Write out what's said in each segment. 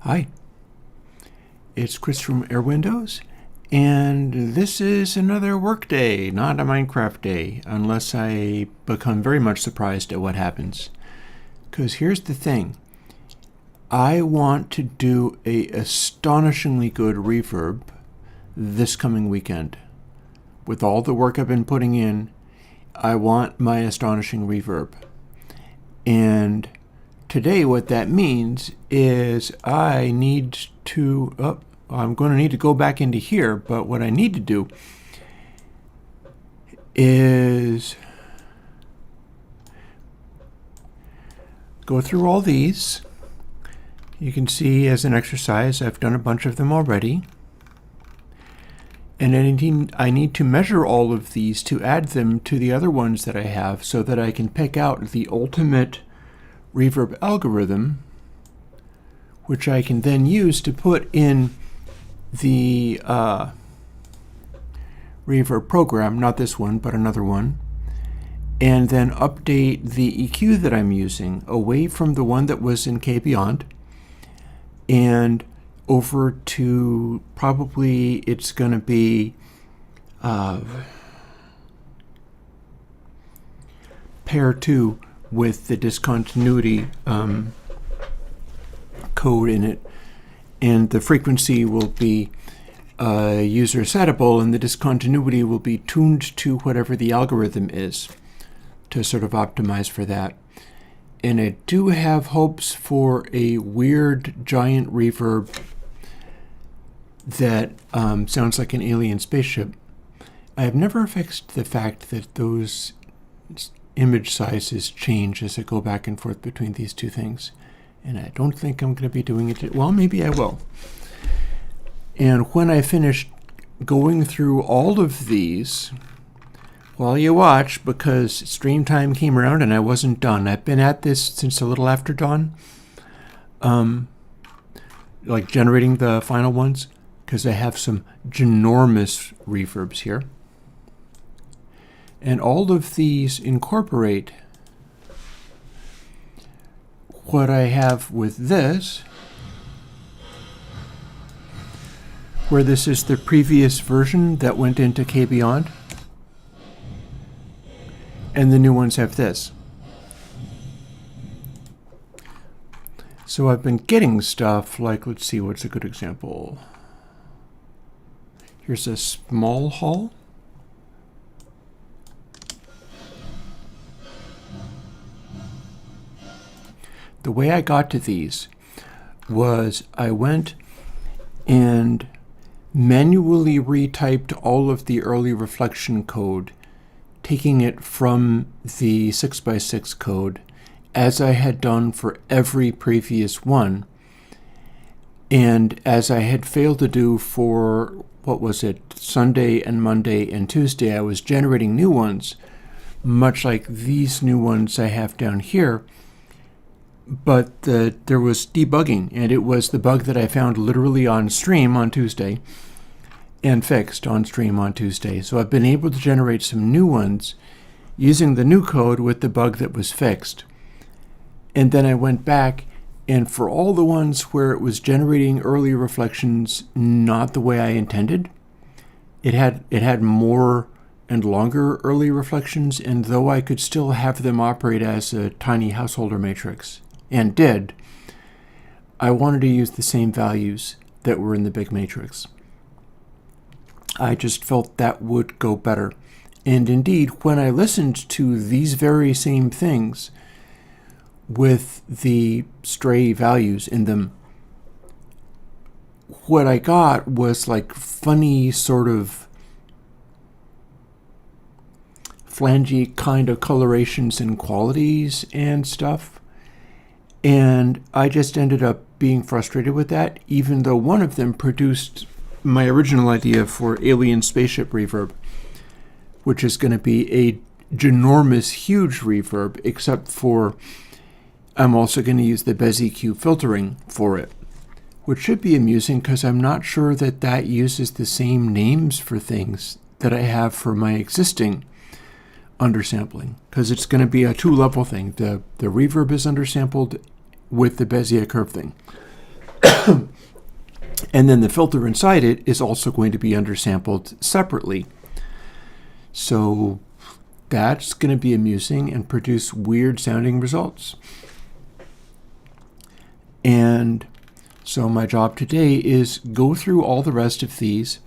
Hi, it's Chris from Airwindows, and this is another work day, not a Minecraft day, unless I become very much surprised at what happens. Because here's the thing. I want to do a astonishingly good reverb this coming weekend. With all the work I've been putting in, I want my astonishing reverb. And today what that means is I need to, I'm going to need to go back into here, but what I need to do is go through all these. You can see as an exercise, I've done a bunch of them already. And I need to measure all of these to add them to the other ones that I have so that I can pick out the ultimate reverb algorithm, which I can then use to put in the reverb program, not this one, but another one, and then update the EQ that I'm using away from the one that was in KBeyond and over to probably it's going to be pair 2 with the discontinuity code in it, and the frequency will be user settable and the discontinuity will be tuned to whatever the algorithm is to sort of optimize for that. And I do have hopes for a weird giant reverb that sounds like an alien spaceship. I have never fixed the fact that those image sizes change as I go back and forth between these two things. And I don't think I'm going to be doing it. Well, maybe I will. And when I finish going through all of these, while you watch, because stream time came around and I wasn't done. I've been at this since a little after dawn, like generating the final ones, because I have some ginormous reverbs here. And all of these incorporate what I have with this, where this is the previous version that went into KBeyond, and the new ones have this. So I've been getting stuff like, let's see, what's a good example? Here's a small hall. The way I got to these was I went and manually retyped all of the early reflection code, taking it from the 6x6 code as I had done for every previous one, and as I had failed to do for, what was it, Sunday and Monday and Tuesday, I was generating new ones, much like these new ones I have down here. But there was debugging, and it was the bug that I found literally on stream on Tuesday and fixed on stream on Tuesday. So I've been able to generate some new ones using the new code with the bug that was fixed. And then I went back, and for all the ones where it was generating early reflections not the way I intended, it had more and longer early reflections, and though I could still have them operate as a tiny householder matrix, and did, I wanted to use the same values that were in the big matrix. I just felt that would go better. And indeed, when I listened to these very same things with the stray values in them, what I got was like funny sort of flangy kind of colorations and qualities and stuff. And I just ended up being frustrated with that, even though one of them produced my original idea for alien spaceship reverb, which is going to be a ginormous, huge reverb, except for I'm also going to use the BezEQ filtering for it, which should be amusing because I'm not sure that that uses the same names for things that I have for my existing undersampling, because it's going to be a two-level thing. The reverb is undersampled with the Bezier curve thing. And then the filter inside it is also going to be undersampled separately. So that's going to be amusing and produce weird sounding results. And so my job today is go through all the rest of these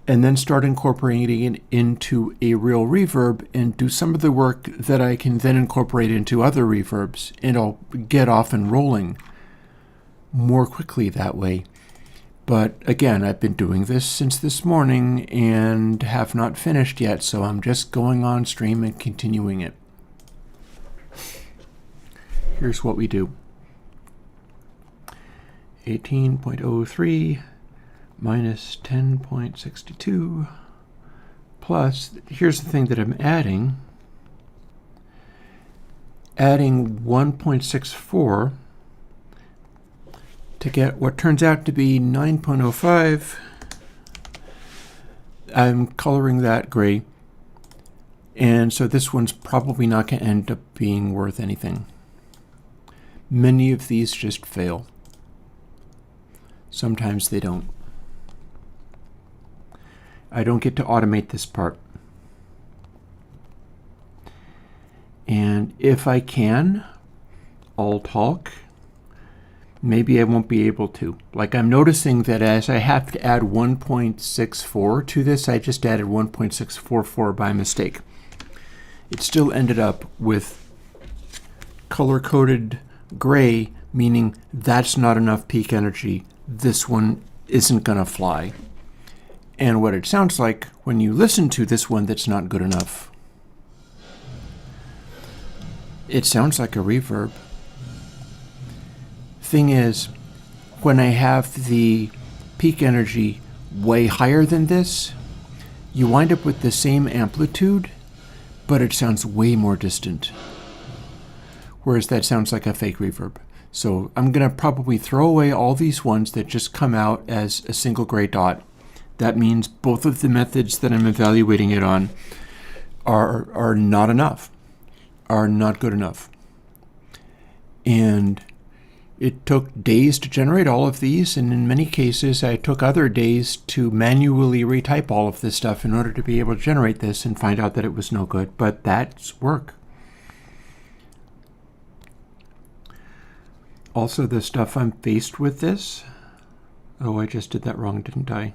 and then start incorporating it into a real reverb and do some of the work that I can then incorporate into other reverbs, and I'll get off and rolling more quickly that way. But again, I've been doing this since this morning and have not finished yet, so I'm just going on stream and continuing it. Here's what we do. 18.03 minus 10.62 plus, here's the thing that I'm adding 1.64 to get what turns out to be 9.05. I'm coloring that gray, and so this one's probably not going to end up being worth anything. Many of these just fail. Sometimes they don't. I don't get to automate this part. And if I can, I'll talk. Maybe I won't be able to. Like, I'm noticing that as I have to add 1.64 to this, I just added 1.644 by mistake. It still ended up with color-coded gray, meaning that's not enough peak energy. This one isn't going to fly. And what it sounds like when you listen to this one that's not good enough, it sounds like a reverb. Thing is, when I have the peak energy way higher than this, you wind up with the same amplitude, but it sounds way more distant. Whereas that sounds like a fake reverb. So I'm going to probably throw away all these ones that just come out as a single gray dot. That means both of the methods that I'm evaluating it on are not enough, are not good enough. And it took days to generate all of these, and in many cases I took other days to manually retype all of this stuff in order to be able to generate this and find out that it was no good, but that's work. Also, the stuff I'm faced with this, oh, I just did that wrong, didn't I?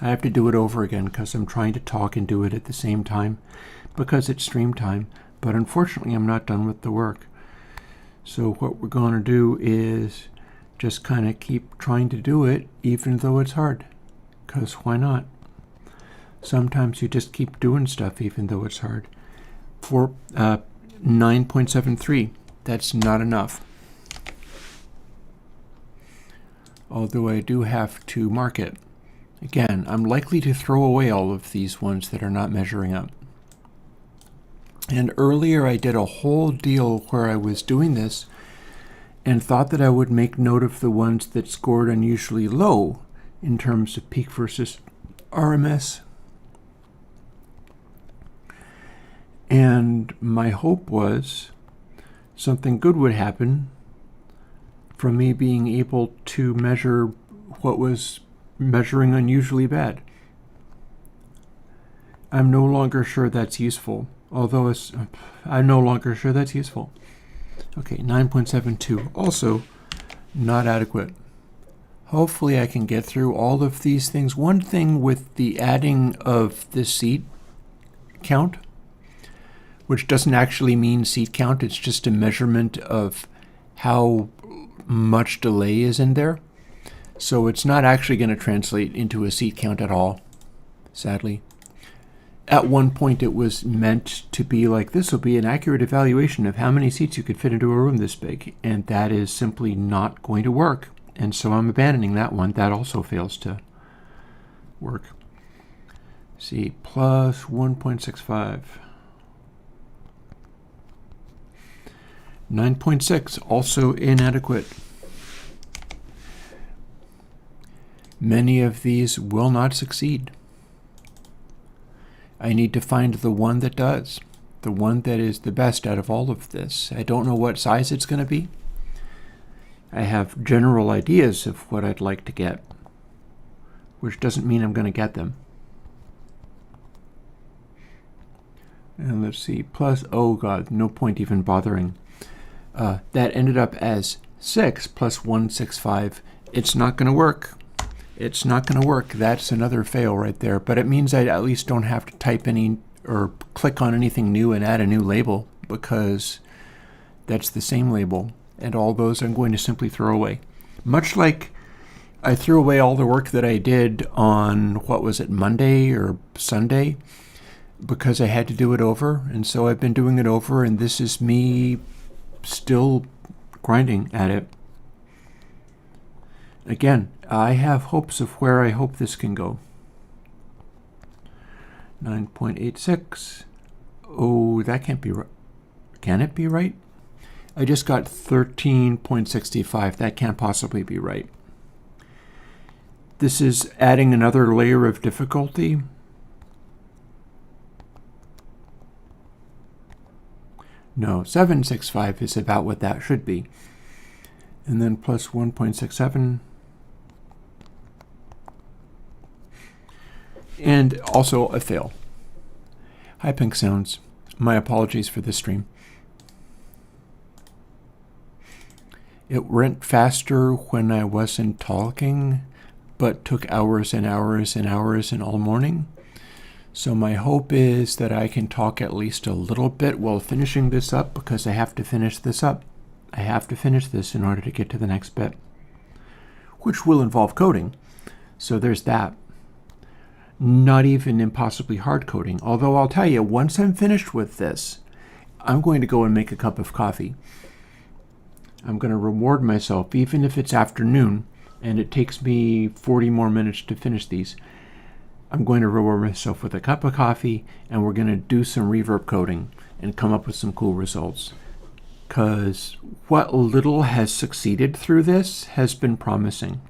I have to do it over again because I'm trying to talk and do it at the same time because it's stream time, but unfortunately I'm not done with the work. So what we're going to do is just kind of keep trying to do it even though it's hard, because why not? Sometimes you just keep doing stuff even though it's hard. For 9.73, that's not enough. Although I do have to mark it. Again, I'm likely to throw away all of these ones that are not measuring up. And earlier I did a whole deal where I was doing this and thought that I would make note of the ones that scored unusually low in terms of peak versus RMS. And my hope was something good would happen from me being able to measure what was measuring unusually bad. I'm no longer sure that's useful, although I'm no longer sure that's useful. Okay, 9.72, also not adequate. Hopefully I can get through all of these things. One thing with the adding of the seat count, which doesn't actually mean seat count, it's just a measurement of how much delay is in there. So it's not actually going to translate into a seat count at all, sadly. At one point it was meant to be like, this will be an accurate evaluation of how many seats you could fit into a room this big, and that is simply not going to work. And so I'm abandoning that one. That also fails to work. See, plus 1.65. 9.6, also inadequate. Many of these will not succeed. I need to find the one that does, the one that is the best out of all of this. I don't know what size it's going to be. I have general ideas of what I'd like to get, which doesn't mean I'm going to get them. And let's see, plus, oh god, no point even bothering. That ended up as 6 plus 165. It's not going to work. It's not going to work. That's another fail right there. But it means I at least don't have to type any or click on anything new and add a new label, because that's the same label. And all those I'm going to simply throw away. Much like I threw away all the work that I did on, what was it, Monday or Sunday, because I had to do it over. And so I've been doing it over, and this is me still grinding at it. Again, I have hopes of where I hope this can go. 9.86. Oh, that can't be right. Can it be right? I just got 13.65. That can't possibly be right. This is adding another layer of difficulty. No, 765 is about what that should be. And then plus 1.67. And also a fail. Hi, Pink Sounds. My apologies for this stream. It went faster when I wasn't talking, but took hours and hours and hours and all morning. So my hope is that I can talk at least a little bit while finishing this up, because I have to finish this up. I have to finish this in order to get to the next bit, which will involve coding. So there's that. Not even impossibly hard coding. Although I'll tell you, once I'm finished with this, I'm going to go and make a cup of coffee. I'm going to reward myself, even if it's afternoon and it takes me 40 more minutes to finish these. I'm going to reward myself with a cup of coffee, and we're going to do some reverb coding and come up with some cool results. Because what little has succeeded through this has been promising.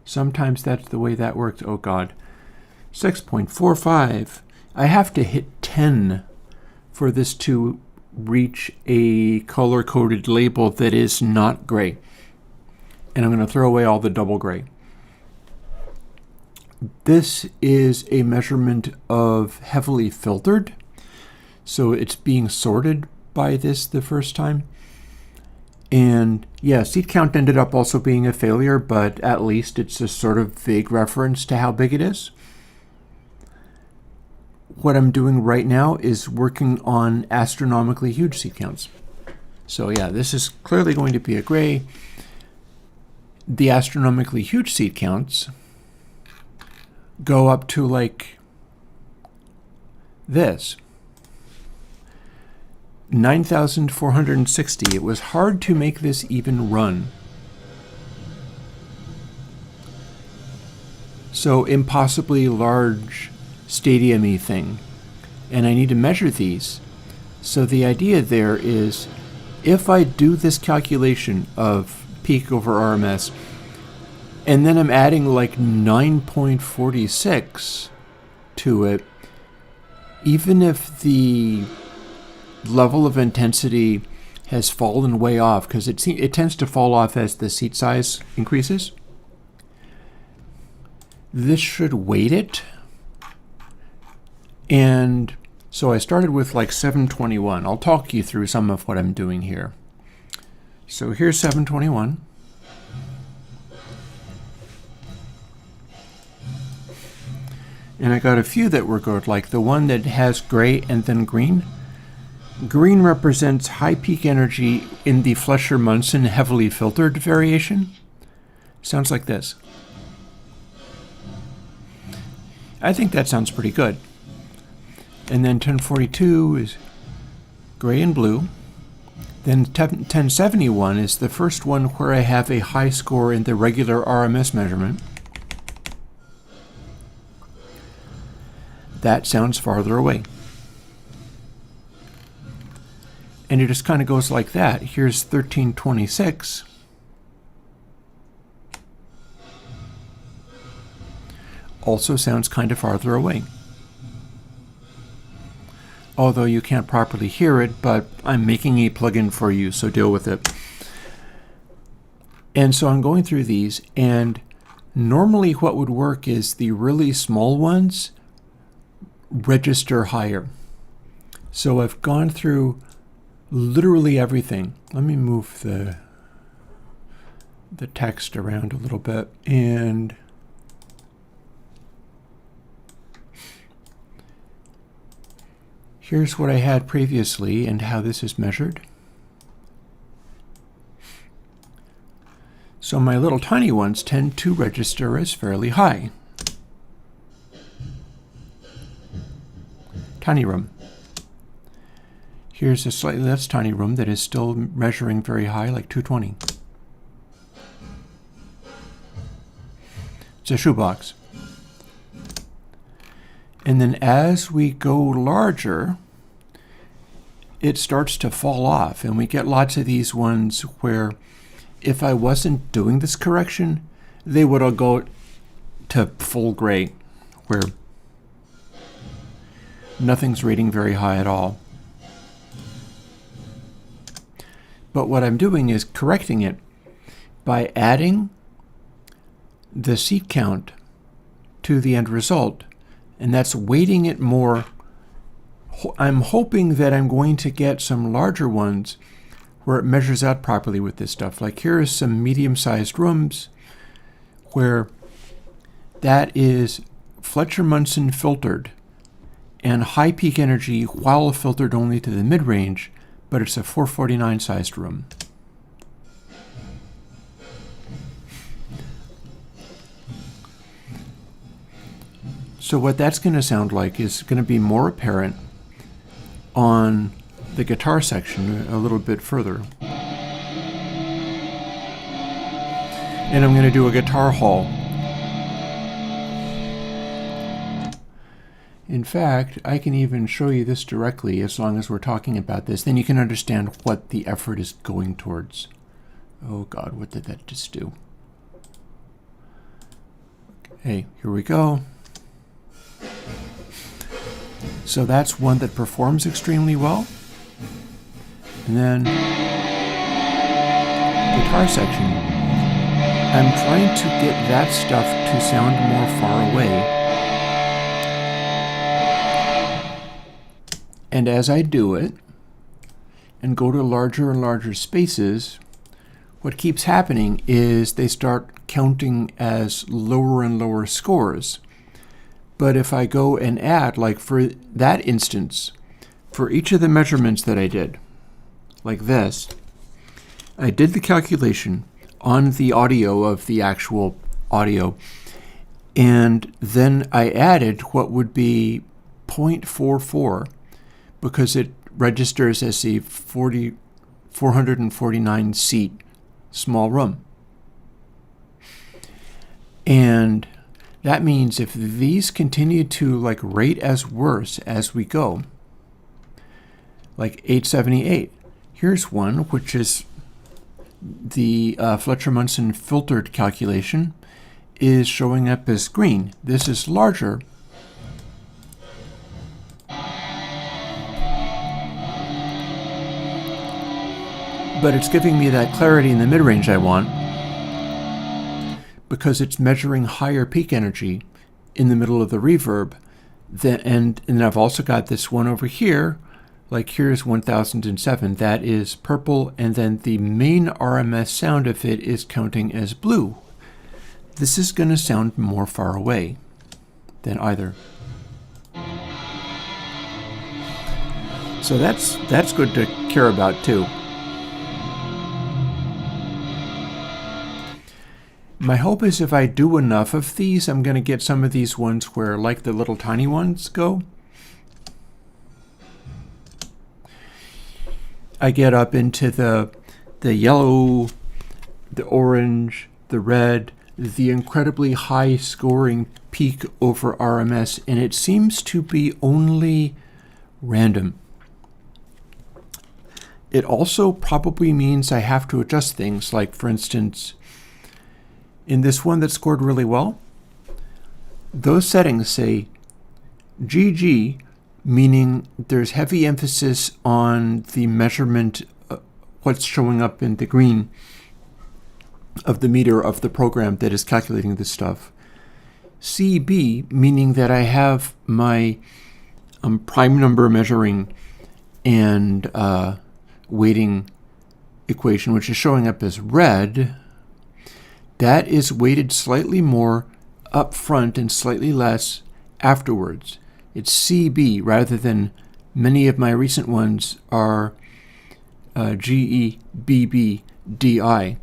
Sometimes that's the way that works. Oh god. 6.45. I have to hit 10 for this to reach a color-coded label that is not gray. And I'm going to throw away all the double gray. This is a measurement of heavily filtered. So it's being sorted by this the first time. And yeah, seat count ended up also being a failure, but at least it's a sort of vague reference to how big it is. What I'm doing right now is working on astronomically huge seat counts. So yeah, this is clearly going to be a gray. The astronomically huge seat counts go up to like this. 9,460. It was hard to make this even run. So impossibly large stadium-y thing. And I need to measure these. So the idea there is, if I do this calculation of peak over RMS, and then I'm adding like 9.46 to it, even if the level of intensity has fallen way off, because it tends to fall off as the seat size increases, this should weight it. And so I started with like 721. I'll talk you through some of what I'm doing here. So here's 721. And I got a few that were good, like the one that has gray and then green. Green represents high peak energy in the Fleischer-Munson heavily filtered variation. Sounds like this. I think that sounds pretty good. And then 1042 is gray and blue. Then 1071 is the first one where I have a high score in the regular RMS measurement. That sounds farther away. And it just kind of goes like that. Here's 1326. Also sounds kind of farther away. although you can't properly hear it, but I'm making a plugin for you, so deal with it. And so I'm going through these, and normally what would work is the really small ones register higher. So I've gone through literally everything. Let me move the text around a little bit, and here's what I had previously and how this is measured. So my little tiny ones tend to register as fairly high. Tiny room. Here's a slightly less tiny room that is still measuring very high, like 220. It's a shoebox. And then as we go larger, it starts to fall off, and we get lots of these ones where if I wasn't doing this correction, they would all go to full gray, where nothing's rating very high at all. But what I'm doing is correcting it by adding the seat count to the end result, and that's weighting it more. I'm hoping that I'm going to get some larger ones where it measures out properly with this stuff. Like here are some medium-sized rooms where that is Fletcher-Munson filtered and high peak energy while filtered only to the mid-range, but it's a 449 sized room. So what that's going to sound like is going to be more apparent on the guitar section a little bit further. And I'm going to do a guitar haul. In fact, I can even show you this directly as long as we're talking about this. Then you can understand what the effort is going towards. Oh God, what did that just do? Okay, here we go. So that's one that performs extremely well. And then guitar section, I'm trying to get that stuff to sound more far away. And as I do it and go to larger and larger spaces, what keeps happening is they start counting as lower and lower scores. But if I go and add, like for that instance, for each of the measurements that I did, like this, I did the calculation on the audio of the actual audio, and then I added what would be 0.44 because it registers as a 449 seat small room. And that means if these continue to like rate as worse as we go, like 878, here's one which is the Fletcher-Munson filtered calculation is showing up as green. This is larger. But it's giving me that clarity in the mid-range I want because it's measuring higher peak energy in the middle of the reverb. And I've also got this one over here, like here's 1007, that is purple, and then the main RMS sound of it is counting as blue. This is going to sound more far away than either. So that's good to care about too. My hope is if I do enough of these, I'm going to get some of these ones where, like the little tiny ones go, I get up into the yellow, the orange, the red, the incredibly high scoring peak over RMS, and it seems to be only random. It also probably means I have to adjust things, like for instance, in this one that scored really well, those settings say GG meaning there's heavy emphasis on the measurement, what's showing up in the green of the meter of the program that is calculating this stuff. CB, meaning that I have my prime number measuring and weighting equation, which is showing up as red. That is weighted slightly more up front and slightly less afterwards. It's CB rather than many of my recent ones are GE, BB, DI.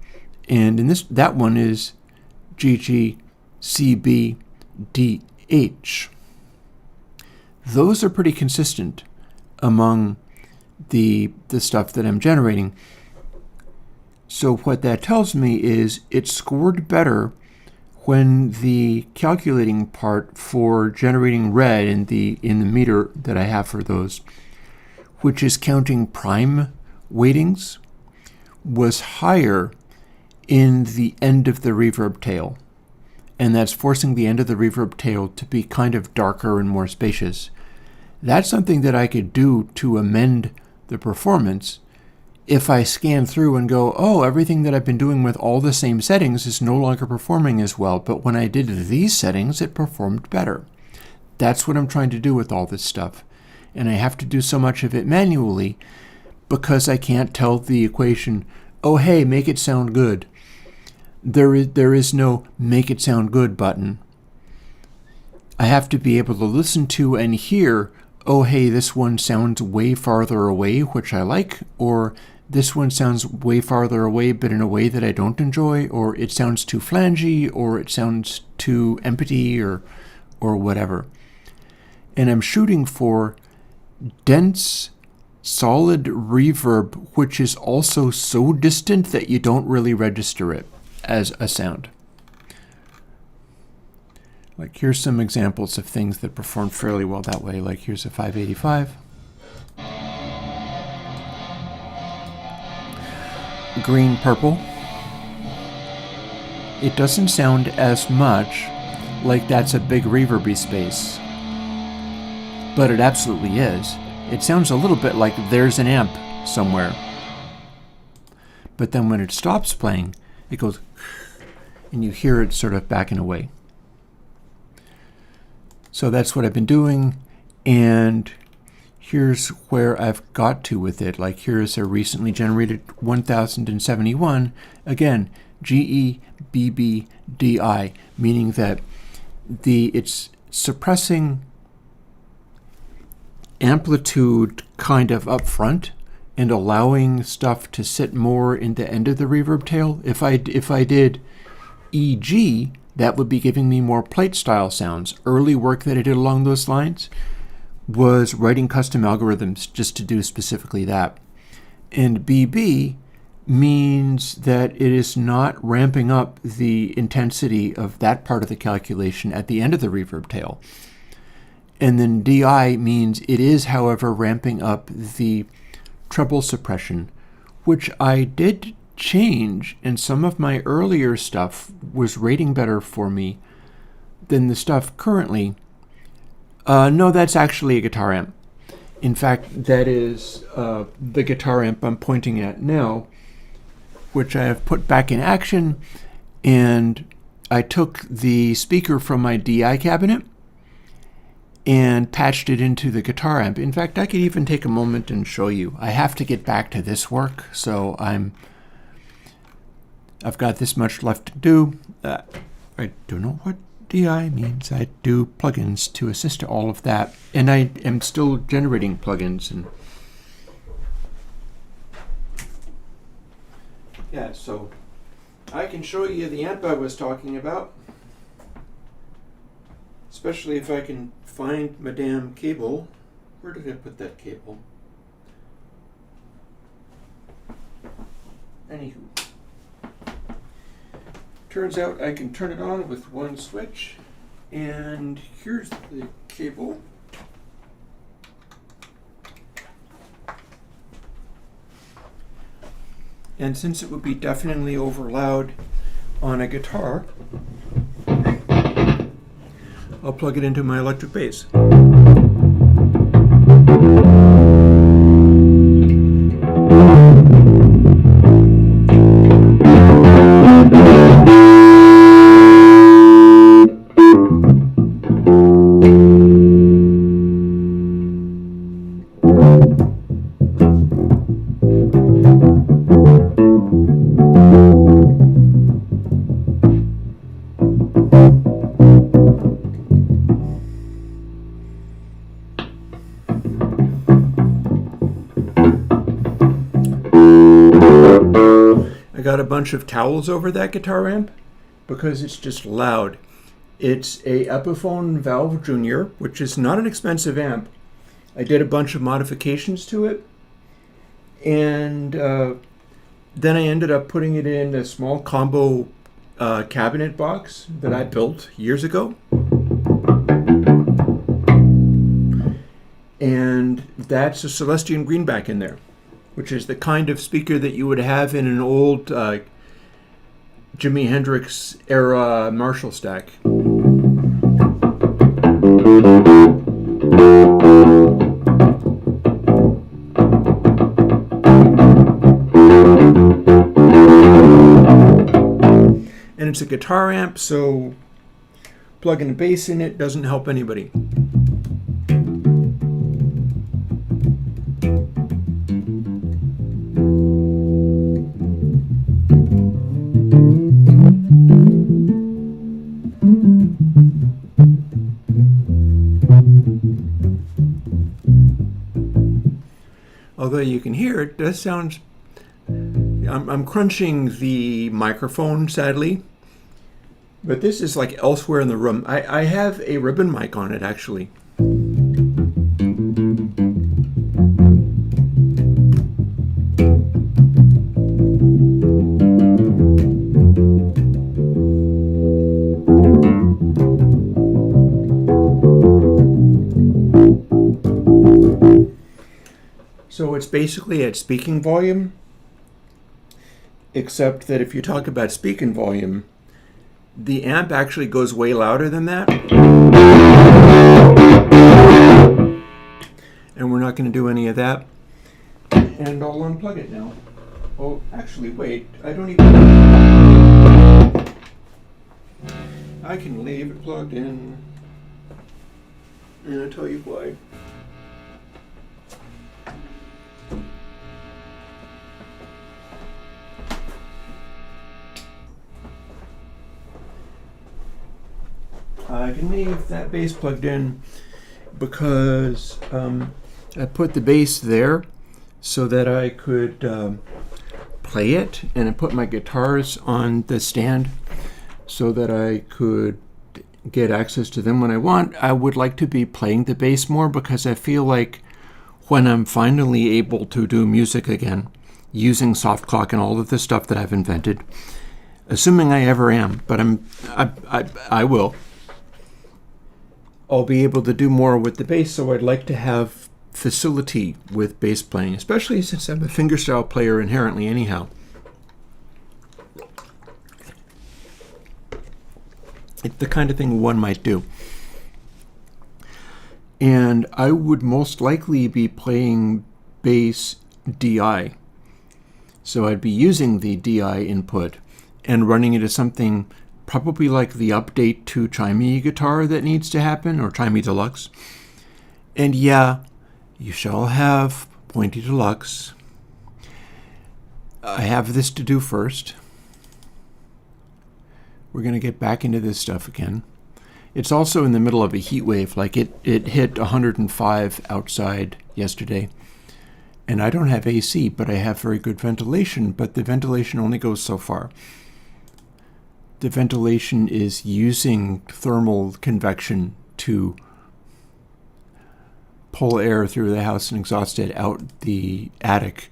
And in that one is GG, CB, DH. Those are pretty consistent among the stuff that I'm generating. So what that tells me is it scored better when the calculating part for generating red in the meter that I have for those, which is counting prime weightings, was higher in the end of the reverb tail. And that's forcing the end of the reverb tail to be kind of darker and more spacious. That's something that I could do to amend the performance if I scan through and go, oh, everything that I've been doing with all the same settings is no longer performing as well, but when I did these settings, it performed better. That's what I'm trying to do with all this stuff. And I have to do so much of it manually because I can't tell the equation, oh, hey, make it sound good. There is no make it sound good button. I have to be able to listen to and hear, oh, hey, this one sounds way farther away, which I like, or this one sounds way farther away, but in a way that I don't enjoy, or it sounds too flangey, or it sounds too empty, or whatever. And I'm shooting for dense, solid reverb, which is also so distant that you don't really register it as a sound. Like here's some examples of things that perform fairly well that way. Like here's a 585. Green, purple. It doesn't sound as much like that's a big reverby space, but it absolutely is. It sounds a little bit like there's an amp somewhere. But then when it stops playing, it goes, and you hear it sort of backing away. So that's what I've been doing, and here's where I've got to with it. Like here's a recently generated 1071, again, GE, BB, DI, meaning that it's suppressing amplitude kind of up front and allowing stuff to sit more in the end of the reverb tail. If I did EG, that would be giving me more plate style sounds. Early work that I did along those lines was writing custom algorithms just to do specifically that. And BB means that it is not ramping up the intensity of that part of the calculation at the end of the reverb tail. And then DI means it is, however, ramping up the treble suppression, which I did change, and some of my earlier stuff was rating better for me than the stuff currently. No, that's actually a guitar amp. In fact, that is the guitar amp I'm pointing at now, which I have put back in action, and I took the speaker from my DI cabinet and patched it into the guitar amp. In fact, I could even take a moment and show you. I have to get back to this work, so I've got this much left to do. I don't know what DI means. I do plugins to assist all of that, and I am still generating plugins. And yeah, so I can show you the amp I was talking about, especially if I can find my damn cable. Where did I put that cable? Anywho. Turns out I can turn it on with one switch, and here's the cable. And since it would be deafeningly over loud on a guitar, I'll plug it into my electric bass. got a bunch of towels over that guitar amp because it's just loud. It's a Epiphone Valve Junior, which is not an expensive amp. I did a bunch of modifications to it, and then I ended up putting it in a small combo cabinet box that I built years ago. And that's a Celestion Greenback in there, which is the kind of speaker that you would have in an old Jimi Hendrix era Marshall stack. And it's a guitar amp, so plugging a bass in it doesn't help anybody. Although you can hear it does sound... I'm crunching the microphone, sadly. But this is like elsewhere in the room. I have a ribbon mic on it, actually. So it's basically at speaking volume, except that if you talk about speaking volume, the amp actually goes way louder than that. And we're not going to do any of that. And I'll unplug it now. Oh, actually, wait. I don't even... I can leave it plugged in. And I'll tell you why. I can leave that bass plugged in because I put the bass there so that I could play it, and I put my guitars on the stand so that I could get access to them when I want. I would like to be playing the bass more because I feel like when I'm finally able to do music again, using soft clock and all of the stuff that I've invented, assuming I ever am, but I will. I'll be able to do more with the bass, so I'd like to have facility with bass playing, especially since I'm a fingerstyle player inherently anyhow. It's the kind of thing one might do. And I would most likely be playing bass DI. So I'd be using the DI input and running it as something probably like the update to Chimey guitar that needs to happen, or Chimey Deluxe. And yeah, you shall have Pointy Deluxe. I have this to do first. We're going to get back into this stuff again. It's also in the middle of a heat wave, like it hit 105 outside yesterday. And I don't have AC, but I have very good ventilation, but the ventilation only goes so far. The ventilation is using thermal convection to pull air through the house and exhaust it out the attic.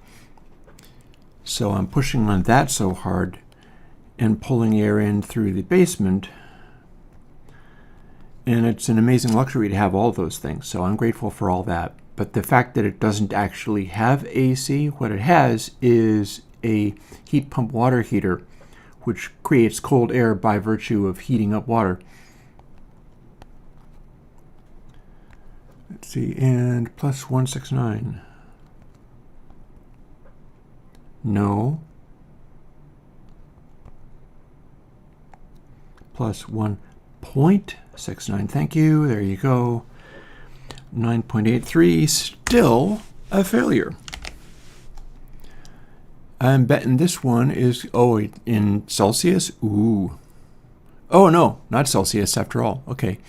So I'm pushing on that so hard and pulling air in through the basement. And it's an amazing luxury to have all those things, so I'm grateful for all that. But the fact that it doesn't actually have AC, what it has is a heat pump water heater, which creates cold air by virtue of heating up water. Let's see, and plus 169. No. Plus 1.69. Thank you. There you go. 9.83. Still a failure. I'm betting this one is, oh, in Celsius? Ooh. Oh, no, not Celsius after all. Okay.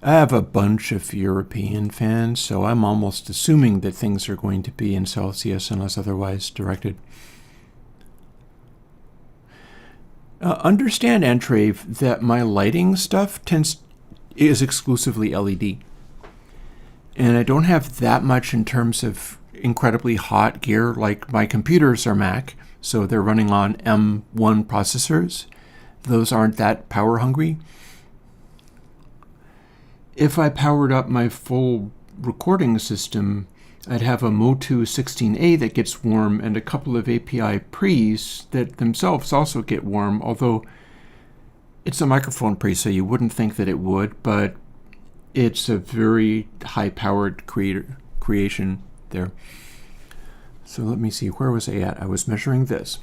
I have a bunch of European fans, so I'm almost assuming that things are going to be in Celsius unless otherwise directed. Understand, Antrave, that my lighting stuff is exclusively LED. And I don't have that much in terms of incredibly hot gear. Like my computers are Mac, so they're running on M1 processors. Those aren't that power hungry. If I powered up my full recording system, I'd have a Motu 16A that gets warm and a couple of API pre's that themselves also get warm, although it's a microphone pre, so you wouldn't think that it would, but it's a very high-powered creation there. So let me see, where was I at? I was measuring this.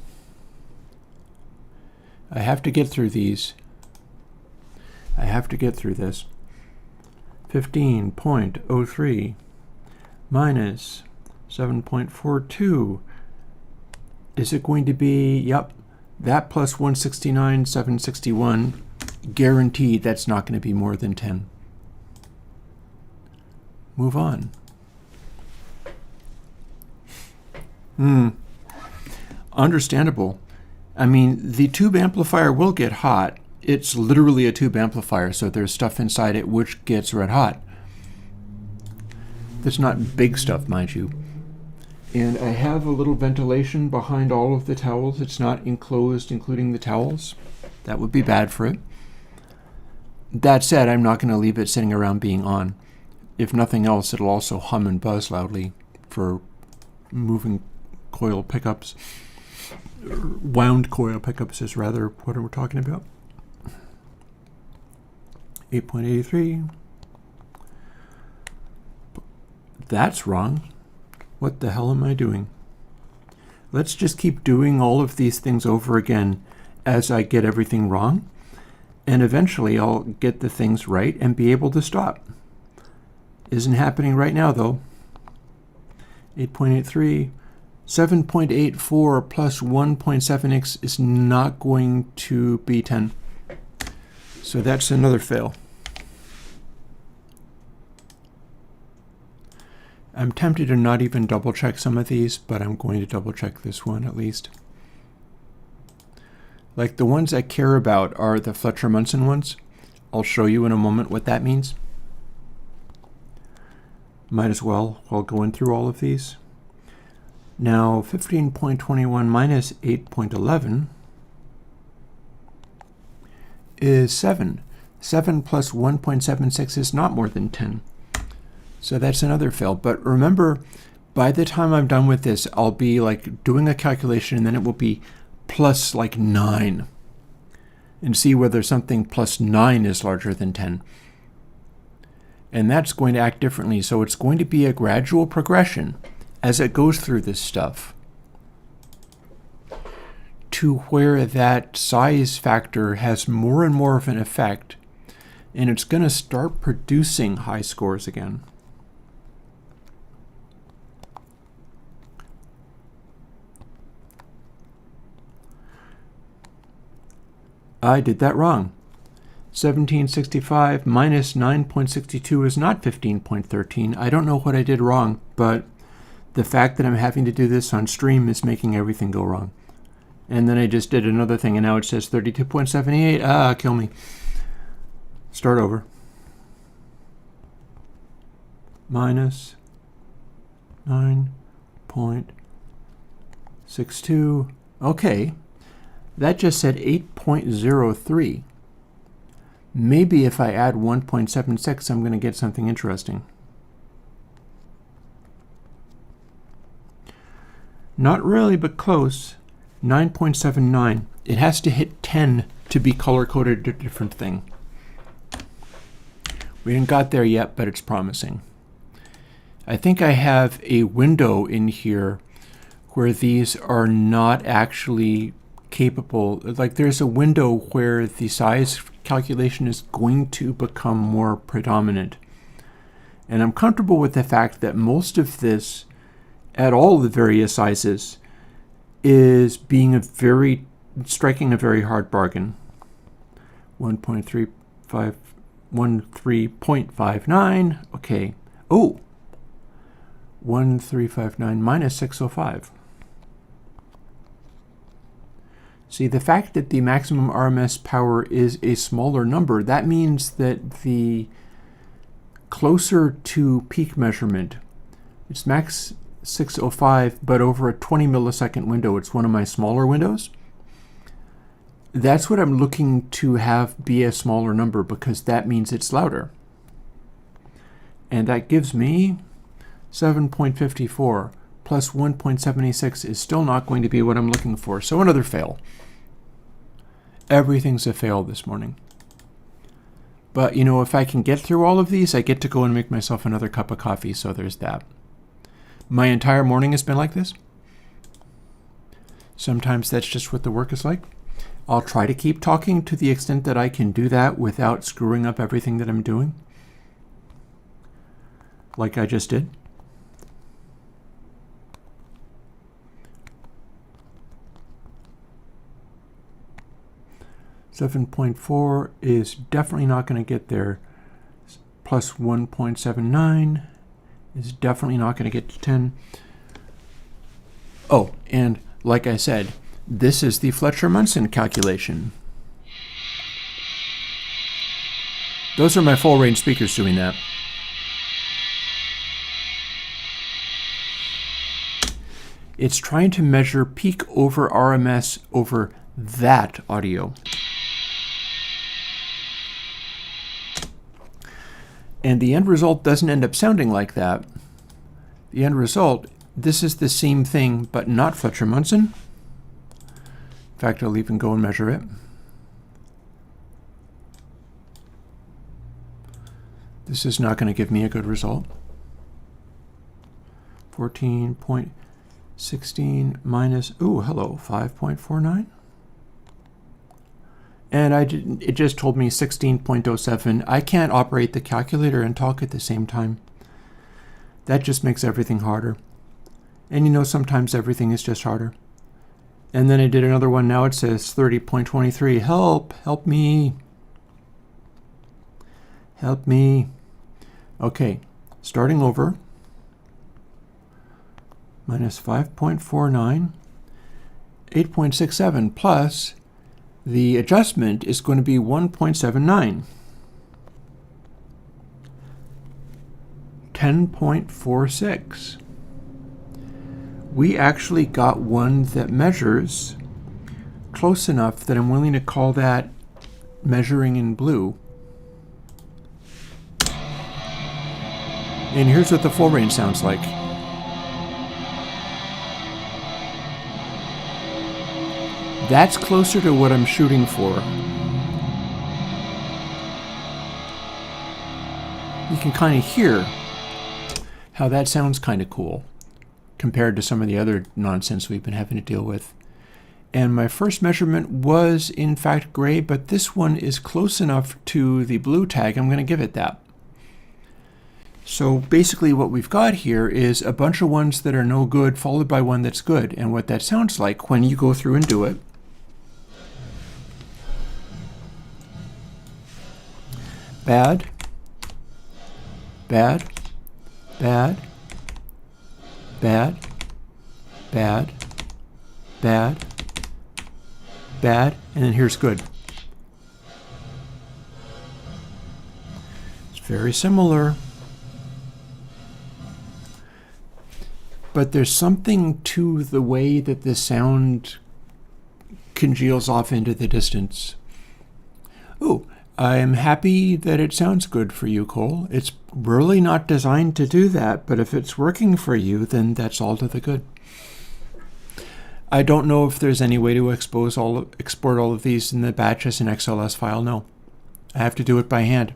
I have to get through these. I have to get through this. 15.03 minus 7.42. Is it going to be, yep, that plus 169, 761. Guaranteed that's not going to be more than 10. Move on. Understandable. I mean, the tube amplifier will get hot. It's literally a tube amplifier, so there's stuff inside it which gets red hot. That's not big stuff, mind you. And I have a little ventilation behind all of the towels. It's not enclosed, including the towels. That would be bad for it. That said, I'm not going to leave it sitting around being on. If nothing else, it'll also hum and buzz loudly for moving coil pickups. Wound coil pickups is rather what we're talking about. 8.83. That's wrong. What the hell am I doing? Let's just keep doing all of these things over again as I get everything wrong, and eventually I'll get the things right and be able to stop. Isn't happening right now, though. 8.83. 7.84 plus 1.7x is not going to be 10. So that's another fail. I'm tempted to not even double check some of these, but I'm going to double check this one at least. Like the ones I care about are the Fletcher-Munson ones. I'll show you in a moment what that means. Might as well while going through all of these. Now 15.21 minus 8.11 is 7. 7 plus 1.76 is not more than 10. So that's another fail. But remember, by the time I'm done with this, I'll be like doing a calculation and then it will be plus like 9. And see whether something plus 9 is larger than 10. And that's going to act differently. So it's going to be a gradual progression as it goes through this stuff to where that size factor has more and more of an effect, and it's going to start producing high scores again. I did that wrong. 1765 minus 9.62 is not 15.13. I don't know what I did wrong, but the fact that I'm having to do this on stream is making everything go wrong. And then I just did another thing, and now it says 32.78. Ah, kill me. Start over. Minus 9.62. Okay. That just said 8.03. Maybe if I add 1.76, I'm going to get something interesting. Not really, but close. 9.79. It has to hit 10 to be color-coded a different thing. We haven't got there yet, but it's promising. I think I have a window in here where these are not actually capable. Like there's a window where the size calculation is going to become more predominant. And I'm comfortable with the fact that most of this at all the various sizes is being striking a very hard bargain. 13.59. Okay. Oh, 1359 minus 605. See, the fact that the maximum RMS power is a smaller number, that means that the closer to peak measurement, it's max 605, but over a 20 millisecond window, it's one of my smaller windows. That's what I'm looking to have be a smaller number, because that means it's louder. And that gives me 7.54 plus 1.76 is still not going to be what I'm looking for. So another fail. Everything's a fail this morning. But, you know, if I can get through all of these, I get to go and make myself another cup of coffee, so there's that. My entire morning has been like this. Sometimes that's just what the work is like. I'll try to keep talking to the extent that I can do that without screwing up everything that I'm doing, like I just did. $7.4 is definitely not going to get there. Plus 1.79 is definitely not going to get to 10. Oh, and like I said, this is the Fletcher-Munson calculation. Those are my full range speakers doing that. It's trying to measure peak over RMS over that audio. And the end result doesn't end up sounding like that. The end result, this is the same thing, but not Fletcher-Munson. In fact, I'll even go and measure it. This is not going to give me a good result. 14.16 minus, ooh, hello, 5.49. And it just told me 16.07. I can't operate the calculator and talk at the same time. That just makes everything harder. And you know, sometimes everything is just harder. And then I did another one. Now it says 30.23. Help! Help me! Help me! Okay, starting over. Minus 5.49. 8.67 plus the adjustment is going to be 1.79. 10.46. We actually got one that measures close enough that I'm willing to call that measuring in blue. And here's what the full range sounds like. That's closer to what I'm shooting for. You can kind of hear how that sounds kind of cool compared to some of the other nonsense we've been having to deal with. And my first measurement was in fact gray, but this one is close enough to the blue tag, I'm going to give it that. So basically what we've got here is a bunch of ones that are no good followed by one that's good. And what that sounds like when you go through and do it. Bad, bad, bad, bad, bad, bad, bad, and then here's good. It's very similar. But there's something to the way that the sound congeals off into the distance. Oh, I'm happy that it sounds good for you, Cole. It's really not designed to do that, but if it's working for you, then that's all to the good. I don't know if there's any way to export all of these in the batch as an XLS file. No, I have to do it by hand.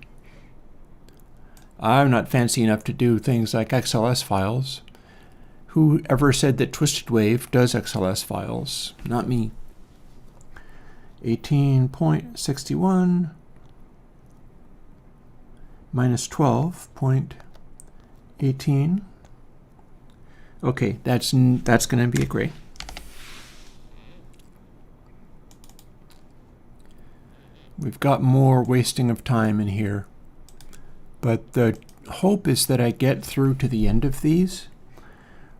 I'm not fancy enough to do things like XLS files. Whoever said that Twisted Wave does XLS files? Not me. 18.61 minus 12.18. Okay, that's going to be a gray. We've got more wasting of time in here, but the hope is that I get through to the end of these,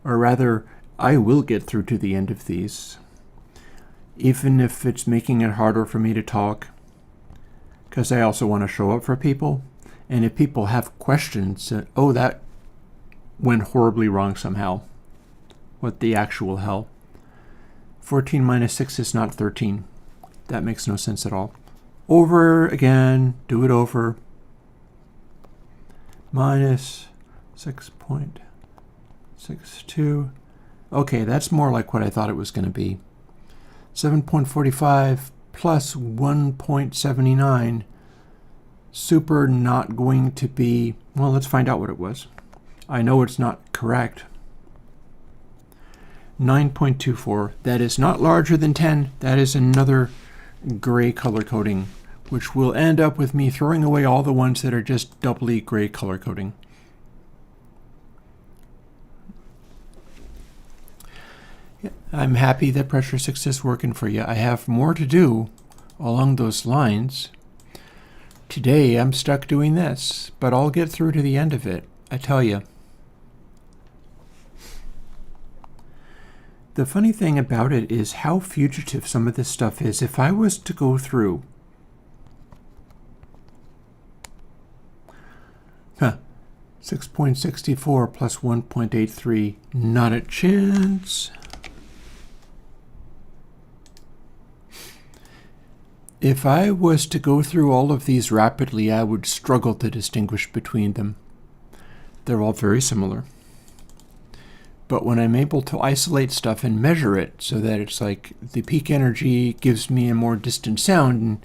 or rather, I will get through to the end of these even if it's making it harder for me to talk, because I also want to show up for people. And if people have questions, oh, that went horribly wrong somehow. What the actual hell? 14 minus 6 is not 13. That makes no sense at all. Over again, do it over. Minus 6.62. Okay, that's more like what I thought it was going to be. 7.45 plus 1.79. Super not going to be, well, let's find out what it was. I know it's not correct. 9.24. That is not larger than 10. That is another gray color coding, which will end up with me throwing away all the ones that are just doubly gray color coding. Yeah, I'm happy that Pressure 6 is working for you. I have more to do along those lines. Today I'm stuck doing this, but I'll get through to the end of it, I tell you. The funny thing about it is how fugitive some of this stuff is. If I was to go through 6.64 plus 1.83, not a chance. If I was to go through all of these rapidly, I would struggle to distinguish between them. They're all very similar. But when I'm able to isolate stuff and measure it so that it's like the peak energy gives me a more distant sound, and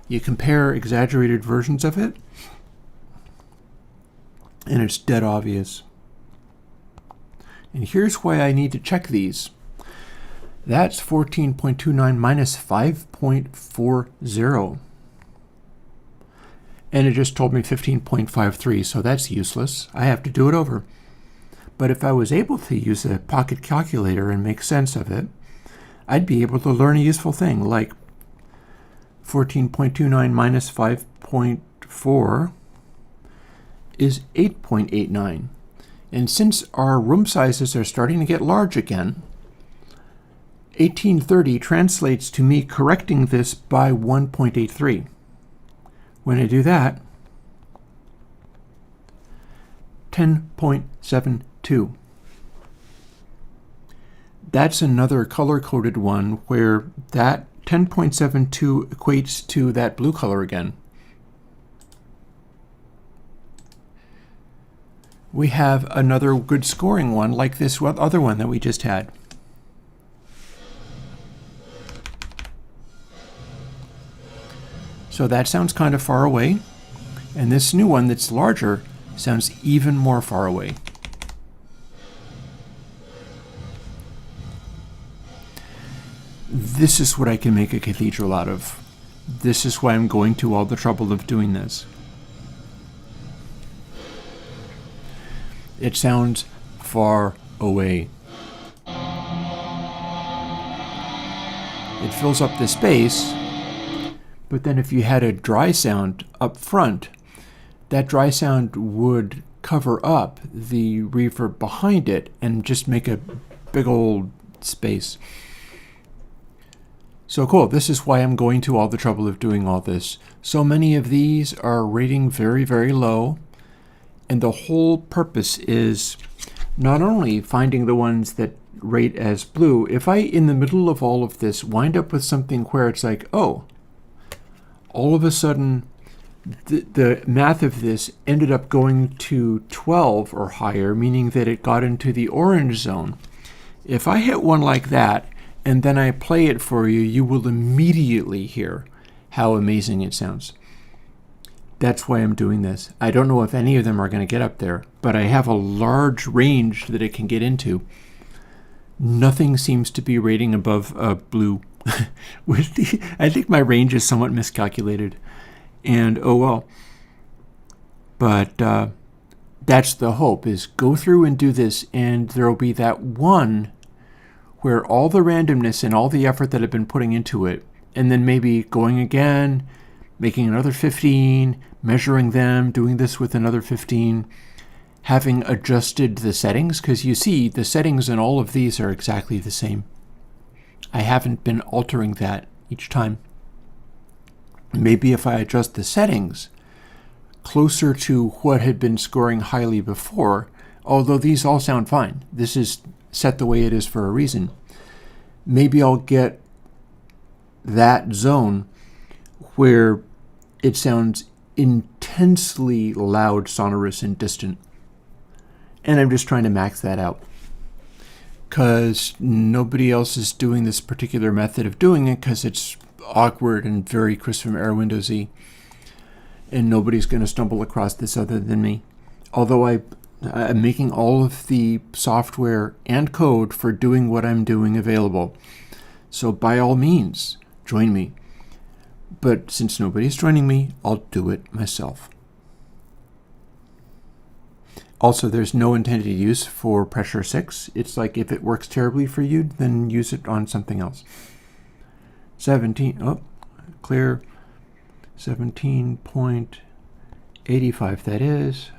you compare exaggerated versions of it, and it's dead obvious. And here's why I need to check these. That's 14.29 minus 5.40. And it just told me 15.53, so that's useless. I have to do it over. But if I was able to use a pocket calculator and make sense of it, I'd be able to learn a useful thing, like 14.29 minus 5.4 is 8.89. And since our room sizes are starting to get large again, 1830 translates to me correcting this by 1.83. When I do that, 10.72. That's another color-coded one where that 10.72 equates to that blue color again. We have another good scoring one like this other one that we just had. So that sounds kind of far away. And this new one that's larger sounds even more far away. This is what I can make a cathedral out of. This is why I'm going to all the trouble of doing this. It sounds far away. It fills up the space, but then if you had a dry sound up front, that dry sound would cover up the reverb behind it and just make a big old space. So cool, this is why I'm going to all the trouble of doing all this. So many of these are rating very, very low, and the whole purpose is not only finding the ones that rate as blue. If I, in the middle of all of this, wind up with something where it's like, oh, all of a sudden the math of this ended up going to 12 or higher, meaning that it got into the orange zone. If I hit one like that, and then I play it for you, you will immediately hear how amazing it sounds. That's why I'm doing this. I don't know if any of them are going to get up there, but I have a large range that it can get into. Nothing seems to be rating above blue. I think my range is somewhat miscalculated, and oh well. But that's the hope, is go through and do this, and there will be that one where all the randomness and all the effort that I've been putting into it, and then maybe going again, making another 15, measuring them, doing this with another 15, having adjusted the settings, because you see the settings in all of these are exactly the same. I haven't been altering that each time. Maybe if I adjust the settings closer to what had been scoring highly before, although these all sound fine. This is set the way it is for a reason. Maybe I'll get that zone where it sounds intensely loud, sonorous, and distant. And I'm just trying to max that out, because nobody else is doing this particular method of doing it, because it's awkward and very crisp from Airwindows-y, and nobody's going to stumble across this other than me. Although I'm making all of the software and code for doing what I'm doing available. So by all means, join me. But since nobody's joining me, I'll do it myself. Also, there's no intended use for pressure 6. It's like if it works terribly for you, then use it on something else. 17, clear. 17.85, that is.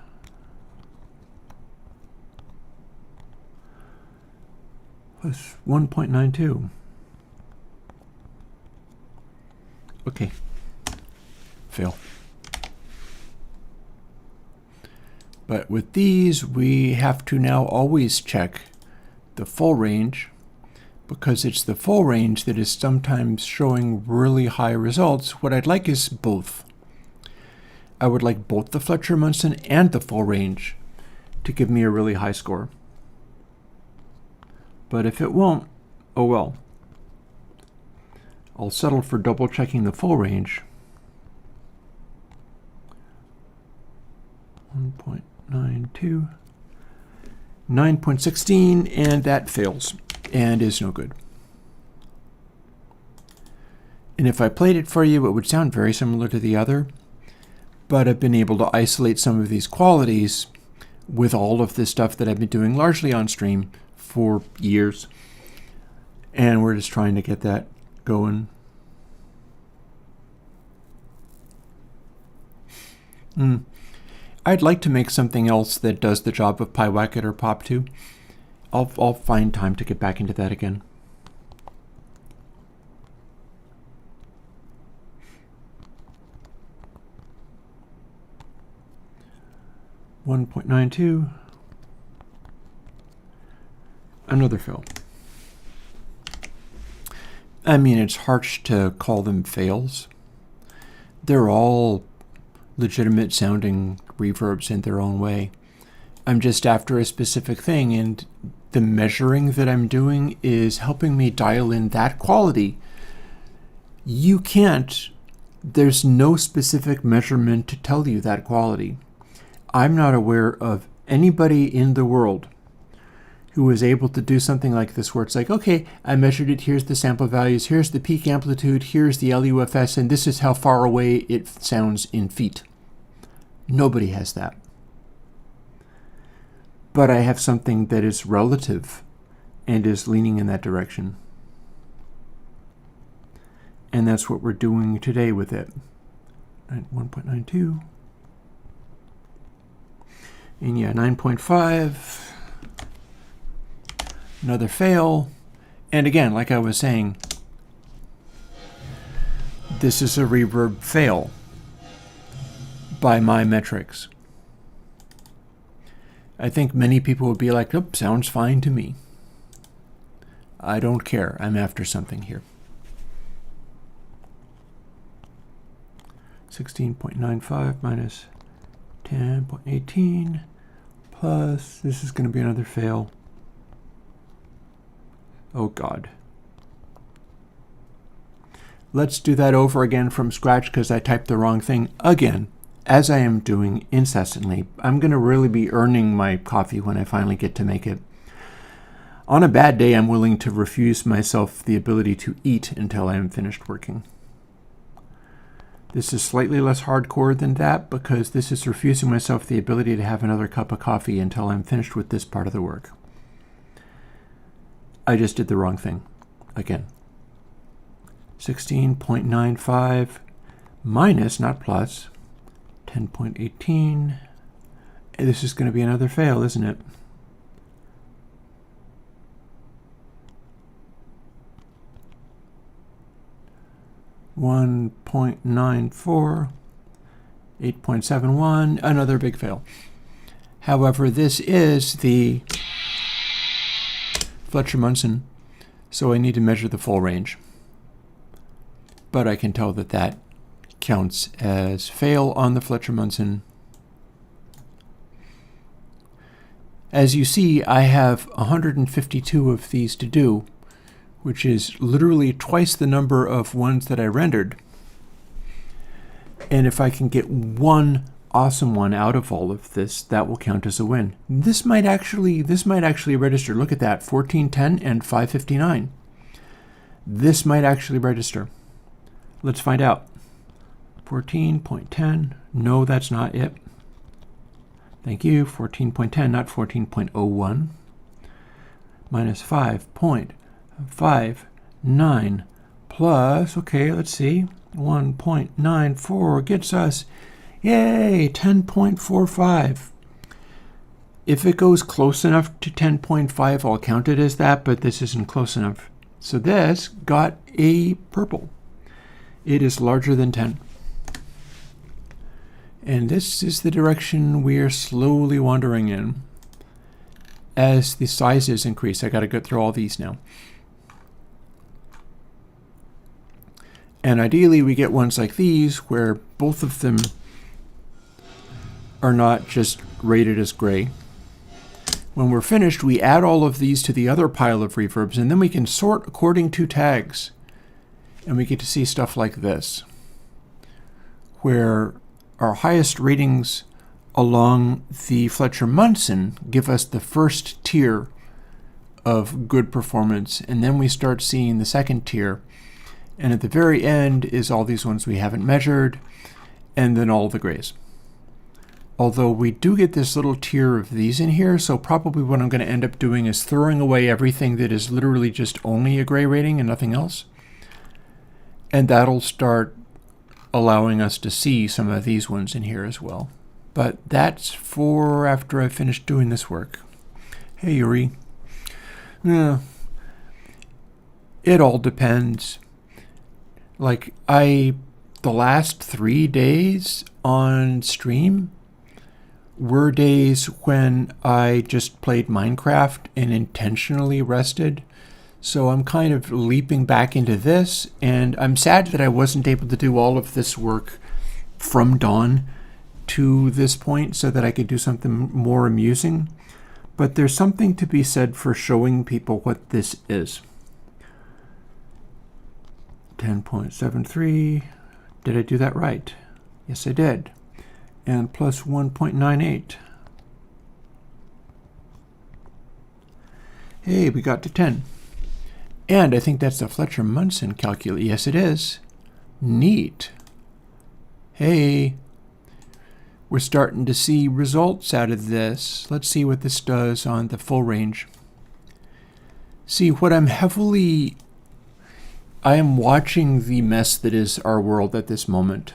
Plus 1.92. Okay. Fail. But with these, we have to now always check the full range, because it's the full range that is sometimes showing really high results. What I'd like is both. I would like both the Fletcher-Munson and the full range to give me a really high score. But if it won't, oh well. I'll settle for double checking the full range. 1.92, 9.16, and that fails and is no good. And if I played it for you, it would sound very similar to the other, but I've been able to isolate some of these qualities with all of this stuff that I've been doing largely on stream for years, and we're just trying to get that going. I'd like to make something else that does the job of PyWacket or Pop2. I'll find time to get back into that again. .92. Another fail. I mean, it's harsh to call them fails. They're all legitimate sounding reverbs in their own way. I'm just after a specific thing, and the measuring that I'm doing is helping me dial in that quality. You can't. There's no specific measurement to tell you that quality. I'm not aware of anybody in the world who is able to do something like this, where it's like, okay, I measured it, here's the sample values, here's the peak amplitude, here's the LUFS, and this is how far away it sounds in feet. Nobody has that. But I have something that is relative and is leaning in that direction. And that's what we're doing today with it. 1.92. And yeah, 9.5. Another fail. And again, like I was saying, this is a reverb fail by my metrics. I think many people would be like, oh, sounds fine to me. I don't care. I'm after something here. 16.95 minus 10.18 plus, this is going to be another fail. Oh God. Let's do that over again from scratch, because I typed the wrong thing again, as I am doing incessantly. I'm going to really be earning my coffee when I finally get to make it. On a bad day, I'm willing to refuse myself the ability to eat until I am finished working. This is slightly less hardcore than that, because this is refusing myself the ability to have another cup of coffee until I'm finished with this part of the work. I just did the wrong thing again. 16.95 minus, not plus, 10.18. This is going to be another fail, isn't it? 1.94, 8.71, another big fail. However, this is the Fletcher-Munson, so I need to measure the full range. But I can tell that that counts as fail on the Fletcher-Munson. As you see, I have 152 of these to do, which is literally twice the number of ones that I rendered. And if I can get one awesome one out of all of this, that will count as a win. This might actually register. Look at that, 1410 and 559. This might actually register. Let's find out. 14.10. No, that's not it. Thank you. 14.10, not 14.01. Minus 5.59 plus, okay, let's see, 1.94 gets us, yay, 10.45. If it goes close enough to 10.5, I'll count it as that, but this isn't close enough. So this got a purple. It is larger than 10. And this is the direction we are slowly wandering in. As the sizes increase, I got to go through all these now. And ideally we get ones like these where both of them are not just rated as gray. When we're finished, we add all of these to the other pile of reverbs, and then we can sort according to tags. And we get to see stuff like this, where our highest ratings along the Fletcher-Munson give us the first tier of good performance, and then we start seeing the second tier. And at the very end is all these ones we haven't measured, and then all the grays. Although we do get this little tier of these in here, so probably what I'm going to end up doing is throwing away everything that is literally just only a gray rating and nothing else. And that'll start allowing us to see some of these ones in here as well. But that's for after I've finished doing this work. Hey, Yuri. Yeah, it all depends. Like, the last 3 days on stream were days when I just played Minecraft and intentionally rested. So I'm kind of leaping back into this, and I'm sad that I wasn't able to do all of this work from dawn to this point so that I could do something more amusing. But there's something to be said for showing people what this is. 10.73. Did I do that right? Yes, I did. And plus 1.98. Hey, we got to 10. And I think that's the Fletcher-Munson calculator. Yes, it is. Neat. Hey, we're starting to see results out of this. Let's see what this does on the full range. See, what I am watching the mess that is our world at this moment.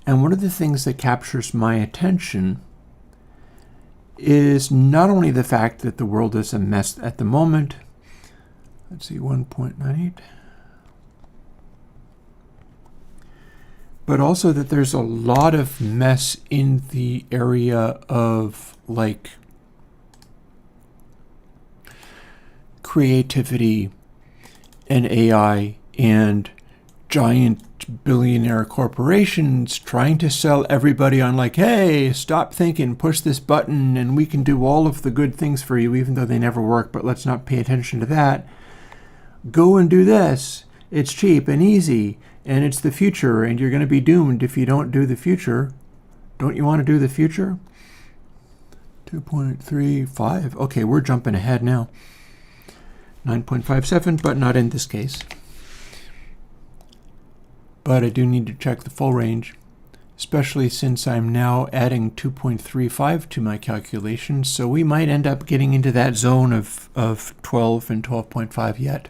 And one of the things that captures my attention is not only the fact that the world is a mess at the moment. Let's see, 1.98. But also that there's a lot of mess in the area of, like, creativity and AI and giant billionaire corporations trying to sell everybody on, like, hey, stop thinking, push this button, and we can do all of the good things for you, even though they never work, but let's not pay attention to that. Go and do this. It's cheap and easy, and it's the future, and you're going to be doomed if you don't do the future. Don't you want to do the future? 2.35. Okay, we're jumping ahead now. 9.57, but not in this case. But I do need to check the full range, especially since I'm now adding 2.35 to my calculations, so we might end up getting into that zone of 12 and 12.5 yet.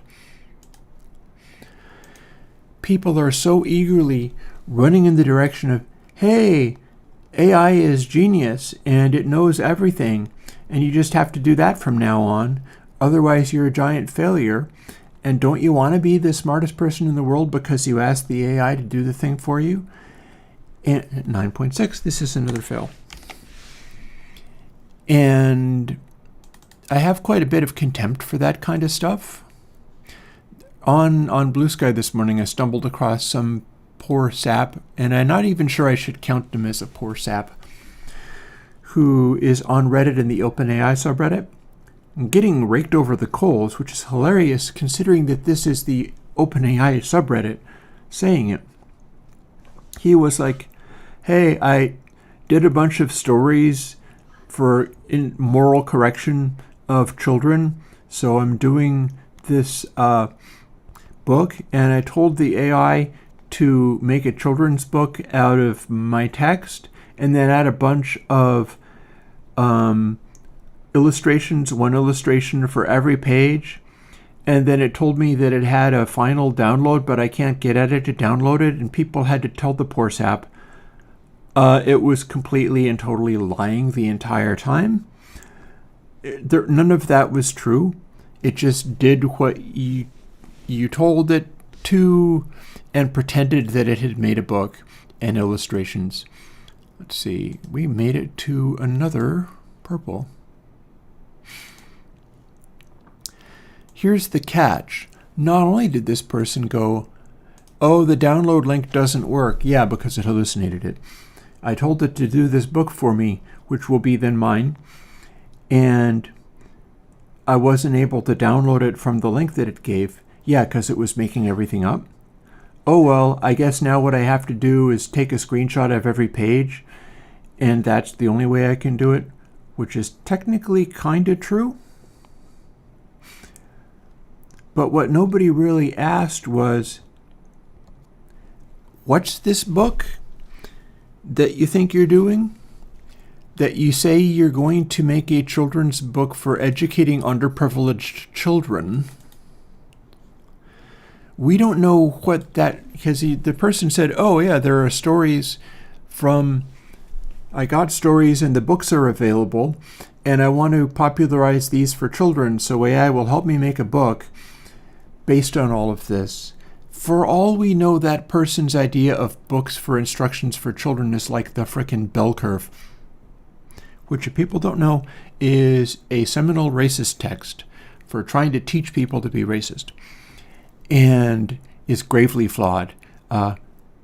People are so eagerly running in the direction of, hey, AI is genius and it knows everything, and you just have to do that from now on, otherwise you're a giant failure. And don't you want to be the smartest person in the world because you asked the AI to do the thing for you? And 9.6, this is another fail. And I have quite a bit of contempt for that kind of stuff. On Blue Sky this morning, I stumbled across some poor sap, and I'm not even sure I should count him as a poor sap, who is on Reddit in the OpenAI subreddit, getting raked over the coals, which is hilarious considering that this is the OpenAI subreddit saying it. He was like, hey, I did a bunch of stories for moral correction of children, so I'm doing this book, and I told the AI to make a children's book out of my text and then add a bunch of illustrations, one illustration for every page. And then it told me that it had a final download, but I can't get at it to download it. And people had to tell the poor sap it was completely and totally lying the entire time. None of that was true. It just did what you told it to and pretended that it had made a book and illustrations. Let's see. We made it to another purple. Here's the catch. Not only did this person go, oh, the download link doesn't work. Yeah, because it hallucinated it. I told it to do this book for me, which will be then mine. And I wasn't able to download it from the link that it gave. Yeah, because it was making everything up. Oh, well, I guess now what I have to do is take a screenshot of every page. And that's the only way I can do it, which is technically kind of true. But what nobody really asked was, what's this book that you think you're doing? That you say you're going to make a children's book for educating underprivileged children. We don't know what that, because the person said, oh yeah, there are stories from, I got stories and the books are available, and I want to popularize these for children, so AI will help me make a book based on all of this. For all we know, that person's idea of books for instructions for children is like the frickin' bell curve, which, if people don't know, is a seminal racist text for trying to teach people to be racist, and is gravely flawed. The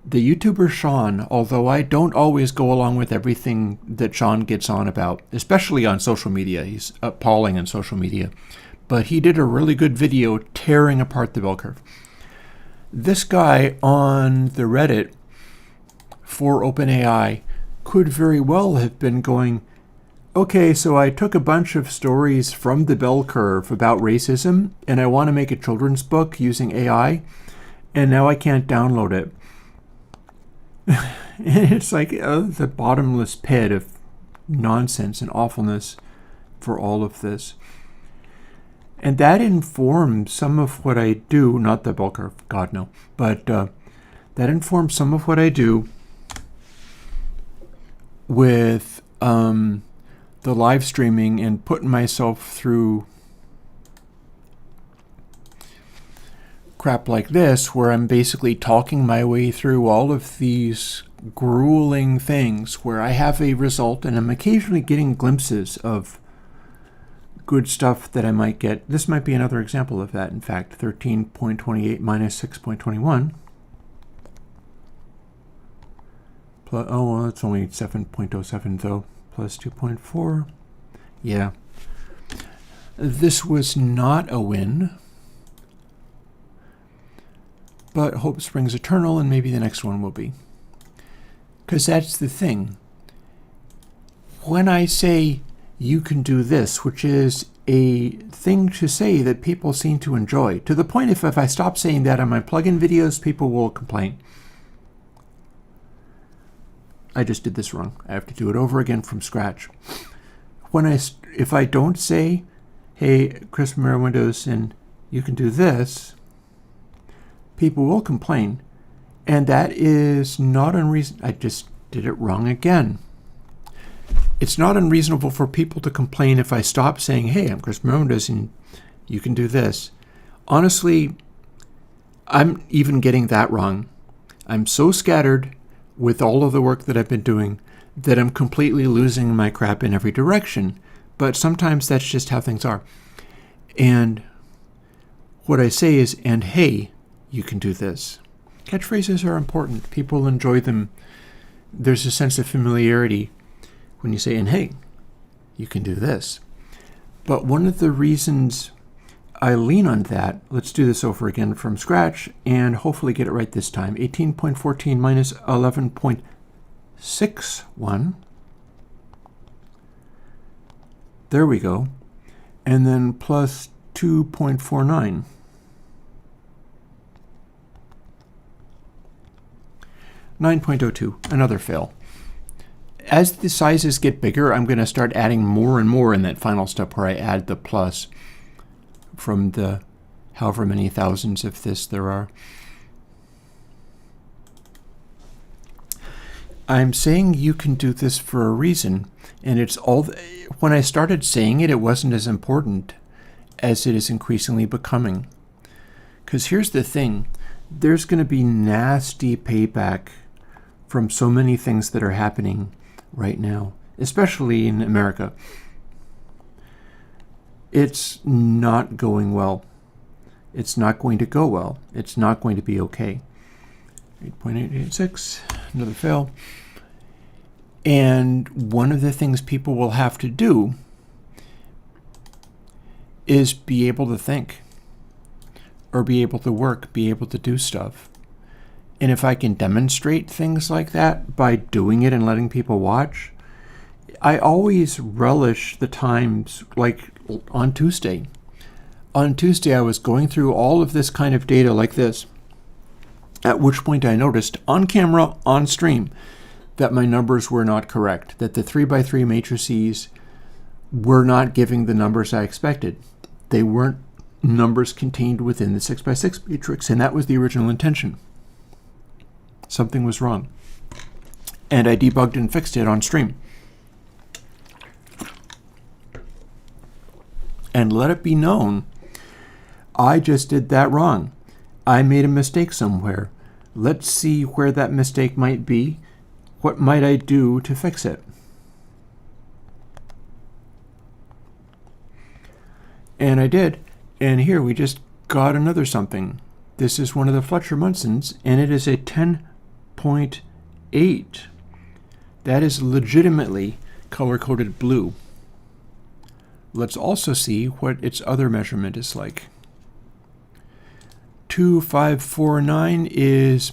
YouTuber Sean, although I don't always go along with everything that Sean gets on about, especially on social media, he's appalling on social media, but he did a really good video tearing apart the bell curve. This guy on the Reddit for OpenAI could very well have been going, okay, so I took a bunch of stories from the bell curve about racism, and I want to make a children's book using AI, and now I can't download it. And it's like the bottomless pit of nonsense and awfulness for all of this. And that informs some of what I do, not the bell curve, God no, but that informs some of what I do with the live streaming and putting myself through crap like this, where I'm basically talking my way through all of these grueling things where I have a result and I'm occasionally getting glimpses of good stuff that I might get. This might be another example of that, in fact. 13.28 minus 6.21. Oh, well, it's only 7.07 though. Plus 2.4. Yeah. This was not a win. But hope springs eternal, and maybe the next one will be. Because that's the thing. When I say you can do this, which is a thing to say that people seem to enjoy, to the point if I stop saying that on my plugin videos, people will complain. I just did this wrong. I have to do it over again from scratch. If I don't say, hey, Chris from Airwindows, and you can do this, people will complain. And that is not unreasonable. I just did it wrong again. It's not unreasonable for people to complain if I stop saying, hey, I'm Chris from Airwindows, and you can do this. Honestly, I'm even getting that wrong. I'm so scattered with all of the work that I've been doing that I'm completely losing my crap in every direction. But sometimes that's just how things are. And what I say is, and hey, you can do this. Catchphrases are important. People enjoy them. There's a sense of familiarity when you say, and hey, you can do this. But one of the reasons I lean on that, let's do this over again from scratch and hopefully get it right this time. 18.14 minus 11.61. There we go. And then plus 2.49. (9.02), another fail. As the sizes get bigger, I'm going to start adding more and more in that final step where I add the plus from the however many thousands of this there are. I'm saying you can do this for a reason, and it's all. When I started saying it, it wasn't as important as it is increasingly becoming. Because here's the thing, there's going to be nasty payback from so many things that are happening right now, especially in America. It's not going well. It's not going to go well. It's not going to be okay. 8.886, another fail. And one of the things people will have to do is be able to think, or be able to work, be able to do stuff. And if I can demonstrate things like that by doing it and letting people watch, I always relish the times, like on Tuesday. On Tuesday, I was going through all of this kind of data like this, at which point I noticed on camera, on stream, that my numbers were not correct, that the 3x3 matrices were not giving the numbers I expected. They weren't numbers contained within the 6x6 matrix, and that was the original intention. Something was wrong. And I debugged and fixed it on stream. And let it be known, I just did that wrong. I made a mistake somewhere. Let's see where that mistake might be. What might I do to fix it? And I did. And here we just got another something. This is one of the Fletcher-Munsons, and it is a 10.8. That is legitimately color-coded blue. Let's also see what its other measurement is like. 2549 is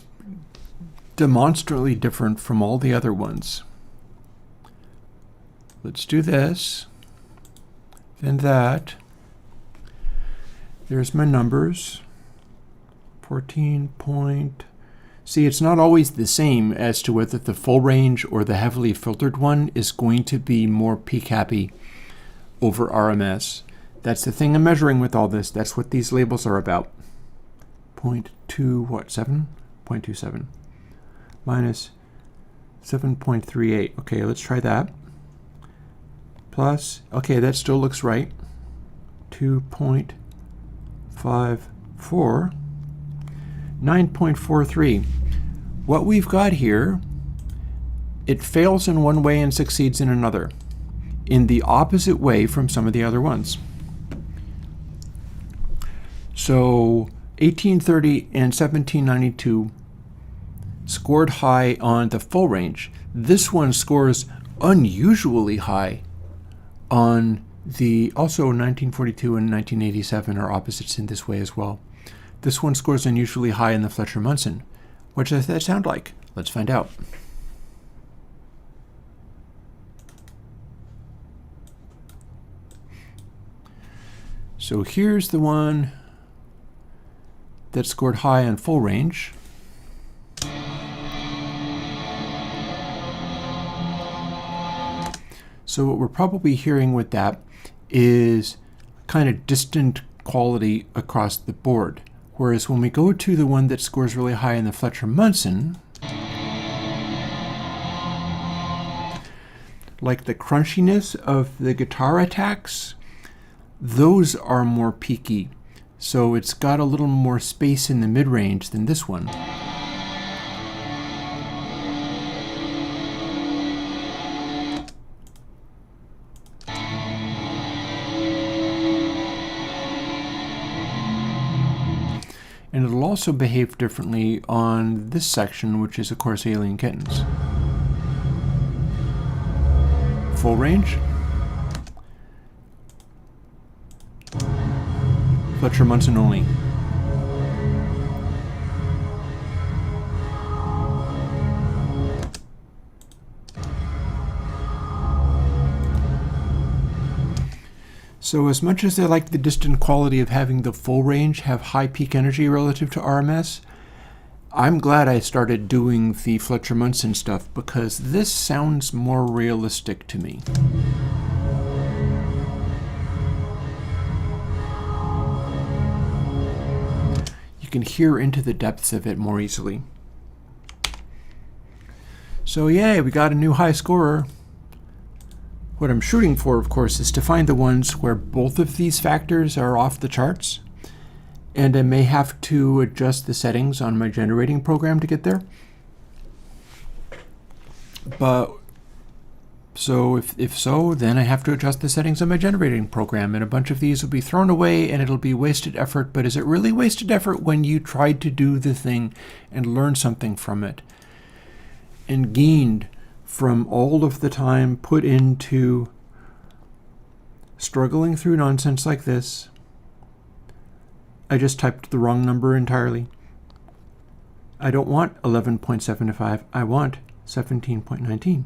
demonstrably different from all the other ones. Let's do this, then that. There's my numbers. 14 point. See, it's not always the same as to whether the full range or the heavily filtered one is going to be more peak happy over RMS. That's the thing I'm measuring with all this. That's what these labels are about. 0.27 0.27 minus 7.38. Okay, let's try that. Plus, okay, that still looks right. 2.54, 9.43. What we've got here, it fails in one way and succeeds in another, in the opposite way from some of the other ones. So 1830 and 1792 scored high on the full range. This one scores unusually high on the, also 1942 and 1987 are opposites in this way as well. This one scores unusually high in the Fletcher-Munson. What does that sound like? Let's find out. So here's the one that scored high on full range. So what we're probably hearing with that is kind of distant quality across the board. Whereas when we go to the one that scores really high in the Fletcher-Munson, like the crunchiness of the guitar attacks, those are more peaky. So it's got a little more space in the mid-range than this one. And it'll also behave differently on this section, which is, of course, Alien Kittens. Full range. Fletcher Munson only. So as much as I like the distant quality of having the full range have high peak energy relative to RMS, I'm glad I started doing the Fletcher Munson stuff because this sounds more realistic to me. You can hear into the depths of it more easily. So yay, we got a new high scorer. What I'm shooting for, of course, is to find the ones where both of these factors are off the charts, and I may have to adjust the settings on my generating program to get there. But so if so, then I have to adjust the settings on my generating program, and a bunch of these will be thrown away and it'll be wasted effort. But is it really wasted effort when you tried to do the thing and learn something from it and gained from all of the time put into struggling through nonsense like this? I just typed the wrong number entirely. I don't want 11.75, I want 17.19.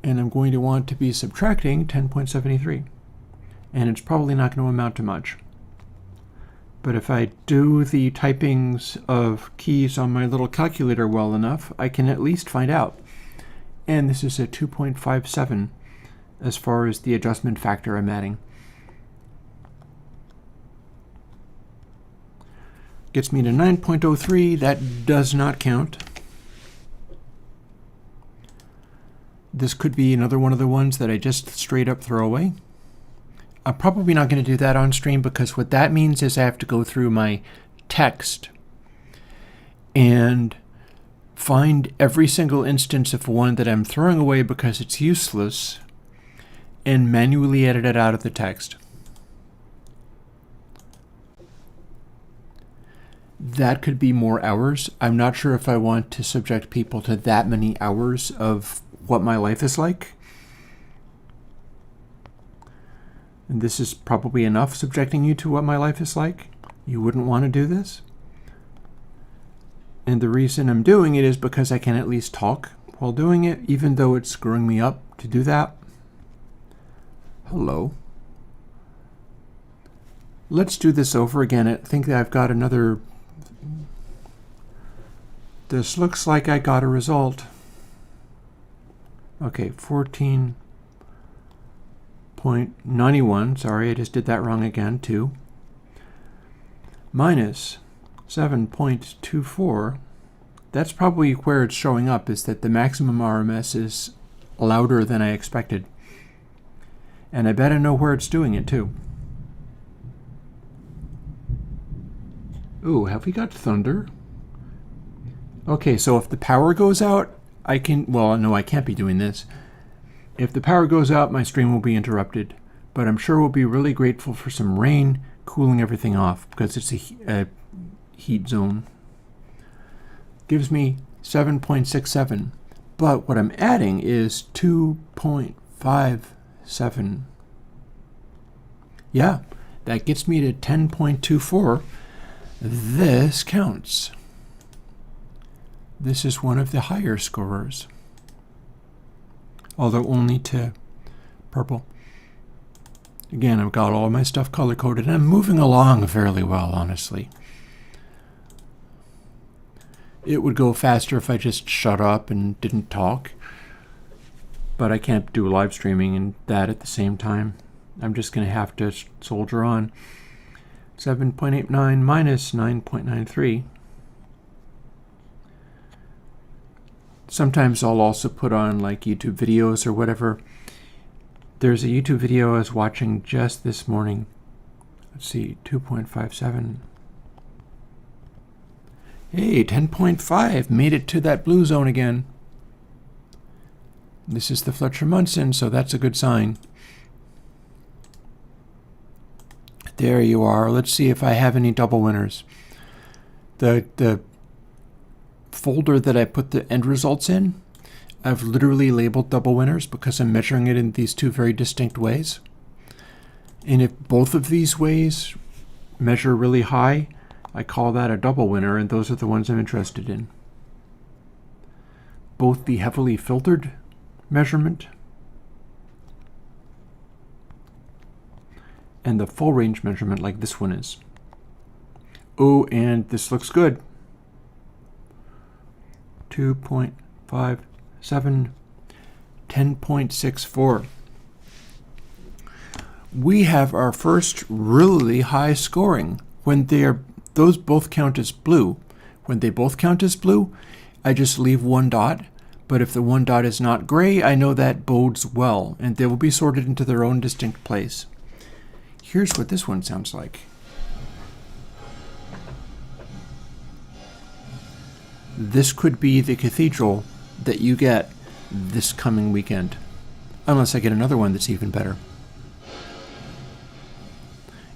And I'm going to want to be subtracting 10.73. And it's probably not going to amount to much. But if I do the typings of keys on my little calculator well enough, I can at least find out. And this is a 2.57 as far as the adjustment factor I'm adding. Gets me to 9.03. That does not count. This could be another one of the ones that I just straight up throw away. I'm probably not going to do that on stream because what that means is I have to go through my text and find every single instance of one that I'm throwing away because it's useless and manually edit it out of the text. That could be more hours. I'm not sure if I want to subject people to that many hours of what my life is like. And this is probably enough subjecting you to what my life is like. You wouldn't want to do this. And the reason I'm doing it is because I can at least talk while doing it, even though it's screwing me up to do that. Hello. Let's do this over again. I think that I've got another... This looks like I got a result. Okay, 14.91. Sorry, I just did that wrong again, too. Minus 7.24. That's probably where it's showing up, is that the maximum RMS is louder than I expected. And I bet I know where it's doing it, too. Ooh, have we got thunder? Okay, so if the power goes out, I can... Well, no, I can't be doing this. If the power goes out, my stream will be interrupted. But I'm sure we'll be really grateful for some rain cooling everything off, because it's a heat zone. Gives me 7.67. But what I'm adding is 2.57. Yeah, that gets me to 10.24. This counts. This is one of the higher scorers, although only to purple. Again, I've got all my stuff color-coded, and I'm moving along fairly well, honestly. It would go faster if I just shut up and didn't talk, but I can't do live streaming and that at the same time. I'm just going to have to soldier on. 7.89 minus 9.93. Sometimes I'll also put on like YouTube videos or whatever, There's a YouTube video I was watching just this morning. Let's see, 2.57. Hey, 10.5, made it to that blue zone again. This is the Fletcher-Munson, so that's a good sign. There you are. Let's see if I have any double winners. The folder that I put the end results in, I've literally labeled double winners because I'm measuring it in these two very distinct ways. And if both of these ways measure really high, I call that a double winner, and those are the ones I'm interested in. Both the heavily filtered measurement and the full range measurement like this one is. Oh, and this looks good. 2.57, 10.64. We have our first really high scoring when those both count as blue. When they both count as blue, I just leave one dot. But if the one dot is not gray, I know that bodes well, and they will be sorted into their own distinct place. Here's what this one sounds like. This could be the cathedral that you get this coming weekend, unless I get another one that's even better.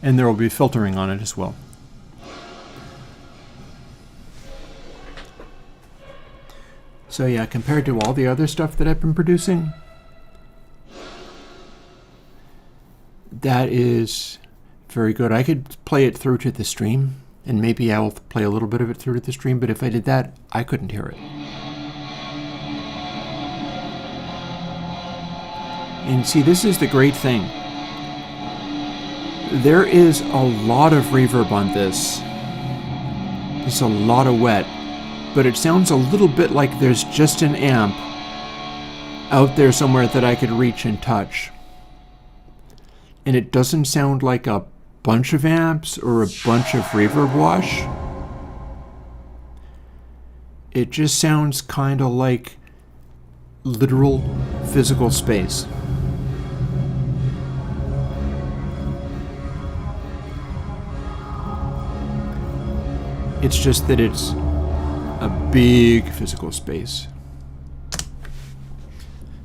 And there will be filtering on it as well. So yeah, compared to all the other stuff that I've been producing, that is very good. I could play it through to the stream, and maybe I will play a little bit of it through to the stream, but if I did that, I couldn't hear it. And see, this is the great thing. There is a lot of reverb on this. There's a lot of wet, but it sounds a little bit like there's just an amp out there somewhere that I could reach and touch. And it doesn't sound like a bunch of amps or a bunch of reverb wash. It just sounds kind of like literal physical space. It's just that it's a big physical space.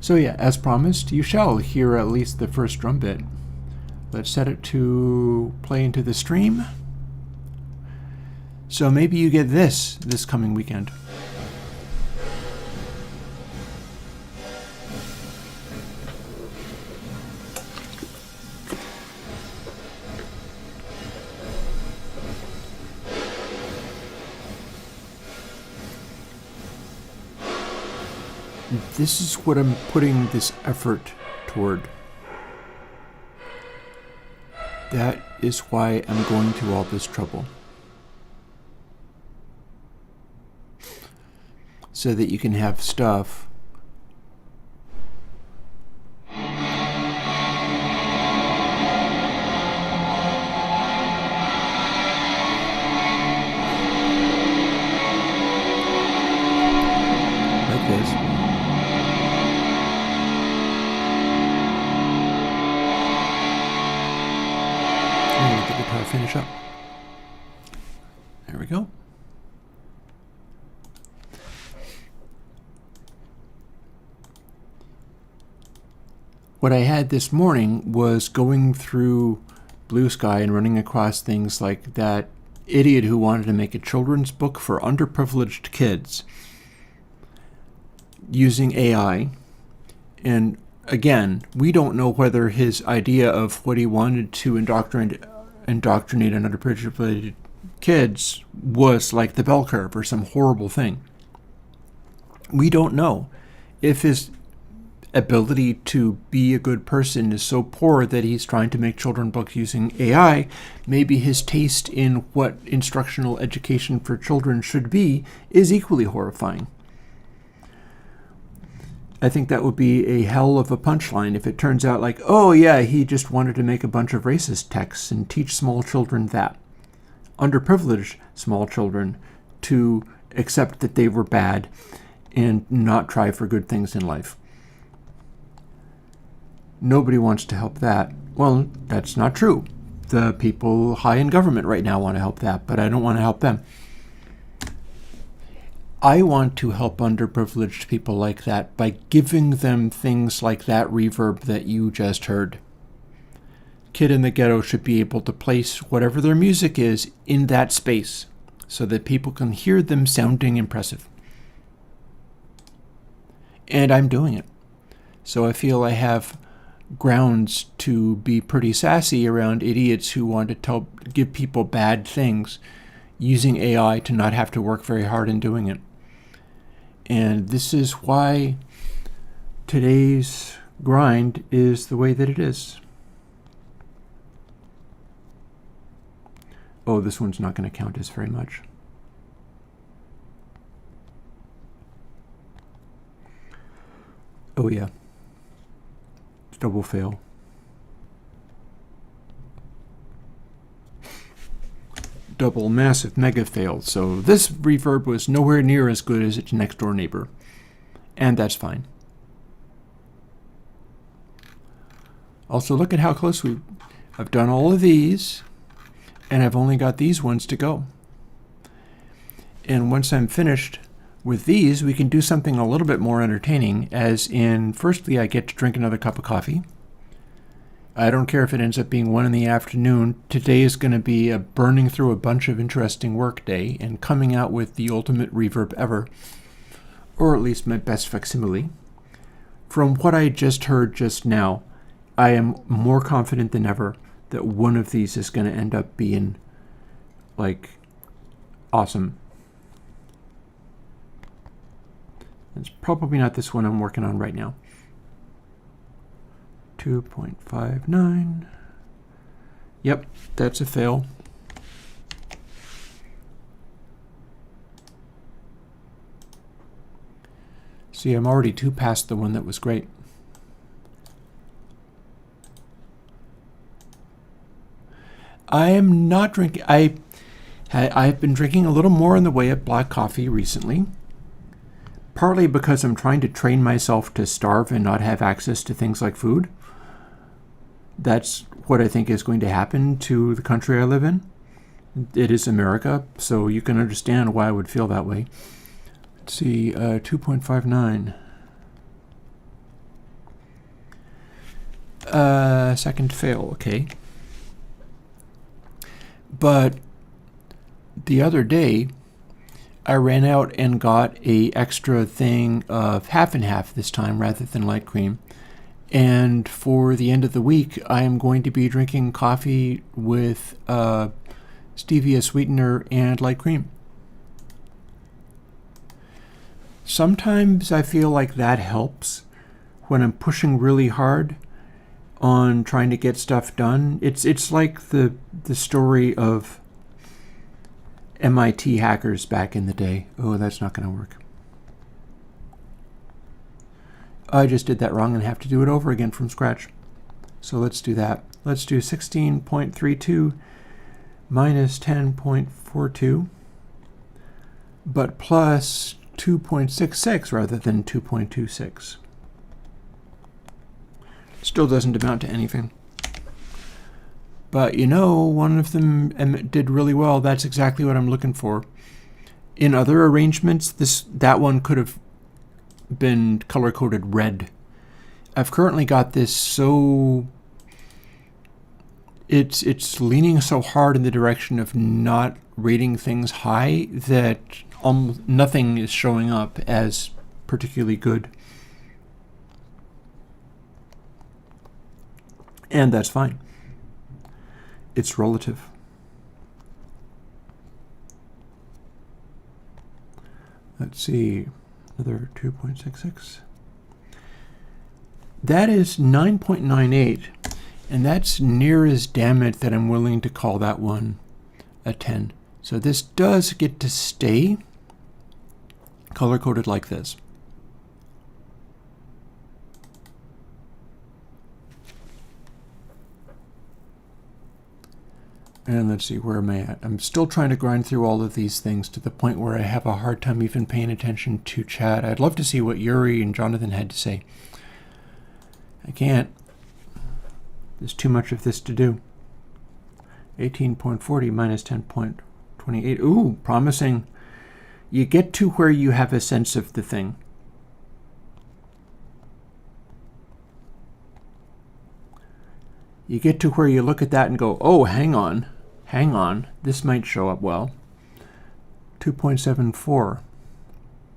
So yeah, as promised, you shall hear at least the first drum bit. Let's set it to play into the stream. So maybe you get this coming weekend. This is what I'm putting this effort toward. That is why I'm going to all this trouble. So that you can have stuff like this. Let the guitar finish up. There we go. What I had this morning was going through Blue Sky and running across things like that idiot who wanted to make a children's book for underprivileged kids using AI. And again, we don't know whether his idea of what he wanted to indoctrinate underprivileged kids was like the bell curve or some horrible thing. We don't know if his ability to be a good person is so poor that he's trying to make children books using AI. Maybe his taste in what instructional education for children should be is equally horrifying. I think that would be a hell of a punchline if it turns out like, oh yeah, he just wanted to make a bunch of racist texts and teach small children that. Underprivileged small children to accept that they were bad and not try for good things in life. Nobody wants to help that. Well, that's not true. The people high in government right now want to help that, but I don't want to help them. I want to help underprivileged people like that by giving them things like that reverb that you just heard. Kid in the Ghetto should be able to place whatever their music is in that space so that people can hear them sounding impressive. And I'm doing it. So I feel I have grounds to be pretty sassy around idiots who want to give people bad things using AI to not have to work very hard in doing it. And this is why today's grind is the way that it is. Oh, this one's not going to count as very much. Oh yeah. Double fail. Double massive mega fail. So this reverb was nowhere near as good as its next door neighbor. And that's fine. Also, look at how close I've done all of these, and I've only got these ones to go. And once I'm finished with these, we can do something a little bit more entertaining, as in, firstly, I get to drink another cup of coffee. I don't care if it ends up being 1 in the afternoon. Today is going to be a burning through a bunch of interesting work day and coming out with the ultimate reverb ever, or at least my best facsimile. From what I just heard just now, I am more confident than ever that one of these is going to end up being, like, awesome. It's probably not this one I'm working on right now. 2.59. Yep, that's a fail. See, I'm already 2 past the one that was great. I am not drinking. I've been drinking a little more in the way of black coffee recently. Partly because I'm trying to train myself to starve and not have access to things like food. That's what I think is going to happen to the country I live in. It is America, so you can understand why I would feel that way. Let's see, 2.59. Second fail, okay. But the other day, I ran out and got a extra thing of half and half this time rather than light cream. And for the end of the week, I am going to be drinking coffee with stevia sweetener and light cream. Sometimes I feel like that helps when I'm pushing really hard on trying to get stuff done. It's like the story of MIT hackers back in the day. Oh, that's not going to work. I just did that wrong and have to do it over again from scratch. So let's do that. Let's do 16.32 minus 10.42, but plus 2.66 rather than 2.26. Still doesn't amount to anything. But you know, one of them did really well. That's exactly what I'm looking for. In other arrangements, that one could have been color-coded red. I've currently got this so it's leaning so hard in the direction of not rating things high that nothing is showing up as particularly good. And that's fine. It's relative. Let's see, another 2.66. That is 9.98, and that's near as damn it that I'm willing to call that one a 10. So this does get to stay color-coded like this. And let's see, where am I at? I'm still trying to grind through all of these things to the point where I have a hard time even paying attention to chat. I'd love to see what Yuri and Jonathan had to say. I can't. There's too much of this to do. 18.40 minus 10.28. Ooh, promising. You get to where you have a sense of the thing. You get to where you look at that and go, oh, hang on, this might show up well. 2.74,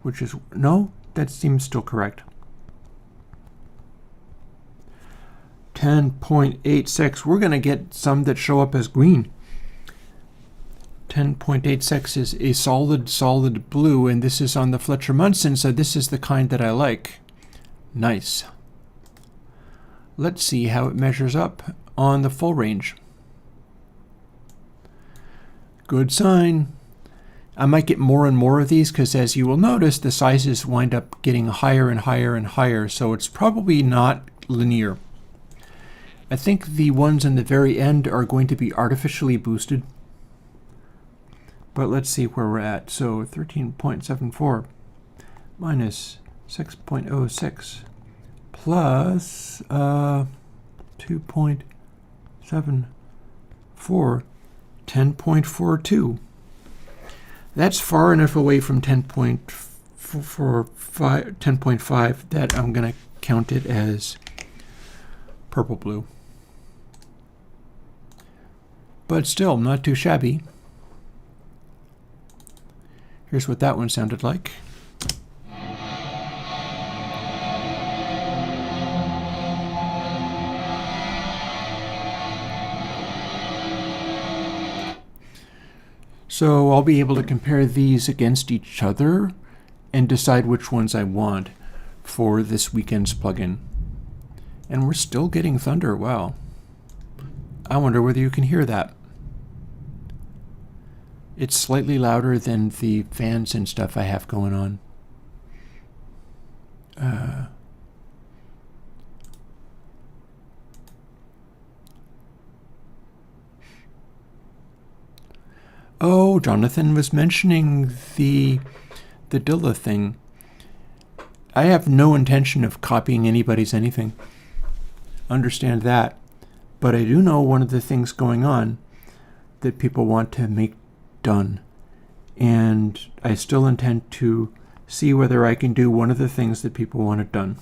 which is, no, that seems still correct. 10.86, we're going to get some that show up as green. 10.86 is a solid blue, and this is on the Fletcher-Munson, so this is the kind that I like. Nice. Let's see how it measures up on the full range. Good sign. I might get more and more of these because, as you will notice, the sizes wind up getting higher and higher and higher, so it's probably not linear. I think the ones in the very end are going to be artificially boosted. But let's see where we're at. So 13.74 minus 6.06 plus 2.74, 10.42. That's far enough away from 10.5 that I'm going to count it as purple-blue. But still, not too shabby. Here's what that one sounded like. So I'll be able to compare these against each other and decide which ones I want for this weekend's plugin. And we're still getting thunder. Wow. I wonder whether you can hear that. It's slightly louder than the fans and stuff I have going on. Oh, Jonathan was mentioning the Dilla thing. I have no intention of copying anybody's anything. Understand that. But I do know one of the things going on that people want to make done. And I still intend to see whether I can do one of the things that people want it done.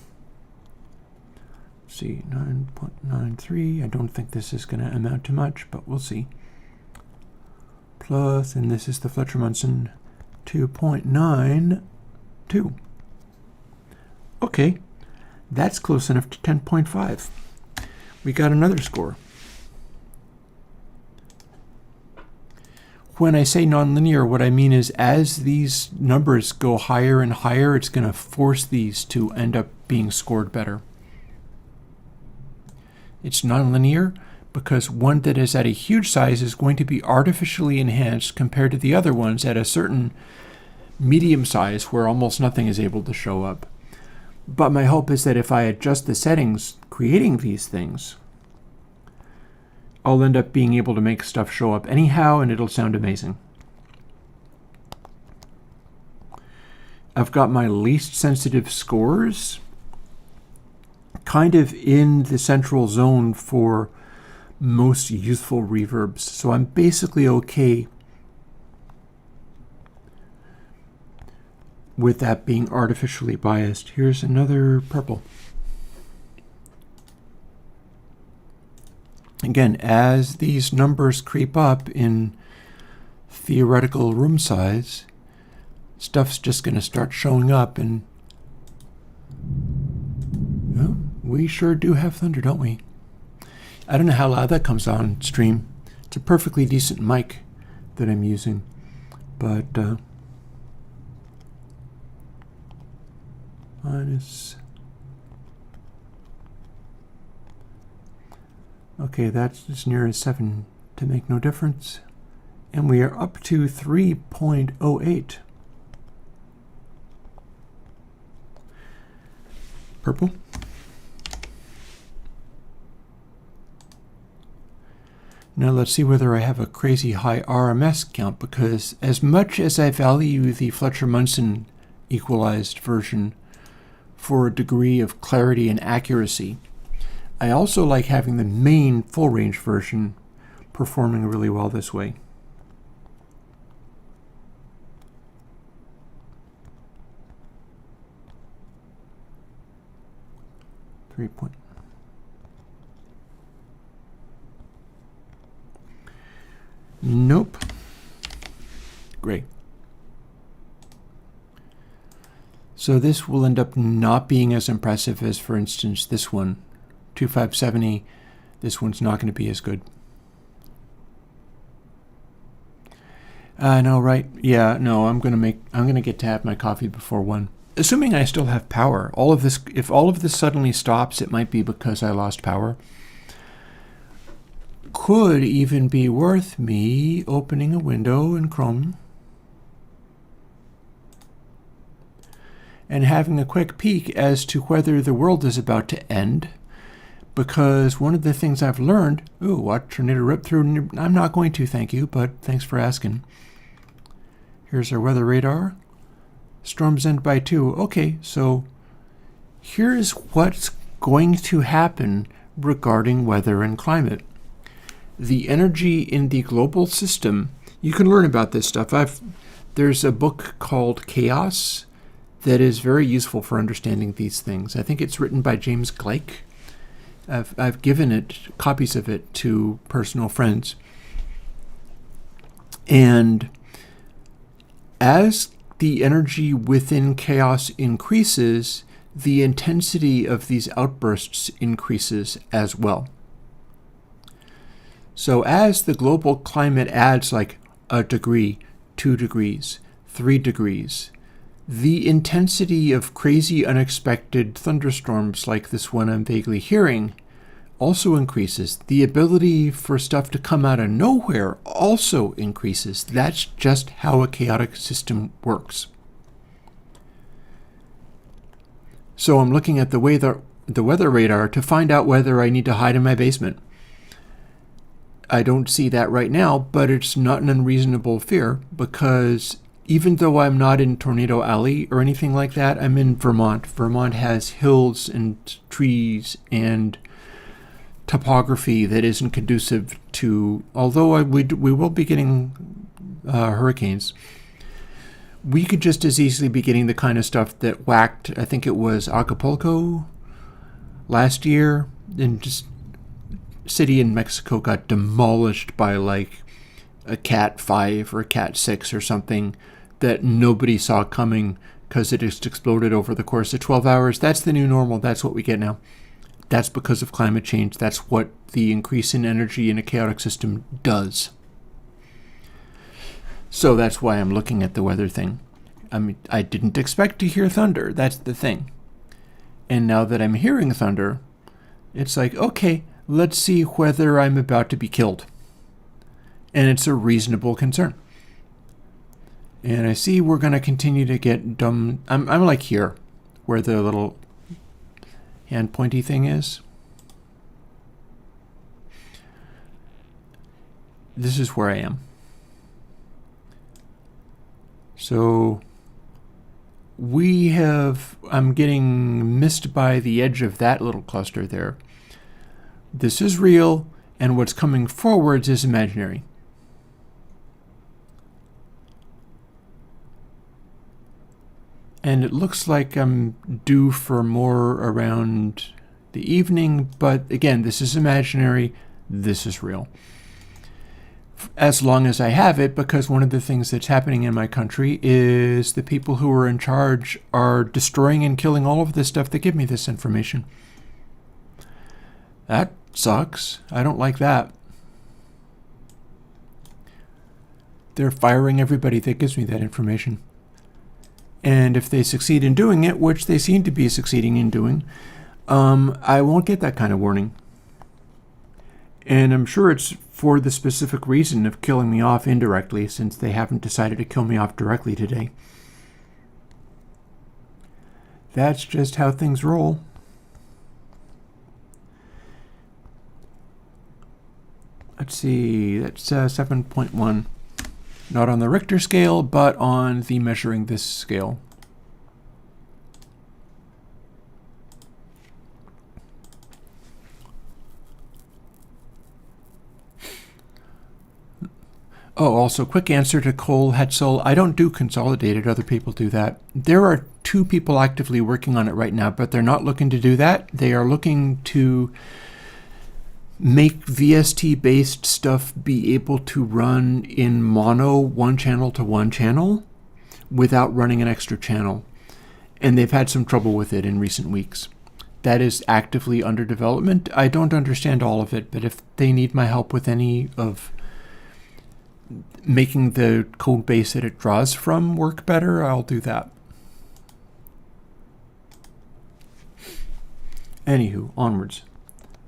Let's see, 9.93. I don't think this is going to amount to much, but we'll see. Plus, and this is the Fletcher-Munson, 2.92. Okay, that's close enough to 10.5. We got another score. When I say nonlinear, what I mean is as these numbers go higher and higher, it's going to force these to end up being scored better. It's nonlinear because one that is at a huge size is going to be artificially enhanced compared to the other ones at a certain medium size where almost nothing is able to show up. But my hope is that if I adjust the settings creating these things, I'll end up being able to make stuff show up anyhow, and it'll sound amazing. I've got my least sensitive scores kind of in the central zone for most useful reverbs, so I'm basically okay with that being artificially biased. Here's another purple. Again, as these numbers creep up in theoretical room size, stuff's just going to start showing up, and well, we sure do have thunder, don't we? I don't know how loud that comes on stream. It's a perfectly decent mic that I'm using, but minus. Okay, that's as near as 7 to make no difference. And we are up to 3.08. Purple. Now let's see whether I have a crazy high RMS count, because as much as I value the Fletcher-Munson equalized version for a degree of clarity and accuracy, I also like having the main full range version performing really well this way. 3 point. Nope. Great. So this will end up not being as impressive as, for instance, this one, 2570. This one's not going to be as good. No, right? Yeah, no, I'm gonna get to have my coffee before 1. Assuming I still have power. If all of this suddenly stops, it might be because I lost power. Could even be worth me opening a window in Chrome and having a quick peek as to whether the world is about to end. Because one of the things I've learned, watch tornado rip through. I'm not going to, thank you, but thanks for asking. Here's our weather radar. Storms end by 2. Okay, so here's what's going to happen regarding weather and climate. The energy in the global system, you can learn about this stuff. There's a book called Chaos that is very useful for understanding these things. I think it's written by James Gleick. I've given copies of it to personal friends. And as the energy within chaos increases, the intensity of these outbursts increases as well. So as the global climate adds like a degree, 2 degrees, 3 degrees, the intensity of crazy unexpected thunderstorms like this one I'm vaguely hearing also increases. The ability for stuff to come out of nowhere also increases. That's just how a chaotic system works. So I'm looking at the weather radar to find out whether I need to hide in my basement. I don't see that right now, but it's not an unreasonable fear because even though I'm not in Tornado Alley or anything like that, I'm in Vermont. Vermont has hills and trees and topography that isn't conducive to, although we will be getting hurricanes, we could just as easily be getting the kind of stuff that whacked, I think it was Acapulco last year, and just city in Mexico got demolished by like a Cat 5 or a Cat 6 or something that nobody saw coming because it just exploded over the course of 12 hours. That's the new normal. That's what we get now. That's because of climate change. That's what the increase in energy in a chaotic system does. So that's why I'm looking at the weather thing. I mean, I didn't expect to hear thunder. That's the thing. And now that I'm hearing thunder, it's like, okay, let's see whether I'm about to be killed. And it's a reasonable concern. And I see we're going to continue to get dumb. I'm like here, where the little hand pointy thing is. This is where I am. So I'm getting missed by the edge of that little cluster there. This is real, and what's coming forwards is imaginary. And it looks like I'm due for more around the evening, but again, this is imaginary, this is real. As long as I have it, because one of the things that's happening in my country is the people who are in charge are destroying and killing all of the stuff that give me this information. That sucks. I don't like that. They're firing everybody that gives me that information. And if they succeed in doing it, which they seem to be succeeding in doing, I won't get that kind of warning. And I'm sure it's for the specific reason of killing me off indirectly, since they haven't decided to kill me off directly today. That's just how things roll. Let's see, that's 7.1. Not on the Richter scale, but on the measuring this scale. Oh, also, quick answer to Cole Hetzel. I don't do consolidated. Other people do that. There are 2 people actively working on it right now, but they're not looking to do that. They are looking to make VST-based stuff be able to run in mono, one channel to one channel, without running an extra channel. And they've had some trouble with it in recent weeks. That is actively under development. I don't understand all of it, but if they need my help with any of making the code base that it draws from work better, I'll do that. Anywho, onwards.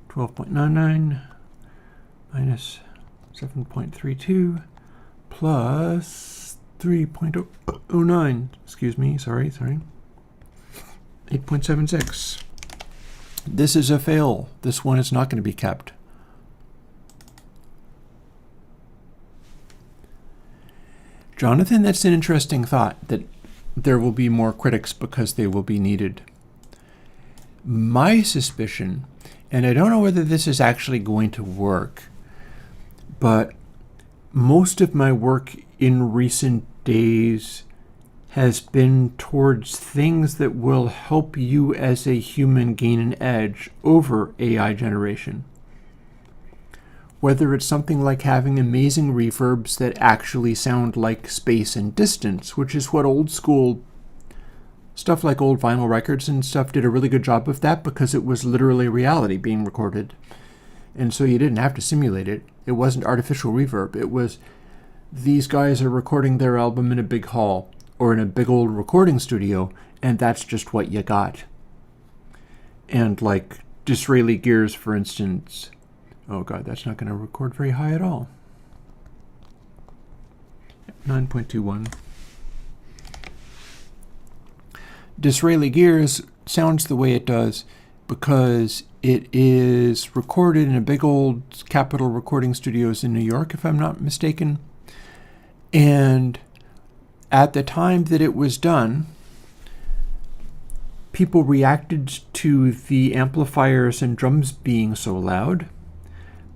12.99 minus 7.32 plus 3.09. Excuse me, sorry. 8.76. This is a fail. This one is not going to be kept. Jonathan, that's an interesting thought, that there will be more critics because they will be needed. My suspicion, and I don't know whether this is actually going to work, but most of my work in recent days has been towards things that will help you as a human gain an edge over AI generation. Whether it's something like having amazing reverbs that actually sound like space and distance, which is what old school stuff like old vinyl records and stuff did a really good job of that, because it was literally reality being recorded. And so you didn't have to simulate it. It wasn't artificial reverb. It was, these guys are recording their album in a big hall or in a big old recording studio, and that's just what you got. And like Disraeli Gears, for instance. Oh god, that's not going to record very high at all. 9.21. Disraeli Gears sounds the way it does because it is recorded in a big old Capitol recording studios in New York, if I'm not mistaken. And at the time that it was done, people reacted to the amplifiers and drums being so loud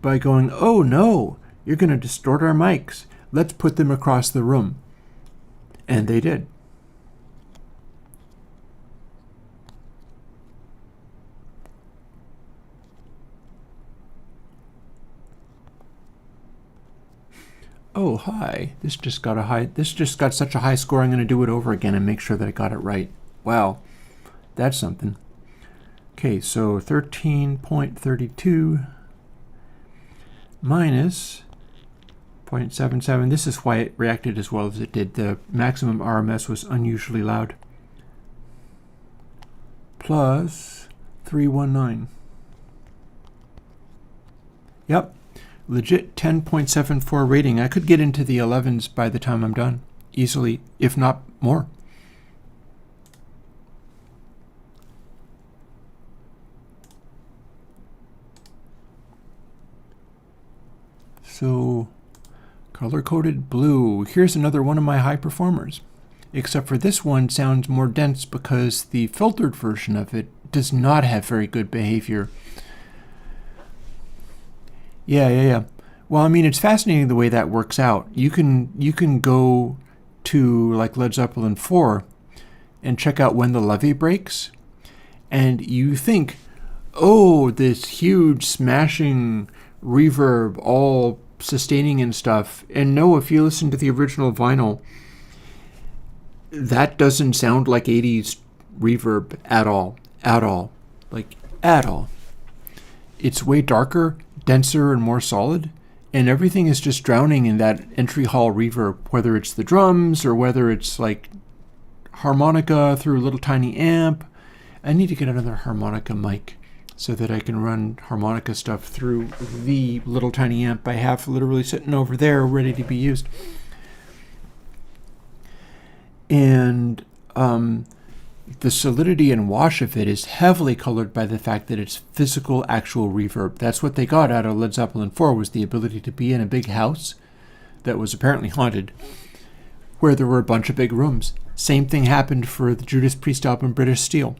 by going, oh no, you're going to distort our mics. Let's put them across the room. And they did. Oh, hi. This just got such a high score, I'm going to do it over again and make sure that I got it right. Wow. That's something. Okay, so 13.32 minus 0.77. This is why it reacted as well as it did. The maximum RMS was unusually loud. Plus 319. Yep. Legit 10.74 rating. I could get into the 11s by the time I'm done. Easily, if not more. So, color-coded blue. Here's another one of my high performers. Except for this one sounds more dense because the filtered version of it does not have very good behavior. Yeah. Well, I mean, it's fascinating the way that works out. You can go to like Led Zeppelin 4 and check out When the Levee Breaks, and you think, oh, this huge smashing reverb, all sustaining and stuff. And no, if you listen to the original vinyl, that doesn't sound like 80s reverb at all. Like, at all. It's way darker, denser, and more solid, and everything is just drowning in that entry hall reverb, whether it's the drums or whether it's like harmonica through a little tiny amp. I need to get another harmonica mic so that I can run harmonica stuff through the little tiny amp I have literally sitting over there ready to be used. And the solidity and wash of it is heavily colored by the fact that it's physical, actual reverb. That's what they got out of Led Zeppelin 4, was the ability to be in a big house that was apparently haunted, where there were a bunch of big rooms. Same thing happened for the Judas Priest album British Steel.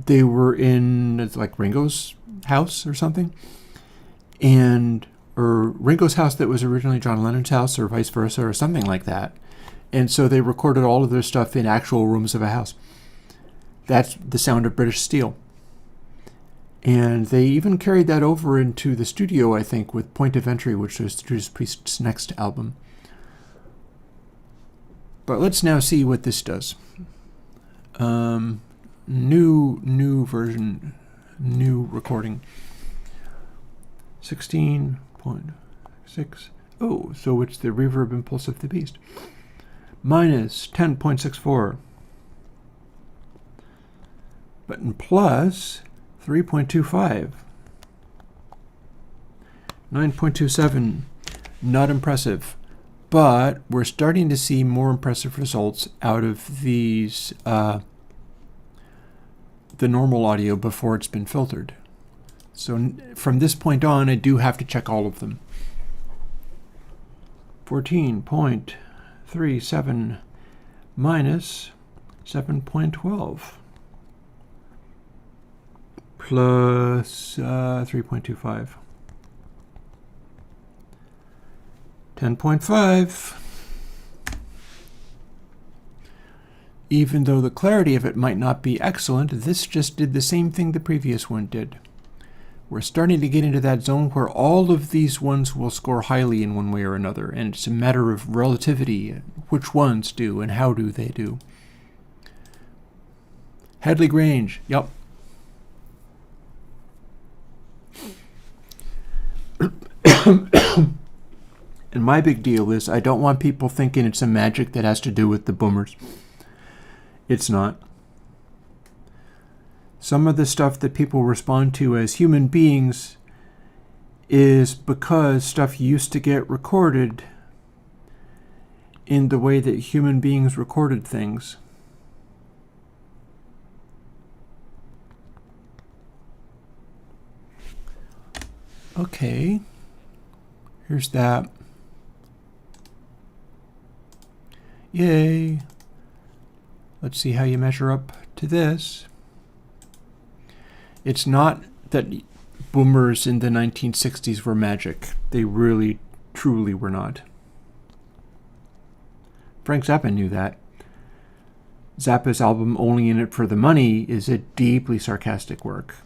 They were in like Ringo's house or something, and or Ringo's house that was originally John Lennon's house, or vice versa, or something like that. And so they recorded all of their stuff in actual rooms of a house. That's the sound of British steel. And they even carried that over into the studio, I think, with Point of Entry, which was Judas Priest's next album. But let's now see what this does. New version, new recording. 16.6. Oh, so it's the reverb impulse of the beast. Minus 10.64. Button plus 3.25. 9.27. Not impressive. But we're starting to see more impressive results out of these, the normal audio before it's been filtered. So from this point on, I do have to check all of them. 14.37 minus 7.12 plus 3.25. 10.5. Even though the clarity of it might not be excellent, this just did the same thing the previous one did. We're starting to get into that zone where all of these ones will score highly in one way or another, and it's a matter of relativity, which ones do and how do they do. Headley Grange, yep. And my big deal is I don't want people thinking it's a magic that has to do with the boomers. It's not. Some of the stuff that people respond to as human beings is because stuff used to get recorded in the way that human beings recorded things. Okay. Here's that. Yay. Let's see how you measure up to this. It's not that boomers in the 1960s were magic. They really, truly were not. Frank Zappa knew that. Zappa's album Only in It for the Money is a deeply sarcastic work.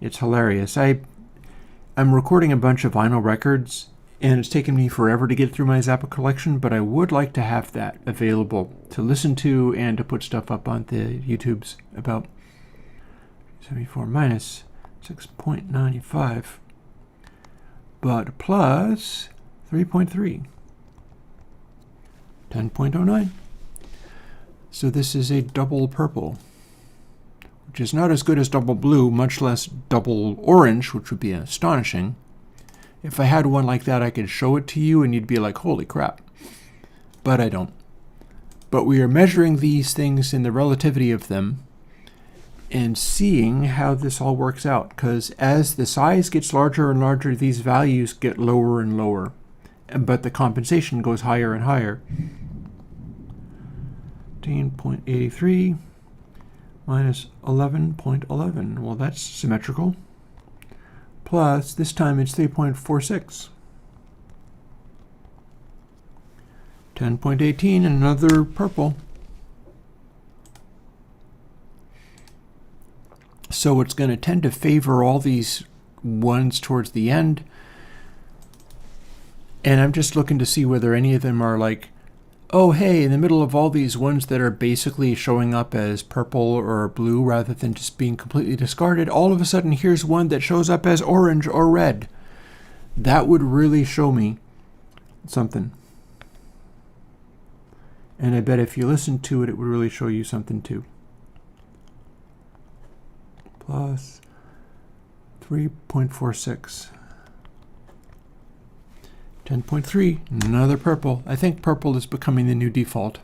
It's hilarious. I'm recording a bunch of vinyl records, and it's taken me forever to get through my Zappa collection, but I would like to have that available to listen to and to put stuff up on the YouTubes about 74 minus 6.95, but plus 3.3, 10.09. So this is a double purple, which is not as good as double blue, much less double orange, which would be astonishing. If I had one like that, I could show it to you and you'd be like, holy crap. But I don't. But we are measuring these things in the relativity of them and seeing how this all works out. Because as the size gets larger and larger, these values get lower and lower. But the compensation goes higher and higher. 10.83 minus 11.11. Well, that's symmetrical. Plus, this time it's 3.46. 10.18 and another purple. So it's going to tend to favor all these ones towards the end. And I'm just looking to see whether any of them are like, oh, hey, in the middle of all these ones that are basically showing up as purple or blue rather than just being completely discarded, all of a sudden here's one that shows up as orange or red. That would really show me something. And I bet if you listen to it, it would really show you something too. Plus 3.46. 10.3, another purple. I think purple is becoming the new default.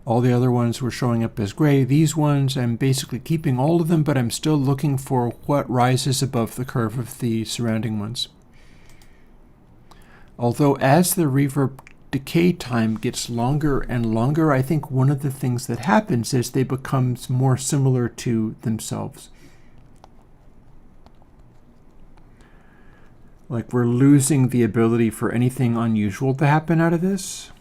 All the other ones were showing up as gray. These ones, I'm basically keeping all of them, but I'm still looking for what rises above the curve of the surrounding ones. Although as the reverb decay time gets longer and longer, I think one of the things that happens is they become more similar to themselves. Like we're losing the ability for anything unusual to happen out of this.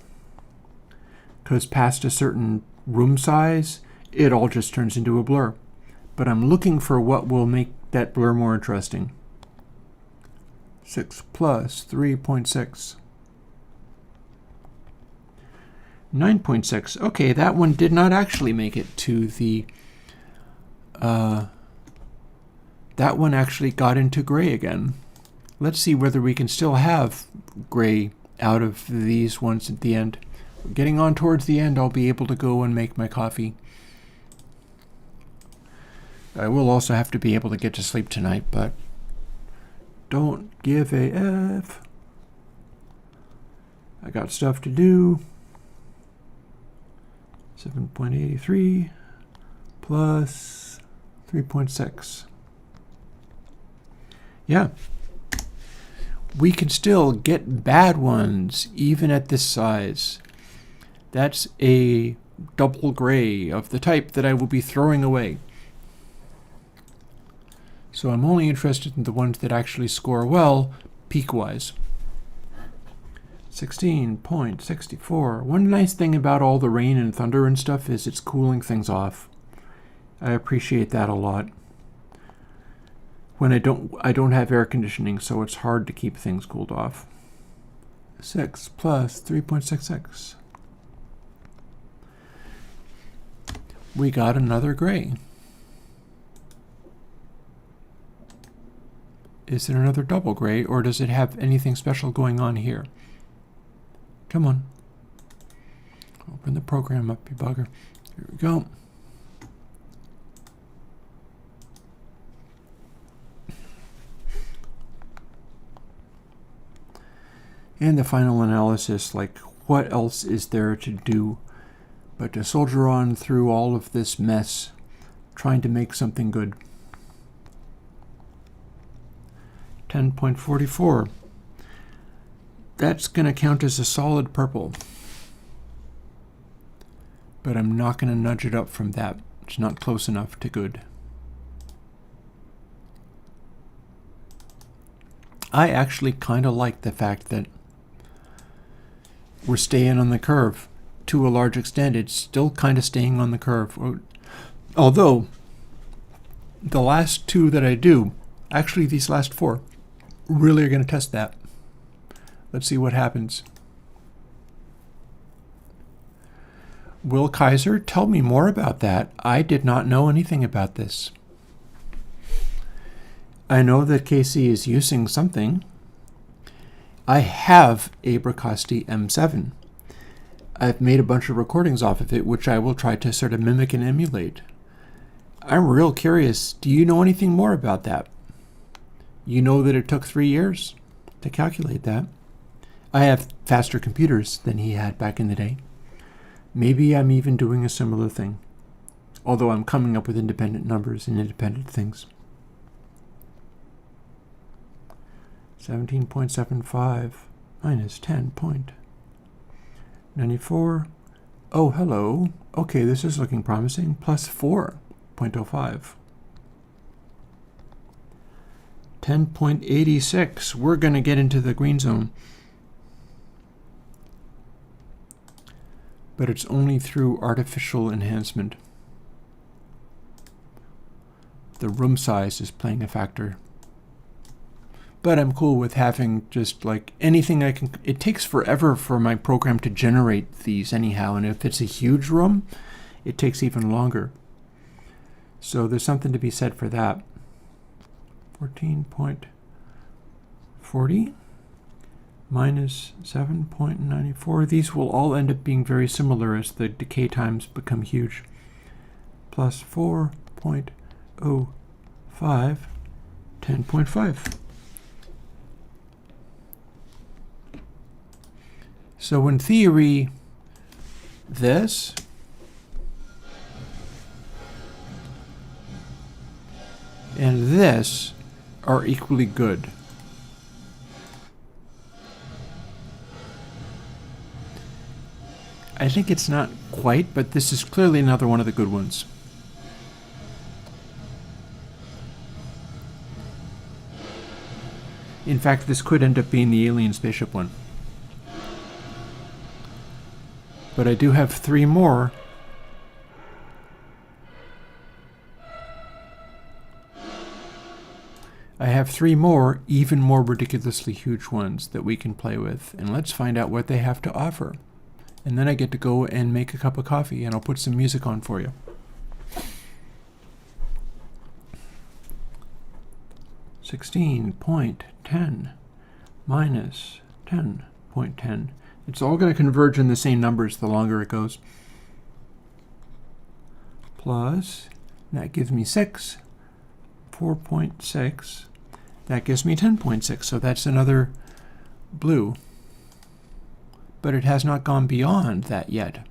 Because past a certain room size, it all just turns into a blur. But I'm looking for what will make that blur more interesting. 6 plus 3.6. 9.6. Okay, that one did not actually make it to the... that one actually got into gray again. Let's see whether we can still have gray out of these ones at the end. Getting on towards the end, I'll be able to go and make my coffee. I will also have to be able to get to sleep tonight, but don't give a F. I got stuff to do. 7.83 plus 3.6. Yeah. We can still get bad ones even at this size. That's a double gray of the type that I will be throwing away. So I'm only interested in the ones that actually score well, peak-wise. 16.64. One nice thing about all the rain and thunder and stuff is it's cooling things off. I appreciate that a lot. When I don't have air conditioning, so it's hard to keep things cooled off. 6 plus 3.66. We got another gray. Is it another double gray, or does it have anything special going on here? Come on. Open the program up, you bugger. Here we go. And the final analysis, like what else is there to do but to soldier on through all of this mess, trying to make something good. 10.44. That's going to count as a solid purple. But I'm not going to nudge it up from that. It's not close enough to good. I actually kind of like the fact that we're staying on the curve. To a large extent, it's still kind of staying on the curve. Although, the last two that I do, actually these last four, really are going to test that. Let's see what happens. Will Kaiser, tell me more about that. I did not know anything about this. I know that Casey is using something. I have a Bricasti M7. I've made a bunch of recordings off of it, which I will try to sort of mimic and emulate. I'm real curious. Do you know anything more about that? You know that it took 3 years to calculate that. I have faster computers than he had back in the day. Maybe I'm even doing a similar thing, although I'm coming up with independent numbers and independent things. 17.75 minus 10.94. Oh, hello. Okay, this is looking promising. Plus 4.05. 10.86. We're going to get into the green zone. But it's only through artificial enhancement. The room size is playing a factor. But I'm cool with having just like anything I can. It takes forever for my program to generate these anyhow, and if it's a huge room, it takes even longer. So there's something to be said for that. 14.40 minus 7.94. These will all end up being very similar as the decay times become huge. Plus 4.05, 10.5. So in theory, this and this are equally good. I think it's not quite, but this is clearly another one of the good ones. In fact, this could end up being the alien spaceship one. But I do have 3 more. I have 3 more, even more ridiculously huge ones that we can play with. And let's find out what they have to offer. And then I get to go and make a cup of coffee, and I'll put some music on for you. (16.10 minus 10.10). It's all going to converge in the same numbers the longer it goes. Plus, that gives me 6. 4.6. That gives me 10.6. So that's another blue. But it has not gone beyond that yet.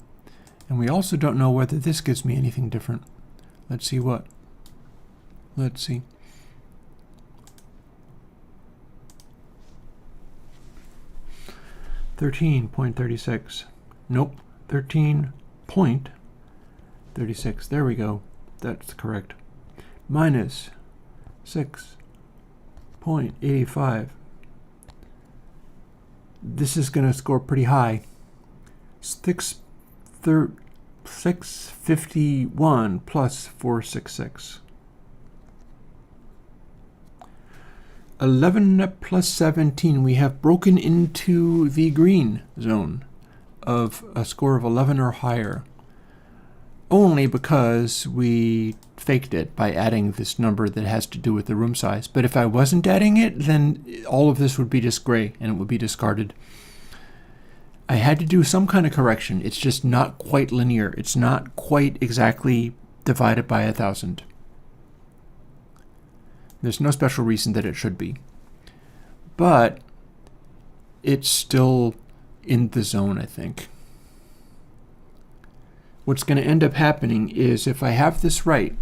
And we also don't know whether this gives me anything different. Let's see what. Let's see. $13.36. Nope. 13.36. There we go. That's correct. Minus 6.85. This is going to score pretty high. 651 plus 466. 11 plus 17. We have broken into the green zone of a score of 11 or higher. Only because we faked it by adding this number that has to do with the room size. But if I wasn't adding it, then all of this would be just gray and it would be discarded. I had to do some kind of correction. It's just not quite linear. It's not quite exactly divided by 1,000. There's no special reason that it should be. But it's still in the zone, I think. What's going to end up happening is if I have this right,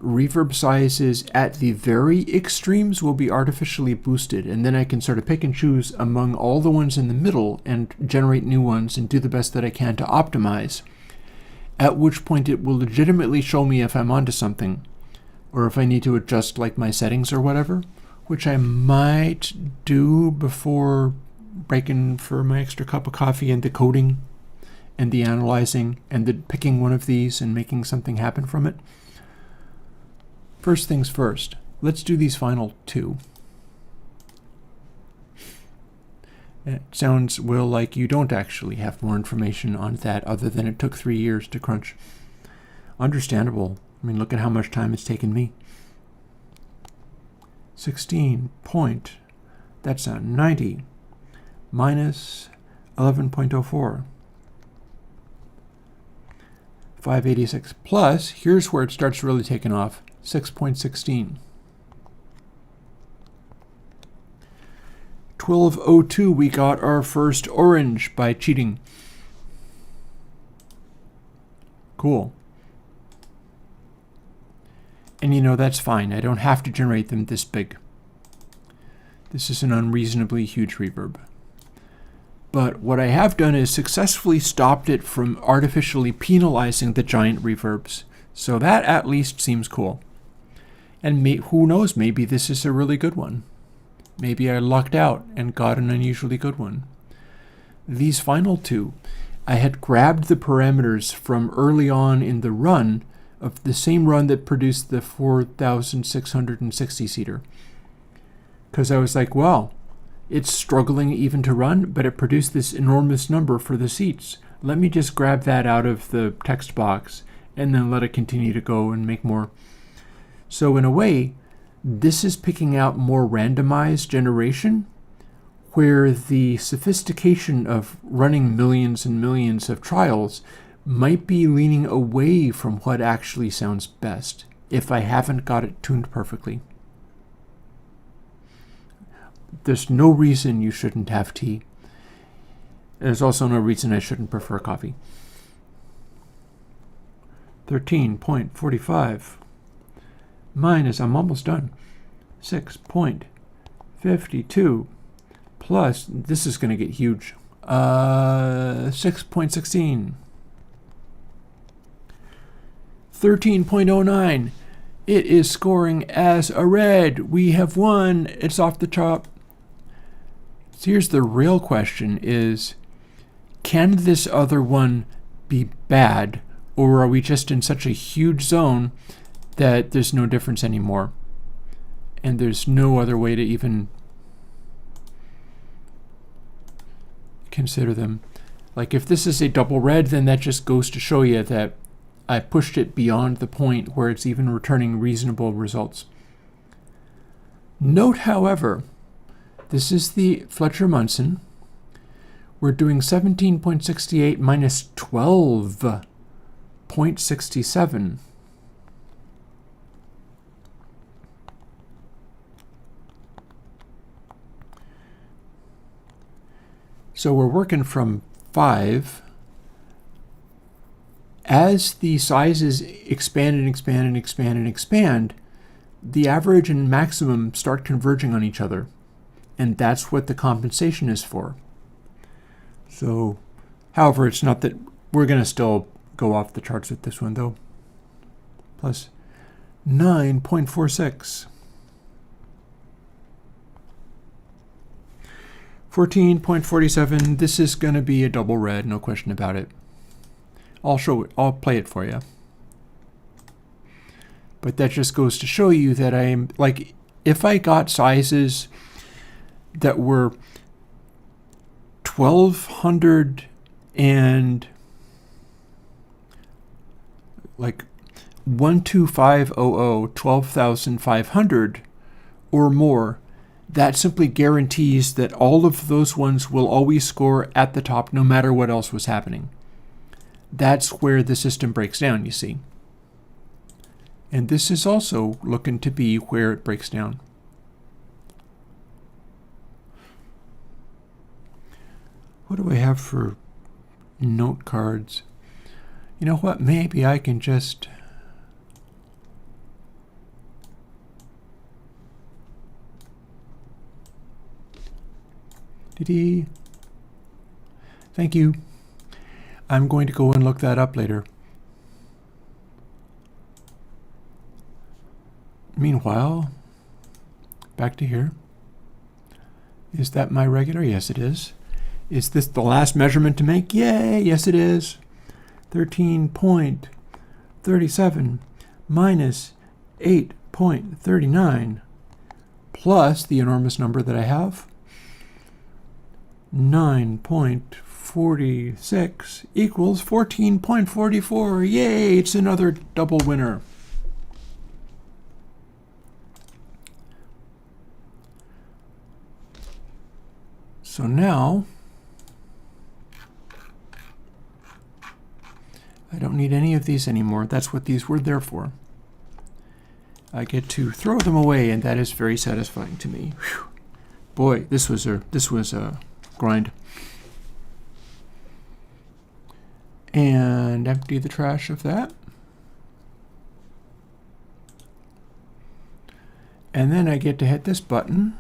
reverb sizes at the very extremes will be artificially boosted, and then I can sort of pick and choose among all the ones in the middle and generate new ones and do the best that I can to optimize, at which point it will legitimately show me if I'm onto something, or if I need to adjust like my settings or whatever, which I might do before breaking for my extra cup of coffee and the coding and the analyzing and the picking one of these and making something happen from it. First things first, let's do these final 2. It sounds, Will, like you don't actually have more information on that other than it took 3 years to crunch. Understandable. I mean, look at how much time it's taken me. 16 point, that's a 90, minus 11.04. 586 plus, here's where it starts really taking off, 6.16. 1202, we got our first orange by cheating. Cool. And you know, that's fine. I don't have to generate them this big. This is an unreasonably huge reverb. But what I have done is successfully stopped it from artificially penalizing the giant reverbs. So that at least seems cool. And who knows, maybe this is a really good one. Maybe I lucked out and got an unusually good one. These final 2, I had grabbed the parameters from early on in the run of the same run that produced the 4,660 seater. Because I was like, well, it's struggling even to run, but it produced this enormous number for the seats. Let me just grab that out of the text box and then let it continue to go and make more. So in a way, this is picking out more randomized generation, where the sophistication of running millions and millions of trials might be leaning away from what actually sounds best if I haven't got it tuned perfectly. There's no reason you shouldn't have tea. There's also no reason I shouldn't prefer coffee. 13.45 minus, I'm almost done, 6.52 plus, this is going to get huge, 6.16. 13.09. It is scoring as a red. We have won. It's off the top. So here's the real question is, can this other one be bad? Or are we just in such a huge zone that there's no difference anymore? And there's no other way to even consider them. Like if this is a double red, then that just goes to show you that I pushed it beyond the point where it's even returning reasonable results. Note, however, this is the Fletcher-Munson. We're doing 17.68 minus 12.67. So we're working from 5. As the sizes expand and expand and expand and expand, the average and maximum start converging on each other. And that's what the compensation is for. So, however, it's not that we're going to still go off the charts with this one, though. Plus 9.46. 14.47. This is going to be a double red, no question about it. I'll play it for you. But that just goes to show you that I'm like, if I got sizes that were 1200 and like 12500, 12,500 or more, that simply guarantees that all of those ones will always score at the top no matter what else was happening. That's where the system breaks down, you see. And this is also looking to be where it breaks down. What do I have for note cards? You know what? Maybe I can just... Thank you. I'm going to go and look that up later. Meanwhile, back to here. Is that my regular? Yes, it is. Is this the last measurement to make? Yay! Yes, it is. 13.37 minus 8.39 plus the enormous number that I have, 9.46 equals 14.44. Yay! It's another double winner. So now, I don't need any of these anymore. That's what these were there for. I get to throw them away, and that is very satisfying to me. Whew. Boy, this was a grind. And empty the trash of that. And then I get to hit this button,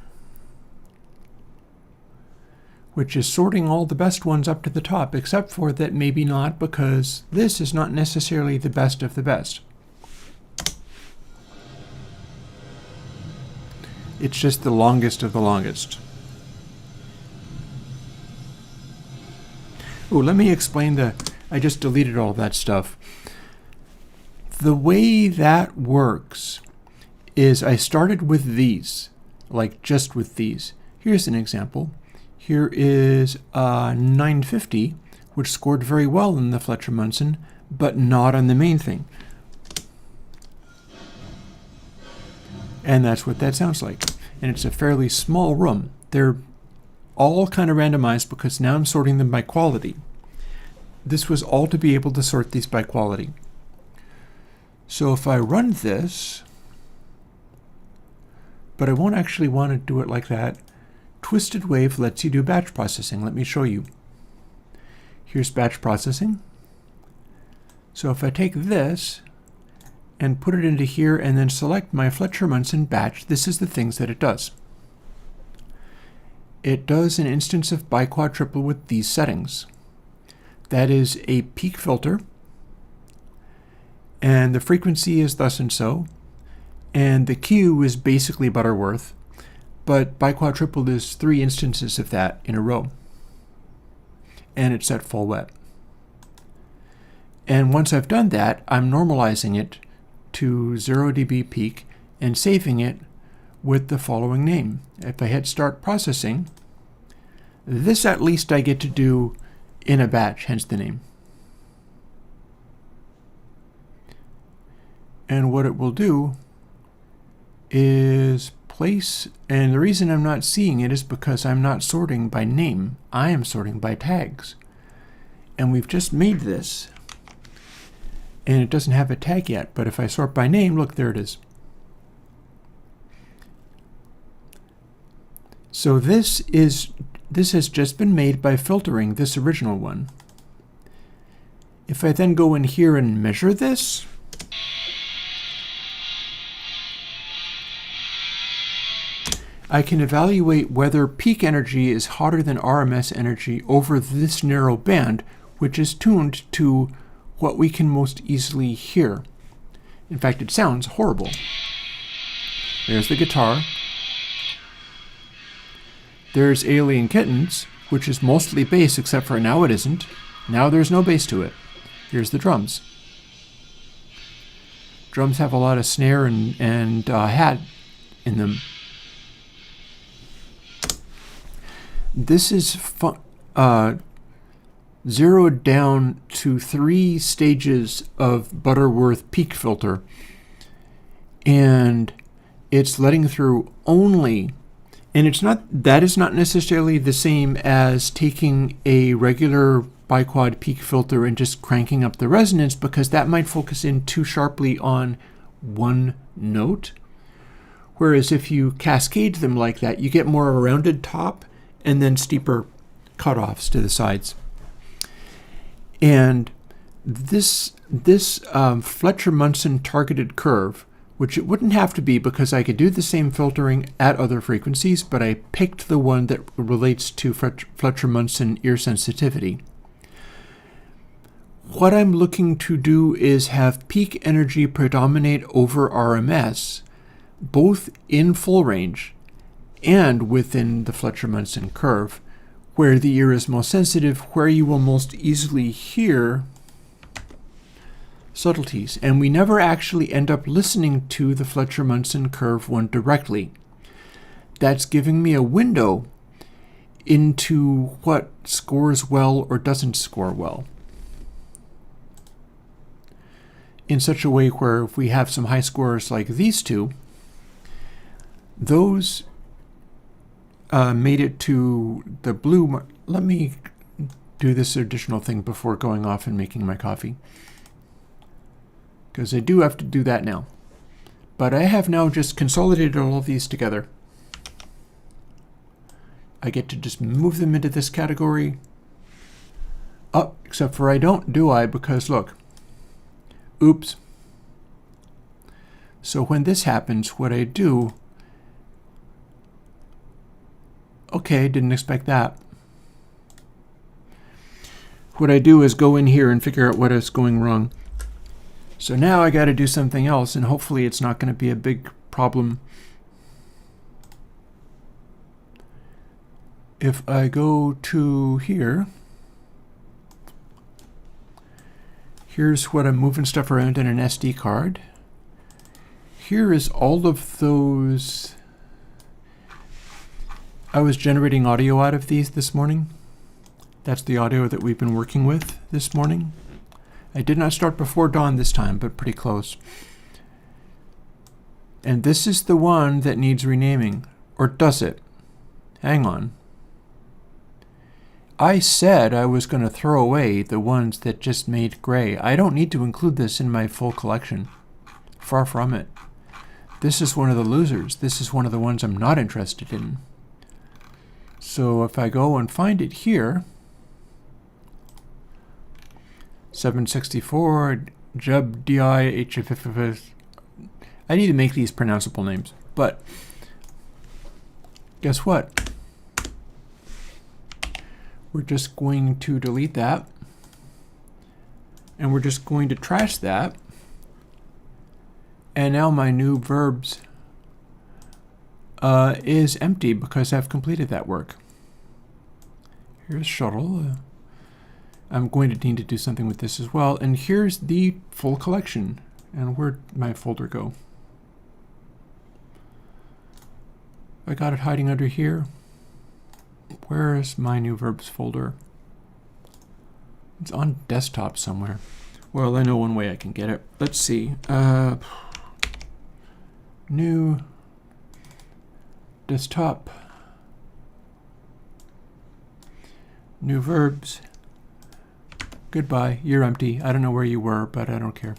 which is sorting all the best ones up to the top, except for that maybe not, because this is not necessarily the best of the best. It's just the longest of the longest. Oh, let me explain I just deleted all that stuff. The way that works is I started with these, like just with these. Here's an example. Here is 950, which scored very well in the Fletcher-Munson, but not on the main thing. And that's what that sounds like. And it's a fairly small room. They're all kind of randomized because now I'm sorting them by quality. This was all to be able to sort these by quality. So if I run this, but I won't actually want to do it like that, Twisted Wave lets you do batch processing. Let me show you. Here's batch processing. So if I take this and put it into here and then select my Fletcher-Munson batch, this is the things that it does. It does an instance of biquad triple with these settings. That is a peak filter, and the frequency is thus and so. and the Q is basically Butterworth, but biquadruple is 3 instances of that in a row, and it's at full wet. And once I've done that, I'm normalizing it to 0 dB peak and saving it with the following name. If I hit start processing, this at least I get to do in a batch, hence the name. And what it will do is place, and the reason I'm not seeing it is because I'm not sorting by name, I am sorting by tags. And we've just made this, and it doesn't have a tag yet, but if I sort by name, look, there it is. So this has just been made by filtering this original one. If I then go in here and measure this, I can evaluate whether peak energy is hotter than RMS energy over this narrow band, which is tuned to what we can most easily hear. In fact, it sounds horrible. There's the guitar. There's Alien Kittens, which is mostly bass, except for now it isn't. Now there's no bass to it. Here's the drums. Drums have a lot of snare and hat in them. This is zeroed down to 3 stages of Butterworth peak filter, and it's letting through only, and that is not necessarily the same as taking a regular biquad peak filter and just cranking up the resonance, because that might focus in too sharply on one note. Whereas if you cascade them like that, you get more of a rounded top and then steeper cutoffs to the sides. And this Fletcher-Munson targeted curve, which it wouldn't have to be because I could do the same filtering at other frequencies, but I picked the one that relates to Fletcher-Munson ear sensitivity. What I'm looking to do is have peak energy predominate over RMS, both in full range and within the Fletcher-Munson curve, where the ear is most sensitive, where you will most easily hear subtleties. And we never actually end up listening to the Fletcher-Munson curve one directly. That's giving me a window into what scores well or doesn't score well, in such a way where if we have some high scores like these two, those made it to the blue. Let me do this additional thing before going off and making my coffee, because I do have to do that now. But I have now just consolidated all of these together. I get to just move them into this category. Oh, except for I don't, do I? Because look, oops. So when this happens, what I do, okay, didn't expect that. What I do is go in here and figure out what is going wrong. So now I got to do something else, and hopefully it's not going to be a big problem. If I go to here, here's what I'm moving stuff around in an SD card. Here is all of those. I was generating audio out of these this morning. That's the audio that we've been working with this morning. I did not start before dawn this time, but pretty close. And this is the one that needs renaming. Or does it? Hang on. I said I was going to throw away the ones that just made gray. I don't need to include this in my full collection. Far from it. This is one of the losers. This is one of the ones I'm not interested in. So if I go and find it here, 764 Jub DI HFFF. I need to make these pronounceable names, but guess what? We're just going to delete that, and we're just going to trash that And now my new verbs is empty because I've completed that work. Here's shuttle. I'm going to need to do something with this as well. And here's the full collection. And where'd my folder go? I got it hiding under here. Where is my new verbs folder? It's on desktop somewhere. Well, I know one way I can get it. Let's see. New desktop. New verbs. Goodbye. You're empty. I don't know where you were, but I don't care.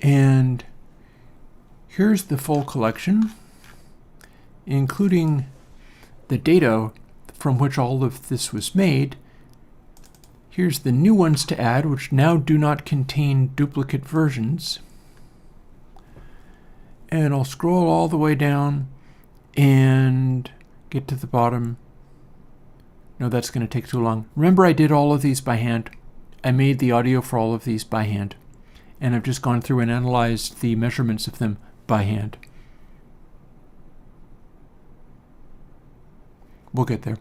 And here's the full collection, including the data from which all of this was made. Here's the new ones to add, which now do not contain duplicate versions. And I'll scroll all the way down and get to the bottom. No, that's going to take too long. Remember, I did all of these by hand. I made the audio for all of these by hand. And I've just gone through and analyzed the measurements of them by hand. We'll get there.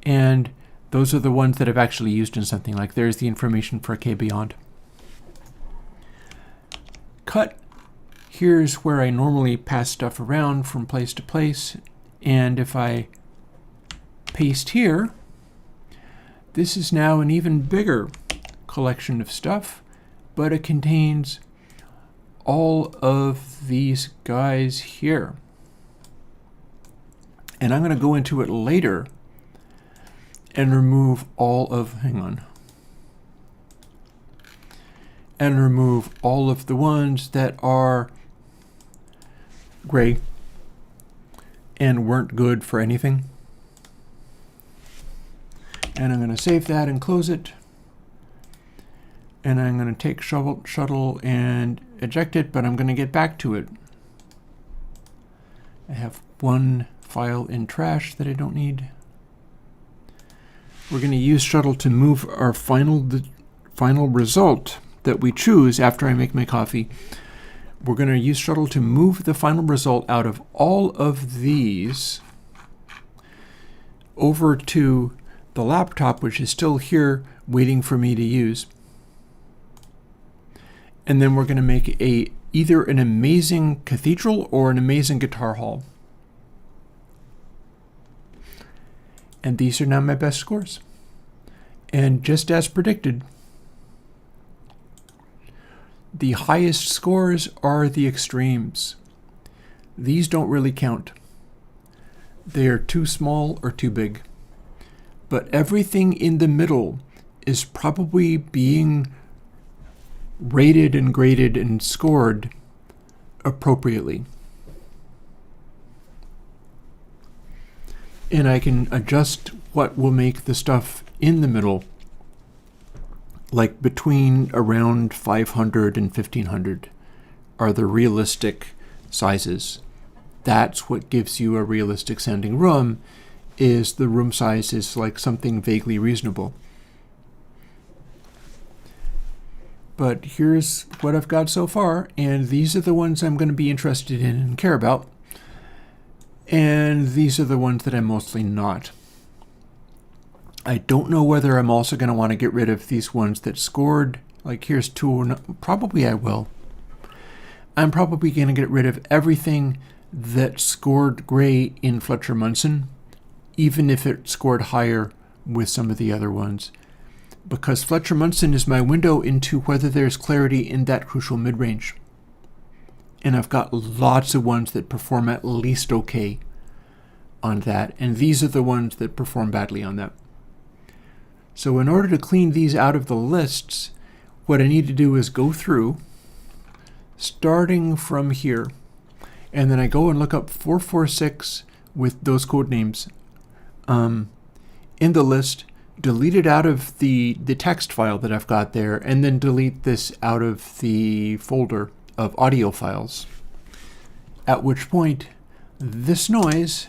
And those are the ones that I've actually used in something. Like there's the information for K Beyond. Cut. Here's where I normally pass stuff around from place to place. And if I paste here, this is now an even bigger collection of stuff, but it contains all of these guys here. And I'm going to go into it later and remove all of, and remove all of the ones that are gray and weren't good for anything. And I'm going to save that and close it. And I'm going to take shuttle and eject it, but I'm going to get back to it. I have one file in trash that I don't need. We're going to use shuttle to move our final result that we choose after I make my coffee. We're going to use shuttle to move the final result out of all of these over to the laptop, which is still here waiting for me to use. And then we're going to make either an amazing cathedral or an amazing guitar hall. And these are now my best scores. And just as predicted, the highest scores are the extremes. These don't really count. They are too small or too big. But everything in the middle is probably being rated and graded and scored appropriately. And I can adjust what will make the stuff in the middle, like between around 500 and 1500 are the realistic sizes. That's what gives you a realistic sounding room, is the room size is like something vaguely reasonable. But here's what I've got so far, and these are the ones I'm going to be interested in and care about. And these are the ones that I'm mostly not. I don't know whether I'm also going to want to get rid of these ones that scored. Like here's two, probably I will. I'm probably going to get rid of everything that scored gray in Fletcher Munson, even if it scored higher with some of the other ones. Because Fletcher Munson is my window into whether there's clarity in that crucial mid-range. And I've got lots of ones that perform at least okay on that. And these are the ones that perform badly on that. So in order to clean these out of the lists, what I need to do is go through, starting from here. And then I go and look up 446 with those code names in the list, delete it out of the text file that I've got there, and then delete this out of the folder of audio files. At which point, this noise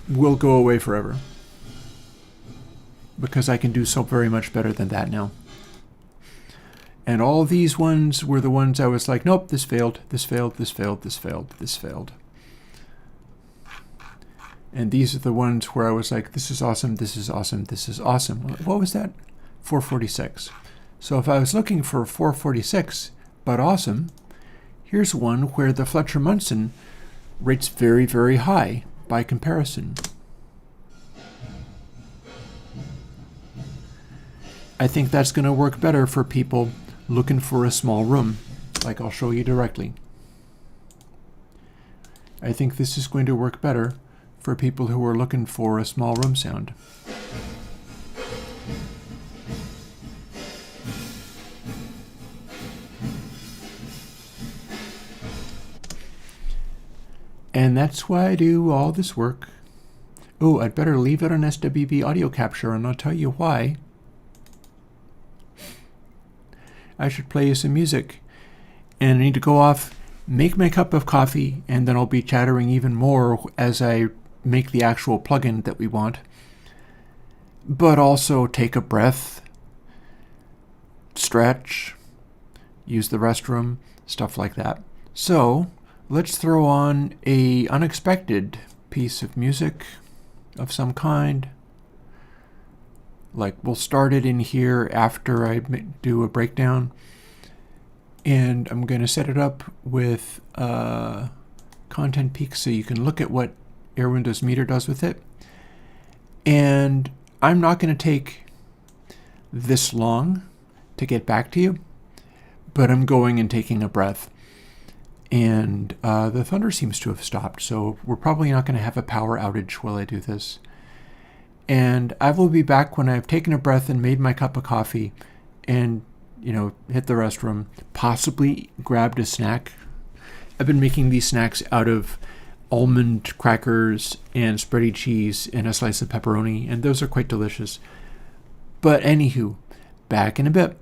will go away forever. Because I can do so very much better than that now. And all these ones were the ones I was like, nope, this failed, this failed, this failed, this failed, this failed. And these are the ones where I was like, this is awesome, this is awesome, this is awesome. What was that? 446. So if I was looking for 446, but awesome, here's one where the Fletcher-Munson rates very, very high by comparison. I think that's going to work better for people looking for a small room, like I'll show you directly. I think this is going to work better for people who are looking for a small room sound. And that's why I do all this work. Oh, I'd better leave it on SWB audio capture, and I'll tell you why. I should play you some music, and I need to go off, make my cup of coffee, and then I'll be chattering even more as I make the actual plugin that we want. But also take a breath, stretch, use the restroom, stuff like that. So let's throw on a unexpected piece of music of some kind. Like, we'll start it in here after I do a breakdown. And I'm going to set it up with content peak so you can look at what Airwindows Meter does with it. And I'm not going to take this long to get back to you, but I'm going and taking a breath. And the thunder seems to have stopped, so we're probably not going to have a power outage while I do this. And I will be back when I've taken a breath and made my cup of coffee and, hit the restroom, possibly grabbed a snack. I've been making these snacks out of almond crackers and spready cheese and a slice of pepperoni, and those are quite delicious. But anywho, back in a bit.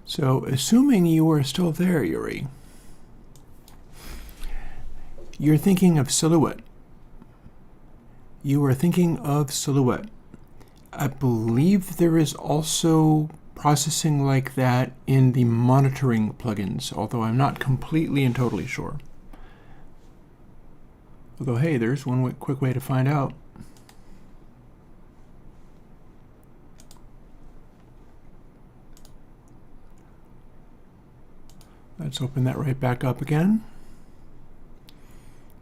So, assuming you are still there, Yuri, you're thinking of Silhouette. You are thinking of Silhouette. I believe there is also processing like that in the monitoring plugins, although I'm not completely and totally sure. Although, hey, there's one quick way to find out. Let's open that right back up again.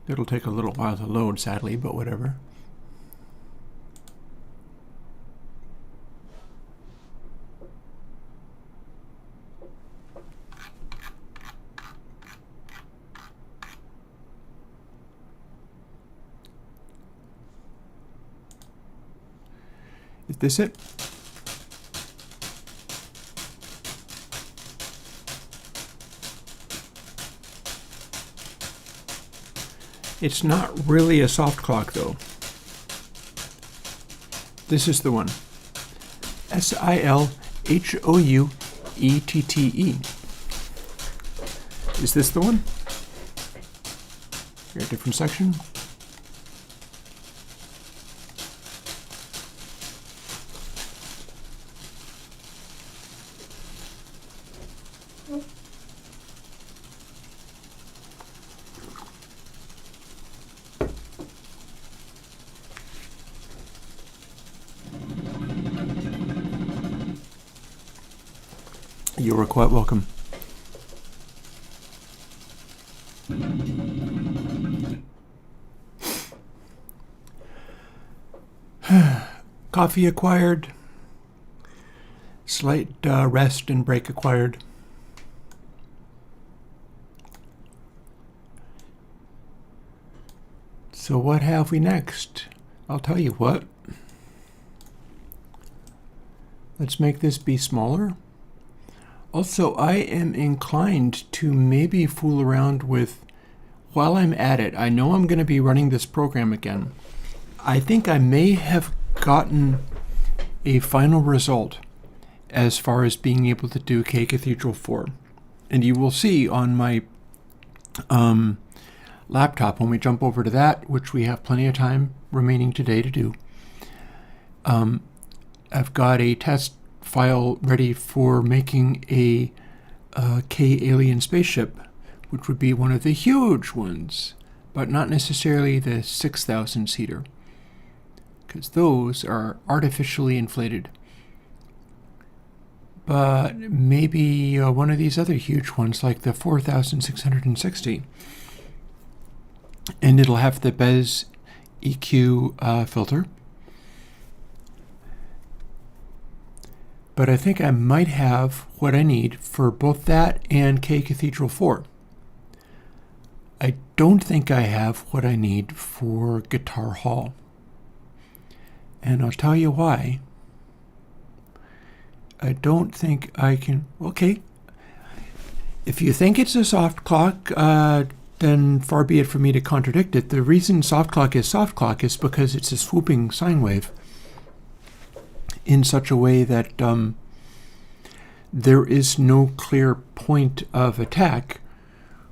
It'll take a little while to load, sadly, but whatever. Is this it? It's not really a soft clock, though. This is the one. S-I-L-H-O-U-E-T-T-E. Is this the one? Here, a different section. You are quite welcome. Coffee acquired. Slight rest and break acquired. So what have we next? I'll tell you what. Let's make this be smaller. Also, I am inclined to maybe fool around with, while I'm at it, I know I'm going to be running this program again. I think I may have gotten a final result as far as being able to do K Cathedral 4. And you will see on my laptop when we jump over to that, which we have plenty of time remaining today to do. I've got a test file ready for making a K-alien spaceship, which would be one of the huge ones, but not necessarily the 6,000 seater, because those are artificially inflated. But maybe one of these other huge ones, like the 4,660, and it'll have the Bez EQ filter. But I think I might have what I need for both that and K Cathedral 4. I don't think I have what I need for Guitar Hall. And I'll tell you why. I don't think I can... Okay. If you think it's a soft clock, then far be it for me to contradict it. The reason soft clock is because it's a swooping sine wave in such a way that there is no clear point of attack,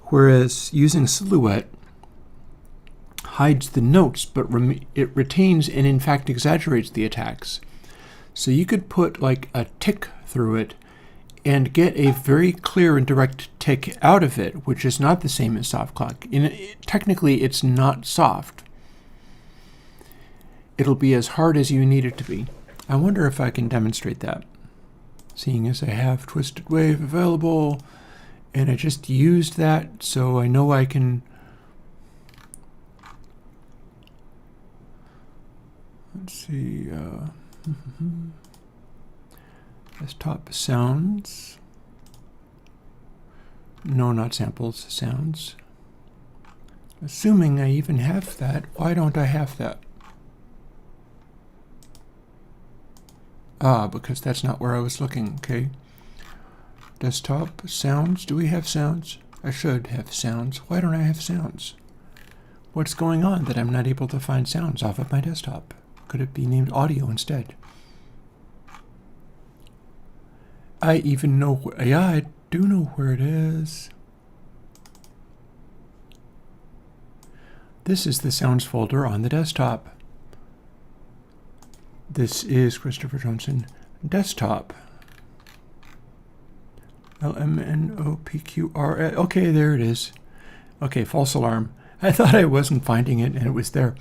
whereas using Silhouette hides the notes, but it retains and in fact exaggerates the attacks. So you could put like a tick through it and get a very clear and direct tick out of it, which is not the same as soft clock. Technically, it's not soft. It'll be as hard as you need it to be. I wonder if I can demonstrate that, seeing as I have Twisted Wave available, and I just used that, so I know I can... Let's see... Desktop sounds. No, not samples, sounds. Assuming I even have that, why don't I have that? Ah, because that's not where I was looking, okay. Desktop, sounds, do we have sounds? I should have sounds. Why don't I have sounds? What's going on that I'm not able to find sounds off of my desktop? Could it be named audio instead? I even know, yeah, I do know where it is. This is the sounds folder on the desktop. This is Christopher Johnson desktop. LMNOPQR. Okay, there it is. Okay, false alarm. I thought I wasn't finding it, and it was there.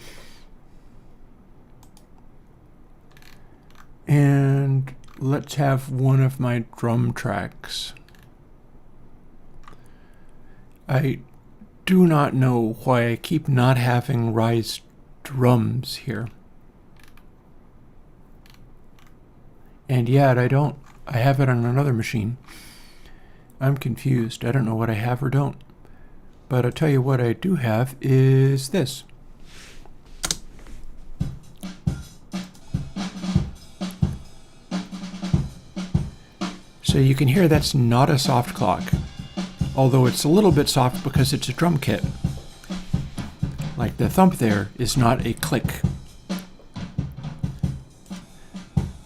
And let's have one of my drum tracks. I do not know why I keep not having Rise drums here. And yet I don't. I have it on another machine. I'm confused. I don't know what I have or don't. But I'll tell you what I do have is this. So you can hear that's not a soft clock, although it's a little bit soft because it's a drum kit. Like the thump there is not a click.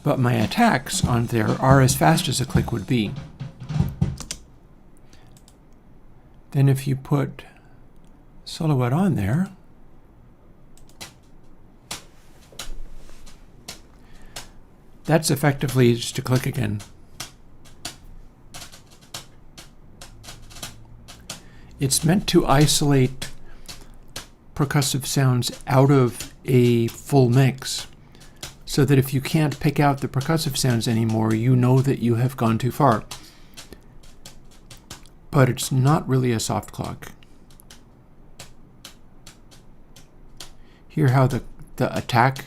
But my attacks on there are as fast as a click would be. Then if you put Silhouette on there, that's effectively just a click again. It's meant to isolate percussive sounds out of a full mix, so that if you can't pick out the percussive sounds anymore, you know that you have gone too far. But it's not really a soft clock. Hear how the attack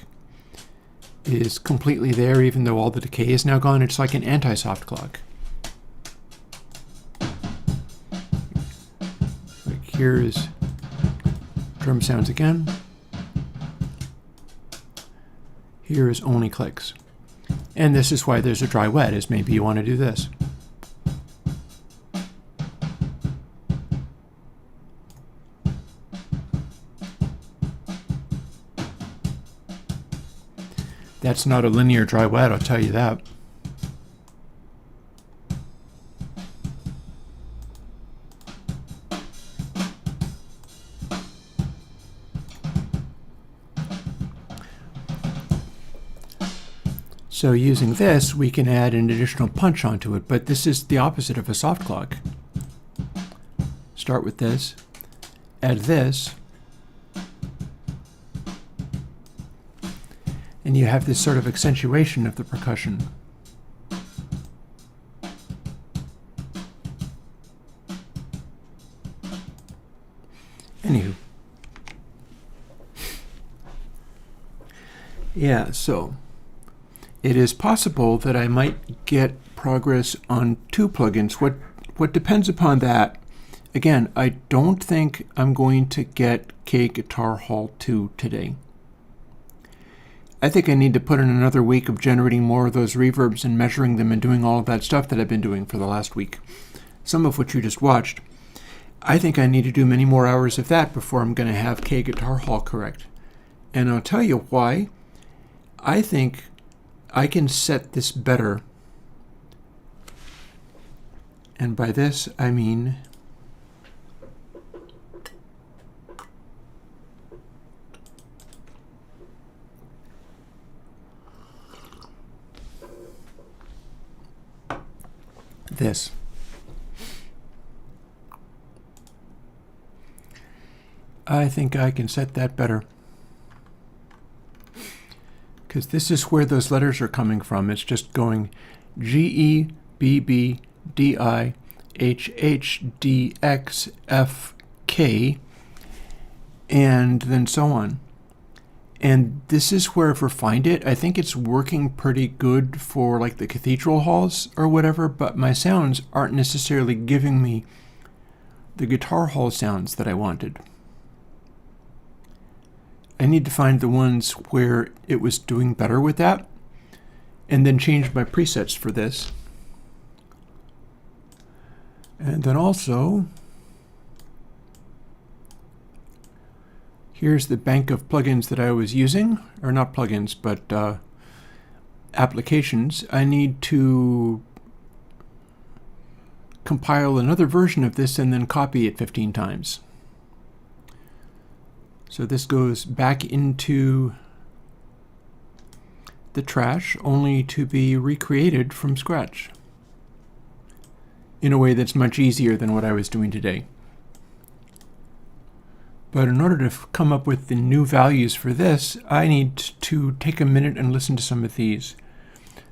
is completely there even though all the decay is now gone? It's like an anti-soft clock. Like here's drum sounds again. Here is only clicks. And this is why there's a dry wet, is maybe you want to do this. That's not a linear dry wet, I'll tell you that. So using this, we can add an additional punch onto it, but this is the opposite of a soft clock. Start with this, add this, and you have this sort of accentuation of the percussion. Anywho. Yeah, so it is possible that I might get progress on 2 plugins. What depends upon that, again, I don't think I'm going to get K Guitar Hall 2 today. I think I need to put in another week of generating more of those reverbs and measuring them and doing all of that stuff that I've been doing for the last week, some of which you just watched. I think I need to do many more hours of that before I'm going to have K Guitar Hall correct. And I'll tell you why. I think I can set this better. And by this, I mean this. I think I can set that better. Because this is where those letters are coming from. It's just going G, E, B, B, D, I, H, H, D, X, F, K, and then so on. And this is where, if we find it, I think it's working pretty good for like the cathedral halls or whatever, but my sounds aren't necessarily giving me the guitar hall sounds that I wanted. I need to find the ones where it was doing better with that, and then change my presets for this. And then also, here's the bank of plugins that I was using, or not plugins, but applications. I need to compile another version of this and then copy it 15 times. So this goes back into the trash, only to be recreated from scratch in a way that's much easier than what I was doing today. But in order to come up with the new values for this, I need to take a minute and listen to some of these.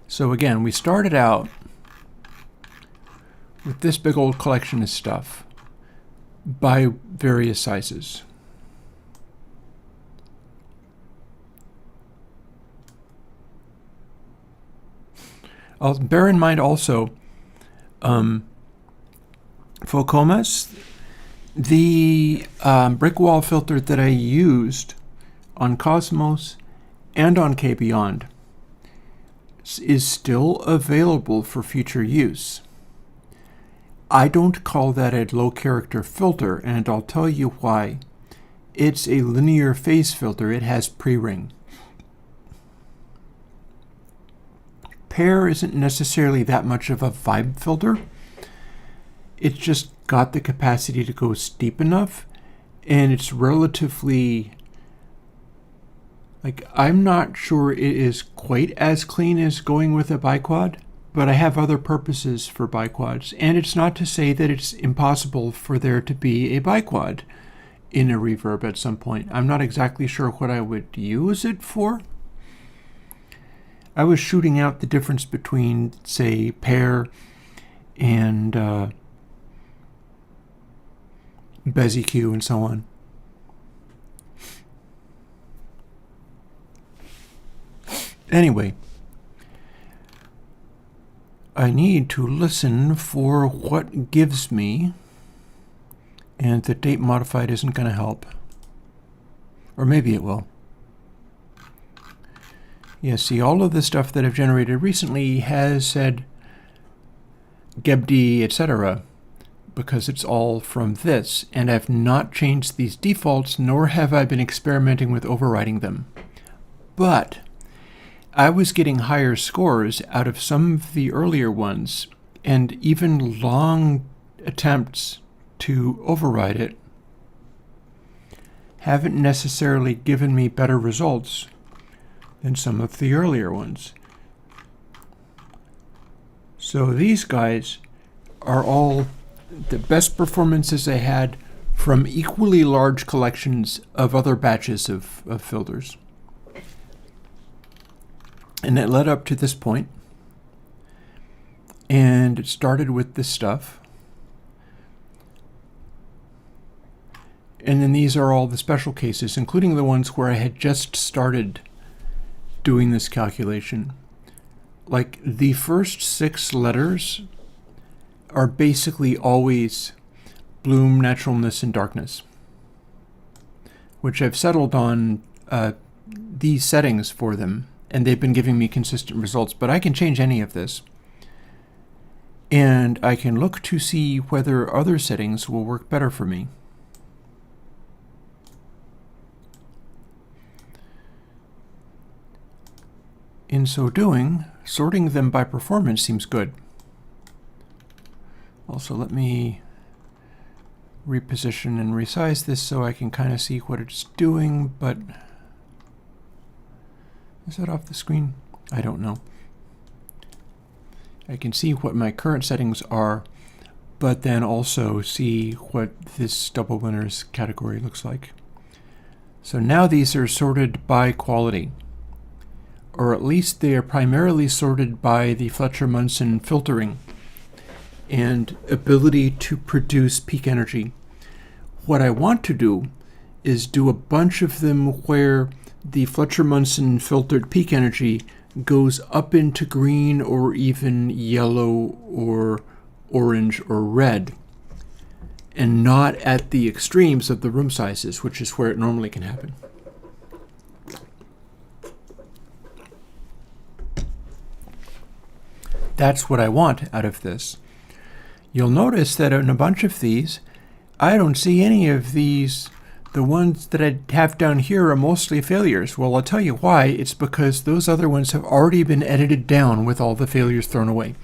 So again, we started out with this big old collection of stuff by various sizes. I'll bear in mind also, Focomas, the brick wall filter that I used on Cosmos and on KBeyond is still available for future use. I don't call that a low character filter, and I'll tell you why. It's a linear phase filter. It has pre-ring. Pair isn't necessarily that much of a vibe filter. It's just got the capacity to go steep enough, and it's relatively, like, I'm not sure it is quite as clean as going with a biquad, but I have other purposes for biquads, and it's not to say that it's impossible for there to be a biquad in a Reverb at some point. I'm not exactly sure what I would use it for. I was shooting out the difference between, say, pair and BezEQ and so on. Anyway, I need to listen for what gives me, and the date modified isn't going to help. Or maybe it will. Yeah, see, all of the stuff that I've generated recently has said gebd, etc., because it's all from this, and I've not changed these defaults, nor have I been experimenting with overriding them. But I was getting higher scores out of some of the earlier ones, and even long attempts to override it haven't necessarily given me better results than some of the earlier ones. So these guys are all the best performances I had from equally large collections of other batches of filters. And it led up to this point, and it started with this stuff. And then these are all the special cases, including the ones where I had just started doing this calculation. Like, the first 6 letters are basically always bloom, naturalness, and darkness, which I've settled on these settings for them, and they've been giving me consistent results. But I can change any of this, and I can look to see whether other settings will work better for me. In so doing, sorting them by performance seems good. Also, let me reposition and resize this so I can kind of see what it's doing, but is that off the screen? I don't know. I can see what my current settings are, but then also see what this double winners category looks like. So now these are sorted by quality, or at least they are primarily sorted by the Fletcher-Munson filtering and ability to produce peak energy. What I want to do is do a bunch of them where the Fletcher-Munson filtered peak energy goes up into green or even yellow or orange or red, and not at the extremes of the room sizes, which is where it normally can happen. That's what I want out of this. You'll notice that in a bunch of these, I don't see any of these. The ones that I have down here are mostly failures. Well, I'll tell you why. It's because those other ones have already been edited down with all the failures thrown away.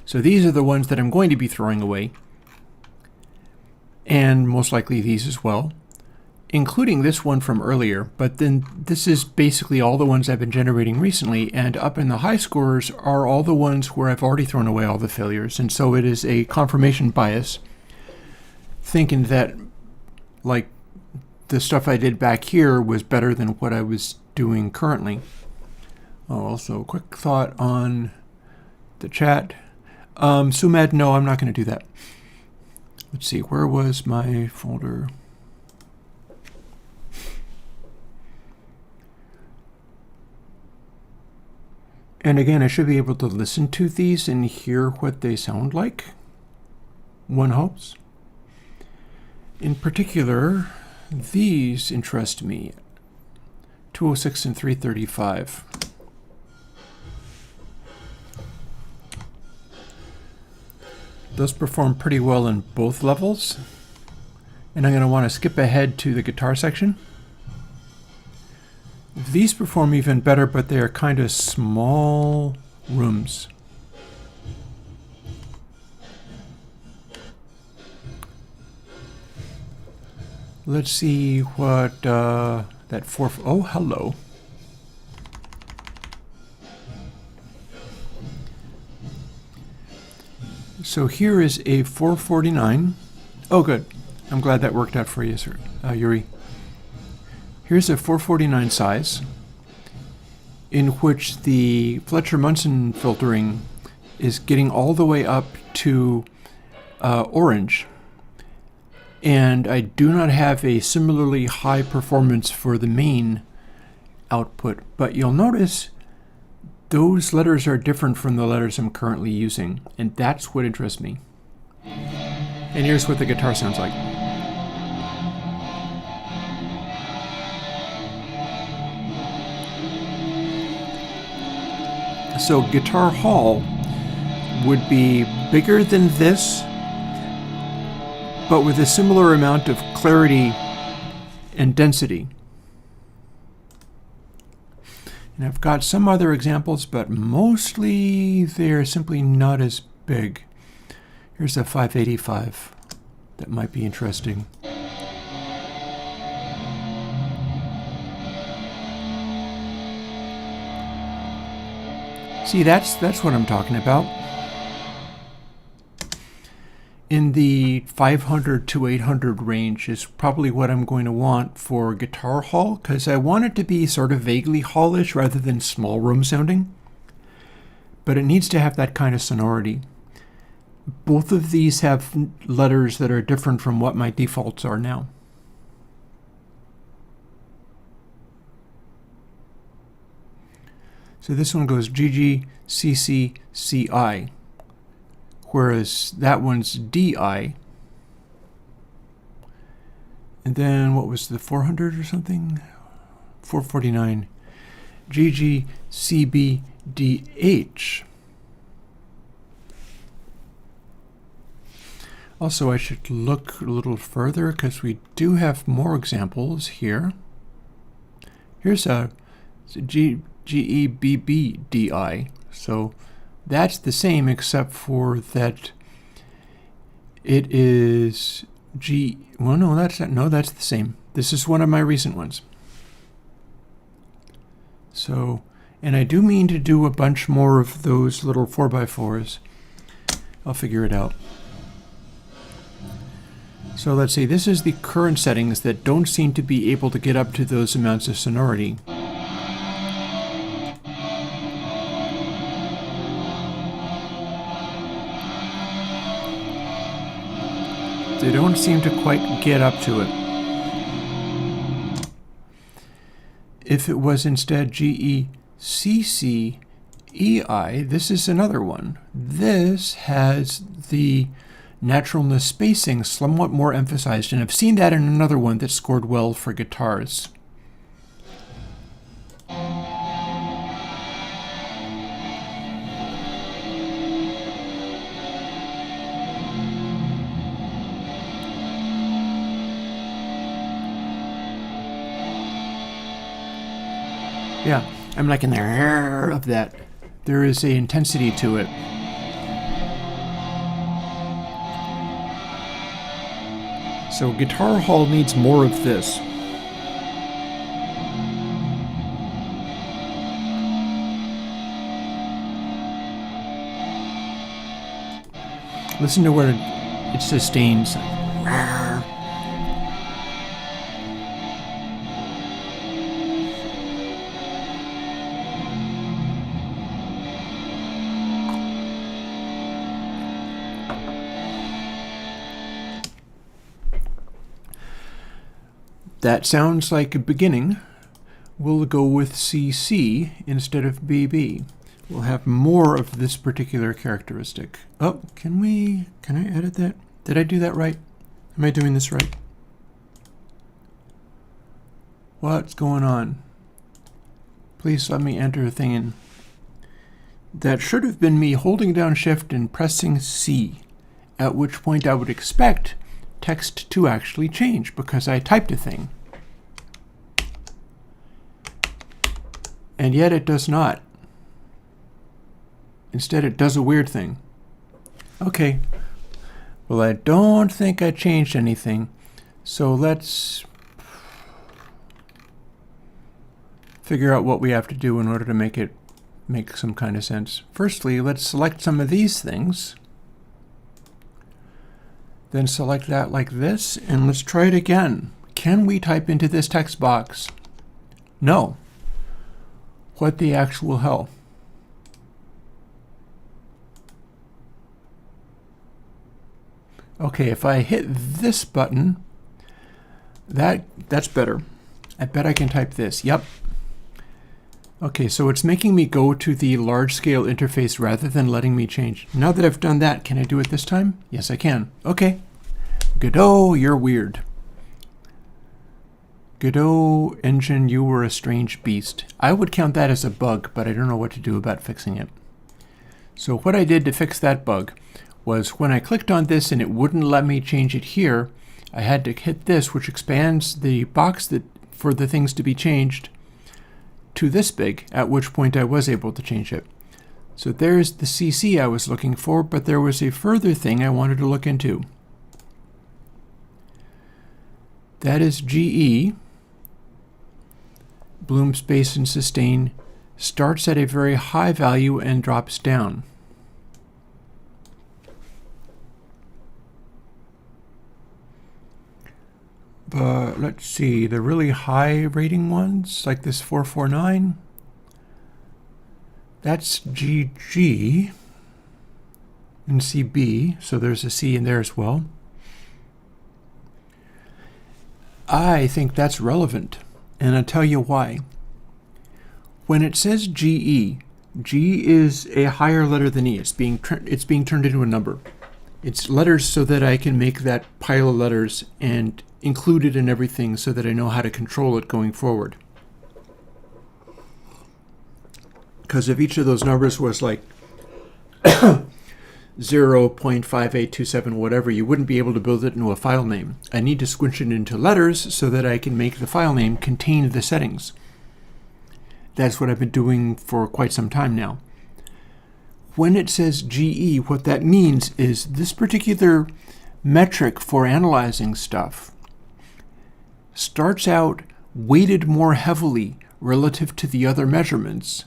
So these are the ones that I'm going to be throwing away, and most likely these as well, including this one from earlier. But then this is basically all the ones I've been generating recently, and up in the high scores are all the ones where I've already thrown away all the failures. And so it is a confirmation bias, thinking that like the stuff I did back here was better than what I was doing currently. Oh, also a quick thought on the chat. Sumad, no, I'm not going to do that. Let's see, where was my folder? And again, I should be able to listen to these and hear what they sound like, one hopes. In particular, these interest me, 206 and 335. Those perform pretty well in both levels. And I'm going to want to skip ahead to the guitar section. These perform even better, but they are kind of small rooms. Let's see what that oh, hello. So here is a 449. Oh, good. I'm glad that worked out for you, sir, Yuri. Here's a 449 size in which the Fletcher-Munson filtering is getting all the way up to orange. And I do not have a similarly high performance for the main output, but you'll notice those letters are different from the letters I'm currently using, and that's what interests me. And here's what the guitar sounds like. So Guitar Hall would be bigger than this, but with a similar amount of clarity and density. And I've got some other examples, but mostly they're simply not as big. Here's a 585 that might be interesting. See, that's what I'm talking about. In the 500 to 800 range is probably what I'm going to want for Guitar Hall, because I want it to be sort of vaguely hallish rather than small room sounding. But it needs to have that kind of sonority. Both of these have letters that are different from what my defaults are now. So this one goes GG, CC, CI. Whereas that one's DI. And then what was the 400 or something? 449. GG, CB, DH. Also, I should look a little further because we do have more examples here. Here's a GEBBDI. So that's the same, except for that it is well, no, that's not, no, that's the same. This is one of my recent ones. So, and I do mean to do a bunch more of those little 4x4s. I'll figure it out. So let's see, this is the current settings that don't seem to be able to get up to those amounts of sonority. They don't seem to quite get up to it. If it was instead GECCEI, this is another one. This has the naturalness spacing somewhat more emphasized, and I've seen that in another one that scored well for guitars. Yeah, I'm like in the air of that. There is an intensity to it. So Guitar Hall needs more of this. Listen to where it sustains. That sounds like a beginning. We'll go with CC instead of BB. We'll have more of this particular characteristic. Oh, can I edit that? Did I do that right? Am I doing this right? What's going on? Please let me enter a thing in. That should have been me holding down Shift and pressing C, at which point I would expect text to actually change because I typed a thing. And yet it does not. Instead, it does a weird thing. Okay. Well, I don't think I changed anything. So let's figure out what we have to do in order to make it make some kind of sense. Firstly, let's select some of these things. Then select that like this, and let's try it again. Can we type into this text box? No. What the actual hell? Okay, if I hit this button, that's better. I bet I can type this. Yep. Okay, so it's making me go to the large scale interface rather than letting me change. Now that I've done that, can I do it this time? Yes, I can. Okay. Godot, you're weird. Godot engine, you were a strange beast. I would count that as a bug, but I don't know what to do about fixing it. So what I did to fix that bug was when I clicked on this and it wouldn't let me change it here, I had to hit this, which expands the box for the things to be changed to this big, at which point I was able to change it. So there's the CC I was looking for, but there was a further thing I wanted to look into. That is GE, bloom space and sustain, starts at a very high value and drops down. But let's see, the really high rating ones, like this 449, that's GG and CB, so there's a C in there as well. I think that's relevant, and I'll tell you why. When it says GE, G is a higher letter than E. It's being turned into a number. It's letters so that I can make that pile of letters and include it in everything so that I know how to control it going forward. Because if each of those numbers was like 0.5827 whatever, you wouldn't be able to build it into a file name. I need to squinch it into letters so that I can make the file name contain the settings. That's what I've been doing for quite some time now. When it says GE, what that means is this particular metric for analyzing stuff starts out weighted more heavily relative to the other measurements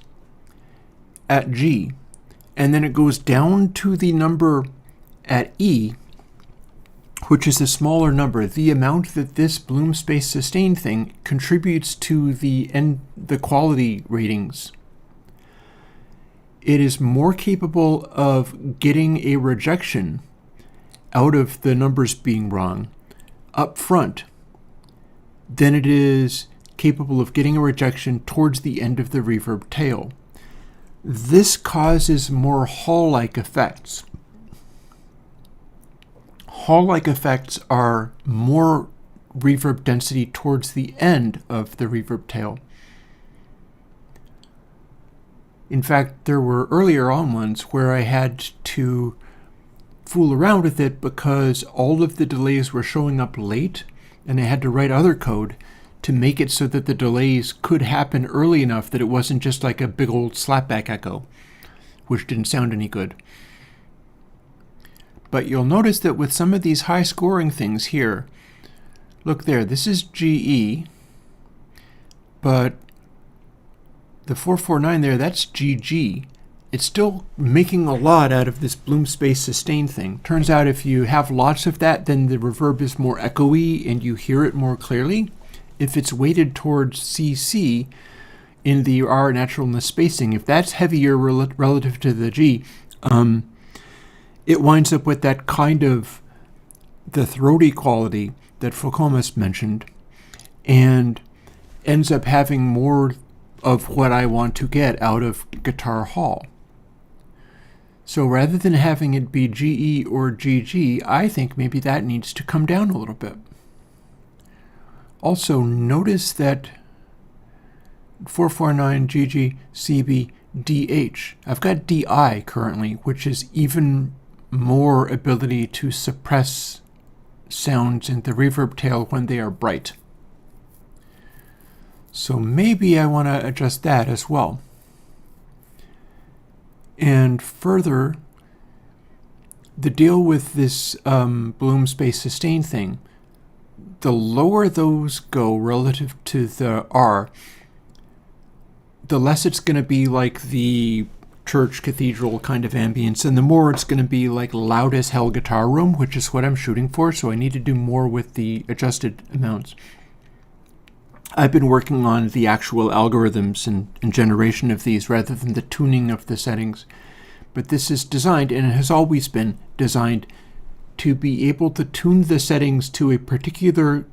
at G, and then it goes down to the number at E, which is a smaller number, the amount that this bloom space sustain thing contributes to the quality ratings. It is more capable of getting a rejection out of the numbers being wrong up front than it is capable of getting a rejection towards the end of the reverb tail. This causes more Hall-like effects. Hall-like effects are more reverb density towards the end of the reverb tail. In fact, there were earlier on ones where I had to fool around with it because all of the delays were showing up late, and I had to write other code to make it so that the delays could happen early enough that it wasn't just like a big old slapback echo, which didn't sound any good. But you'll notice that with some of these high scoring things here, look there, this is GE, but the 449 there, that's GG. It's still making a lot out of this Bloom space sustain thing. Turns out if you have lots of that, then the reverb is more echoey and you hear it more clearly. If it's weighted towards CC in the R naturalness spacing, if that's heavier relative to the G, it winds up with that kind of the throaty quality that Foucault mentioned, and ends up having more of what I want to get out of Guitar Hall. So rather than having it be GE or GG, I think maybe that needs to come down a little bit. Also, notice that 449 GG CB DH. I've got DI currently, which is even more ability to suppress sounds in the reverb tail when they are bright. So maybe I want to adjust that as well. And further, the deal with this Bloom space sustain thing, the lower those go relative to the R, the less it's going to be like the church cathedral kind of ambience, and the more it's going to be like loud as hell guitar room, which is what I'm shooting for, so I need to do more with the adjusted amounts. I've been working on the actual algorithms and generation of these rather than the tuning of the settings. But this is designed, and it has always been designed, to be able to tune the settings to a particular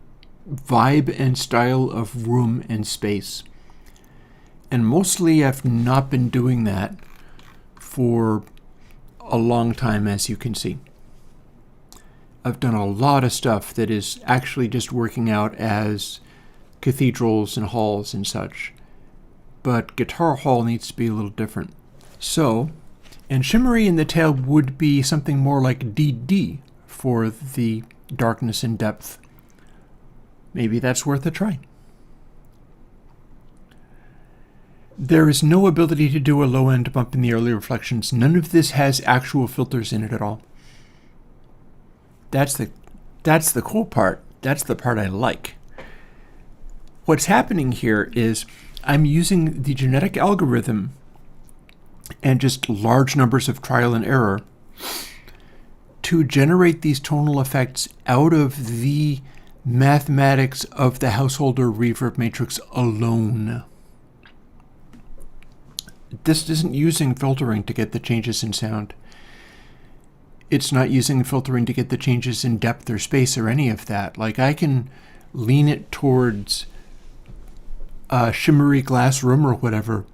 vibe and style of room and space. And mostly I've not been doing that for a long time, as you can see. I've done a lot of stuff that is actually just working out as cathedrals and halls and such. But Guitar Hall needs to be a little different. So, and shimmery in the tail would be something more like DD for the darkness and depth. Maybe that's worth a try. There is no ability to do a low-end bump in the early reflections. None of this has actual filters in it at all. That's the cool part. That's the part I like. What's happening here is I'm using the genetic algorithm and just large numbers of trial and error to generate these tonal effects out of the mathematics of the householder reverb matrix alone. This isn't using filtering to get the changes in sound. It's not using filtering to get the changes in depth or space or any of that. Like, I can lean it towards a shimmery glass room or whatever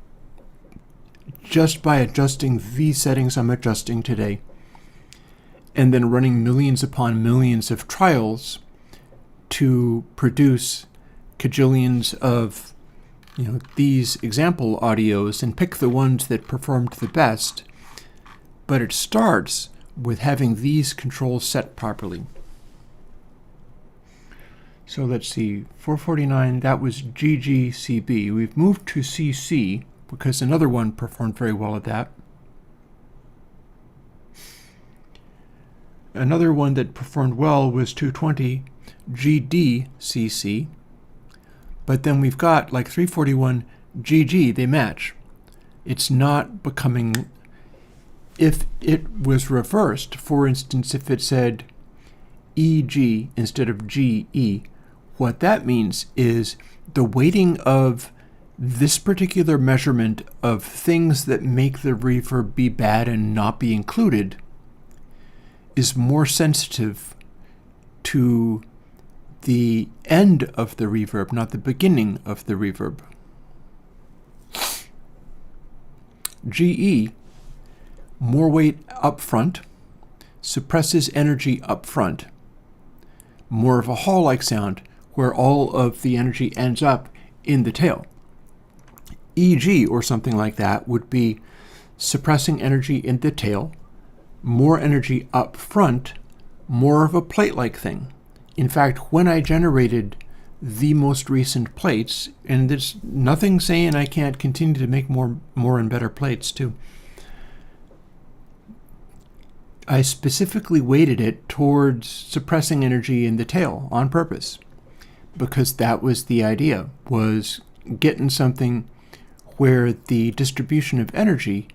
just by adjusting these settings I'm adjusting today, and then running millions upon millions of trials to produce cajillions of these example audios and pick the ones that performed the best. But it starts with having these controls set properly. So let's see, 449, that was GGCB. We've moved to CC because another one performed very well at that. Another one that performed well was 220 GDCC. But then we've got like 341 GG, they match. It's not becoming, if it was reversed, for instance, if it said EG instead of GE, what that means is the weighting of this particular measurement of things that make the reverb be bad and not be included is more sensitive to the end of the reverb, not the beginning of the reverb. GE, more weight up front, suppresses energy up front. More of a hall-like sound where all of the energy ends up in the tail. EG, or something like that, would be suppressing energy in the tail, more energy up front, more of a plate-like thing. In fact, when I generated the most recent plates, and there's nothing saying I can't continue to make more and better plates too, I specifically weighted it towards suppressing energy in the tail on purpose. because that was the idea, was getting something where the distribution of energy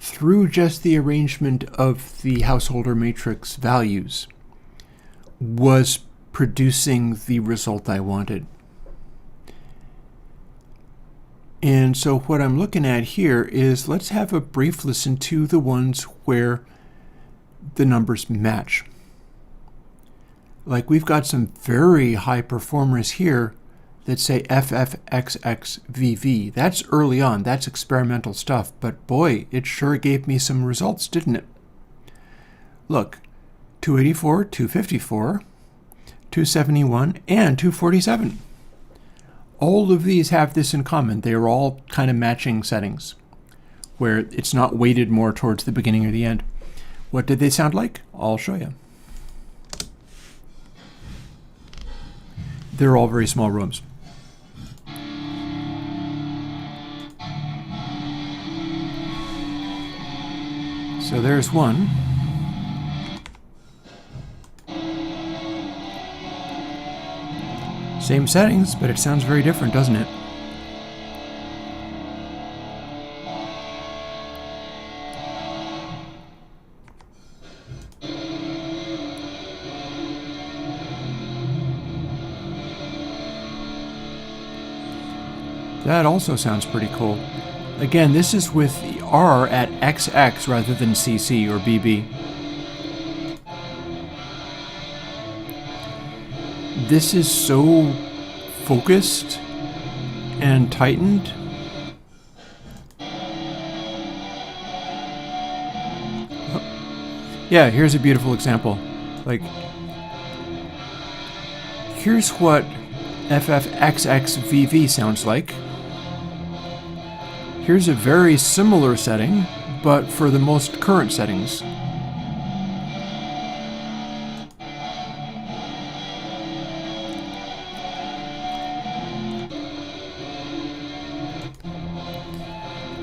through just the arrangement of the householder matrix values was producing the result I wanted. And so what I'm looking at here is, let's have a brief listen to the ones where the numbers match. Like, we've got some very high performers here that say FFXXVV. That's early on, that's experimental stuff, but boy, it sure gave me some results, didn't it? Look, 284, 254, 271, and 247. All of these have this in common. They are all kind of matching settings, where it's not weighted more towards the beginning or the end. What did they sound like? I'll show you. They're all very small rooms. So there's one. Same settings, but it sounds very different, doesn't it? That also sounds pretty cool. Again, this is with the R at XX rather than CC or BB. This is so focused and tightened. Yeah, here's a beautiful example. Like, here's what FFXXVV sounds like. Here's a very similar setting, but for the most current settings.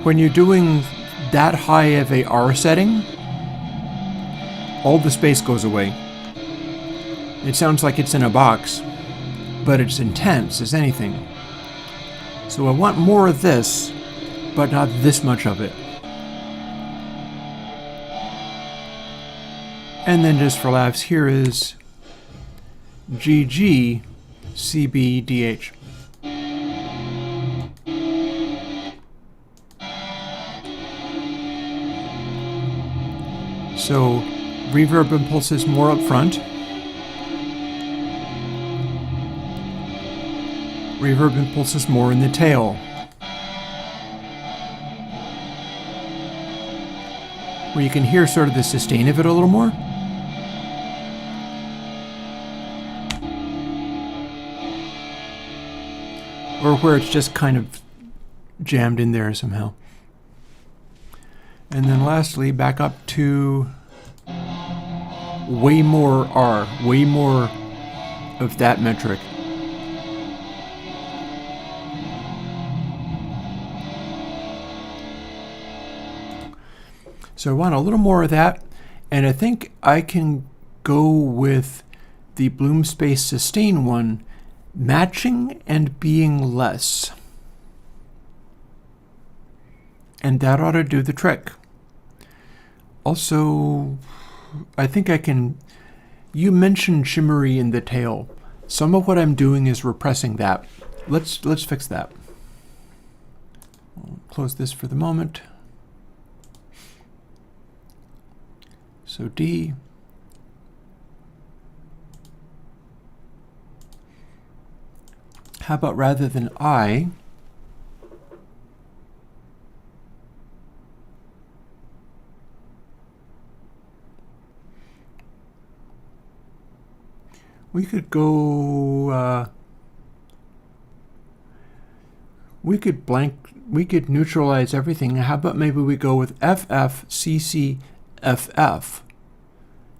When you're doing that high of a R setting, all the space goes away. It sounds like it's in a box, but it's intense as anything. So I want more of this, but not this much of it. And then just for laughs, here is GGCBDH. So reverb impulses more up front. Reverb impulses more in the tail. Where you can hear sort of the sustain of it a little more. Or where it's just kind of jammed in there somehow. And then lastly, back up to way more R, way more of that metric. So I want a little more of that, and I think I can go with the Bloom Space Sustain one, matching and being less. And that ought to do the trick. Also, I think I can... You mentioned shimmery in the tail. Some of what I'm doing is repressing that. Let's fix that. I'll close this for the moment. So D. How about rather than I, we could go, we could neutralize everything. How about maybe we go with FFCCFF?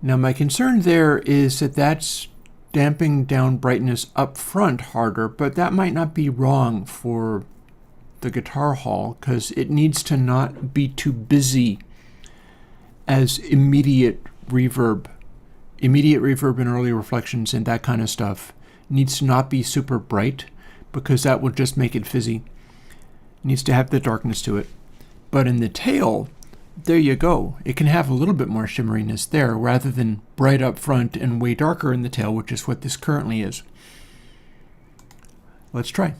Now my concern there is that that's damping down brightness up front harder, but that might not be wrong for the guitar hall, because it needs to not be too busy as immediate reverb and early reflections and that kind of stuff needs to not be super bright because that will just make it fizzy. It needs to have the darkness to it. But in the tail, there you go. It can have a little bit more shimmeriness there rather than bright up front and way darker in the tail, which is what this currently is. Let's try.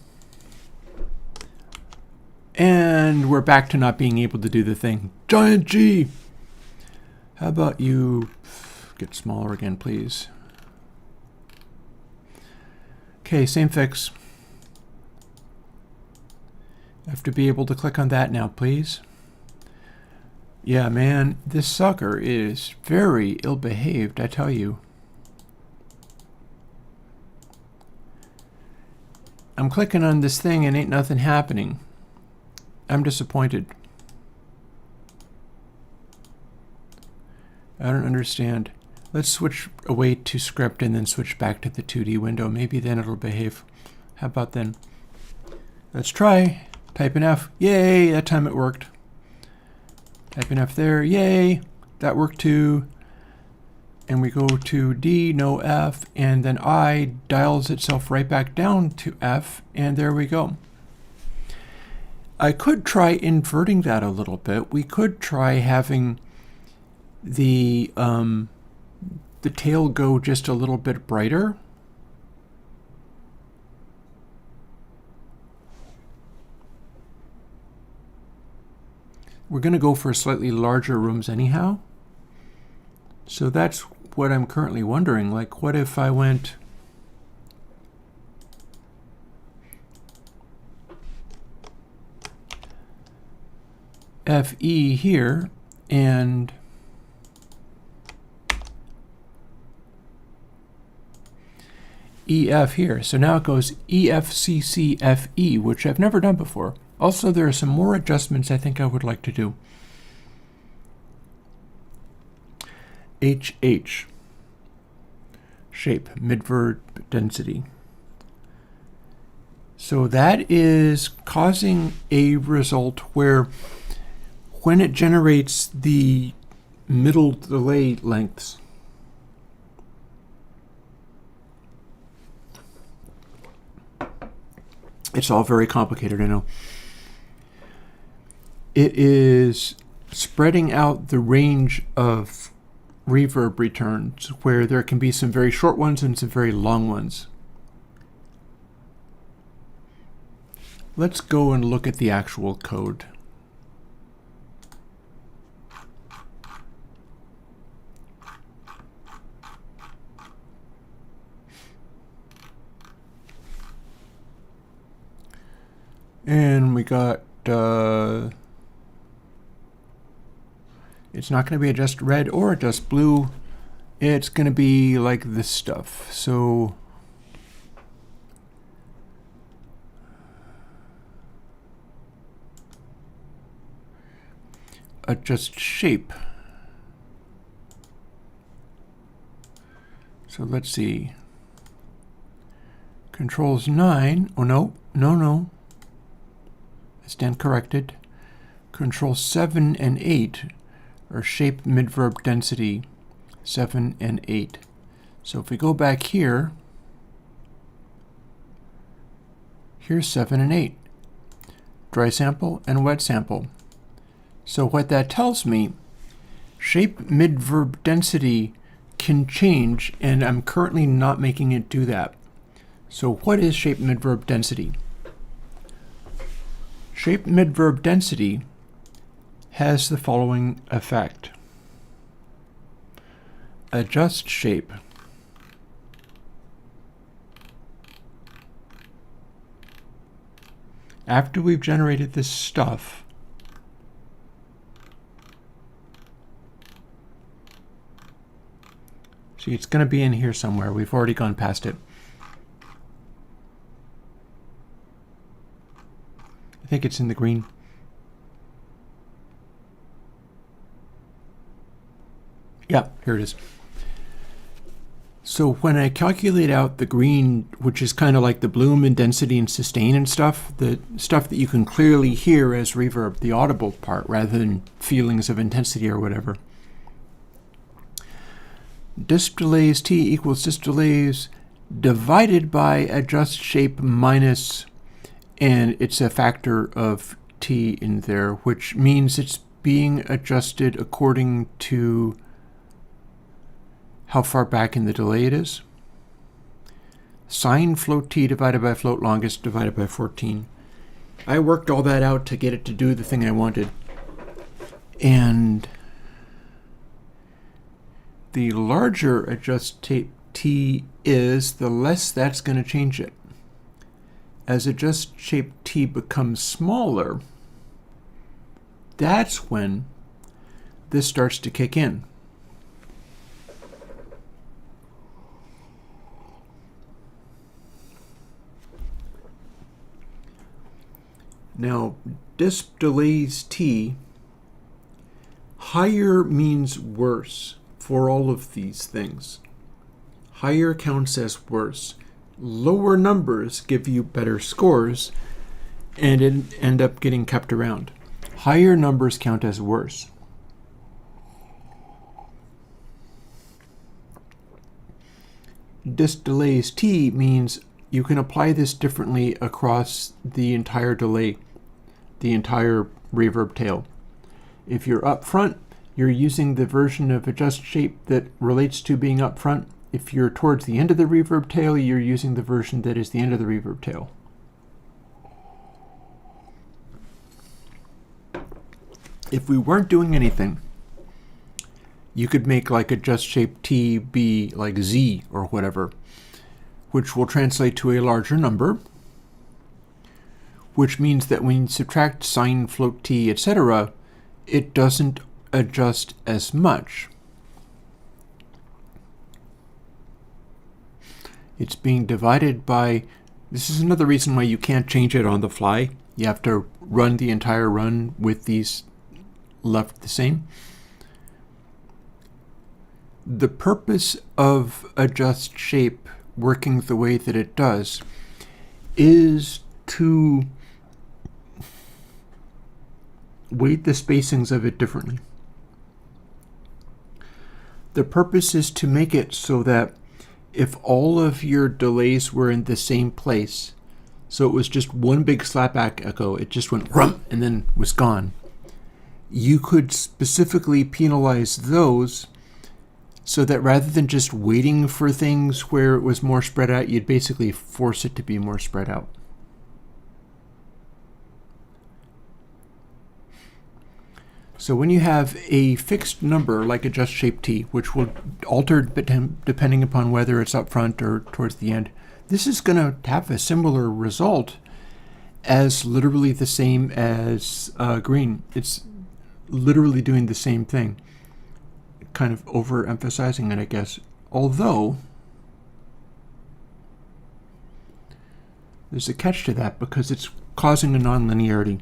And we're back to not being able to do the thing. Giant G! How about you get smaller again, please? Okay, same fix. I have to be able to click on that now, please. Yeah, man, this sucker is very ill-behaved, I tell you. I'm clicking on this thing and ain't nothing happening. I'm disappointed. I don't understand. Let's switch away to script and then switch back to the 2D window. Maybe then it'll behave. How about then? Let's try. Type in F. Yay, that time it worked. Type in F there. Yay, that worked too. And we go to D, no F, and then I dials itself right back down to F, and there we go. I could try inverting that a little bit. We could try having the tail go just a little bit brighter. We're going to go for slightly larger rooms anyhow. So that's what I'm currently wondering. Like, what if I went FE here and EF here. So now it goes EFCCFE, which I've never done before. Also, there are some more adjustments I think I would like to do. HH, shape, midverb density. So that is causing a result where when it generates the middle delay lengths, it's all very complicated, I know. It is spreading out the range of reverb returns where there can be some very short ones and some very long ones. Let's go and look at the actual code. And we got it's not going to be a just red or a just blue. It's going to be like this stuff. So adjust shape. So let's see. Controls 9. Oh no. I stand corrected. Control 7 and 8 are shape midverb density 7 and 8. So if we go back here, here's 7 and 8. Dry sample and wet sample. So what that tells me, shape midverb density can change, and I'm currently not making it do that. So what is shape midverb density? Shape midverb density has the following effect. Adjust shape. After we've generated this stuff, see, it's going to be in here somewhere. We've already gone past it. I think it's in the green. Yeah, here it is. So when I calculate out the green, which is kind of like the bloom and density and sustain and stuff, the stuff that you can clearly hear as reverb, the audible part, rather than feelings of intensity or whatever. Disc delays T equals disc delays divided by adjust shape minus, and it's a factor of t in there, which means it's being adjusted according to how far back in the delay it is. Sine float t divided by float longest divided by 14. I worked all that out to get it to do the thing I wanted. And the larger adjust shape t is, the less that's going to change it. As adjust shape t becomes smaller, that's when this starts to kick in. Now, disp delays t, higher means worse for all of these things. Higher counts as worse. Lower numbers give you better scores and end up getting kept around. Higher numbers count as worse. Disp delays t means you can apply this differently across the entire delay, the entire reverb tail. If you're up front, you're using the version of adjust shape that relates to being up front. If you're towards the end of the reverb tail, you're using the version that is the end of the reverb tail. If we weren't doing anything, you could make like adjust shape t be like z or whatever, which will translate to a larger number, which means that when you subtract sine float t, etc., it doesn't adjust as much. It's being divided by, this is another reason why you can't change it on the fly. You have to run the entire run with these left the same. The purpose of adjust shape working the way that it does is to weight the spacings of it differently. The purpose is to make it so that if all of your delays were in the same place, so it was just one big slapback echo, it just went rump and then was gone, you could specifically penalize those so that rather than just waiting for things where it was more spread out, you'd basically force it to be more spread out. So when you have a fixed number like adjust shape t, which will alter depending upon whether it's up front or towards the end, this is going to have a similar result as literally the same as green. It's literally doing the same thing, kind of overemphasizing it, I guess. Although there's a catch to that because it's causing a nonlinearity.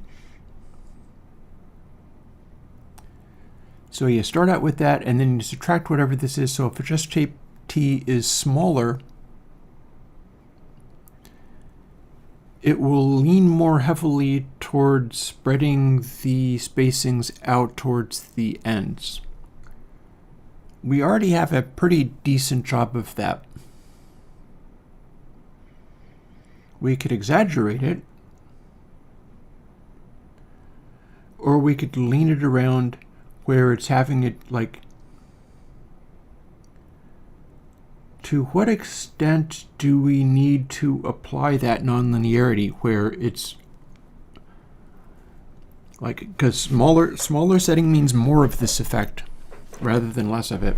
So you start out with that, and then you subtract whatever this is. So if adjust shape t is smaller, it will lean more heavily towards spreading the spacings out towards the ends. We already have a pretty decent job of that. We could exaggerate it, or we could lean it around where it's having it like, to what extent do we need to apply that nonlinearity where it's like, because smaller setting means more of this effect rather than less of it.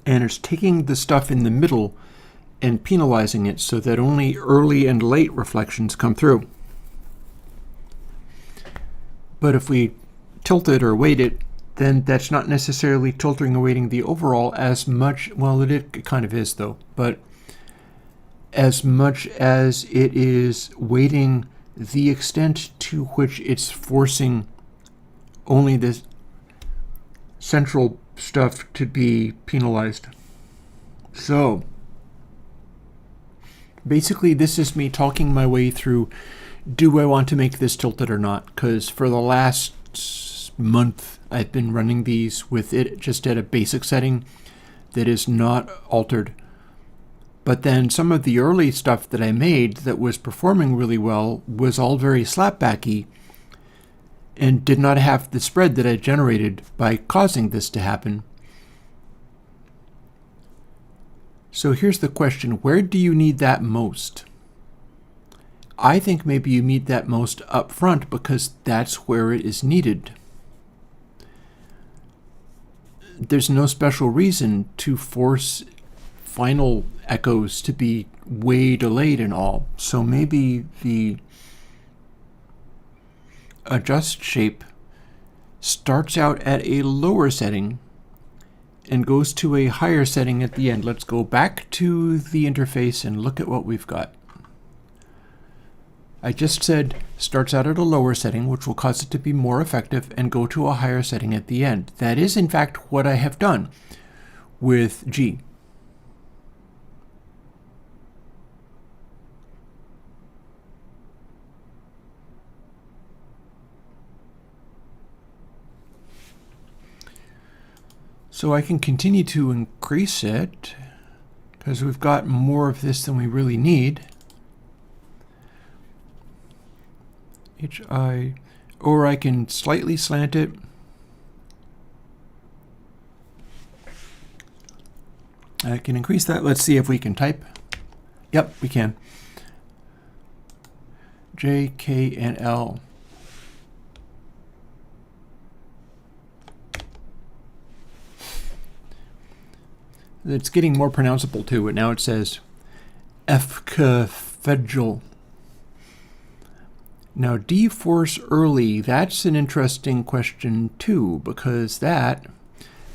And it's taking the stuff in the middle and penalizing it so that only early and late reflections come through. But if we tilt it or weight it, then that's not necessarily tilting or weighting the overall as much. Well, it kind of is though, but as much as it is weighting the extent to which it's forcing only this central stuff to be penalized. So basically this is me talking my way through, do I want to make this tilted or not? Because for the last month I've been running these with it just at a basic setting that is not altered. But then some of the early stuff that I made that was performing really well was all very slapbacky and did not have the spread that I generated by causing this to happen. So here's the question, where do you need that most? I think maybe you need that most up front because that's where it is needed. There's no special reason to force final echoes to be way delayed and all. So maybe the adjust shape starts out at a lower setting and goes to a higher setting at the end. Let's go back to the interface and look at what we've got. I just said starts out at a lower setting, which will cause it to be more effective, and go to a higher setting at the end. That is, in fact, what I have done with G. So I can continue to increase it because we've got more of this than we really need. HI, or I can slightly slant it. I can increase that. Let's see if we can type. Yep, we can. J, K, and L. It's getting more pronounceable too, but now it says Fkfedjal. Now, D-force early, that's an interesting question too, because that,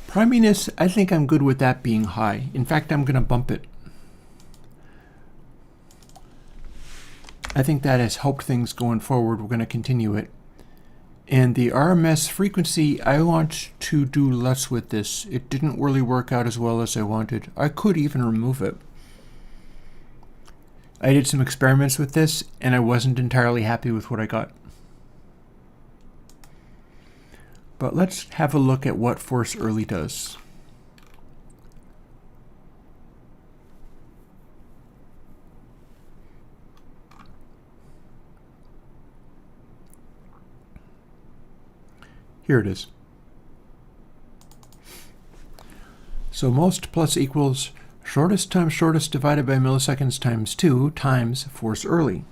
priminess, I think I'm good with that being high. In fact, I'm going to bump it. I think that has helped things going forward. We're going to continue it. And the RMS frequency, I want to do less with this. It didn't really work out as well as I wanted. I could even remove it. I did some experiments with this, and I wasn't entirely happy with what I got. But let's have a look at what force early does. Here it is. So most plus equals shortest times shortest divided by milliseconds times 2 times force early.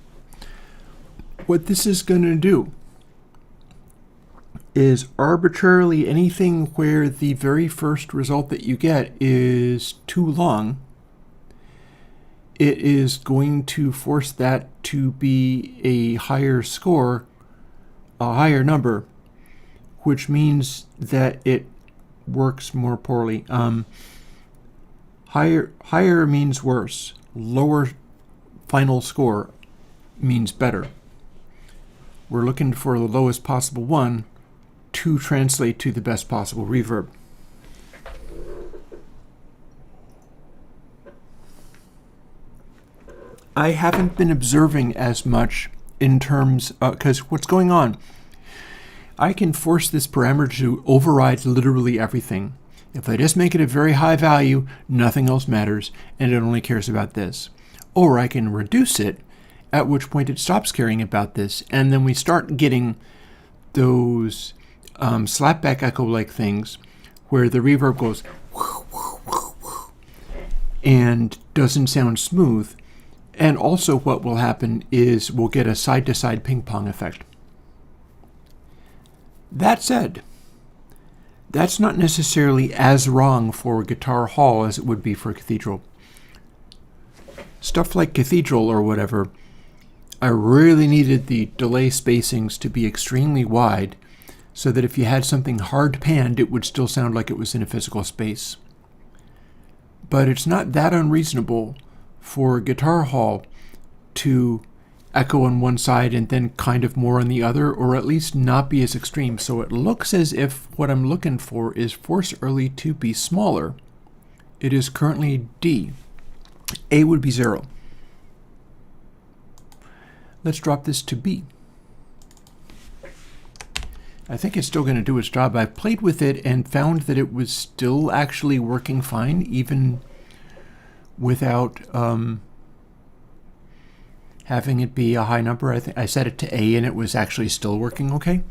What this is going to do is arbitrarily anything where the very first result that you get is too long, it is going to force that to be a higher score, a higher number, which means that it works more poorly. Higher means worse. Lower final score means better. We're looking for the lowest possible one to translate to the best possible reverb. I haven't been observing as much in terms, because what's going on? I can force this parameter to override literally everything. If I just make it a very high value, nothing else matters, and it only cares about this. Or I can reduce it, at which point it stops caring about this, and then we start getting those slapback echo-like things where the reverb goes and doesn't sound smooth. And also what will happen is we'll get a side-to-side ping-pong effect. That said, that's not necessarily as wrong for Guitar Hall as it would be for Cathedral. Stuff like Cathedral or whatever, I really needed the delay spacings to be extremely wide so that if you had something hard panned, it would still sound like it was in a physical space. But it's not that unreasonable for Guitar Hall to echo on one side and then kind of more on the other, or at least not be as extreme. So it looks as if what I'm looking for is force early to be smaller. It is currently D. A would be 0. Let's drop this to B. I think it's still going to do its job. I played with it and found that it was still actually working fine, even without having it be a high number. I set it to A and it was actually still working okay.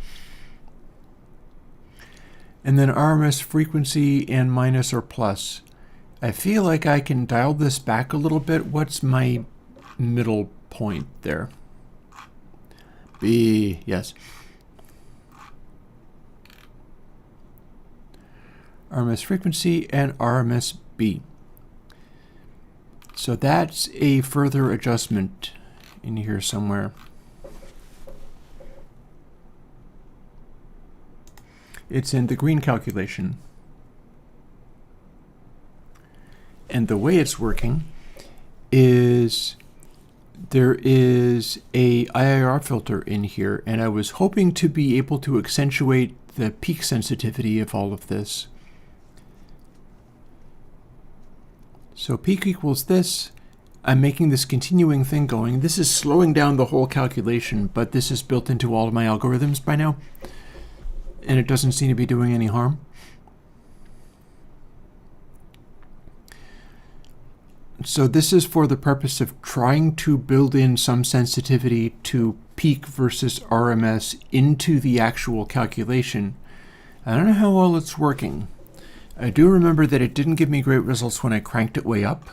And then RMS frequency and minus or plus. I feel like I can dial this back a little bit. What's my middle point there? B, yes. RMS frequency and RMS B. So that's a further adjustment in here somewhere. It's in the green calculation. And the way it's working is there is a IIR filter in here, and I was hoping to be able to accentuate the peak sensitivity of all of this. So peak equals this. I'm making this continuing thing going. This is slowing down the whole calculation, but this is built into all of my algorithms by now, and it doesn't seem to be doing any harm. So this is for the purpose of trying to build in some sensitivity to peak versus RMS into the actual calculation. I don't know how well it's working. I do remember that it didn't give me great results when I cranked it way up.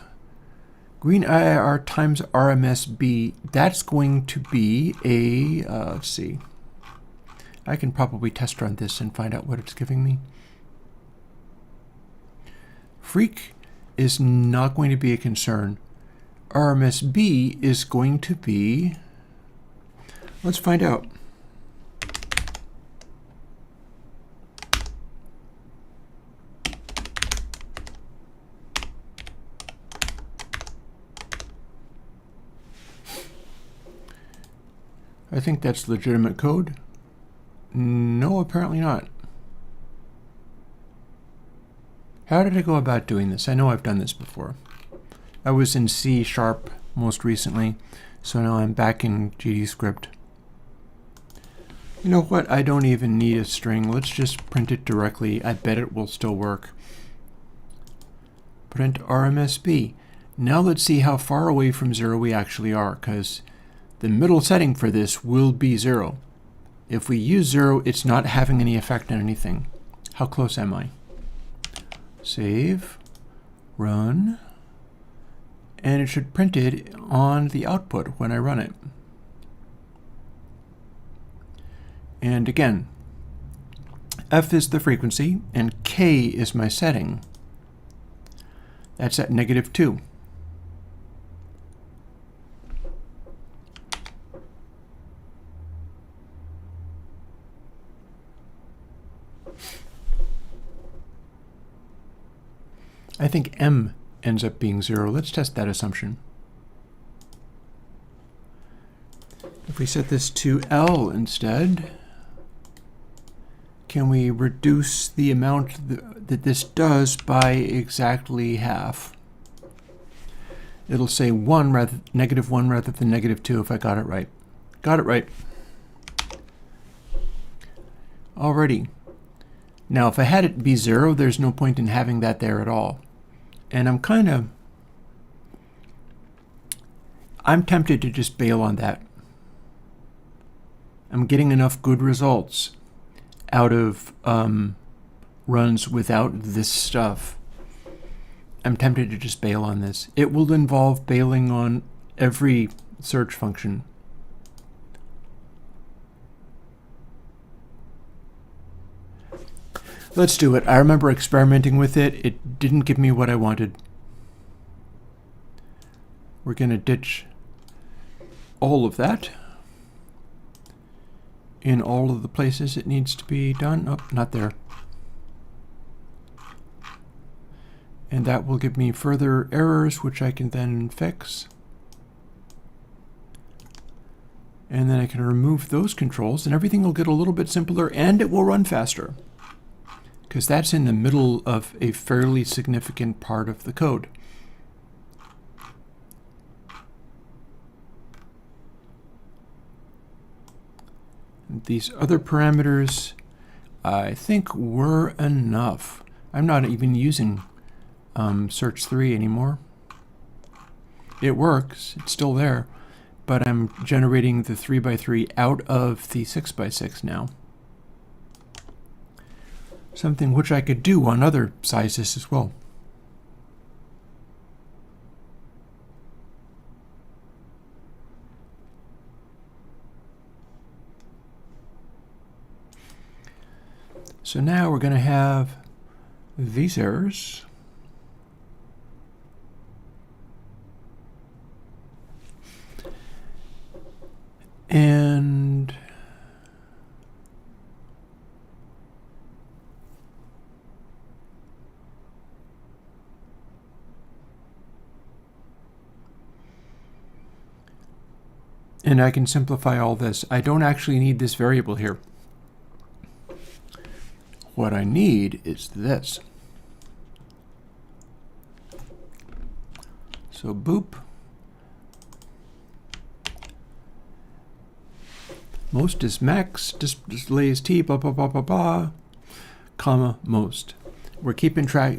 Green IIR times RMSB, that's going to be a, let's see. I can probably test run this and find out what it's giving me. Freak is not going to be a concern. RMSB is going to be, let's find out. I think that's legitimate code. No, apparently not. How did I go about doing this? I know I've done this before. I was in C# most recently, so now I'm back in GDScript. You know what? I don't even need a string. Let's just print it directly. I bet it will still work. Print RMSB. Now let's see how far away from 0 we actually are, because the middle setting for this will be 0. If we use 0, it's not having any effect on anything. How close am I? Save, run, and it should print it on the output when I run it. And again, F is the frequency and K is my setting. That's at -2. I think M ends up being 0. Let's test that assumption. If we set this to L instead, can we reduce the amount that this does by exactly half? It'll say -1 rather than -2 if I got it right. Got it right. Alrighty. Now if I had it be 0, there's no point in having that there at all. And I'm tempted to just bail on that. I'm getting enough good results out of runs without this stuff. I'm tempted to just bail on this. It will involve bailing on every search function. Let's do it. I remember experimenting with it. It didn't give me what I wanted. We're going to ditch all of that in all of the places it needs to be done. Oh, not there. And that will give me further errors, which I can then fix. And then I can remove those controls, and everything will get a little bit simpler, and it will run faster, because that's in the middle of a fairly significant part of the code. These other parameters, I think, were enough. I'm not even using search 3 anymore. it works, it's still there, but I'm generating the 3x3 out of the 6x6 now. Something which I could do on other sizes as well. So now we're going to have these errors. And I can simplify all this. I don't actually need this variable here. What I need is this. So boop. Most is max, display is t, blah, blah, blah, blah, blah, comma, most. We're keeping track.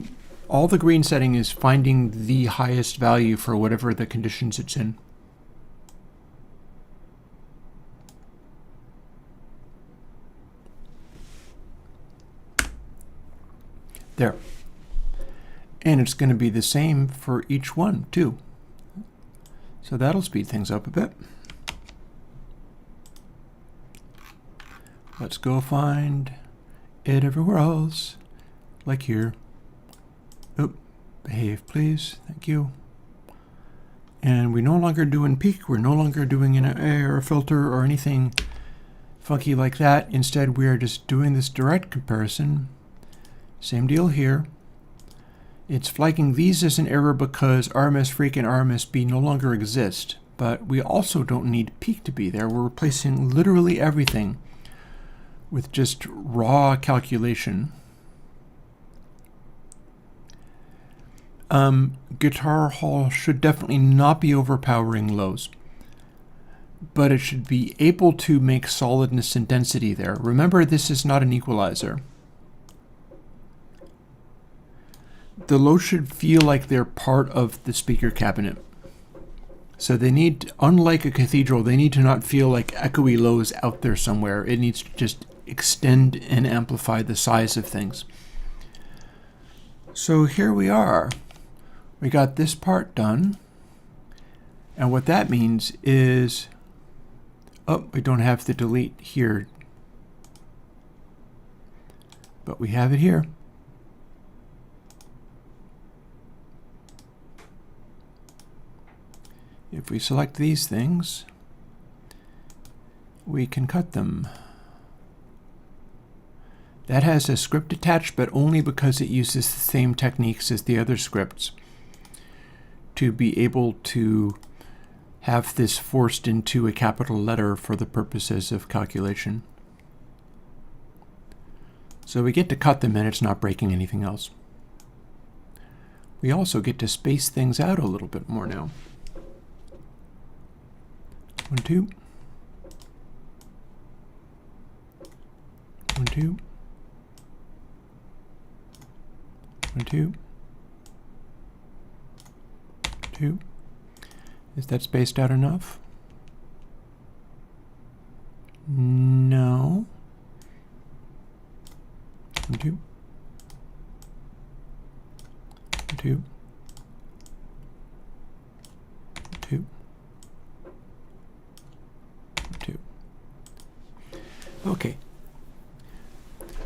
All the green setting is finding the highest value for whatever the conditions it's in. There. And it's going to be the same for each one, too. So that'll speed things up a bit. Let's go find it everywhere else, like here. Oop, behave, please. Thank you. And we're no longer doing peak. We're no longer doing an air filter or anything funky like that. Instead, we are just doing this direct comparison. Same deal here. It's flagging these as an error because RMS freak and RMSB no longer exist. But we also don't need peak to be there. We're replacing literally everything with just raw calculation. Guitar Hall should definitely not be overpowering lows, but it should be able to make solidness and density there. Remember, this is not an equalizer. The lows should feel like they're part of the speaker cabinet. So they need, unlike a cathedral, they need to not feel like echoey lows out there somewhere. It needs to just extend and amplify the size of things. So here we are. We got this part done. And what that means is, oh, we don't have the delete here, but we have it here. If we select these things, we can cut them. That has a script attached, but only because it uses the same techniques as the other scripts to be able to have this forced into a capital letter for the purposes of calculation. So we get to cut them and it's not breaking anything else. We also get to space things out a little bit more now. 1, 2. 1, 2. 1, 2. 2. Is that spaced out enough? No. 1, 2. 1, 2. 2. 2. Okay.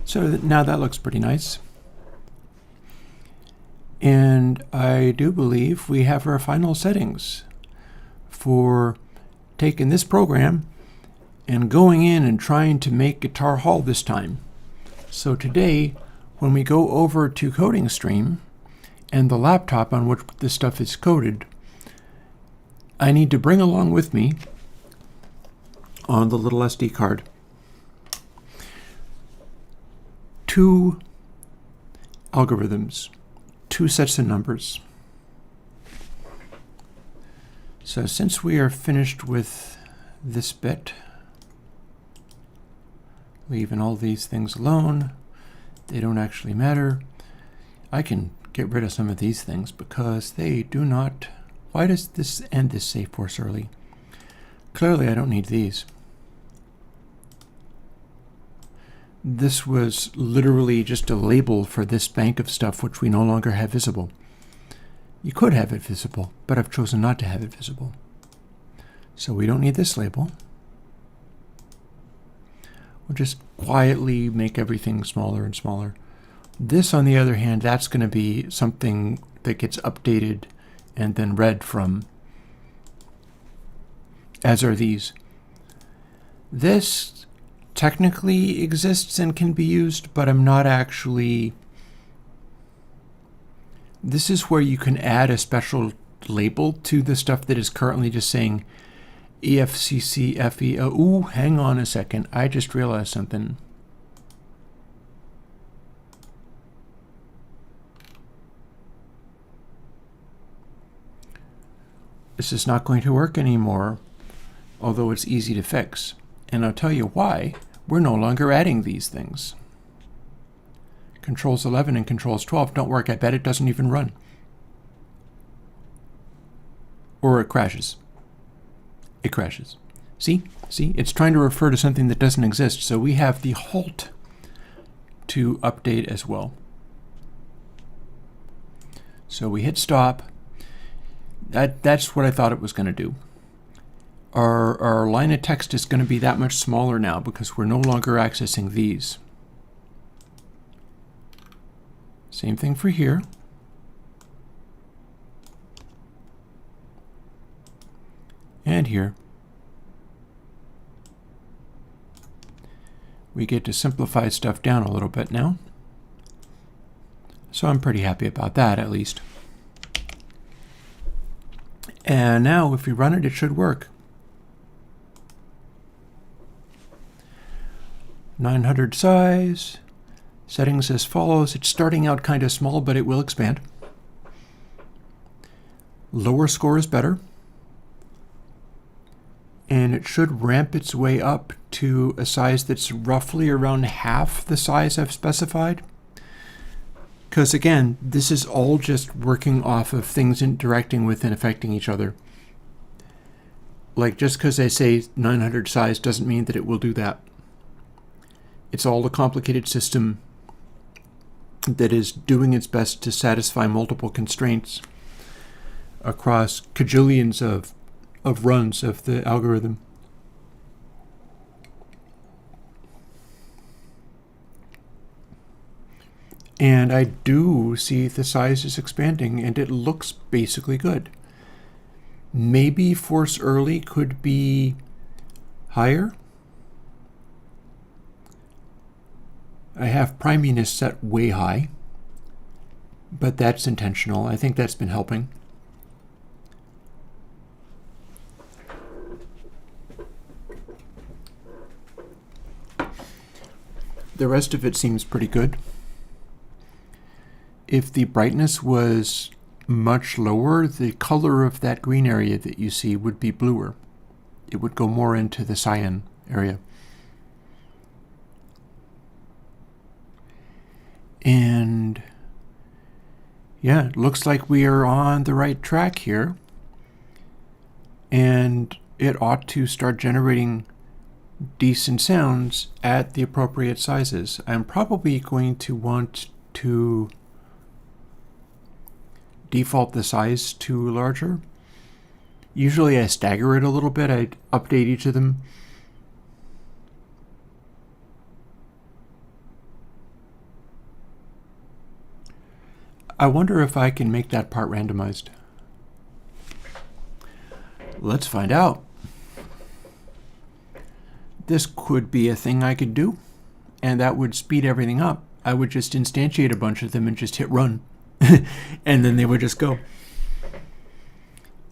So now that looks pretty nice. And I do believe we have our final settings for taking this program and going in and trying to make Guitar Hall this time. So today, when we go over to Coding Stream and the laptop on which this stuff is coded, I need to bring along with me on the little SD card 2 algorithms, 2 sets of numbers. So since we are finished with this bit, leaving all these things alone, they don't actually matter. I can get rid of some of these things because they do not Why does this end this say force early? Clearly I don't need these. This was literally just a label for this bank of stuff which we no longer have visible. You could have it visible, but I've chosen not to have it visible. So we don't need this label. We'll just quietly make everything smaller and smaller. This, on the other hand, that's going to be something that gets updated and then read from, as are these. This technically exists and can be used, but I'm not actually... This is where you can add a special label to the stuff that is currently just saying EFCC FE. Ooh, hang on a second. I just realized something. This is not going to work anymore, although it's easy to fix. And I'll tell you why. We're no longer adding these things. Controls 11 and Controls 12 don't work. I bet it doesn't even run. Or it crashes. It crashes. See? See? It's trying to refer to something that doesn't exist, so we have the halt to update as well. So we hit stop. That's what I thought it was going to do. Our line of text is going to be that much smaller now because we're no longer accessing these. Same thing for here. And here. We get to simplify stuff down a little bit now. So I'm pretty happy about that, at least. And now if we run it, it should work. 900 size. Settings as follows. It's starting out kind of small, but it will expand. Lower score is better. And it should ramp its way up to a size that's roughly around half the size I've specified. Because again, this is all just working off of things interacting with and affecting each other. Like, just because I say 900 size doesn't mean that it will do that. It's all a complicated system that is doing its best to satisfy multiple constraints across cajillions of runs of the algorithm. And I do see the size is expanding, and it looks basically good. Maybe force early could be higher. I have priminess set way high, but that's intentional. I think that's been helping. The rest of it seems pretty good. If the brightness was much lower, the color of that green area that you see would be bluer. It would go more into the cyan area. And yeah, it looks like we are on the right track here. And it ought to start generating decent sounds at the appropriate sizes. I'm probably going to want to default the size to larger. Usually I stagger it a little bit. I update each of them. I wonder if I can make that part randomized. Let's find out. This could be a thing I could do, and that would speed everything up. I would just instantiate a bunch of them and just hit run, and then they would just go.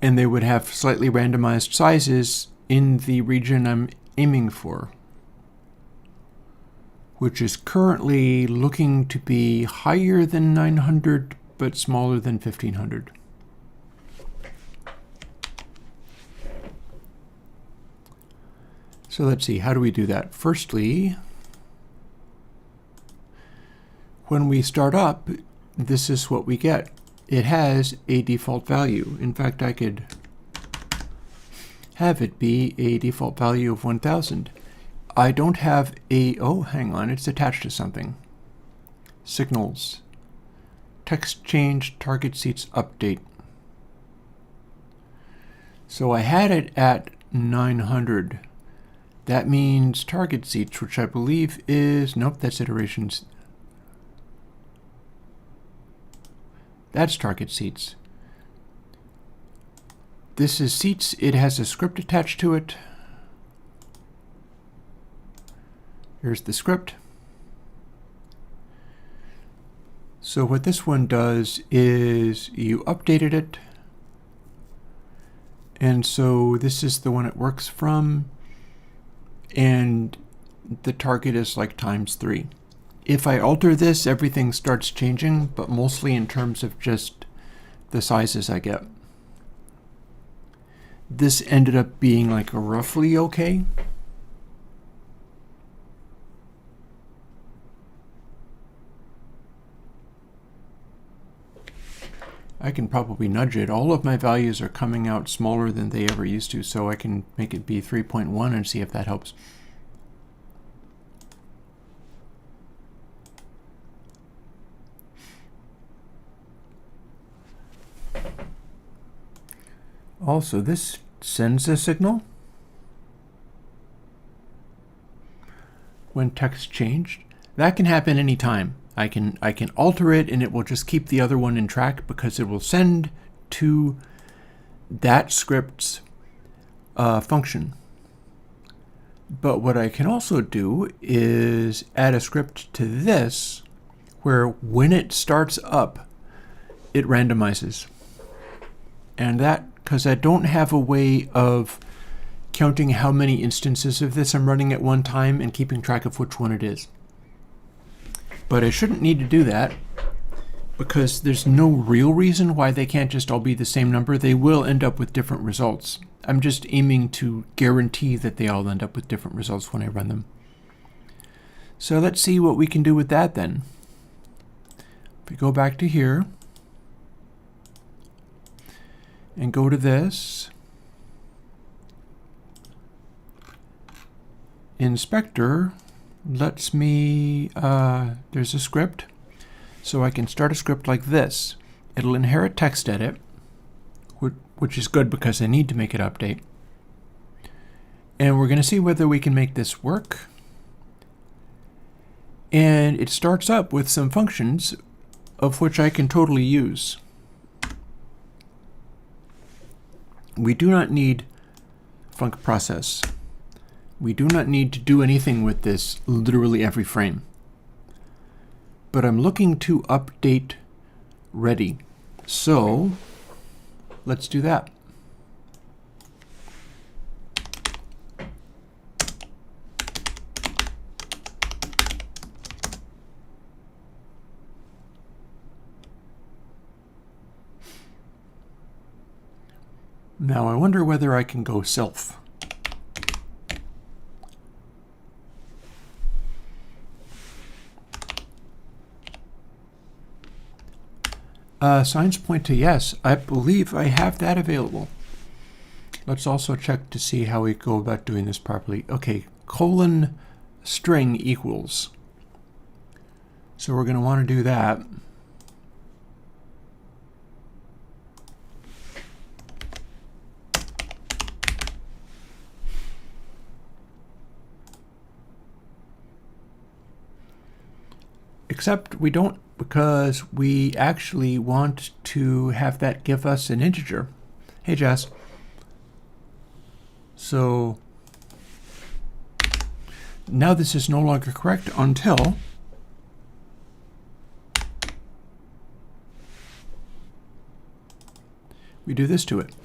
And they would have slightly randomized sizes in the region I'm aiming for, which is currently looking to be higher than 900, but smaller than 1500. So let's see, how do we do that? Firstly, when we start up, this is what we get. it has a default value. In fact, I could have it be a default value of 1000. I don't have a, oh, hang on, it's attached to something. Signals. Text change, target seats update. So I had it at 900. That means target seats, which I believe is, nope, that's iterations. That's target seats. This is seats. It has a script attached to it. Here's the script. So what this one does is you updated it. And so this is the one it works from. And the target is like ×3. If I alter this, everything starts changing, but mostly in terms of just the sizes I get. This ended up being like roughly okay. I can probably nudge it. All of my values are coming out smaller than they ever used to, so I can make it be 3.1 and see if that helps. Also, this sends a signal when text changed. That can happen anytime. I can alter it and it will just keep the other one in track because it will send to that script's function. But what I can also do is add a script to this where when it starts up, it randomizes. And that, because I don't have a way of counting how many instances of this I'm running at one time and keeping track of which one it is. But I shouldn't need to do that because there's no real reason why they can't just all be the same number. They will end up with different results. I'm just aiming to guarantee that they all end up with different results when I run them. So let's see what we can do with that then. If we go back to here and go to this, inspector lets me, there's a script, so I can start a script like this. It'll inherit text edit, which is good because I need to make it update. And we're going to see whether we can make this work. And it starts up with some functions of which I can totally use. We do not need func process. We do not need to do anything with this literally every frame. But I'm looking to update ready. So let's do that. Now I wonder whether I can go self. Signs point to yes. I believe I have that available. Let's also check to see how we go about doing this properly. Okay, colon string equals. So we're going to want to do that. Except we don't, because we actually want to have that give us an integer. Hey, Jess. So now this is no longer correct until we do this to it.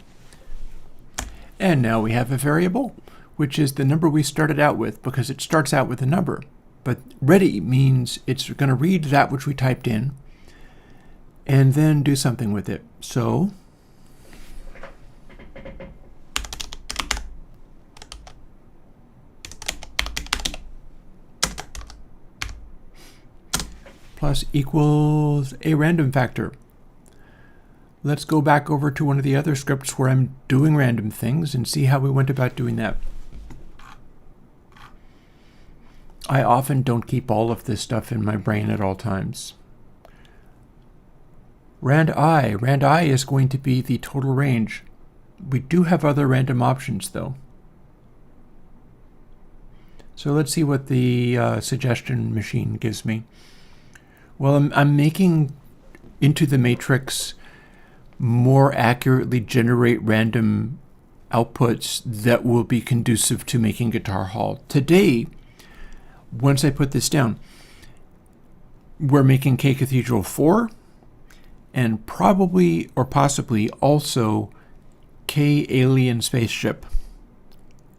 And now we have a variable, which is the number we started out with, because it starts out with a number. But ready means it's going to read that which we typed in and then do something with it. So plus equals a random factor. let's go back over to one of the other scripts where I'm doing random things and see how we went about doing that. I often don't keep all of this stuff in my brain at all times. Rand I is going to be the total range. We do have other random options though. So let's see what the suggestion machine gives me. Well, I'm making into the matrix more accurately generate random outputs that will be conducive to making Guitar Hall. Today, once I put this down, we're making K Cathedral 4 and probably or possibly also K Alien Spaceship,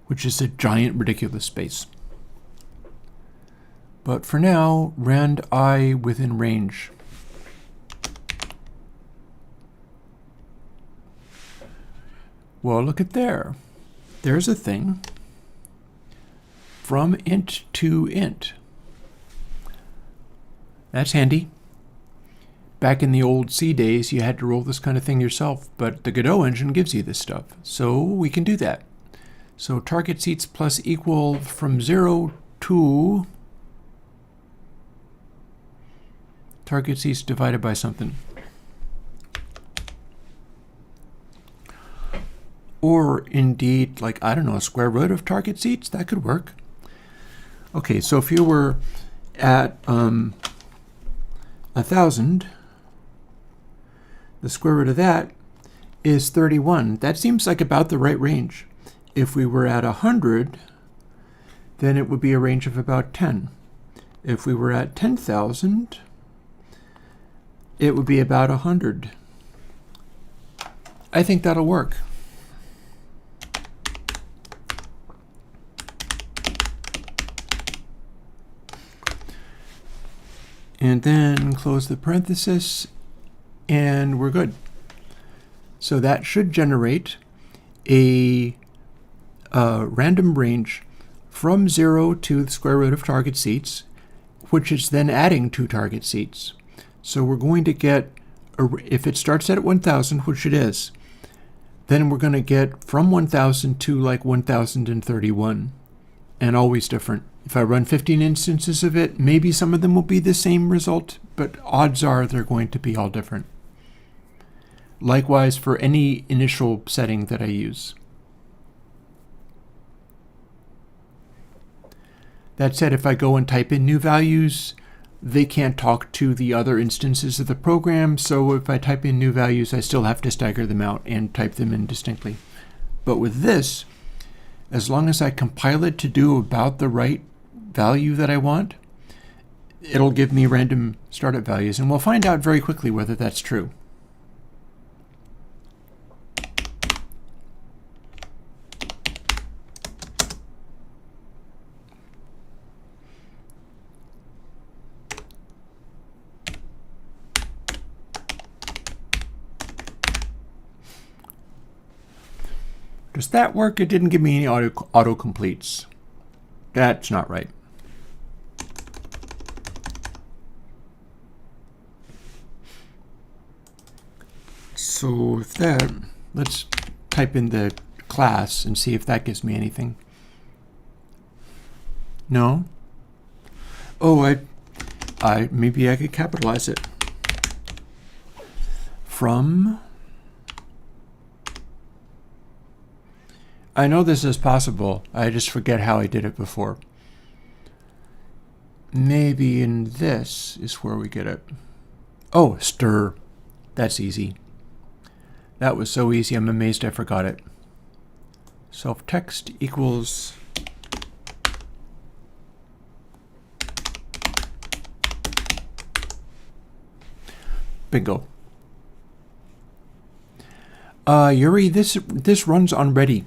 which is a giant ridiculous space. But for now, rand I within range. Well, look at there. There's a thing. From int to int. That's handy. Back in the old C days, you had to roll this kind of thing yourself, but the Godot engine gives you this stuff, so we can do that. So target seats plus equal from 0 to target seats divided by something. Or indeed, like, I don't know, square root of target seats, that could work. Okay, so if you were at 1,000, the square root of that is 31. That seems like about the right range. If we were at 100, then it would be a range of about 10. If we were at 10,000, it would be about 100. I think that'll work. And then close the parenthesis, and we're good. So that should generate a random range from 0 to the square root of target seats, which is then adding 2 target seats. So we're going to get, if it starts at 1,000, which it is, then we're going to get from 1,000 to like 1,031, and always different. If I run 15 instances of it, maybe some of them will be the same result, but odds are they're going to be all different. Likewise for any initial setting that I use. That said, if I go and type in new values, they can't talk to the other instances of the program, so if I type in new values, I still have to stagger them out and type them in distinctly. But with this, as long as I compile it to do about the right value that I want, it'll give me random startup values, and we'll find out very quickly whether that's true. Does that work? It didn't give me any autocompletes. That's not right. So with that, let's type in the class and see if that gives me anything. No? Oh, maybe I could capitalize it. From. I know this is possible. I just forget how I did it before. Maybe in this is where we get it. Oh, stir. That's easy. That was so easy, I'm amazed I forgot it. Self-text equals bingo. Yuri, this runs on ready.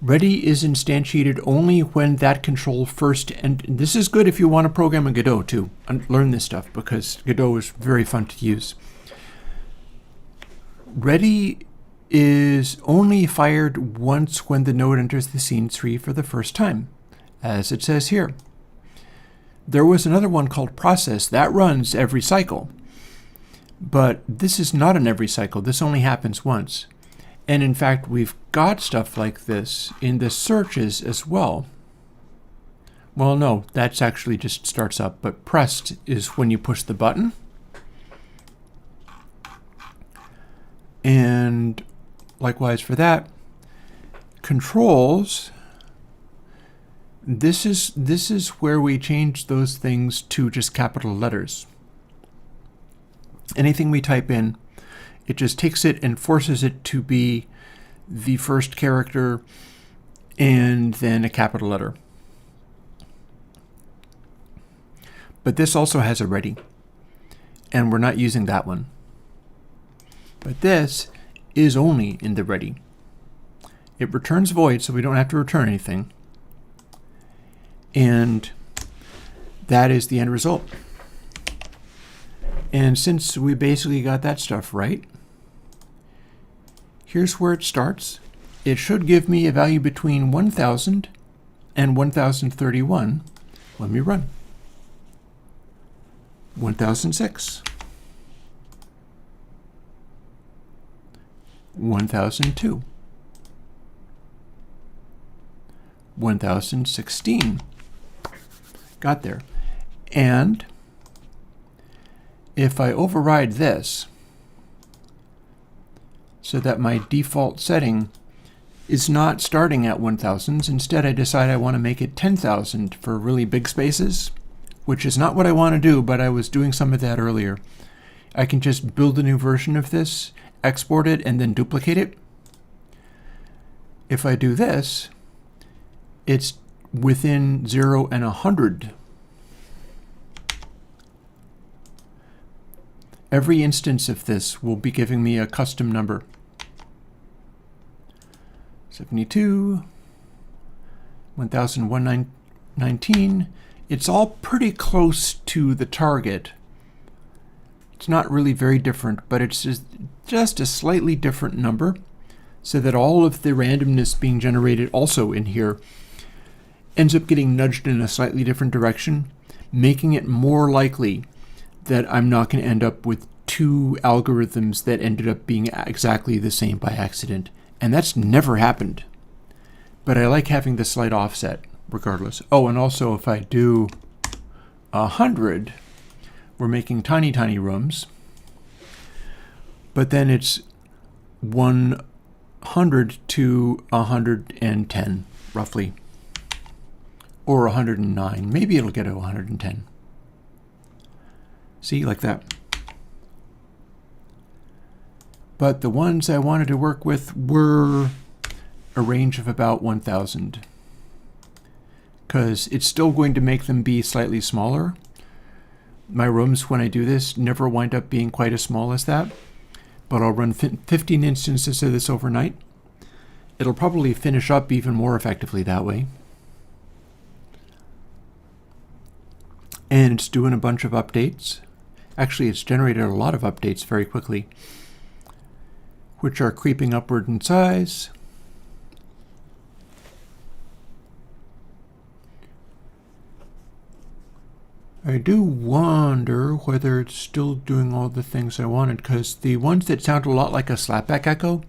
Ready is instantiated only when that control first, and this is good if you want to program in Godot too, and learn this stuff because Godot is very fun to use. Ready is only fired once when the node enters the scene tree for the first time, as it says here. There was another one called process that runs every cycle, But this is not in every cycle. This only happens once. And in fact, we've got stuff like this in the searches as well. Well, no, that's actually just starts up, but pressed is when you push the button. And likewise for that. Controls, this is where we change those things to just capital letters. Anything we type in, it just takes it and forces it to be the first character and then a capital letter. But this also has a ready, and we're not using that one. But this is only in the ready. It returns void, so we don't have to return anything. And that is the end result. And since we basically got that stuff right, here's where it starts. It should give me a value between 1000 and 1031. Let me run. 1006. 1002. 1016. Got there. And if I override this so that my default setting is not starting at 1000s, instead I decide I want to make it 10,000 for really big spaces, which is not what I want to do, but I was doing some of that earlier. I can just build a new version of this, export it, and then duplicate it. If I do this, it's within 0 and 100. Every instance of this will be giving me a custom number. 72, 1019. It's all pretty close to the target. It's not really very different, but it's just a slightly different number, so that all of the randomness being generated also in here ends up getting nudged in a slightly different direction, making it more likely that I'm not going to end up with two algorithms that ended up being exactly the same by accident. And that's never happened. But I like having the slight offset regardless. Oh, and also if I do 100, we're making tiny, tiny rooms. But then it's 100 to 110, roughly. Or 109. Maybe it'll get to 110. See, like that. But the ones I wanted to work with were a range of about 1000. Because it's still going to make them be slightly smaller. My rooms, when I do this, never wind up being quite as small as that. But I'll run 15 instances of this overnight. It'll probably finish up even more effectively that way. And it's doing a bunch of updates. Actually, it's generated a lot of updates very quickly, which are creeping upward in size. I do wonder whether it's still doing all the things I wanted, because the ones that sound a lot like a slapback echo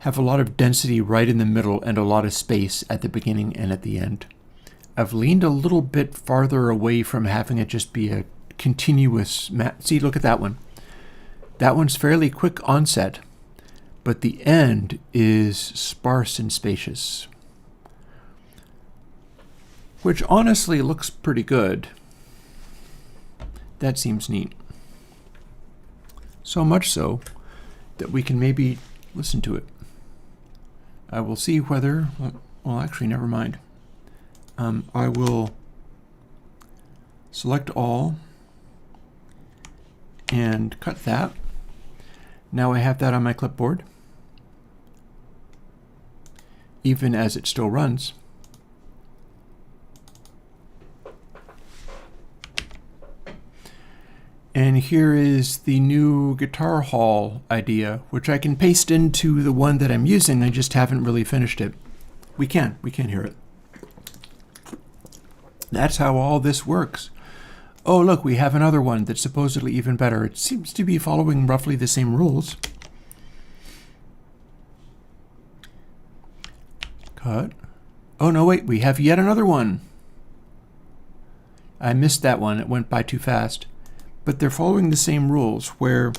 have a lot of density right in the middle and a lot of space at the beginning and at the end. I've leaned a little bit farther away from having it just be a continuous see, look at that one. That one's fairly quick onset, but the end is sparse and spacious, which honestly looks pretty good. That seems neat. So much so that we can maybe listen to it. I will see whether, well, actually, never mind. I will select all and cut that. Now I have that on my clipboard, even as it still runs. And here is the new guitar hall idea, which I can paste into the one that I'm using. I just haven't really finished it. We can hear it. That's how all this works. Oh, look, we have another one that's supposedly even better. It seems to be following roughly the same rules. Cut. Oh, no, wait, we have yet another one. I missed that one. It went by too fast. But they're following the same rules, where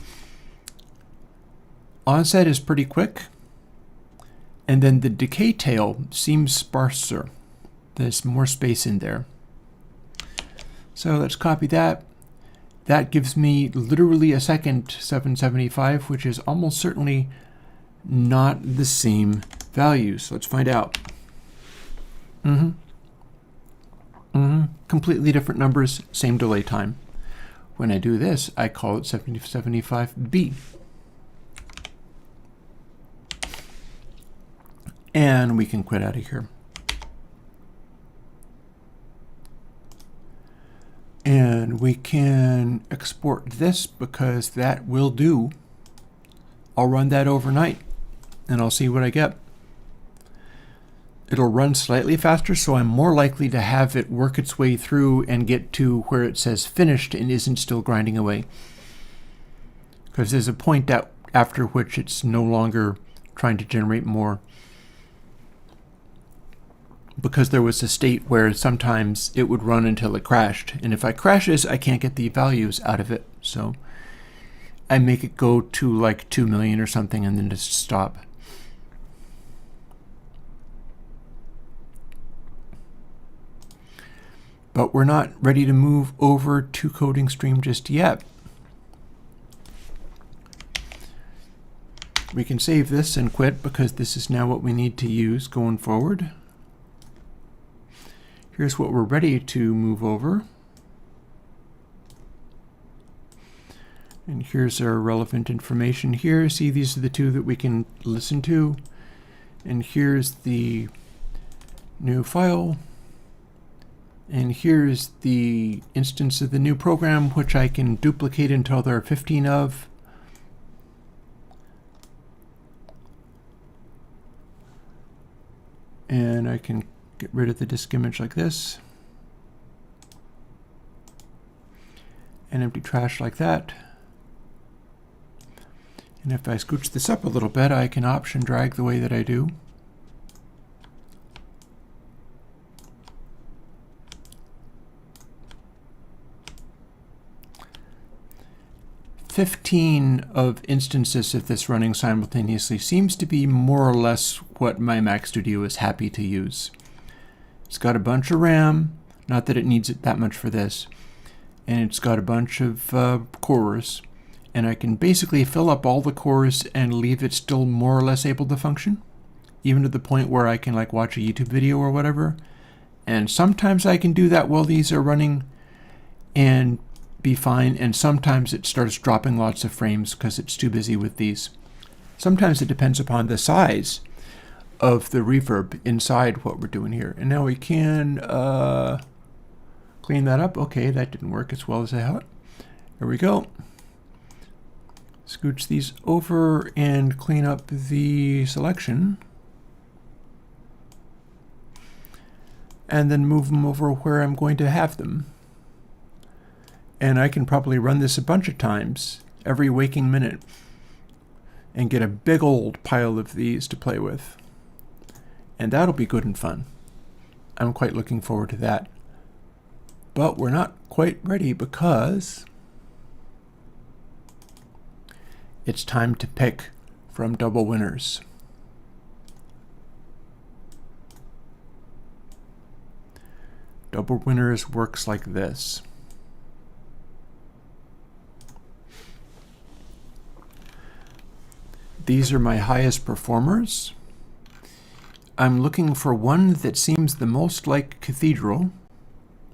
onset is pretty quick, and then the decay tail seems sparser. There's more space in there. So let's copy that. That gives me literally a second 775, which is almost certainly not the same value. So let's find out. Completely different numbers, same delay time. When I do this, I call it 775B. And we can quit out of here. And we can export this because that will do. I'll run that overnight and I'll see what I get. It'll run slightly faster, so I'm more likely to have it work its way through and get to where it says finished and isn't still grinding away. Because there's a point after which it's no longer trying to generate more. Because there was a state where sometimes it would run until it crashed. And if it crashes, I can't get the values out of it. So I make it go to like 2 million or something and then just stop. But we're not ready to move over to coding stream just yet. We can save this and quit because this is now what we need to use going forward. Here's what we're ready to move over. And here's our relevant information here. See, these are the two that we can listen to. And here's the new file. And here's the instance of the new program, which I can duplicate until there are 15 of. And I can get rid of the disk image like this. And empty trash like that. And if I scooch this up a little bit, I can option drag the way that I do. "15 of instances of this running simultaneously seems to be more or less what my Mac Studio is happy to use. It's got a bunch of RAM, not that it needs it that much for this, and it's got a bunch of cores, and I can basically fill up all the cores and leave it still more or less able to function, even to the point where I can like watch a YouTube video or whatever. And sometimes I can do that while these are running and be fine, and sometimes it starts dropping lots of frames because it's too busy with these. Sometimes it depends upon the size of the reverb inside what we're doing here. And now we can clean that up. Okay, that didn't work as well as I thought. There we go. Scooch these over and clean up the selection. And then move them over where I'm going to have them. And I can probably run this a bunch of times every waking minute and get a big old pile of these to play with. And that'll be good and fun. I'm quite looking forward to that. But we're not quite ready because it's time to pick from double winners. Double winners works like this. These are my highest performers. I'm looking for one that seems the most like Cathedral,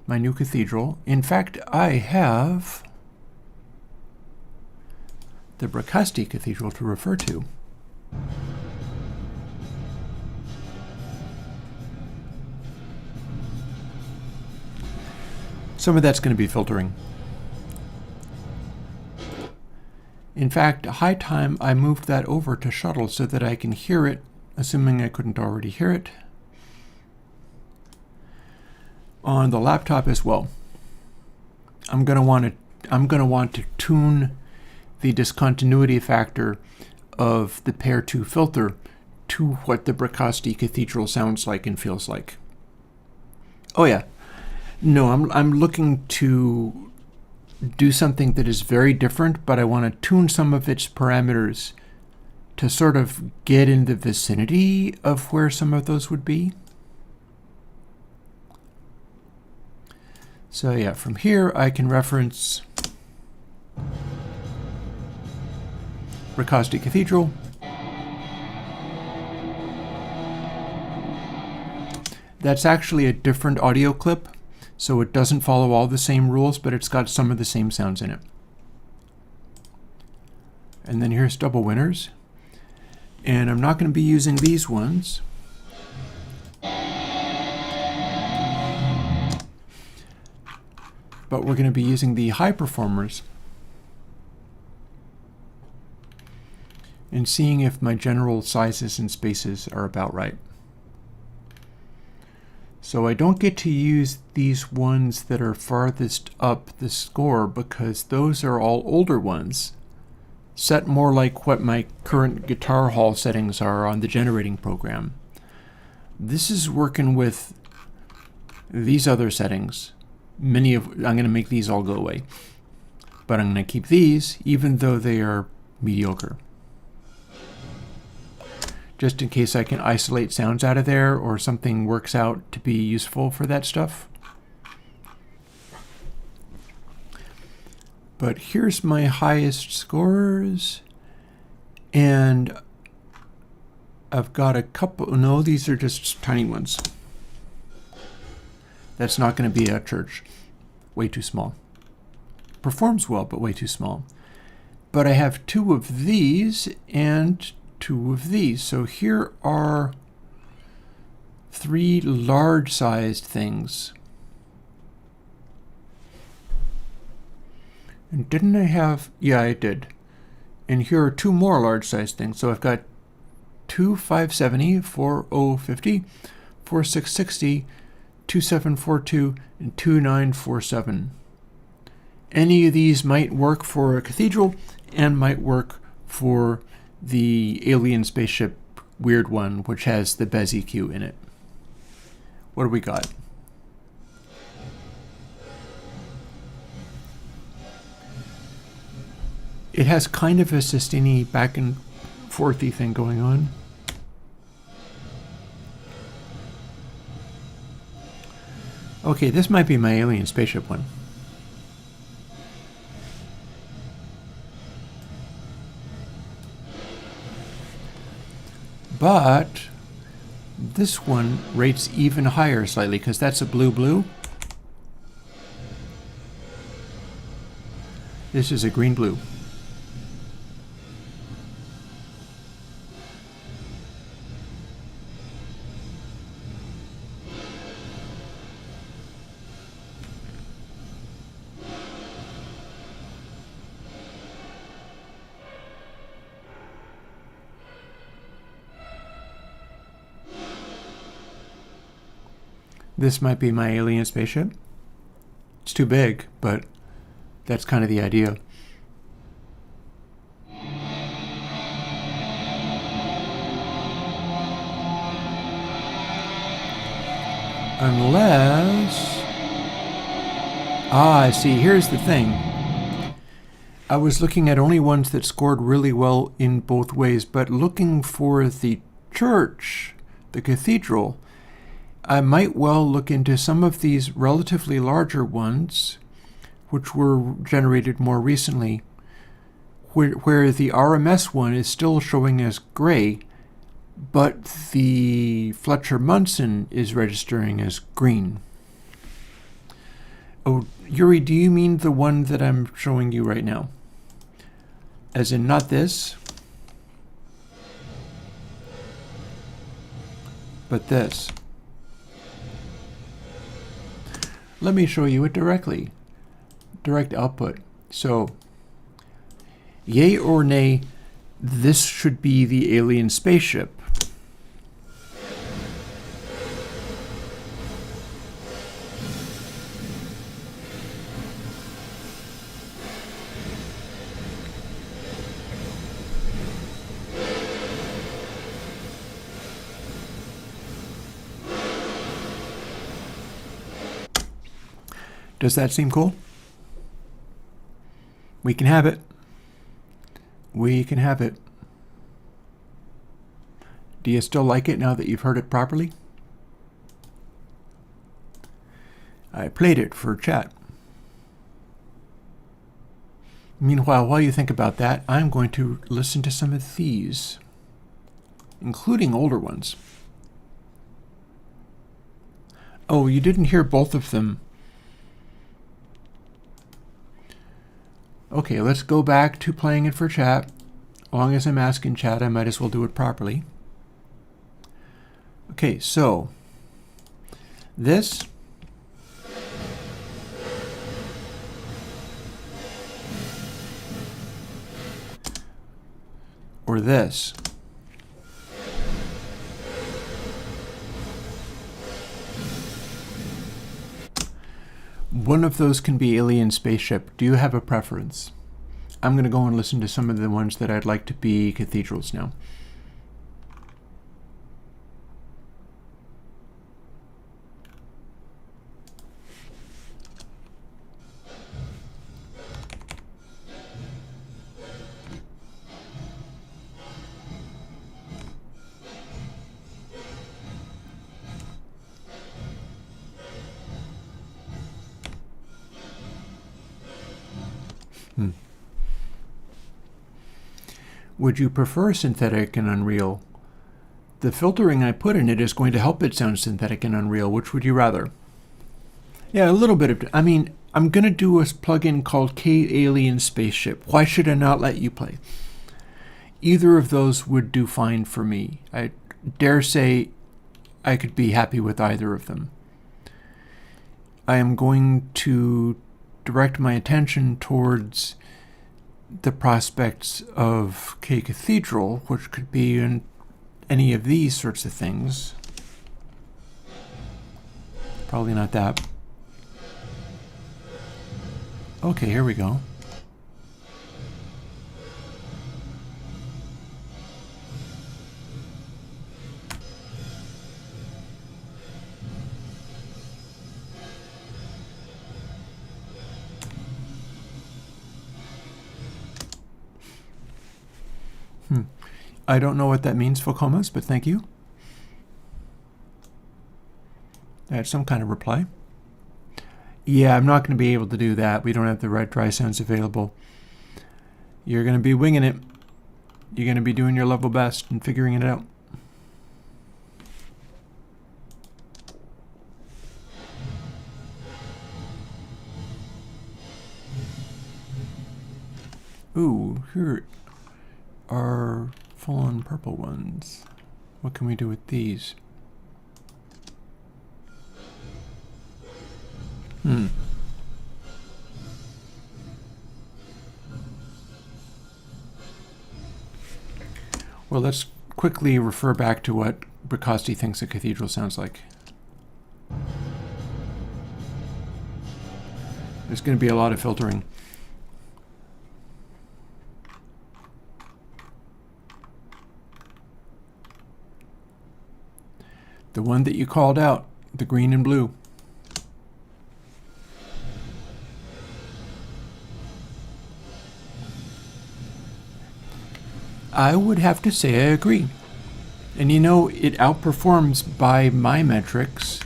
my new Cathedral. In fact, I have the Bracasti Cathedral to refer to. Some of that's going to be filtering. In fact, high time I moved that over to Shuttle so that I can hear it, assuming I couldn't already hear it, on the laptop as well. I'm going to want to tune the discontinuity factor of the Pair 2 filter to what the Bricasti Cathedral sounds like and feels like. Oh yeah, no, I'm looking to do something that is very different, but I want to tune some of its parameters to sort of get in the vicinity of where some of those would be. So yeah, from here I can reference Bricasti Cathedral. That's actually a different audio clip, so it doesn't follow all the same rules, but it's got some of the same sounds in it. And then here's double winners. And I'm not going to be using these ones. But we're going to be using the high performers and seeing if my general sizes and spaces are about right. So I don't get to use these ones that are farthest up the score because those are all older ones, set more like what my current guitar hall settings are on the generating program. This is working with these other settings. I'm going to make these all go away, but I'm going to keep these even though they are mediocre, just in case I can isolate sounds out of there or something works out to be useful for that stuff. But here's my highest scores, and I've got a couple, no, these are just tiny ones. That's not going to be a church. Way too small. Performs well, but way too small. But I have two of these and two of these. So here are three large-sized things. And didn't I have... Yeah, I did. And here are two more large-sized things. So I've got two 570, 4050, 4660, 2742, and 2947. Any of these might work for a cathedral and might work for the alien spaceship weird one, which has the Bez EQ in it. What do we got? It has kind of a sustainy back and forthy thing going on. Okay, this might be my alien spaceship one. But this one rates even higher slightly because that's a blue-blue. This is a green-blue. This might be my alien spaceship. It's too big, but that's kind of the idea. Unless... I see, here's the thing. I was looking at only ones that scored really well in both ways, but looking for the church, the cathedral, I might well look into some of these relatively larger ones, which were generated more recently, where the RMS one is still showing as gray, but the Fletcher Munson is registering as green. Oh, Yuri, do you mean the one that I'm showing you right now? As in not this, but this. Let me show you it directly. Direct output. So, yay or nay, this should be the alien spaceship. Does that seem cool? We can have it. We can have it. Do you still like it now that you've heard it properly? I played it for chat. Meanwhile, while you think about that, I'm going to listen to some of these, including older ones. Oh, you didn't hear both of them. Okay, let's go back to playing it for chat. As long as I'm asking chat, I might as well do it properly. Okay, so this or this. One of those can be Alien Spaceship. Do you have a preference? I'm going to go and listen to some of the ones that I'd like to be cathedrals now. Would you prefer synthetic and Unreal? The filtering I put in it is going to help it sound synthetic and Unreal. Which would you rather? Yeah, a little bit of... I mean, I'm going to do a plugin called K-Alien Spaceship. Why should I not let you play? Either of those would do fine for me. I dare say I could be happy with either of them. I am going to direct my attention towards the prospects of K Cathedral, which could be in any of these sorts of things. Probably not that. Okay, here we go. I don't know what that means, Focomas, but thank you. That's some kind of reply. Yeah, I'm not going to be able to do that. We don't have the right dry sounds available. You're going to be winging it. You're going to be doing your level best and figuring it out. Ooh, here are full-on purple ones. What can we do with these? Well, let's quickly refer back to what Bricasti thinks a cathedral sounds like. There's going to be a lot of filtering. The one that you called out, the green and blue. I would have to say I agree. And you know, it outperforms by my metrics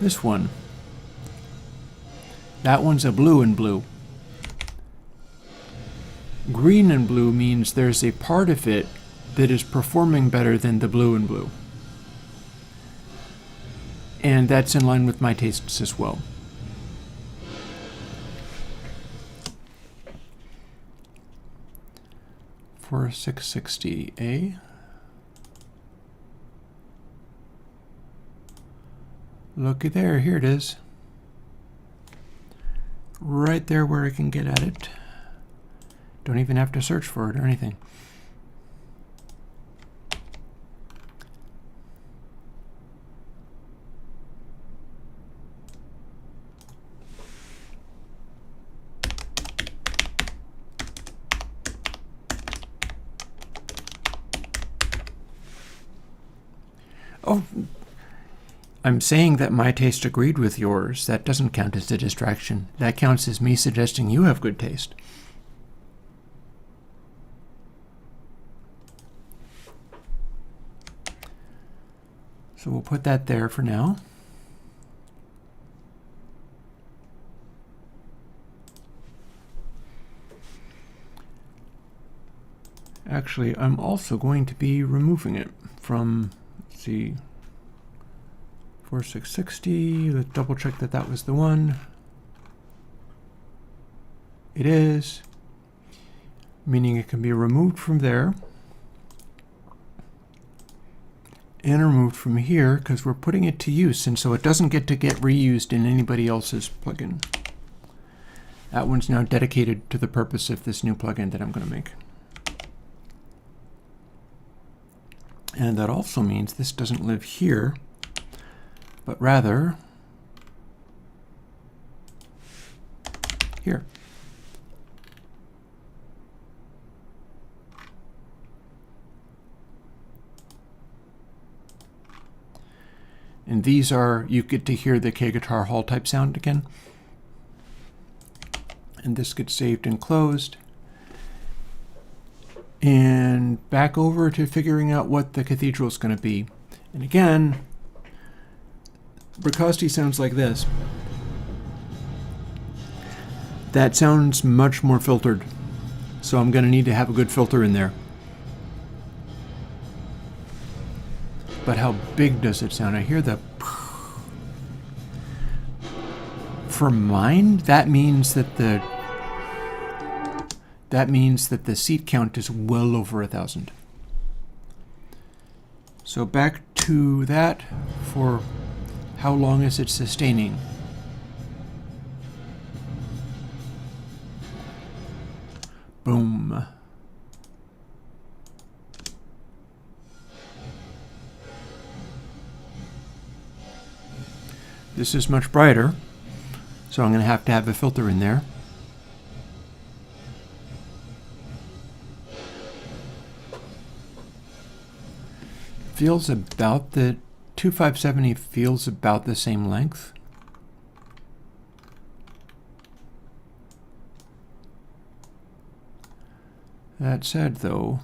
this one. That one's a blue and blue. Green and blue means there's a part of it that is performing better than the blue and blue. And that's in line with my tastes as well. For 660A. Looky there, here it is. Right there where I can get at it. Don't even have to search for it or anything. Oh, I'm saying that my taste agreed with yours. That doesn't count as a distraction. That counts as me suggesting you have good taste. So we'll put that there for now. Actually, I'm also going to be removing it from, let's see, 4660. Let's double check that that was the one. It is, meaning it can be removed from there and removed from here because we're putting it to use, and so it doesn't get reused in anybody else's plugin. That one's now dedicated to the purpose of this new plugin that I'm going to make. And that also means this doesn't live here, but rather here. And these are, you get to hear the K-Guitar Hall type sound again. And this gets saved and closed. And back over to figuring out what the cathedral is going to be. And again, Bricasti sounds like this. That sounds much more filtered. So I'm going to need to have a good filter in there. But how big does it sound? I hear the... For mine, that means that the seat count is well over 1,000. So back to that for how long is it sustaining? Boom. This is much brighter, so I'm going to have a filter in there. Feels about the 2570 feels about the same length. That said, though,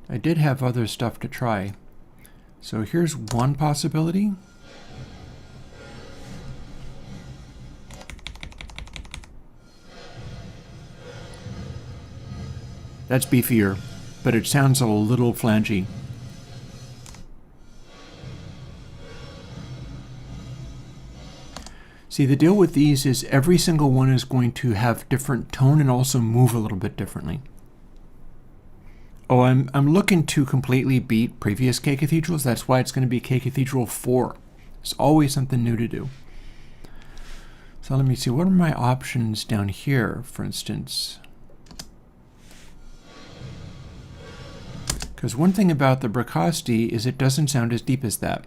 I did have other stuff to try. So here's one possibility. That's beefier, but it sounds a little flangy. See, the deal with these is every single one is going to have different tone and also move a little bit differently. Oh, I'm looking to completely beat previous K Cathedrals. That's why it's going to be K Cathedral 4. There's always something new to do. So let me see, what are my options down here, for instance? Because one thing about the Bricasti is it doesn't sound as deep as that.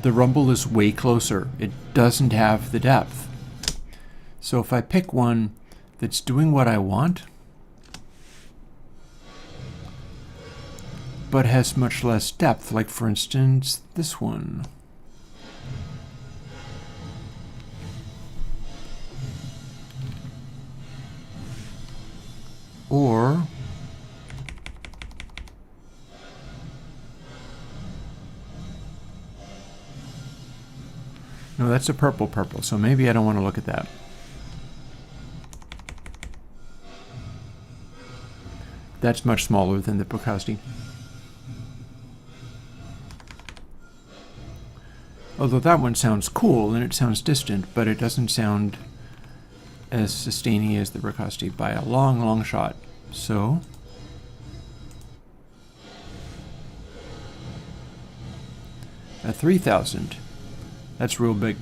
The rumble is way closer. It doesn't have the depth. So if I pick one that's doing what I want, but has much less depth, like for instance, this one. Or no, that's a purple, so maybe I don't want to look at that. That's much smaller than the Bricasti. Although that one sounds cool and it sounds distant, but it doesn't sound as sustaining as the Bricasti by a long, long shot. So at 3,000, that's real big.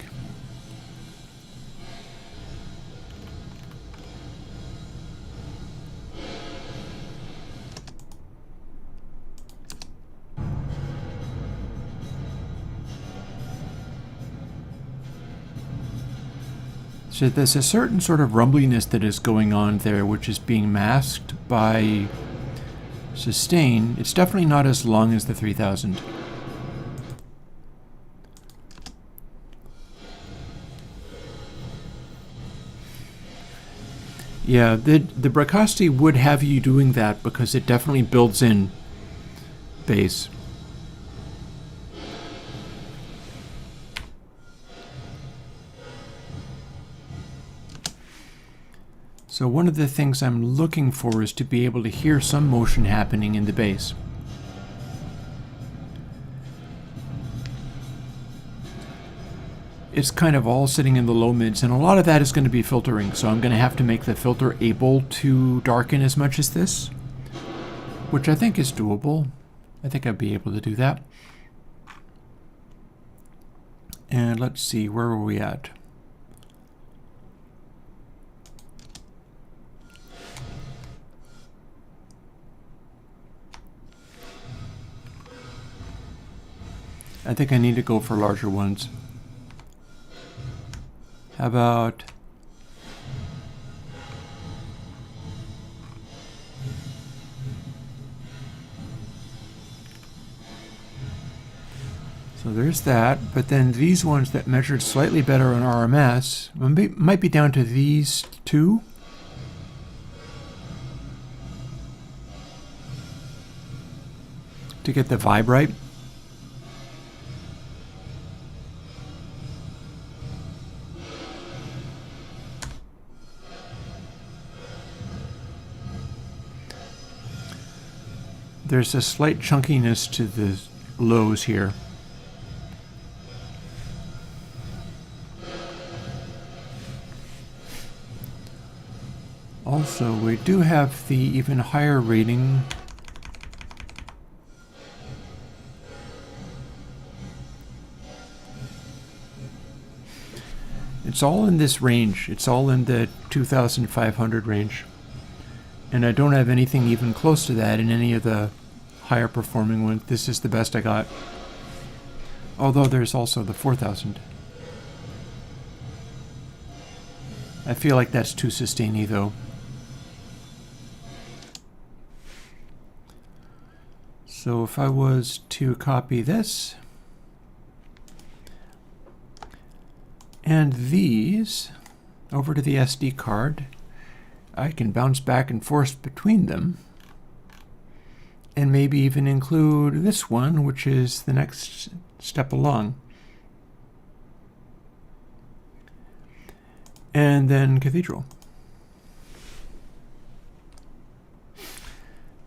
So there's a certain sort of rumbliness that is going on there, which is being masked by sustain. It's definitely not as long as the 3000. Yeah, the Bracasti would have you doing that because it definitely builds in bass. So one of the things I'm looking for is to be able to hear some motion happening in the bass. It's kind of all sitting in the low mids, and a lot of that is going to be filtering, so I'm going to have to make the filter able to darken as much as this, which I think is doable. I think I'd be able to do that. And let's see, where were we at? I think I need to go for larger ones. How about... So there's that, but then these ones that measured slightly better on RMS might be down to these two. To get the vibe right. There's a slight chunkiness to the lows here. Also, we do have the even higher rating. It's all in this range. It's all in the 2500 range. And I don't have anything even close to that in any of the higher performing ones. This is the best I got. Although there's also the 4000. I feel like that's too sustainy though. So if I was to copy this and these over to the SD card, I can bounce back and forth between them and maybe even include this one, which is the next step along. And then Cathedral.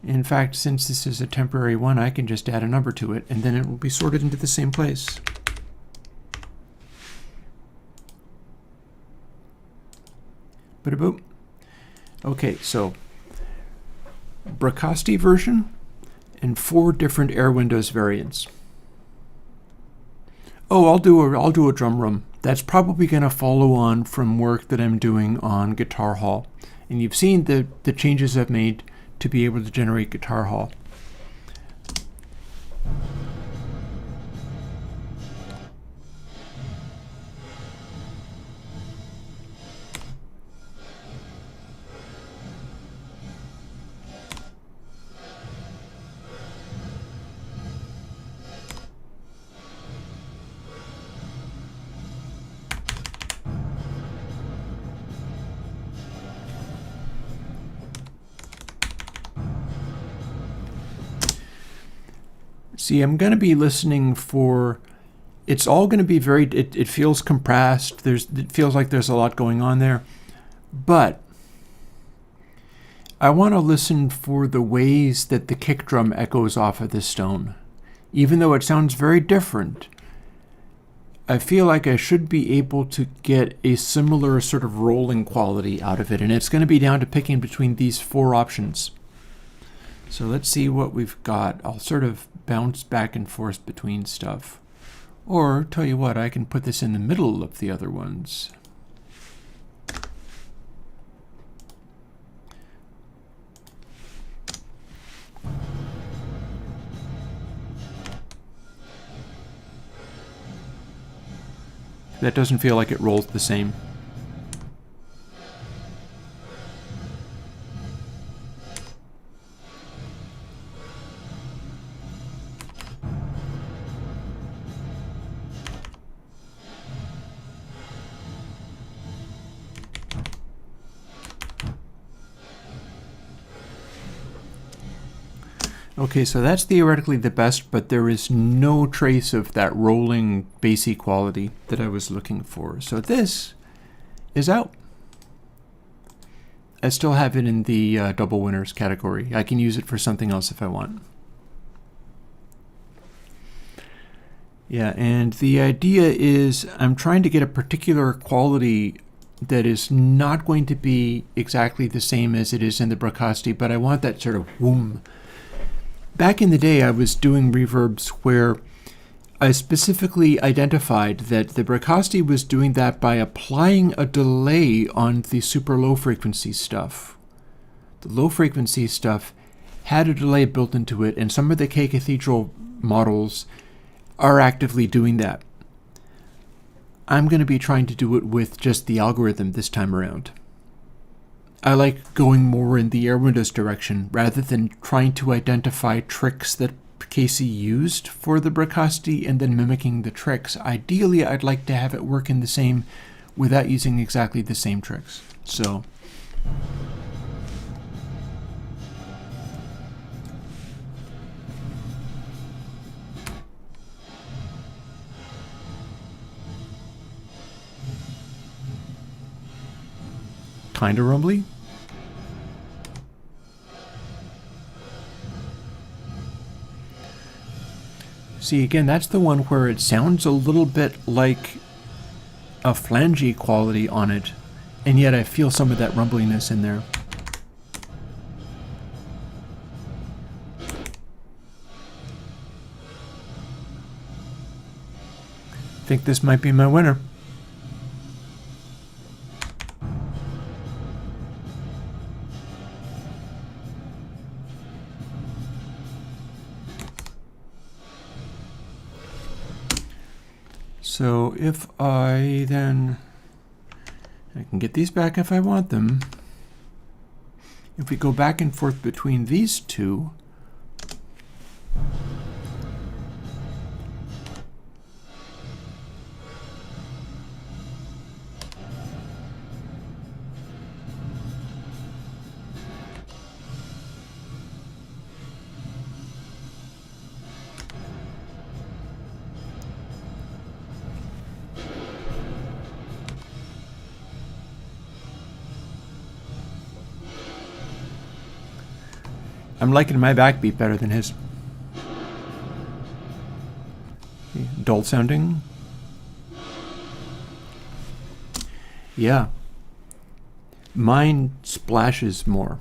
In fact, since this is a temporary one, I can just add a number to it and then it will be sorted into the same place. Ba-da-boop. Okay, so Bracasti version and 4 different Airwindows variants. Oh, I'll do a drum room. That's probably going to follow on from work that I'm doing on Guitar Hall. And you've seen the changes I've made to be able to generate Guitar Hall. See, I'm going to be listening for, it's all going to be very, it feels compressed. It feels like there's a lot going on there. But I want to listen for the ways that the kick drum echoes off of this stone. Even though it sounds very different, I feel like I should be able to get a similar sort of rolling quality out of it. And it's going to be down to picking between these 4 options. So let's see what we've got. I'll sort of bounce back and forth between stuff. Or, tell you what, I can put this in the middle of the other ones. That doesn't feel like it rolls the same. Okay, so that's theoretically the best, but there is no trace of that rolling bassy quality that I was looking for. So this is out. I still have it in the double winners category. I can use it for something else if I want. Yeah, and the idea is I'm trying to get a particular quality that is not going to be exactly the same as it is in the Brocasti, but I want that sort of whoom. Back in the day, I was doing reverbs where I specifically identified that the Brocasti was doing that by applying a delay on the super low frequency stuff. The low frequency stuff had a delay built into it, and some of the K Cathedral models are actively doing that. I'm going to be trying to do it with just the algorithm this time around. I like going more in the Airwindows direction rather than trying to identify tricks that Casey used for the Brocasti and then mimicking the tricks. Ideally, I'd like to have it work in the same without using exactly the same tricks. So kind of rumbly. See, again, that's the one where it sounds a little bit like a flangey quality on it, and yet I feel some of that rumbliness in there. I think this might be my winner. So if I then, I can get these back if I want them. If we go back and forth between these two, I'm liking my backbeat better than his. Dull sounding. Yeah. Mine splashes more.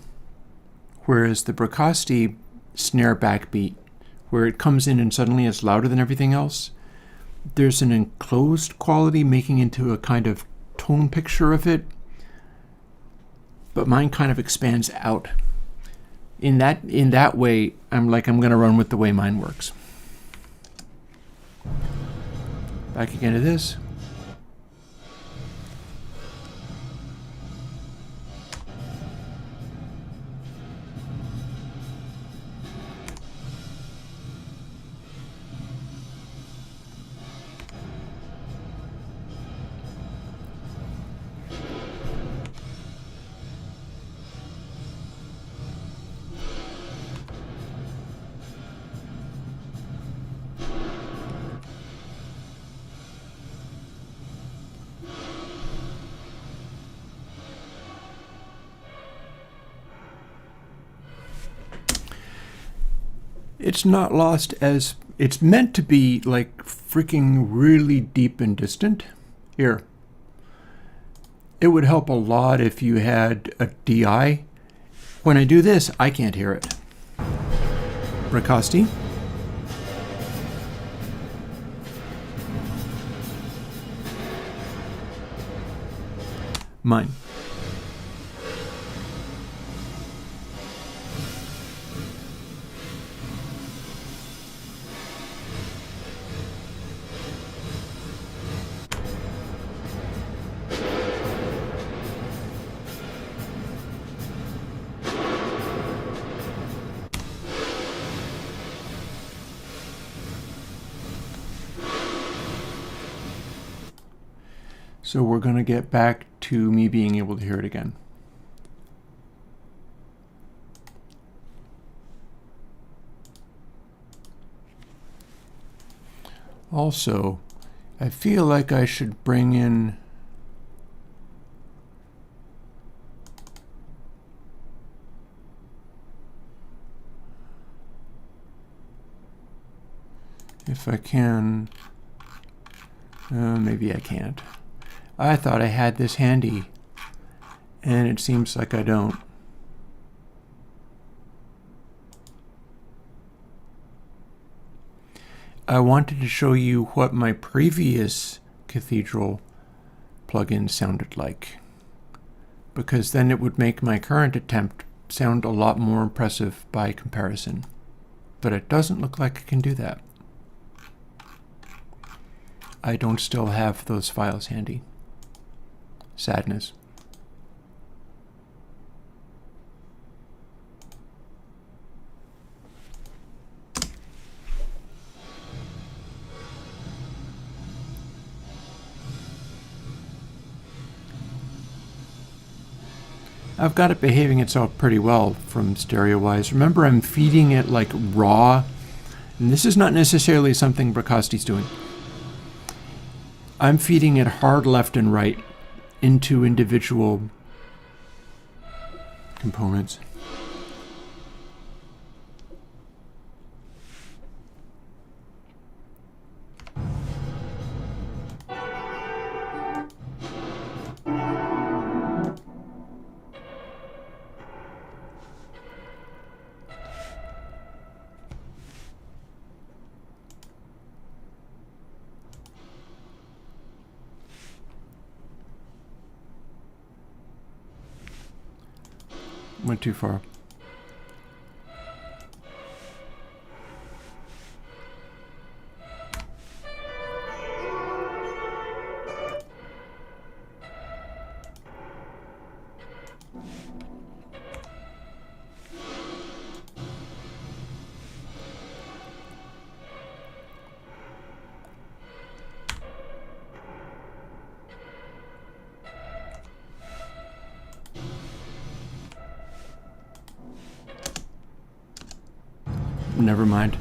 Whereas the Brocasti snare backbeat, where it comes in and suddenly it's louder than everything else, there's an enclosed quality making into a kind of tone picture of it, but mine kind of expands out. In that way, I'm going to run with the way mine works. Back again to this. It's not lost as it's meant to be, like freaking really deep and distant. Here. It would help a lot if you had a DI. When I do this, I can't hear it. Brocasti. Mine. So we're going to get back to me being able to hear it again. Also, I feel like I should bring in if I can. Maybe I can't. I thought I had this handy, and it seems like I don't. I wanted to show you what my previous Cathedral plugin sounded like, because then it would make my current attempt sound a lot more impressive by comparison. But it doesn't look like I can do that. I don't still have those files handy. Sadness. I've got it behaving itself pretty well from stereo-wise. Remember, I'm feeding it like raw, and this is not necessarily something Bracasti's doing. I'm feeding it hard left and right into individual components. Went too far. Never mind.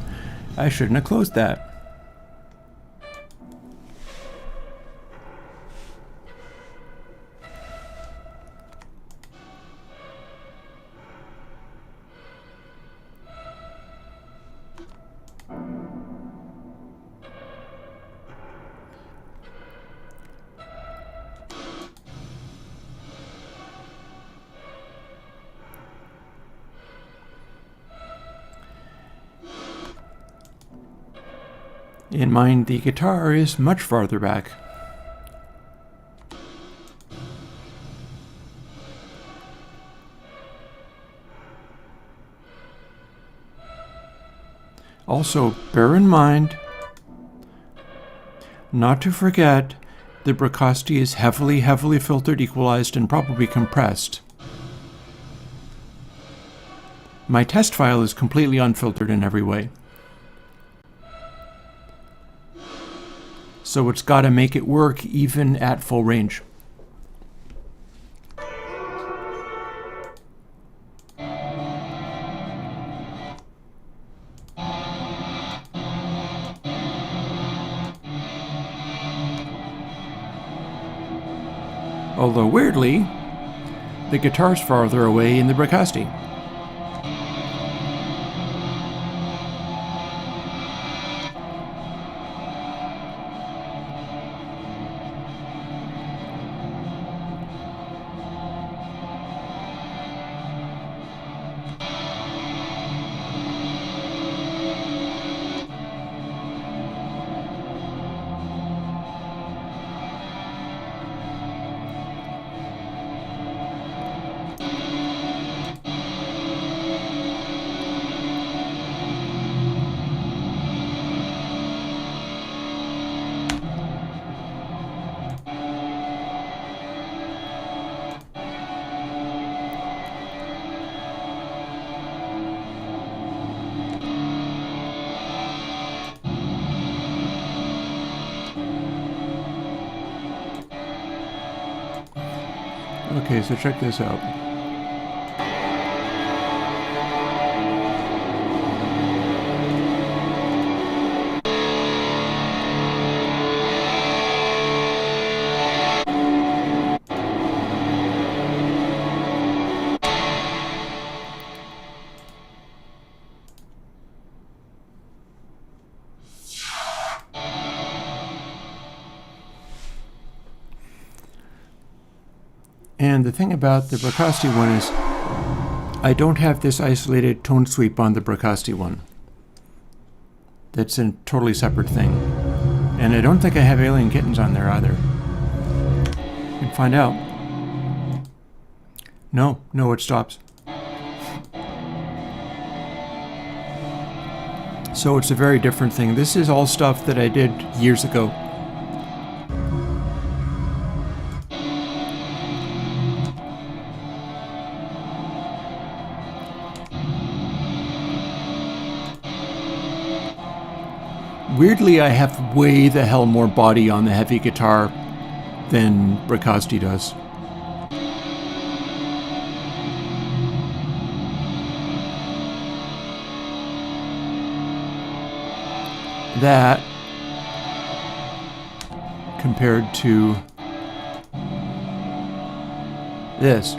I shouldn't have closed that. In mine, the guitar is much farther back. Also, bear in mind not to forget that Bracasti is heavily filtered, equalized, and probably compressed. My test file is completely unfiltered in every way. So it's got to make it work even at full range. Although weirdly, the guitar's farther away in the Bracasti. Okay, so check this out. And the thing about the Bricasti one is I don't have this isolated tone sweep on the Bricasti one. That's a totally separate thing. And I don't think I have Alien Kittens on there either. You can find out. No, it stops. So it's a very different thing. This is all stuff that I did years ago. Weirdly, I have way the hell more body on the heavy guitar than Bricasti does. That, compared to this.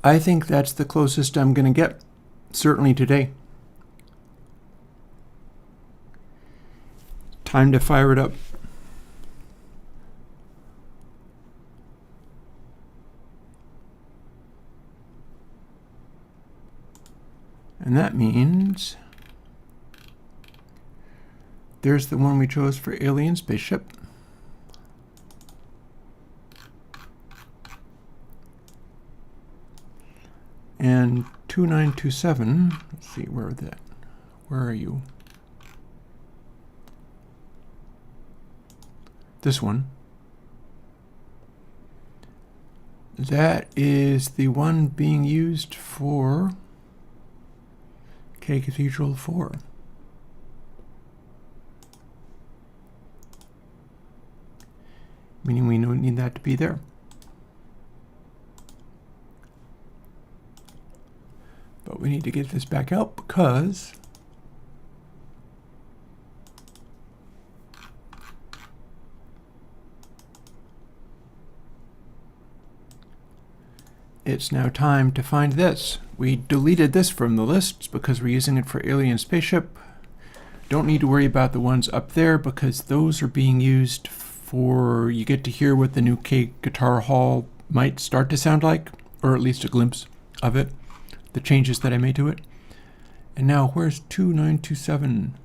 I think that's the closest I'm going to get, certainly today. Time to fire it up. And that means there's the one we chose for Alien Spaceship. And 2927, let's see, where are you? This one. That is the one being used for K Cathedral 4. Meaning we don't need that to be there. But we need to get this back out because it's now time to find this. We deleted this from the lists because we're using it for Alien Spaceship. Don't need to worry about the ones up there because those are being used for, you get to hear what the new K Guitar Hall might start to sound like, or at least a glimpse of it. The changes that I made to it. And now, where's 2927?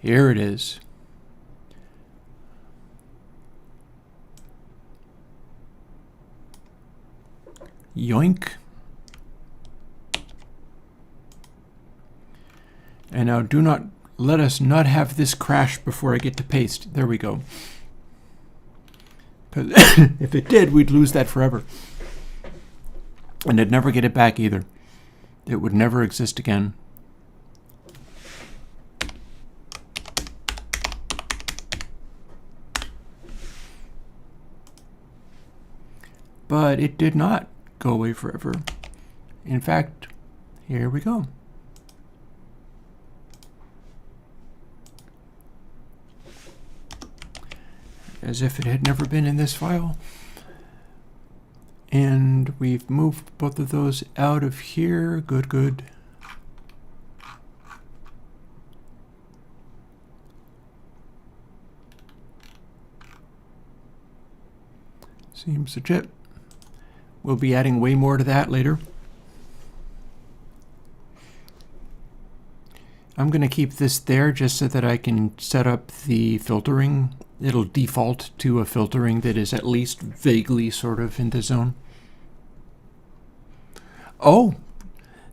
Here it is. Yoink. And now do not let us not have this crash before I get to paste. There we go. Because if it did, we'd lose that forever. And I'd never get it back either. It would never exist again. But it did not go away forever. In fact, here we go. As if it had never been in this file. And we've moved both of those out of here. Good. Seems legit. We'll be adding way more to that later. I'm going to keep this there just so that I can set up the filtering. It'll default to a filtering that is at least vaguely sort of in the zone. Oh,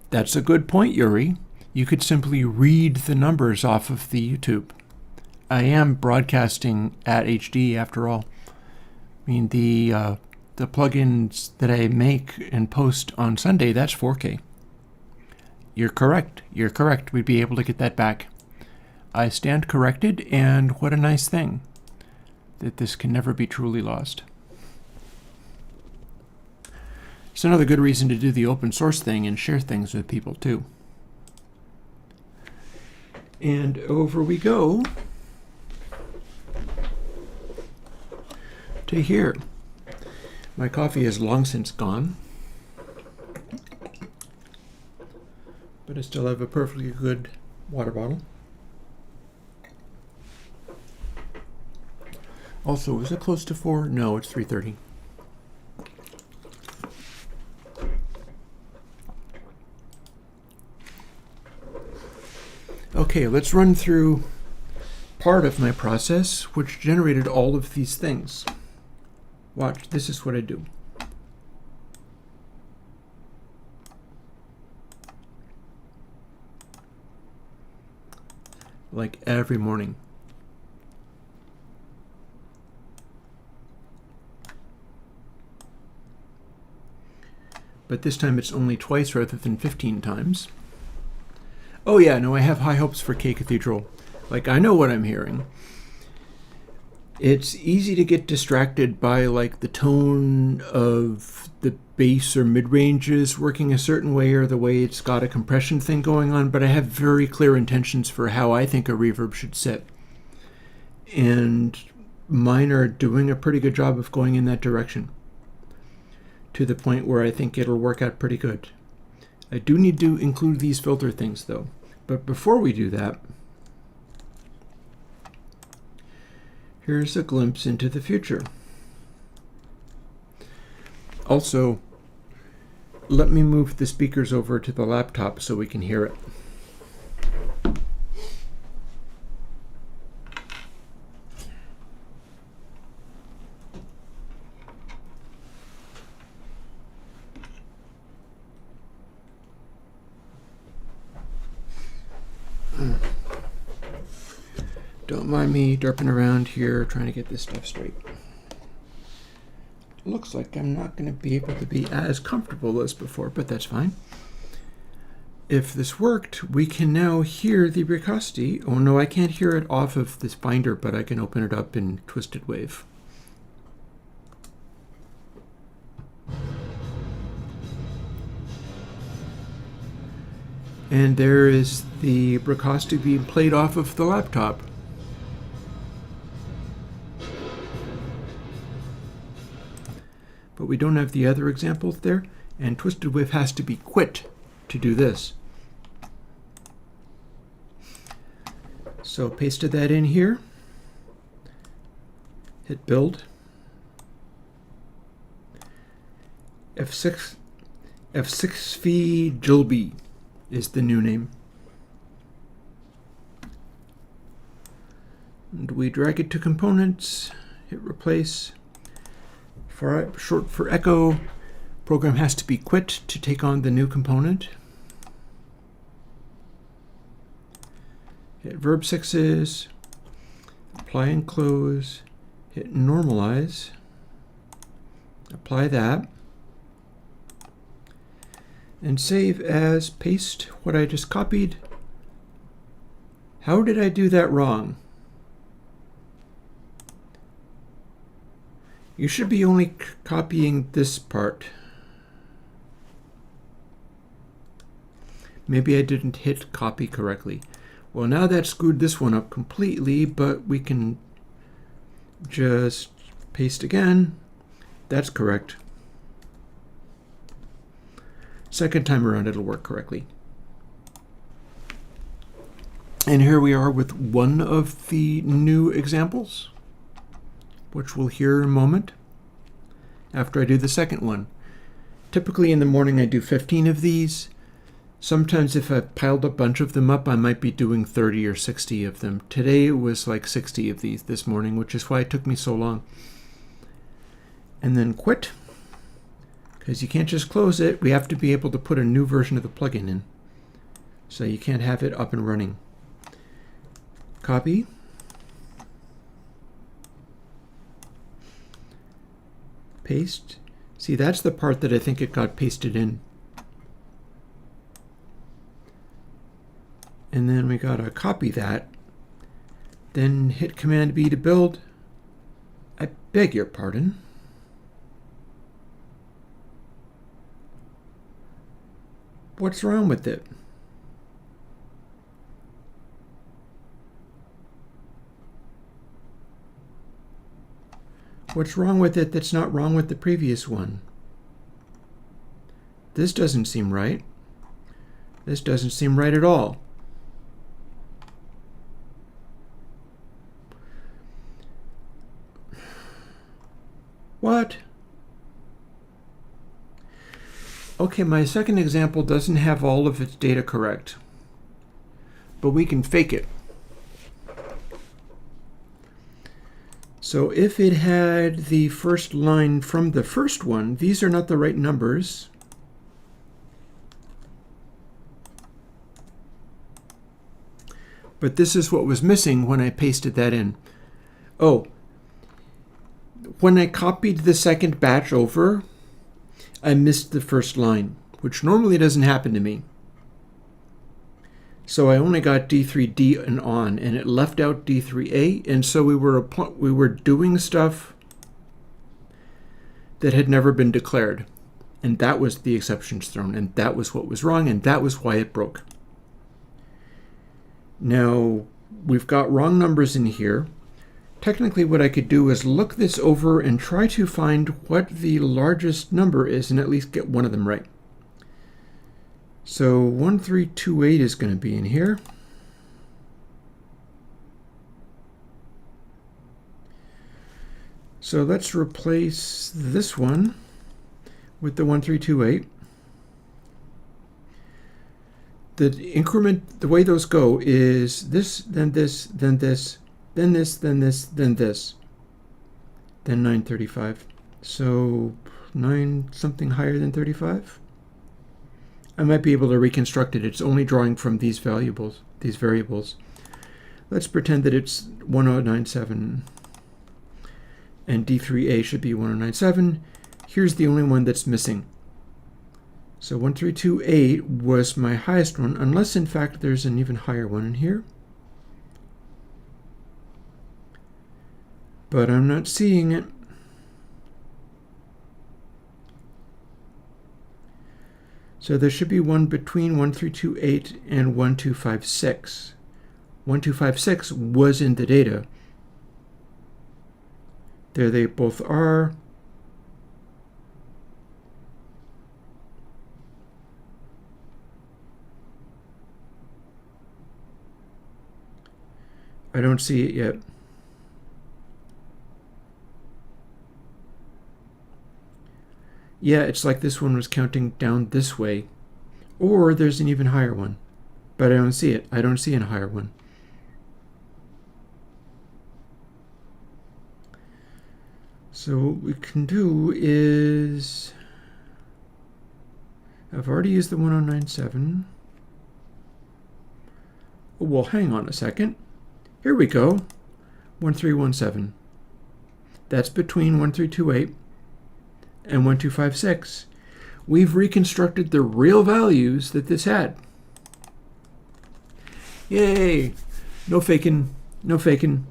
that's a good point, Yuri. You could simply read the numbers off of the YouTube. I am broadcasting at HD after all. I mean, the plugins that I make and post on Sunday, that's 4K. You're correct. You're correct. We'd be able to get that back. I stand corrected, and what a nice thing that this can never be truly lost. It's another good reason to do the open source thing and share things with people too. And over we go to here. My coffee is long since gone, but I still have a perfectly good water bottle. Also, is it close to 4? No, it's 3:30. Okay, let's run through part of my process which generated all of these things. Watch, this is what I do. Like every morning. But this time it's only twice rather than 15 times. Oh yeah, no, I have high hopes for K Cathedral. Like, I know what I'm hearing. It's easy to get distracted by like the tone of the bass or mid-ranges working a certain way or the way it's got a compression thing going on, but I have very clear intentions for how I think a reverb should sit. And mine are doing a pretty good job of going in that direction, to the point where I think it'll work out pretty good. I do need to include these filter things though. But before we do that, here's a glimpse into the future. Also, let me move the speakers over to the laptop so we can hear it. Don't mind me derping around here trying to get this stuff straight. Looks like I'm not going to be able to be as comfortable as before, but that's fine. If this worked, we can now hear the precocity. Oh no, I can't hear it off of this binder, but I can open it up in Twisted Wave. And there is the precocity being played off of the laptop. But we don't have the other examples there, and Twisted Wave has to be quit to do this. So pasted that in here, hit build, F6 V Jilby is the new name. And we drag it to components, hit replace. Short for echo, program has to be quit to take on the new component. Hit verb 6s, apply and close, hit normalize, apply that, and save as paste what I just copied. How did I do that wrong? You should be only copying this part. Maybe I didn't hit copy correctly. Well, now that screwed this one up completely, but we can just paste again. That's correct. Second time around, it'll work correctly. And here we are with one of the new examples, which we'll hear in a moment after I do the second one. Typically in the morning I do 15 of these. Sometimes if I piled a bunch of them up, I might be doing 30 or 60 of them. Today it was like 60 of these this morning, which is why it took me so long. And then quit, because you can't just close it. We have to be able to put a new version of the plugin in. So you can't have it up and running. Copy. Paste. See, that's the part that I think it got pasted in. And then we gotta copy that, then hit Command B to build. I beg your pardon. What's wrong with it? What's wrong with it that's not wrong with the previous one? This doesn't seem right. This doesn't seem right at all. What? Okay, my second example doesn't have all of its data correct, but we can fake it. So if it had the first line from the first one, these are not the right numbers. But this is what was missing when I pasted that in. Oh, when I copied the second batch over, I missed the first line, which normally doesn't happen to me. So I only got D3D and on, and it left out D3A, and so we were doing stuff that had never been declared. And that was the exceptions thrown, and that was what was wrong, and that was why it broke. Now, we've got wrong numbers in here. Technically, what I could do is look this over and try to find what the largest number is and at least get one of them right. So 1328 is going to be in here. So let's replace this one with the 1328. The increment, the way those go is this, then this, then this, then this, then this, then this, then 935. So 9 something higher than 35. I might be able to reconstruct it. It's only drawing from these variables. Let's pretend that it's 1097 and D3A should be 1097. Here's the only one that's missing. So 1328 was my highest one, unless in fact there's an even higher one in here. But I'm not seeing it. So there should be one between 1328 and 1256. 1256 was in the data. There they both are. I don't see it yet. Yeah, it's like this one was counting down this way. Or there's an even higher one. But I don't see it. I don't see a higher one. So what we can do is... I've already used the 1097. Well, hang on a second. Here we go. 1317. That's between 1328 and 1256. We've reconstructed the real values that this had. Yay! No faking, no faking.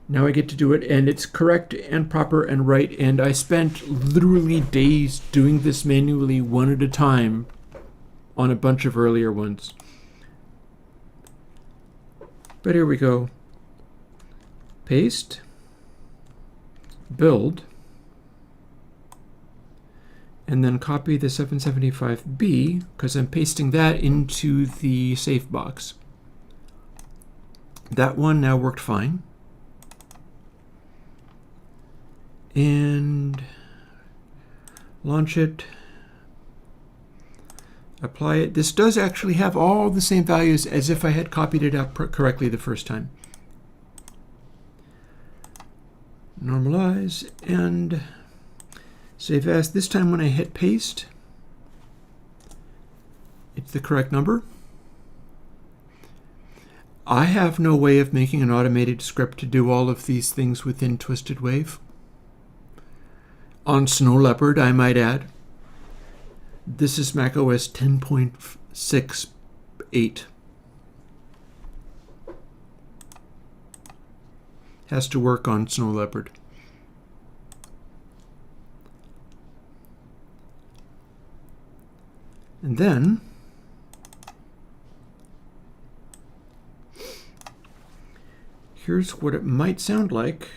Now I get to do it, and it's correct and proper and right, and I spent literally days doing this manually one at a time on a bunch of earlier ones. But here we go. Paste, build, and then copy the 775B, because I'm pasting that into the safe box. That one now worked fine. And launch it, apply it. This does actually have all the same values as if I had copied it out correctly the first time. Normalize and save as. This time when I hit paste, it's the correct number. I have no way of making an automated script to do all of these things within Twisted Wave. On Snow Leopard, I might add. This is macOS 10.6 8. Has to work on Snow Leopard. And then here's what it might sound like.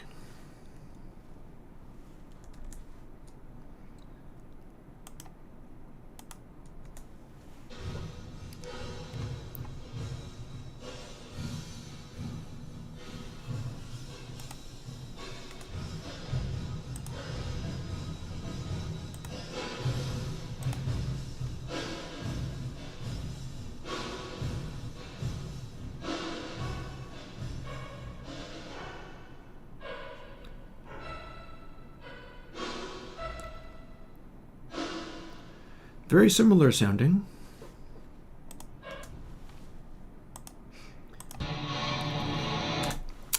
Very similar sounding.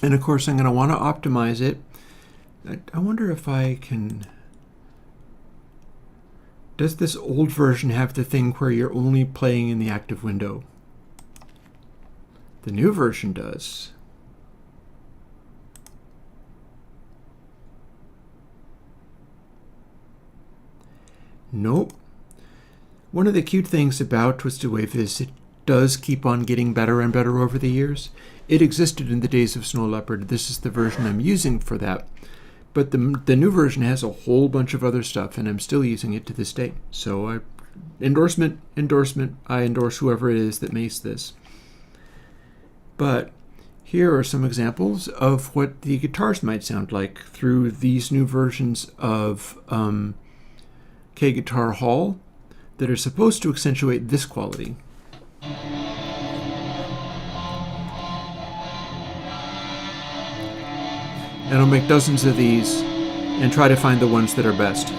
And of course, I'm going to want to optimize it. I wonder if I can... Does this old version have the thing where you're only playing in the active window? The new version does. Nope. One of the cute things about Twisted Wave is it does keep on getting better and better over the years. It existed in the days of Snow Leopard. This is the version I'm using for that. But the new version has a whole bunch of other stuff, and I'm still using it to this day. So endorsement, I endorse whoever it is that makes this. But here are some examples of what the guitars might sound like through these new versions of K-Guitar Hall that are supposed to accentuate this quality. And I'll make dozens of these and try to find the ones that are best.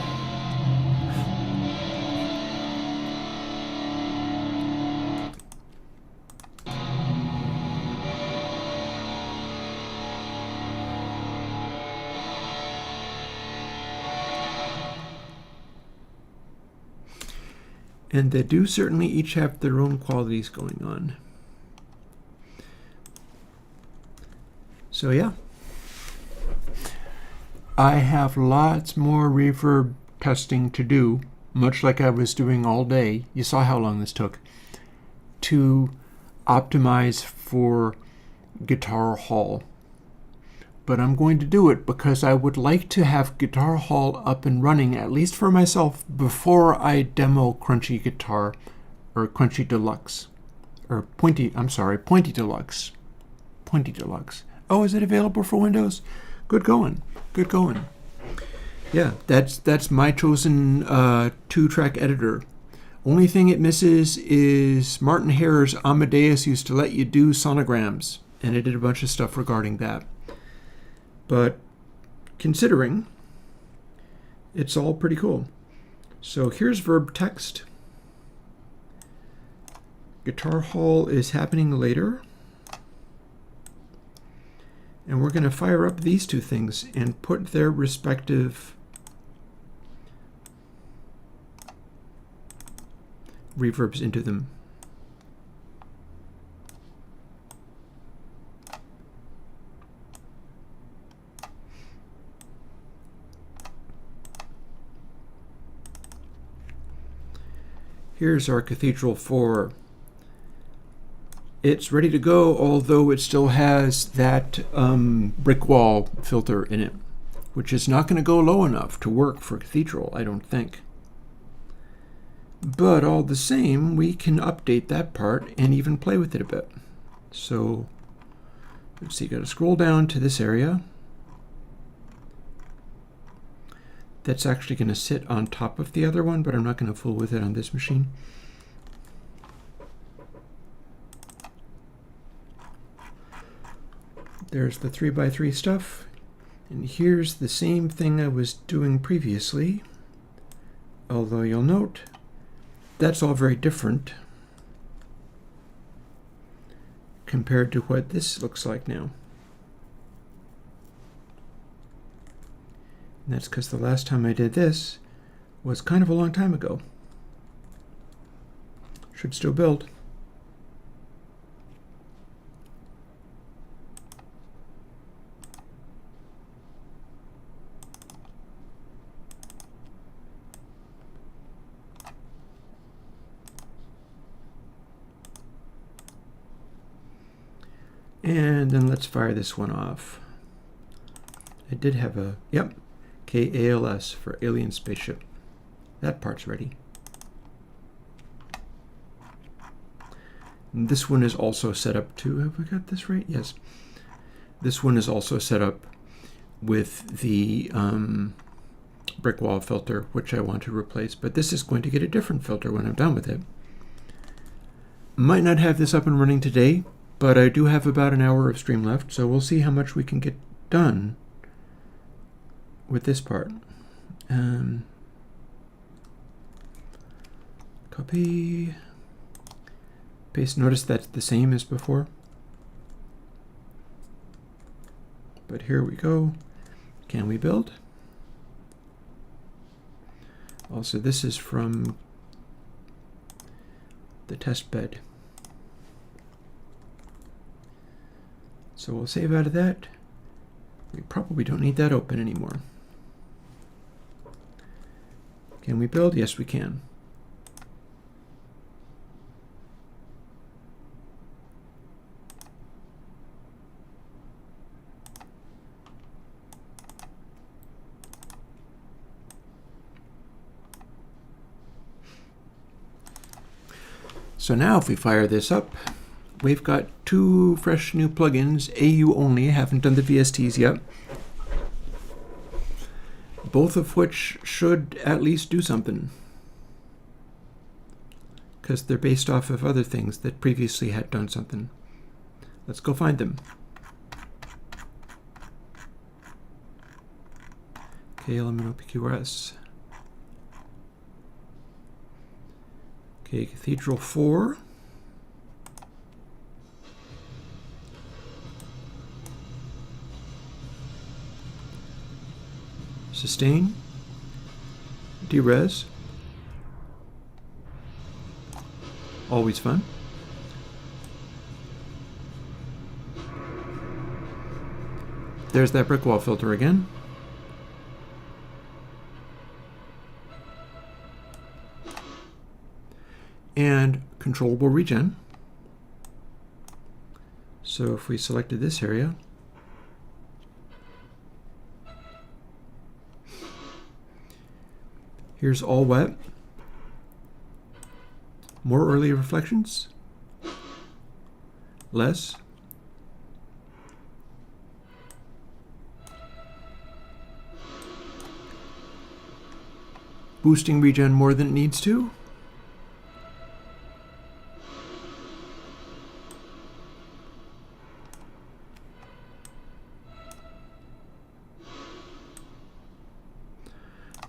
And they do certainly each have their own qualities going on. So yeah. I have lots more reverb testing to do, much like I was doing all day. You saw how long this took, to optimize for Guitar Hall. But I'm going to do it because I would like to have Guitar Hall up and running, at least for myself, before I demo Crunchy Guitar, or Crunchy Deluxe, or Pointy Deluxe. Pointy Deluxe. Oh, is it available for Windows? Good going. Good going. Yeah, that's my chosen 2-track editor. Only thing it misses is Martin Hare's Amadeus used to let you do sonograms, and it did a bunch of stuff regarding that. But considering, it's all pretty cool. So here's verb text. Guitar Hall is happening later. And we're going to fire up these two things and put their respective reverbs into them. Here's our Cathedral 4. It's ready to go, although it still has that brick wall filter in it, which is not going to go low enough to work for Cathedral, I don't think. But all the same, we can update that part and even play with it a bit. So, let's see, got to scroll down to this area. That's actually going to sit on top of the other one, but I'm not going to fool with it on this machine. There's the 3x3 stuff. And here's the same thing I was doing previously. Although you'll note, that's all very different compared to what this looks like now. And that's because the last time I did this was kind of a long time ago. Should still build. And then let's fire this one off. I did have a, yep, KALS for alien spaceship. That part's ready. And this one is also set up to, have we got this right? Yes. This one is also set up with the brick wall filter, which I want to replace, but this is going to get a different filter when I'm done with it. Might not have this up and running today, but I do have about an hour of stream left, so we'll see how much we can get done with this part. Copy, paste. Notice that's the same as before. But here we go. Can we build? Also, this is from the test bed. So we'll save out of that. We probably don't need that open anymore. Can we build? Yes, we can. So now if we fire this up, we've got two fresh new plugins, AU only, haven't done the VSTs yet. Both of which should at least do something, because they're based off of other things that previously had done something. Let's go find them. KLM PQRS. Okay, Cathedral 4. Sustain. Derez. Always fun. There's that brick wall filter again. And controllable regen. So if we selected this area, here's all wet. More early reflections. Less. Boosting regen more than it needs to.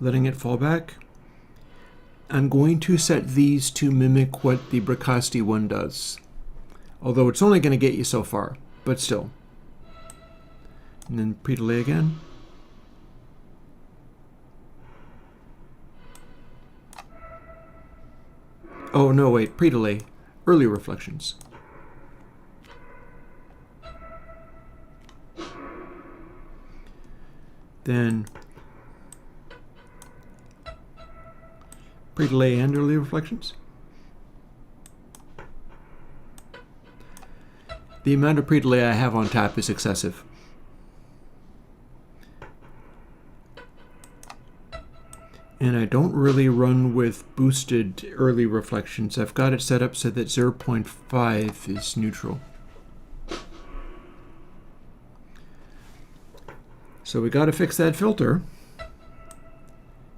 Letting it fall back. I'm going to set these to mimic what the Bricasti one does. Although it's only going to get you so far, but still. And then pre-delay again. Oh, no, wait, pre-delay. Early reflections. Then pre-delay and early reflections. The amount of pre-delay I have on tap is excessive. And I don't really run with boosted early reflections. I've got it set up so that 0.5 is neutral. So we got to fix that filter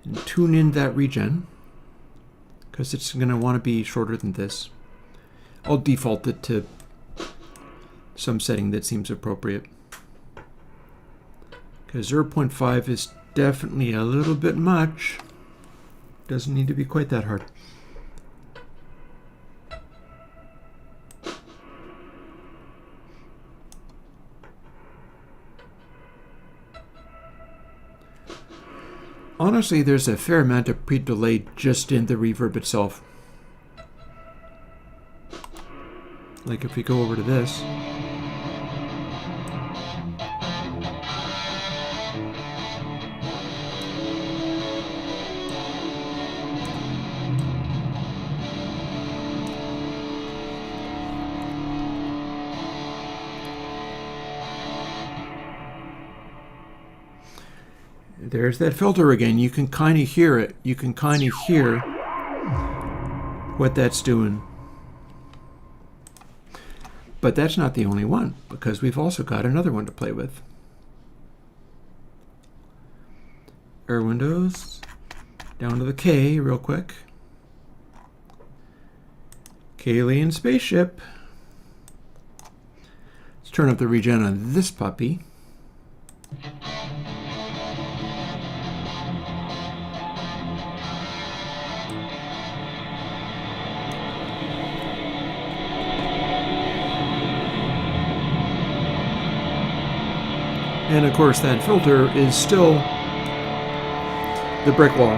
and tune in that regen, because it's going to want to be shorter than this. I'll default it to some setting that seems appropriate, because 0.5 is definitely a little bit much. Doesn't need to be quite that hard. Honestly, there's a fair amount of pre-delay just in the reverb itself. Like if we go over to this. There's that filter again. You can kind of hear it. You can kind of hear what that's doing. But that's not the only one, because we've also got another one to play with. Airwindows, down to the K real quick. K-Alien Spaceship. Let's turn up the regen on this puppy. And of course that filter is still the brick wall.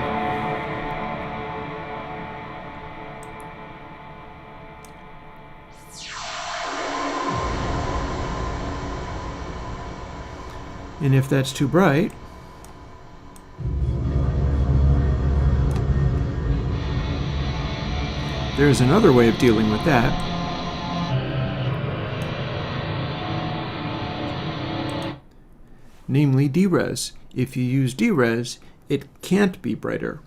And if that's too bright, there's another way of dealing with that. Namely D-Res. If you use D-Res, it can't be brighter.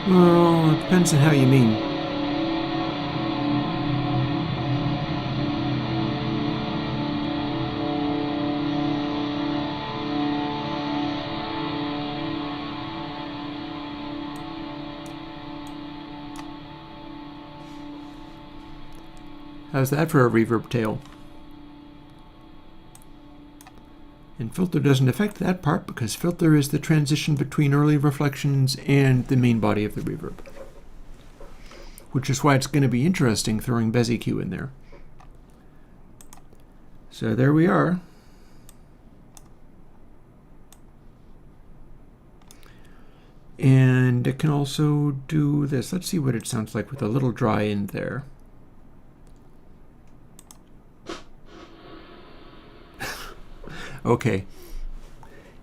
Well, it depends on how you mean. How's that for a reverb tail? And filter doesn't affect that part because filter is the transition between early reflections and the main body of the reverb. Which is why it's going to be interesting throwing BezEQ in there. So there we are. And it can also do this. Let's see what it sounds like with a little dry in there. Okay,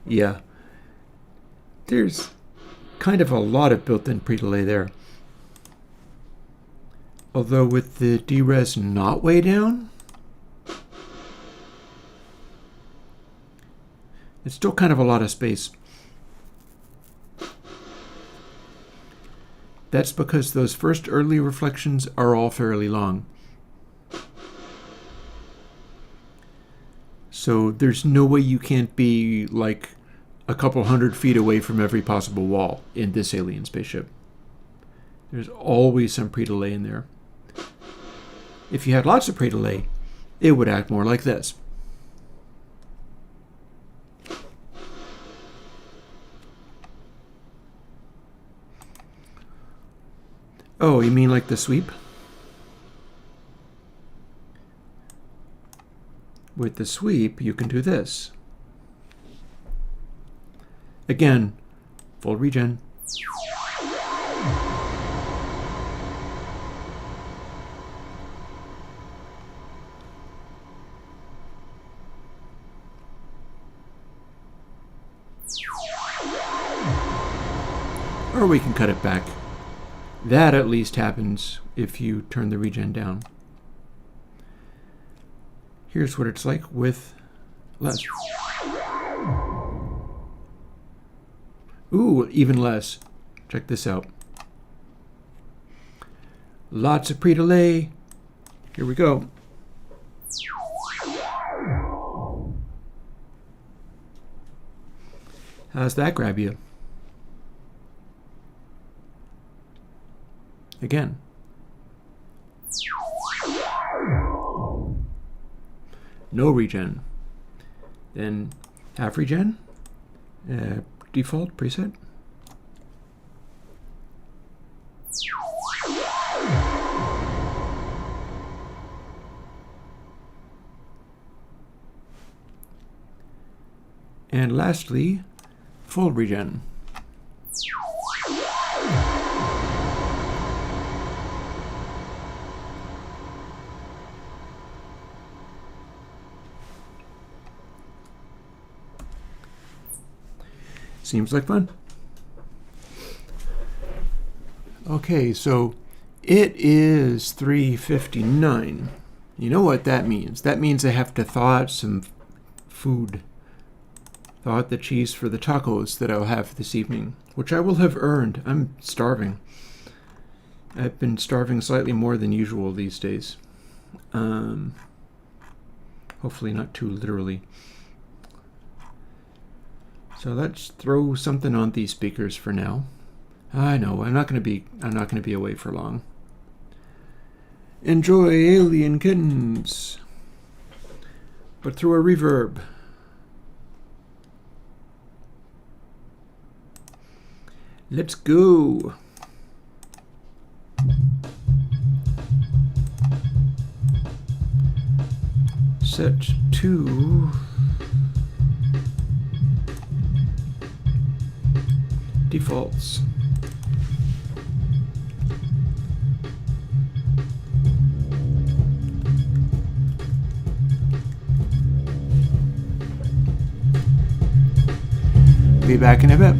yeah, there's kind of a lot of built-in pre-delay there. Although with the D-Res not way down, it's still kind of a lot of space. That's because those first early reflections are all fairly long. So there's no way you can't be like a couple 100 feet away from every possible wall in this alien spaceship. There's always some pre-delay in there. If you had lots of pre-delay, it would act more like this. Oh, you mean like the sweep? With the sweep, you can do this. Again, full regen. Or we can cut it back. That at least happens if you turn the regen down. Here's what it's like with less. Ooh, even less. Check this out. Lots of pre-delay. Here we go. How's that grab you? Again. No regen. Then half regen. Default preset. And lastly, full regen. Seems like fun. Okay, so It is 3:59. You know what that means? That means I have to thaw out some food. Thaw out the cheese for the tacos that I'll have this evening, which I will have earned. I'm starving. I've been starving slightly more than usual these days. Hopefully not too literally. So let's throw something on these speakers for now. I know, I'm not going to be away for long. Enjoy Alien Kittens, but through a reverb. Let's go. Set to defaults. Be back in a bit.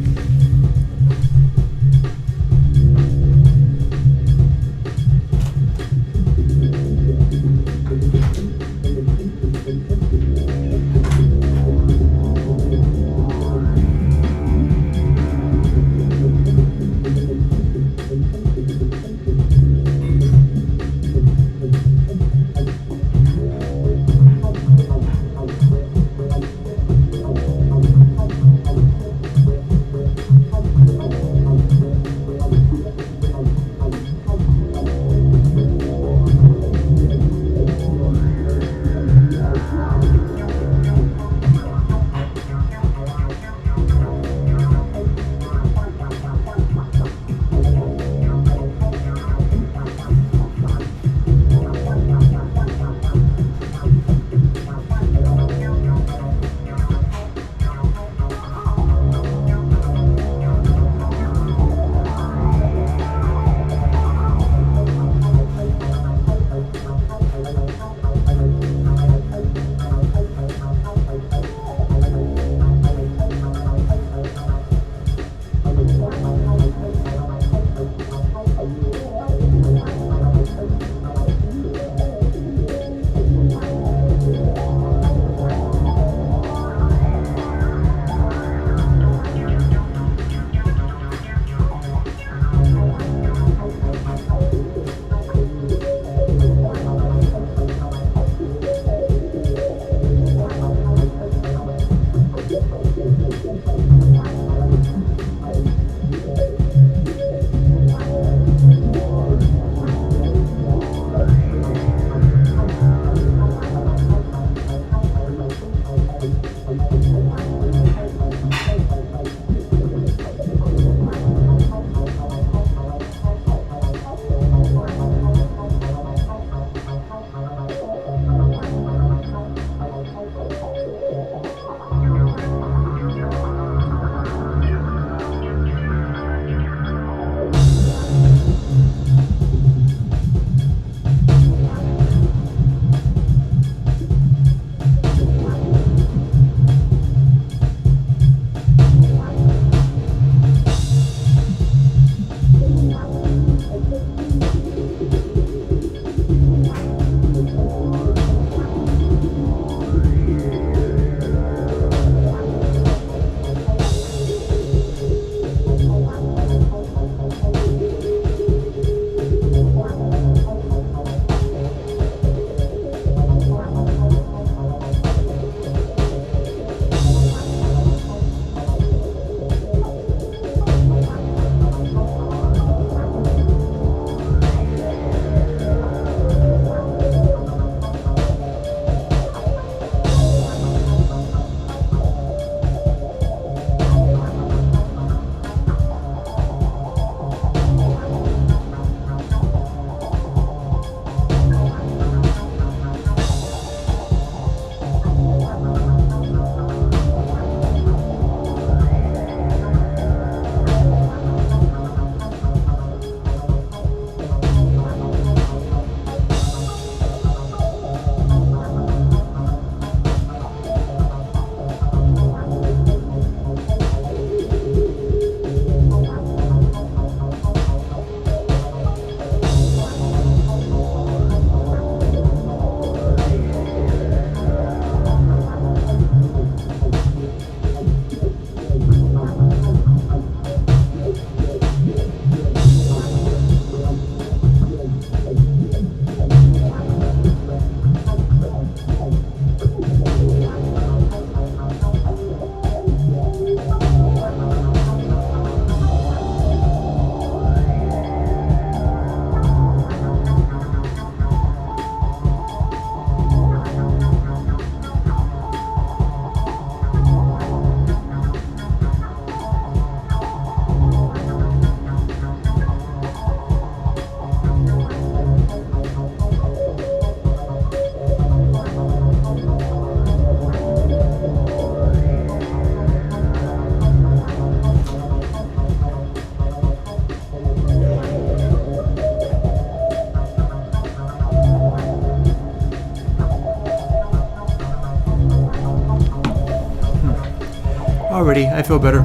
Alrighty, I feel better.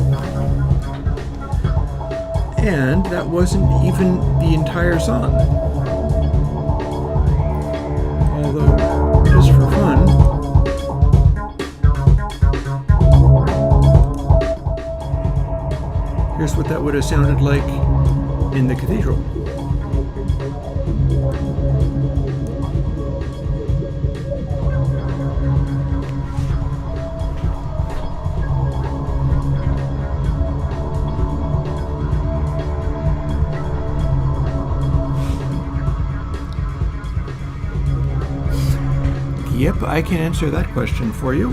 And that wasn't even the entire song. Although, just for fun, here's what that would have sounded like in the cathedral. Yep, I can answer that question for you.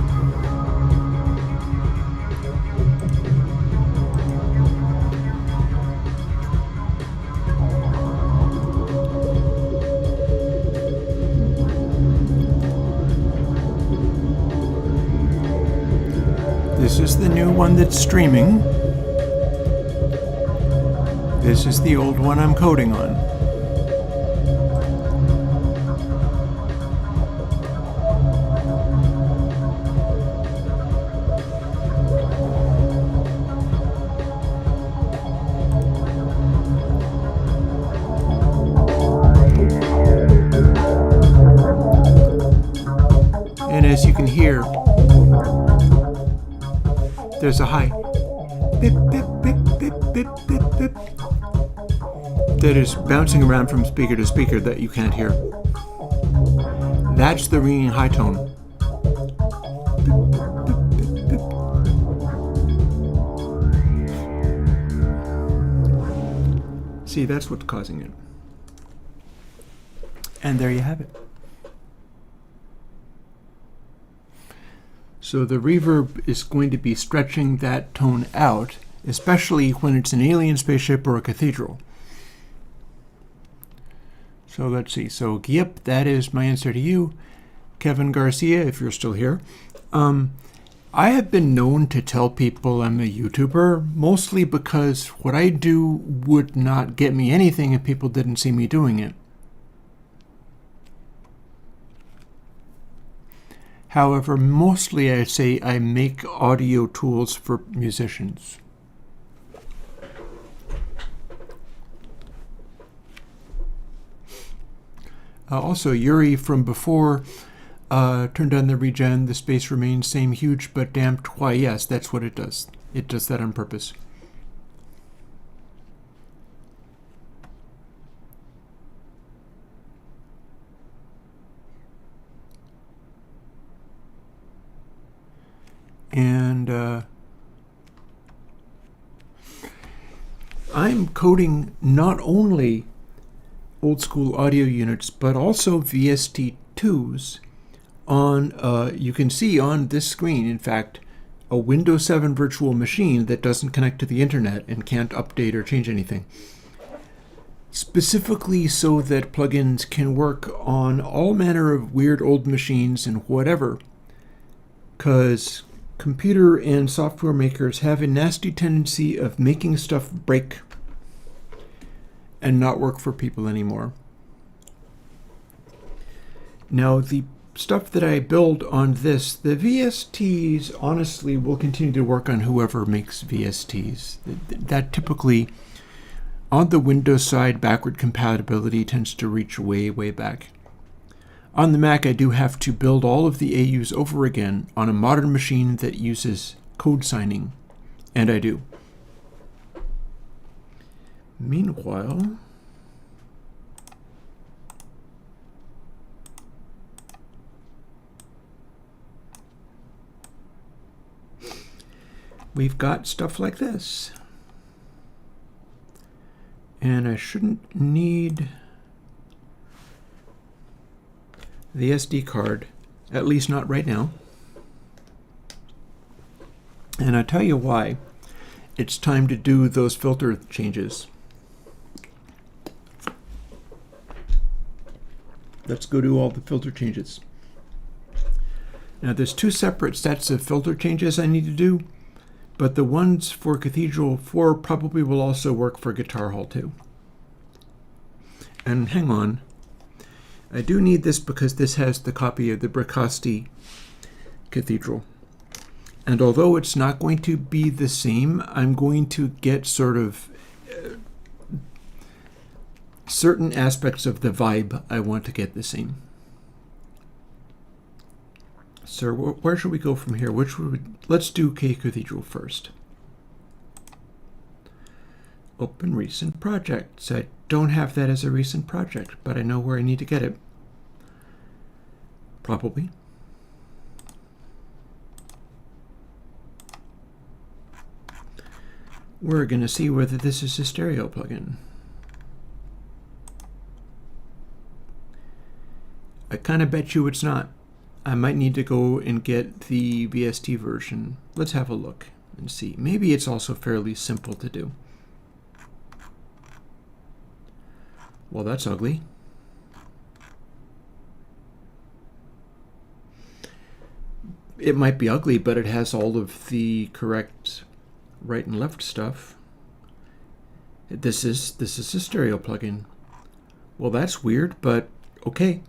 This is the new one that's streaming. This is the old one I'm coding on. And as you can hear, there's a high bip, bip, bip, bip, bip, bip, bip that is bouncing around from speaker to speaker that you can't hear. That's the ringing high tone. Bip, bip, bip, bip. See, that's what's causing it. And there you have it. So the reverb is going to be stretching that tone out, especially when it's an alien spaceship or a cathedral. So let's see. So yep, that is my answer to you, Kevin Garcia, if you're still here. I have been known to tell people I'm a YouTuber, mostly because what I do would not get me anything if people didn't see me doing it. However, mostly I say I make audio tools for musicians. Also, Yuri from before turned on the regen. The space remains same huge but damped. Why, yes, that's what it does. It does that on purpose. And I'm coding not only old school audio units, but also VST2s on, you can see on this screen, in fact, a Windows 7 virtual machine that doesn't connect to the internet and can't update or change anything. Specifically so that plugins can work on all manner of weird old machines and whatever, because computer and software makers have a nasty tendency of making stuff break and not work for people anymore. Now, the stuff that I build on this, the VSTs honestly will continue to work on whoever makes VSTs. That typically, on the Windows side, backward compatibility tends to reach way, way back. On the Mac, I do have to build all of the AUs over again on a modern machine that uses code signing, and I do. Meanwhile, we've got stuff like this. And I shouldn't need the SD card, at least not right now. And I'll tell you why. It's time to do those filter changes. Let's go do all the filter changes. Now there's two separate sets of filter changes I need to do, but the ones for Cathedral 4 probably will also work for Guitar Hall 2. And hang on. I do need this because this has the copy of the Bricasti Cathedral. And although it's not going to be the same, I'm going to get sort of certain aspects of the vibe I want to get the same. So where should we go from here? Let's do K Cathedral first. Open recent projects. I don't have that as a recent project, but I know where I need to get it. Probably. We're going to see whether this is a stereo plugin. I kind of bet you it's not. I might need to go and get the VST version. Let's have a look and see. Maybe it's also fairly simple to do. Well, that's ugly. It might be ugly, but it has all of the correct right and left stuff. This is a stereo plugin. Well, that's weird, but okay.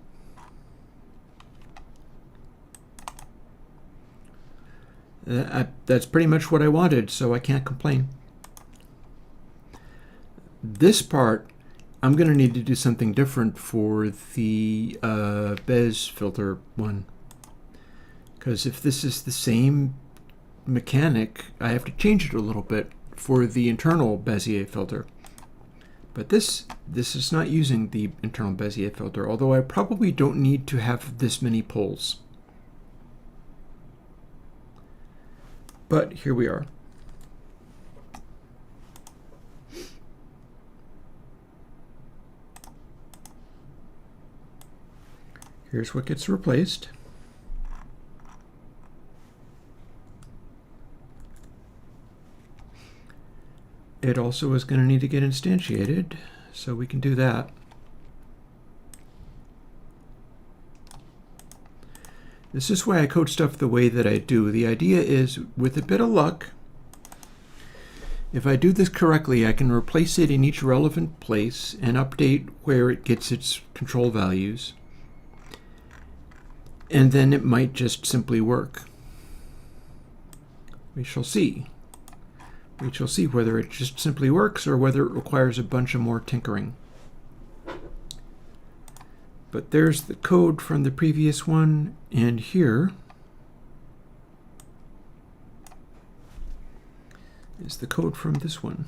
That's pretty much what I wanted, so I can't complain. This part, I'm going to need to do something different for the Bez filter one. Because if this is the same mechanic, I have to change it a little bit for the internal Bezier filter. But this is not using the internal Bezier filter, although I probably don't need to have this many poles. But here we are. Here's what gets replaced. It also is going to need to get instantiated, so we can do that. This is why I code stuff the way that I do. The idea is, with a bit of luck, if I do this correctly, I can replace it in each relevant place and update where it gets its control values. And then it might just simply work. We shall see. We shall see whether it just simply works or whether it requires a bunch of more tinkering. But there's the code from the previous one, and here is the code from this one.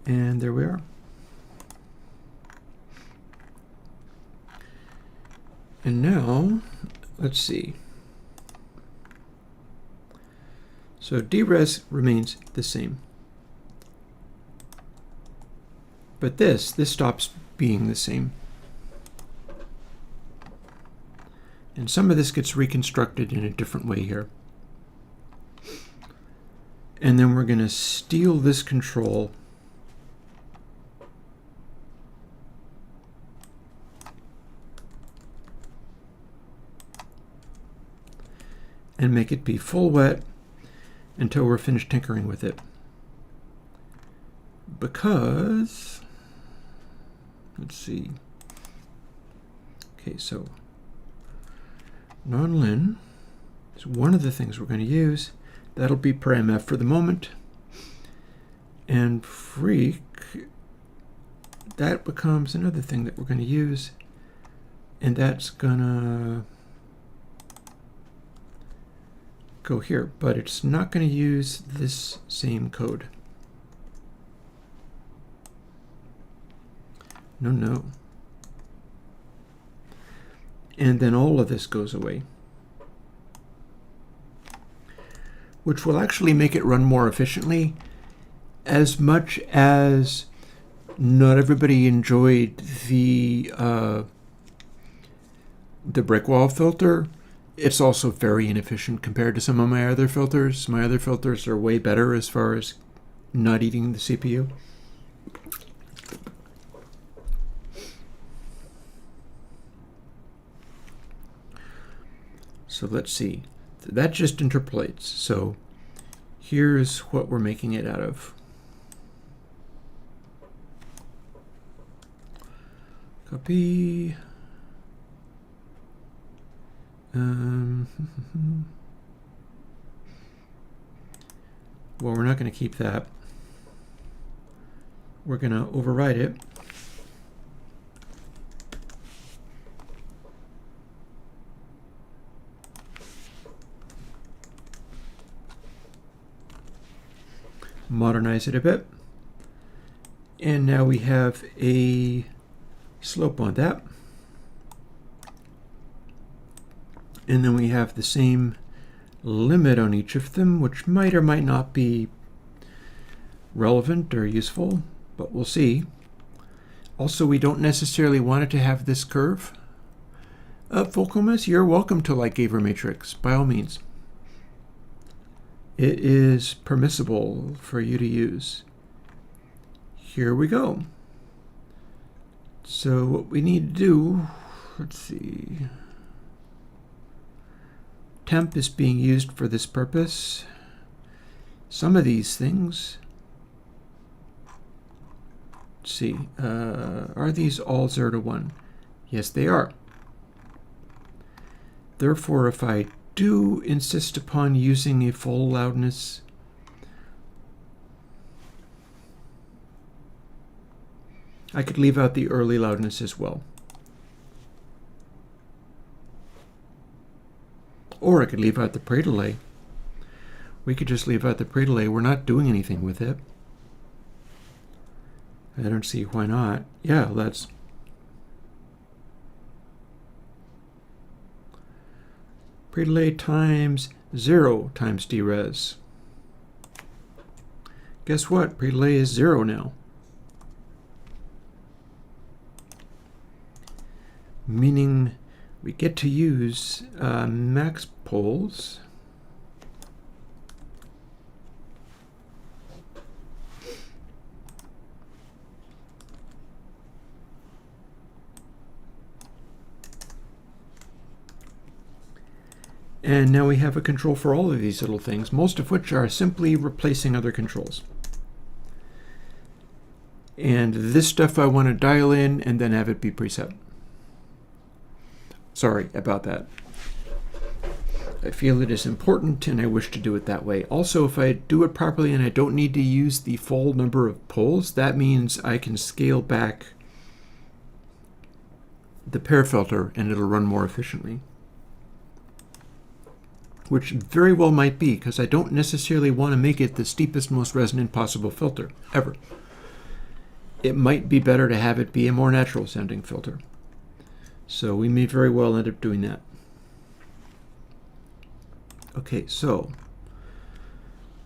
And there we are. And now, let's see. So DRes remains the same. But this stops being the same. And some of this gets reconstructed in a different way here. And then we're going to steal this control and make it be full wet until we're finished tinkering with it. Because, let's see. Okay, so non-lin is one of the things we're going to use. That'll be per MF for the moment. And freak, that becomes another thing that we're going to use. And that's gonna go here, but it's not going to use this same code. No. And then all of this goes away, which will actually make it run more efficiently. As much as not everybody enjoyed the brick wall filter, it's also very inefficient compared to some of my other filters. My other filters are way better as far as not eating the CPU. So let's see. That just interpolates. So here's what we're making it out of. Copy. Well, we're not going to keep that. We're going to override it. Modernize it a bit. And now we have a slope on that. And then we have the same limit on each of them, which might or might not be relevant or useful, but we'll see. Also, we don't necessarily want it to have this curve. Fulcomus, you're welcome to like Gaver Matrix, by all means. It is permissible for you to use. Here we go. So what we need to do, let's see. Temp is being used for this purpose. Some of these things, let's see, are these all 0 to 1? Yes, they are. Therefore, if I do insist upon using a full loudness, I could leave out the early loudness as well. Or I could leave out the pre-delay. We could just leave out the pre-delay. We're not doing anything with it. I don't see why not. Yeah, that's... pre-delay times 0 times dres. Guess what? Pre-delay is 0 now. Meaning we get to use max poles. And now we have a control for all of these little things, most of which are simply replacing other controls. And this stuff I want to dial in and then have it be preset. Sorry about that. I feel it is important and I wish to do it that way. Also, if I do it properly and I don't need to use the full number of poles, that means I can scale back the pair filter and it'll run more efficiently. Which very well might be, because I don't necessarily want to make it the steepest, most resonant possible filter, ever. It might be better to have it be a more natural sounding filter. So we may very well end up doing that. Okay, so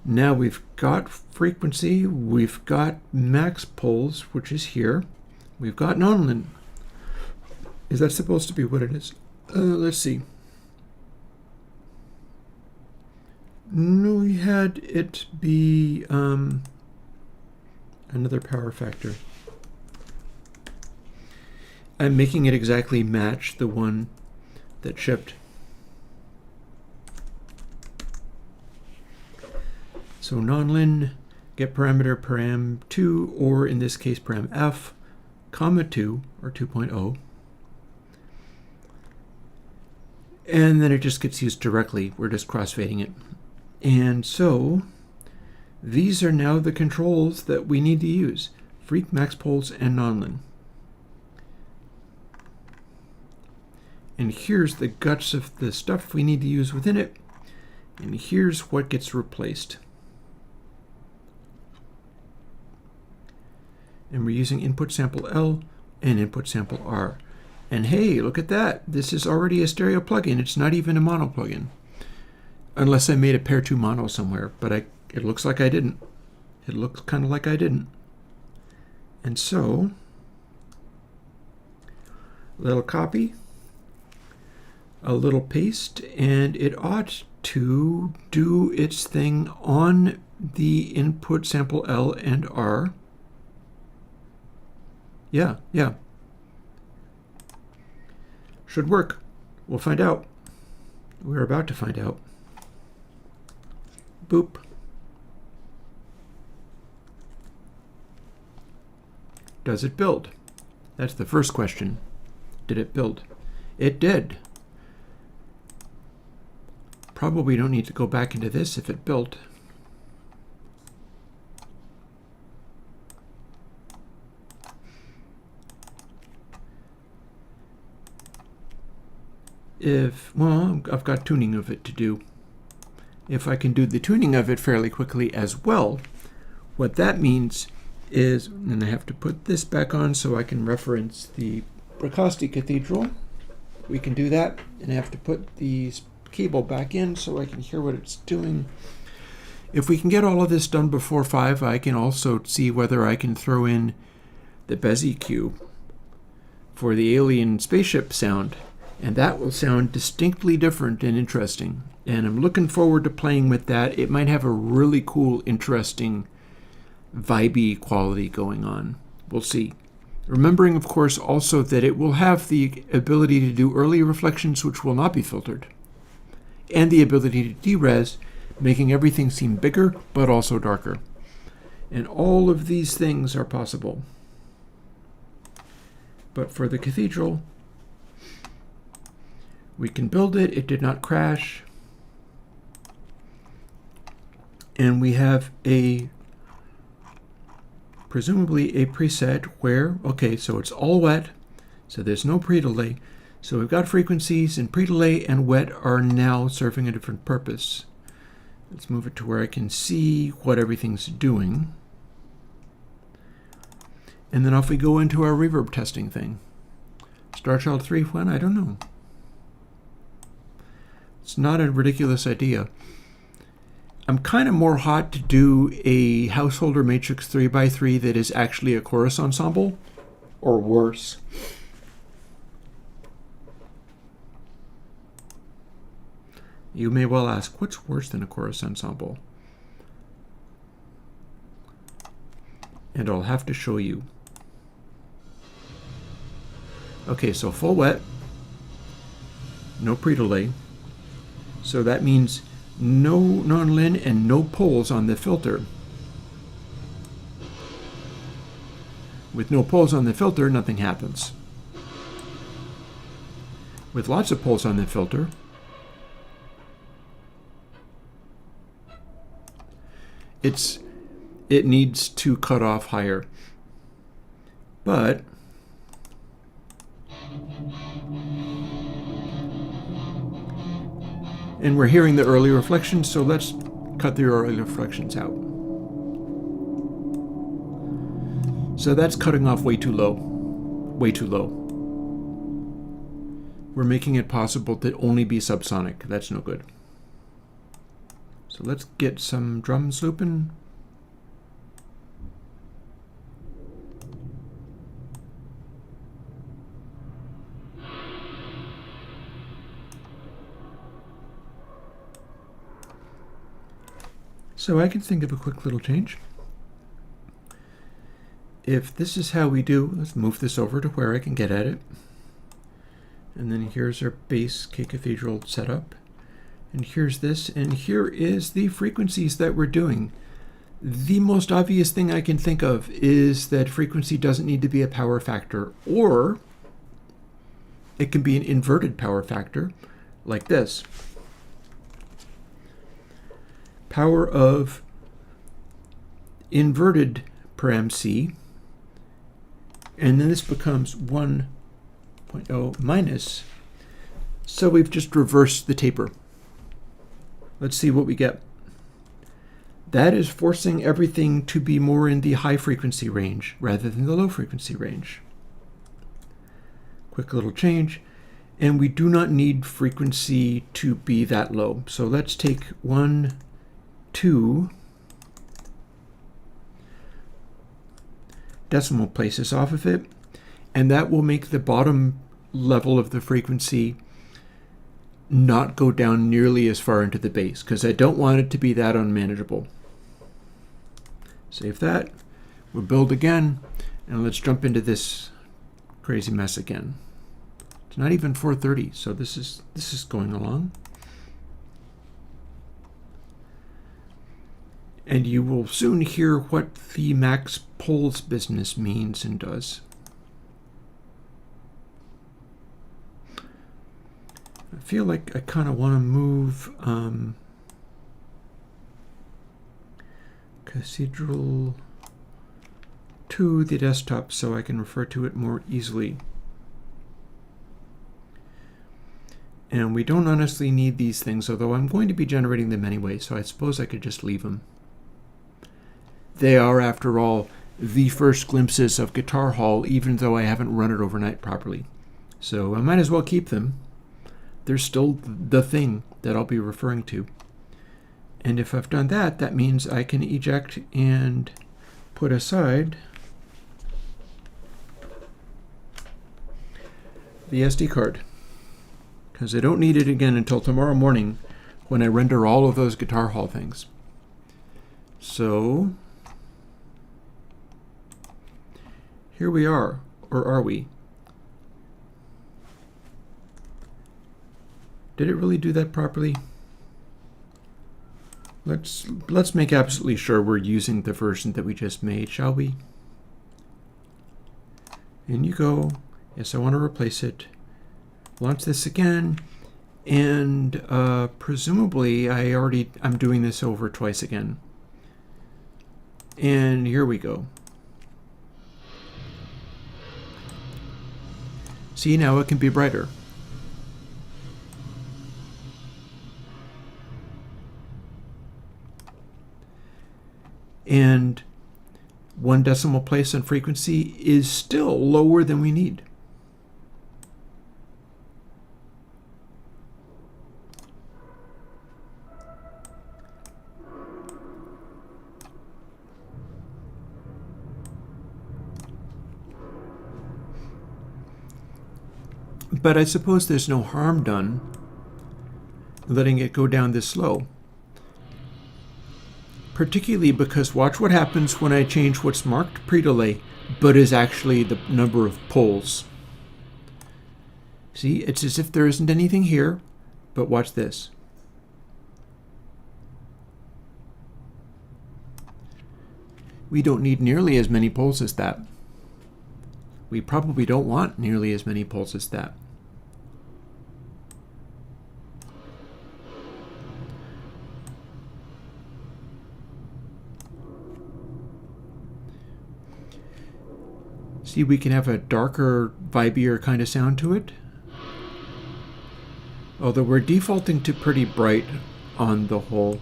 now we've got frequency, we've got max poles, which is here. We've got nonlinear. Is that supposed to be what it is? Let's see. No, we had it be another power factor. I'm making it exactly match the one that shipped. So nonlin, get parameter param2, or in this case param f, comma 2, or 2.0. And then it just gets used directly. We're just crossfading it. And so these are now the controls that we need to use. Freq, max poles, and nonlin. And here's the guts of the stuff we need to use within it. And here's what gets replaced. And we're using input sample L and input sample R. And hey, look at that. This is already a stereo plugin. It's not even a mono plugin. Unless I made a pair 2 mono somewhere, but it looks like I didn't. It looks kind of like I didn't. And so, a little copy, a little paste, and it ought to do its thing on the input sample L and R. Yeah. Should work. We'll find out. We're about to find out. Boop. Does it build? That's the first question. Did it build? It did. Probably don't need to go back into this if it built. Well, I've got tuning of it to do. If I can do the tuning of it fairly quickly as well, what that means is, and I have to put this back on so I can reference the Bracasti Cathedral. We can do that, and I have to put the cable back in so I can hear what it's doing. If we can get all of this done before 5, I can also see whether I can throw in the Bezier cue for the alien spaceship sound. And that will sound distinctly different and interesting. And I'm looking forward to playing with that. It might have a really cool, interesting, vibey quality going on. We'll see. Remembering, of course, also that it will have the ability to do early reflections, which will not be filtered. And the ability to de-res, making everything seem bigger, but also darker. And all of these things are possible. But for the cathedral, we can build it. It did not crash. And we have presumably a preset where, okay, so it's all wet, so there's no pre-delay. So we've got frequencies, and pre-delay and wet are now serving a different purpose. Let's move it to where I can see what everything's doing. And then off we go into our reverb testing thing. Starchild 3, when? I don't know. It's not a ridiculous idea. I'm kind of more hot to do a Householder Matrix 3x3 that is actually a chorus ensemble, or worse. You may well ask, what's worse than a chorus ensemble? And I'll have to show you. Okay, so full wet, no pre-delay. So that means no non-lin and no poles on the filter. With no poles on the filter, nothing happens. With lots of poles on the filter, it needs to cut off higher. But and we're hearing the early reflections, so let's cut the early reflections out. So that's cutting off way too low. Way too low. We're making it possible to only be subsonic. That's no good. So let's get some drums looping. So I can think of a quick little change. If this is how we do, let's move this over to where I can get at it. And then here's our bass K Cathedral setup. And here's this, and here is the frequencies that we're doing. The most obvious thing I can think of is that frequency doesn't need to be a power factor, or it can be an inverted power factor, like this. Power of inverted param C, and then this becomes 1.0 minus, so we've just reversed the taper. Let's see what we get. That is forcing everything to be more in the high frequency range rather than the low frequency range. Quick little change, and we do not need frequency to be that low. So let's take 1, 2 decimal places off of it, and that will make the bottom level of the frequency not go down nearly as far into the bass, because I don't want it to be that unmanageable. Save that. We'll build again, and let's jump into this crazy mess again. It's not even 4:30, so this is going along. And you will soon hear what the max poles business means and does. I feel like I kind of want to move Cathedral to the desktop so I can refer to it more easily. And we don't honestly need these things, although I'm going to be generating them anyway, so I suppose I could just leave them. They are, after all, the first glimpses of Guitar Hall, even though I haven't run it overnight properly. So I might as well keep them. They're still the thing that I'll be referring to. And if I've done that, that means I can eject and put aside the SD card, because I don't need it again until tomorrow morning when I render all of those Guitar Hall things. So here we are, or are we? Did it really do that properly? Let's make absolutely sure we're using the version that we just made, shall we? In you go. Yes, I want to replace it. Launch this again, and presumably I'm doing this over twice again. And here we go. See, now it can be brighter. And 1 decimal place on frequency is still lower than we need. But I suppose there's no harm done letting it go down this slow. Particularly because watch what happens when I change what's marked pre-delay, but is actually the number of poles. See, it's as if there isn't anything here, but watch this. We don't need nearly as many poles as that. We probably don't want nearly as many poles as that. See, we can have a darker, vibier kind of sound to it. Although we're defaulting to pretty bright on the whole.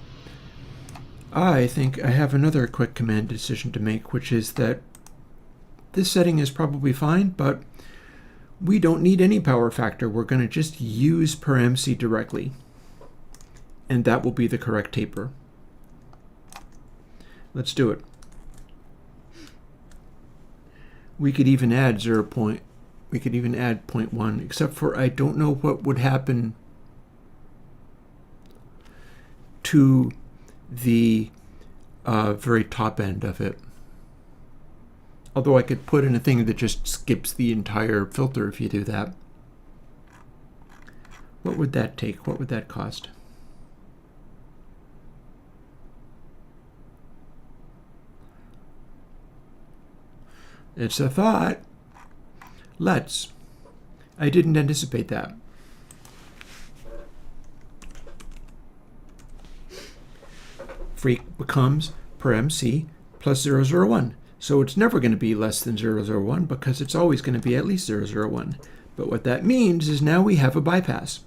I think I have another quick command decision to make, which is that this setting is probably fine, but we don't need any power factor. We're going to just use per MC directly. And that will be the correct taper. Let's do it. We could even add 0.1, except for I don't know what would happen to the very top end of it. Although I could put in a thing that just skips the entire filter if you do that. What would that take? What would that cost? It's a thought. Let's. I didn't anticipate that. Freak becomes per MC plus 001. So it's never going to be less than 001 because it's always going to be at least 001. But what that means is now we have a bypass.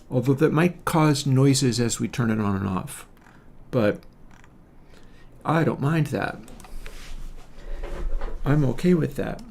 Although that might cause noises as we turn it on and off. But I don't mind that. I'm okay with that.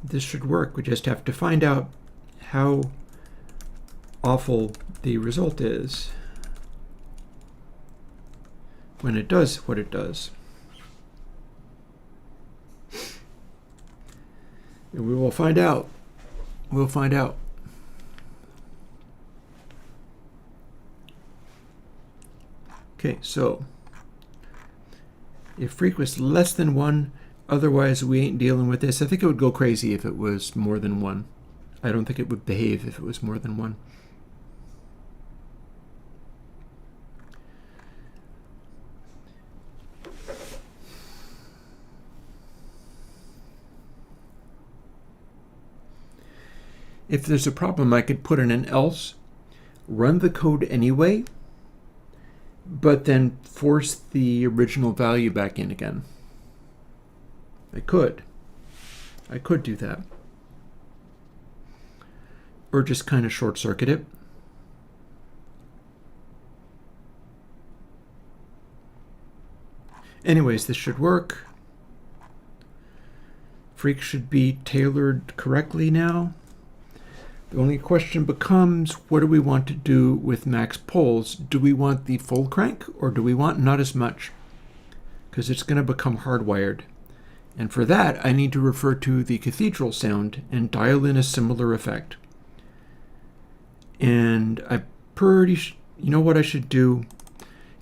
This should work. We just have to find out how awful the result is when it does what it does. And we will find out. We'll find out. Okay, so if freq was less than 1, Otherwise, we ain't dealing with this. I think it would go crazy if it was more than one. I don't think it would behave if it was more than one. If there's a problem, I could put in an else, run the code anyway, but then force the original value back in again. I could do that. Or just kind of short circuit it. Anyways, this should work. Freak should be tailored correctly now. The only question becomes, what do we want to do with max poles? Do we want the full crank or do we want not as much? Because it's going to become hardwired. And for that, I need to refer to the cathedral sound and dial in a similar effect. And I'm pretty you know what I should do?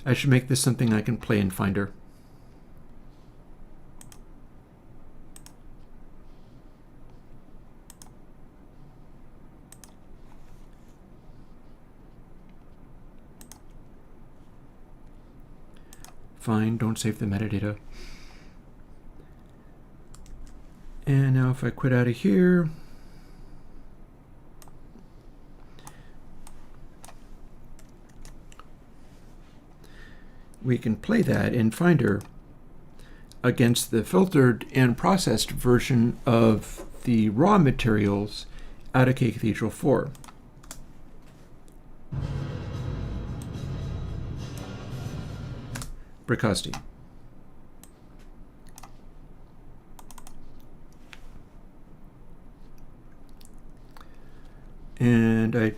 I should make this something I can play in Finder. Fine, don't save the metadata. And now if I quit out of here, we can play that in Finder against the filtered and processed version of the raw materials out of Cathedral 4. Bricosti. And I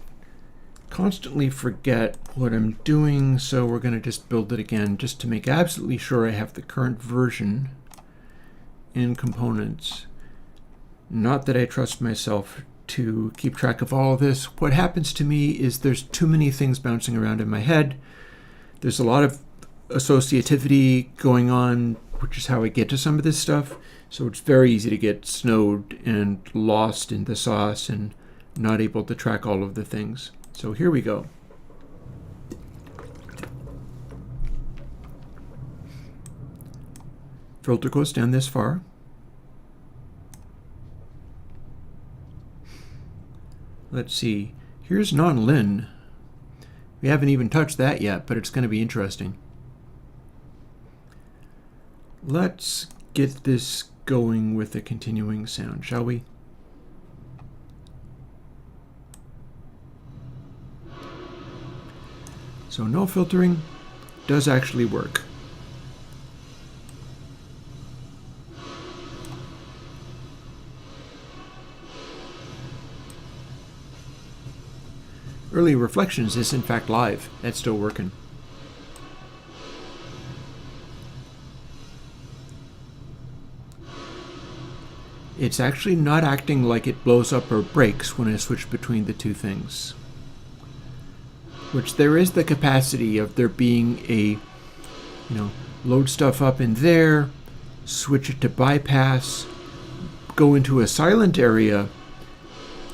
constantly forget what I'm doing, so we're going to just build it again just to make absolutely sure I have the current version in components. Not that I trust myself to keep track of all of this. What happens to me is there's too many things bouncing around in my head. There's a lot of associativity going on, which is how I get to some of this stuff. So it's very easy to get snowed and lost in the sauce and not able to track all of the things. So here we go. Filter goes down this far. Let's see. Here's non-lin. We haven't even touched that yet, but it's going to be interesting. Let's get this going with a continuing sound, shall we? So no filtering does actually work. Early Reflections is in fact live. That's still working. It's actually not acting like it blows up or breaks when I switch between the two things. Which there is the capacity of there being a, load stuff up in there, switch it to bypass, go into a silent area,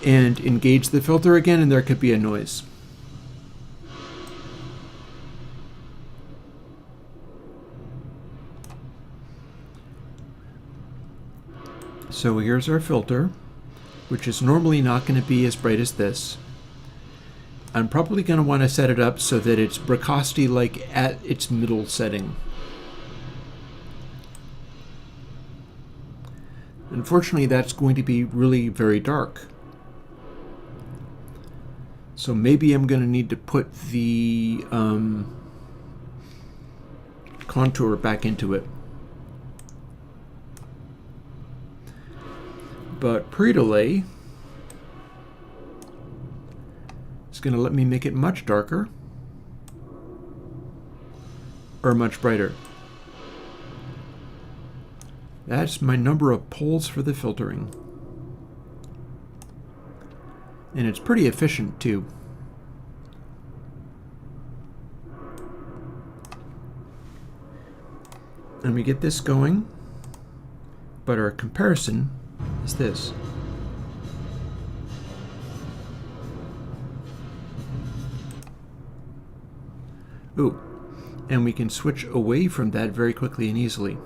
and engage the filter again, and there could be a noise. So here's our filter, which is normally not going to be as bright as this. I'm probably going to want to set it up so that it's Bricosti-like at its middle setting. Unfortunately, that's going to be really very dark. So maybe I'm going to need to put the contour back into it. But pre-delay is going to let me make it much darker or much brighter. That's my number of poles for the filtering. And it's pretty efficient too. And we get this going. But our comparison is this. Ooh, and we can switch away from that very quickly and easily.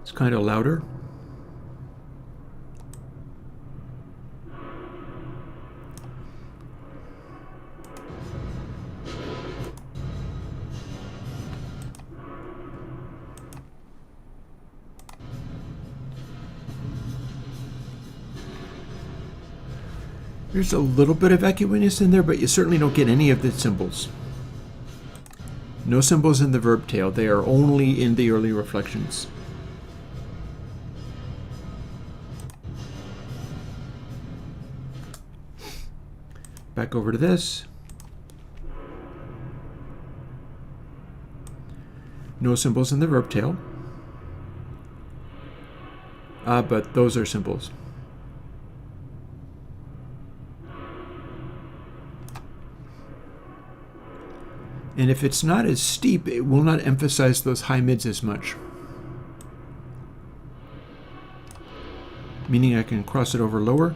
It's kind of louder. There's a little bit of echoiness in there, but you certainly don't get any of the cymbals. No cymbals in the verb tail. They are only in the early reflections. Back over to this. No cymbals in the verb tail. But those are cymbals. And if it's not as steep, it will not emphasize those high mids as much. Meaning I can cross it over lower.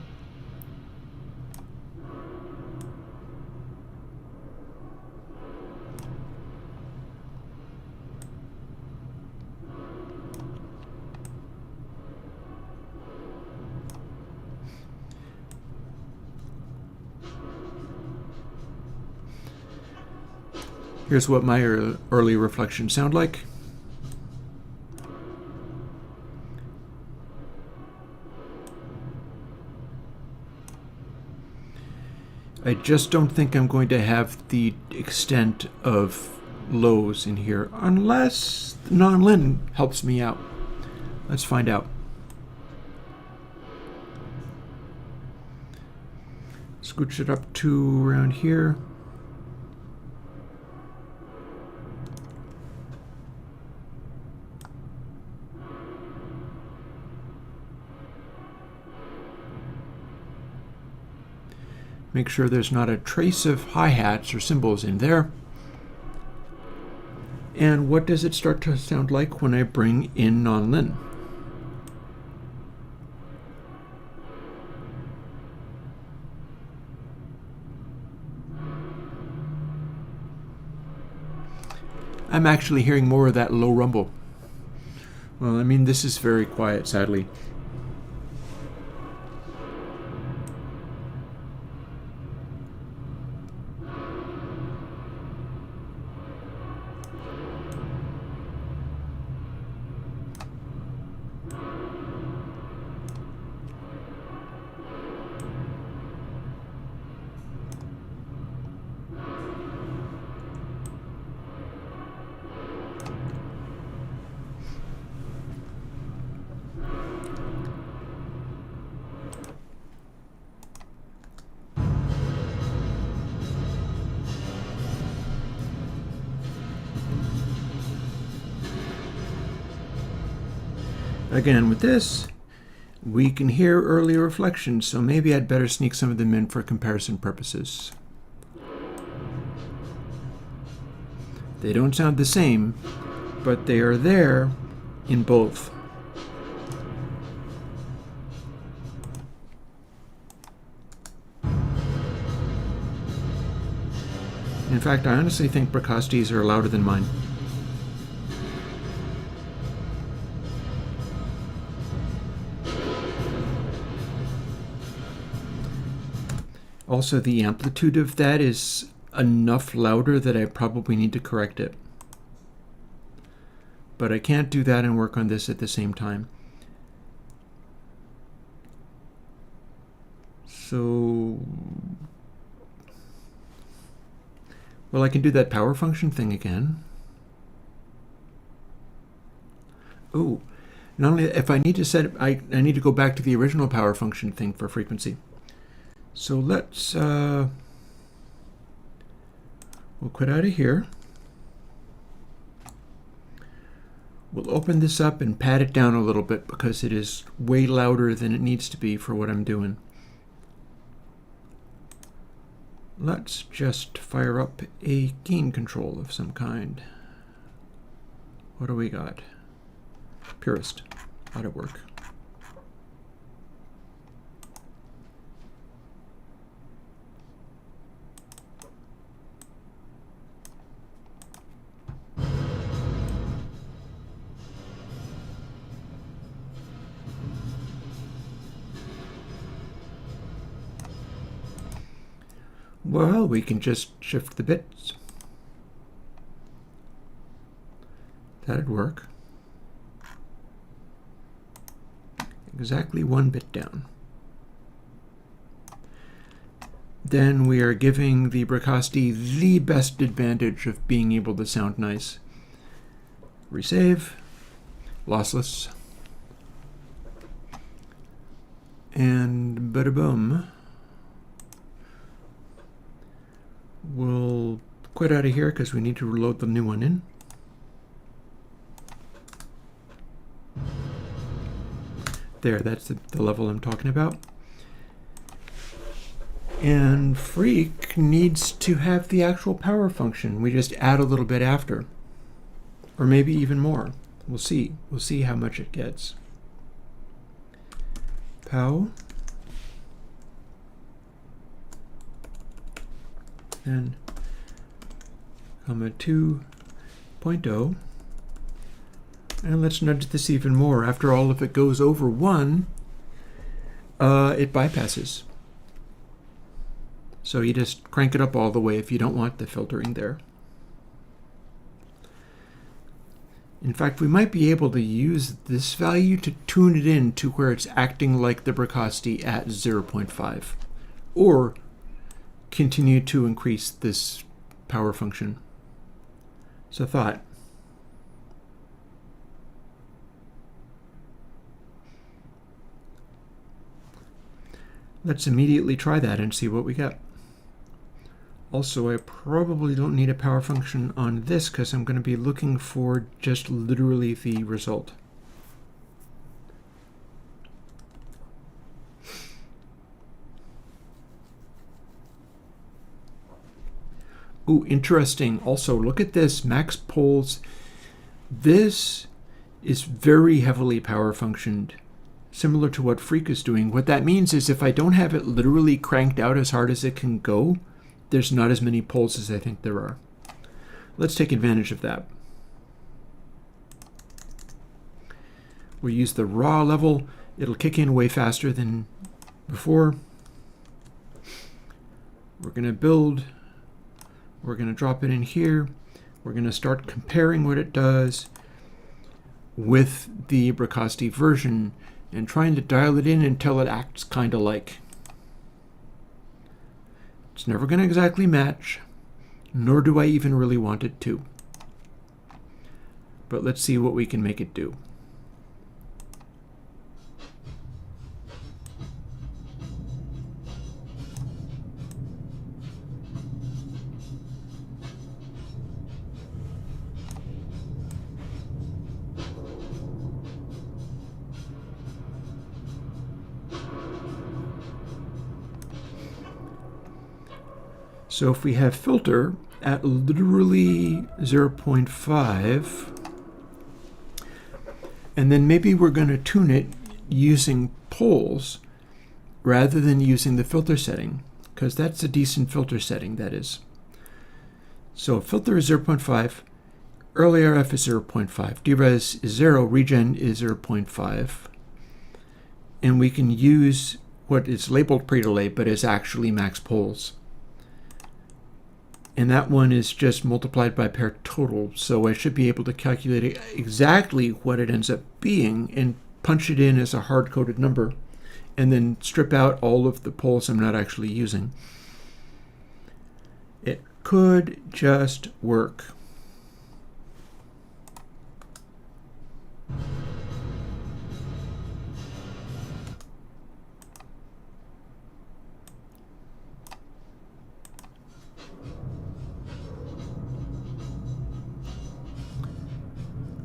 Here's what my early reflections sound like. I just don't think I'm going to have the extent of lows in here, unless non-lin helps me out. Let's find out. Scooch it up to around here. Make sure there's not a trace of hi-hats or cymbals in there. And what does it start to sound like when I bring in non-lin? I'm actually hearing more of that low rumble. Well, I mean, this is very quiet, sadly. Again, with this, we can hear early reflections, so maybe I'd better sneak some of them in for comparison purposes. They don't sound the same, but they are there in both. In fact, I honestly think Braccosti's are louder than mine. Also, the amplitude of that is enough louder that I probably need to correct it. But I can't do that and work on this at the same time. So, well, I can do that power function thing again. Oh, not only if I need to set, I need to go back to the original power function thing for frequency. So let's, we'll quit out of here. We'll open this up and pat it down a little bit because it is way louder than it needs to be for what I'm doing. Let's just fire up a gain control of some kind. What do we got? Purist. How'd it work? Well, we can just shift the bits. That'd work. Exactly 1 bit down. Then we are giving the Bricasti the best advantage of being able to sound nice. Resave. Lossless. And bada boom. We'll quit out of here because we need to reload the new one in. There, that's the level I'm talking about. And Freak needs to have the actual power function. We just add a little bit after. Or maybe even more. We'll see. We'll see how much it gets. Pow. And comma 2.0. And let's nudge this even more. After all, if it goes over 1, it bypasses. So you just crank it up all the way if you don't want the filtering there. In fact, we might be able to use this value to tune it in to where it's acting like the Bricasti at 0.5. Or continue to increase this power function. So thought. Let's immediately try that and see what we get. Also, I probably don't need a power function on this because I'm going to be looking for just literally the result. Ooh, interesting. Also, look at this, max poles. This is very heavily power functioned, similar to what Freak is doing. What that means is if I don't have it literally cranked out as hard as it can go, there's not as many poles as I think there are. Let's take advantage of that. We'll use the raw level. It'll kick in way faster than before. We're going to build. We're going to drop it in here. We're going to start comparing what it does with the Bricasti version and trying to dial it in until it acts kind of like. It's never going to exactly match, nor do I even really want it to. But let's see what we can make it do. So if we have filter at literally 0.5, and then maybe we're going to tune it using poles rather than using the filter setting, because that's a decent filter setting, that is. So filter is 0.5, early RF is 0.5, deres is 0, regen is 0.5, and we can use what is labeled pre-delay but is actually max poles. And that one is just multiplied by pair total, so I should be able to calculate exactly what it ends up being and punch it in as a hard-coded number, and then strip out all of the poles I'm not actually using. It could just work.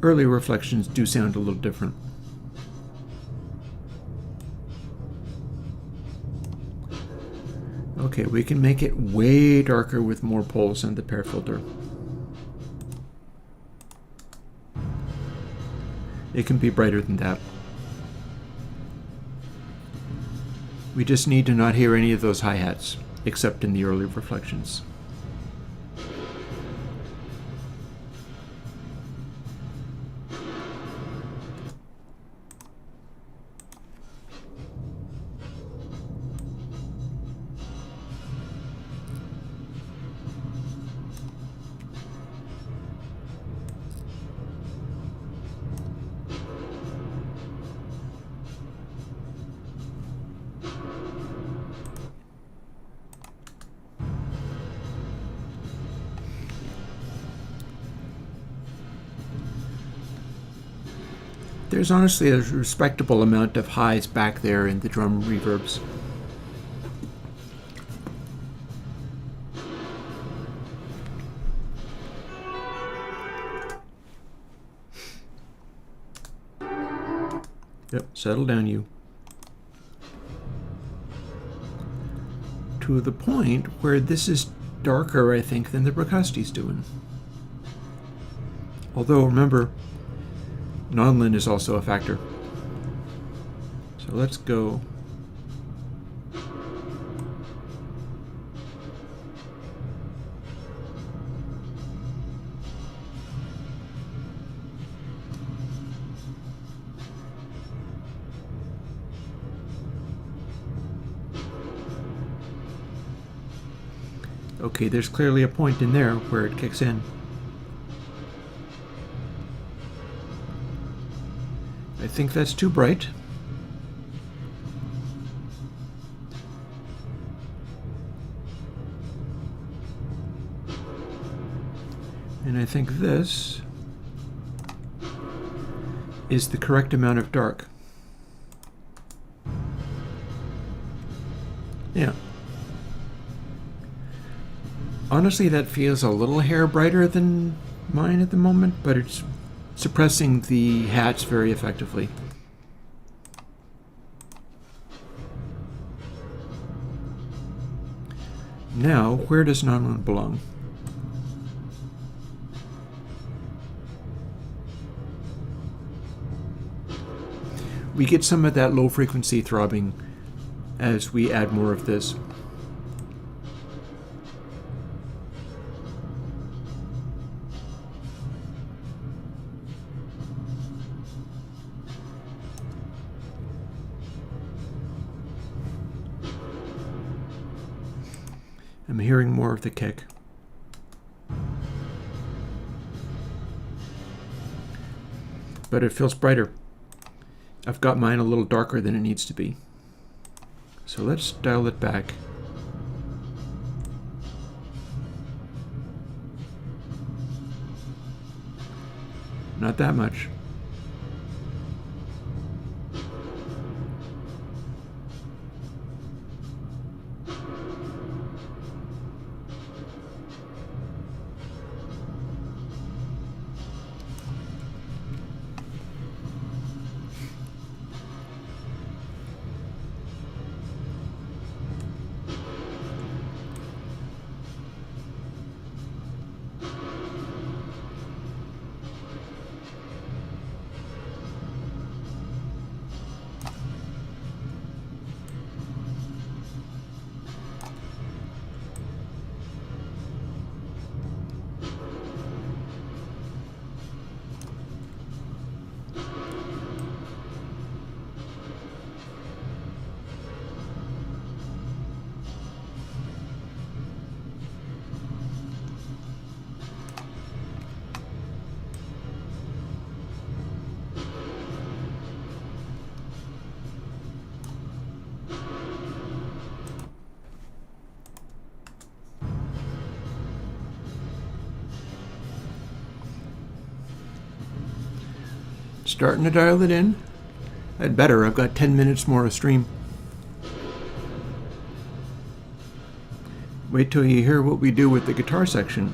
Early reflections do sound a little different. Okay, we can make it way darker with more poles and the pair filter. It can be brighter than that. We just need to not hear any of those hi-hats, except in the early reflections. There's honestly a respectable amount of highs back there in the drum reverbs. Yep, settle down, you. To the point where this is darker, I think, than the Bracasti's doing. Although, remember, Nonlin is also a factor. So let's go. Okay, there's clearly a point in there where it kicks in. I think that's too bright. And I think this is the correct amount of dark. Yeah. Honestly, that feels a little hair brighter than mine at the moment, but it's suppressing the hats very effectively. Now, where does Nonlin belong? We get some of that low frequency throbbing as we add more of this. I'm hearing more of the kick. But it feels brighter. I've got mine a little darker than it needs to be. So let's dial it back. Not that much. Starting to dial it in. I'd better. I've got 10 minutes more of stream. Wait till you hear what we do with the guitar section.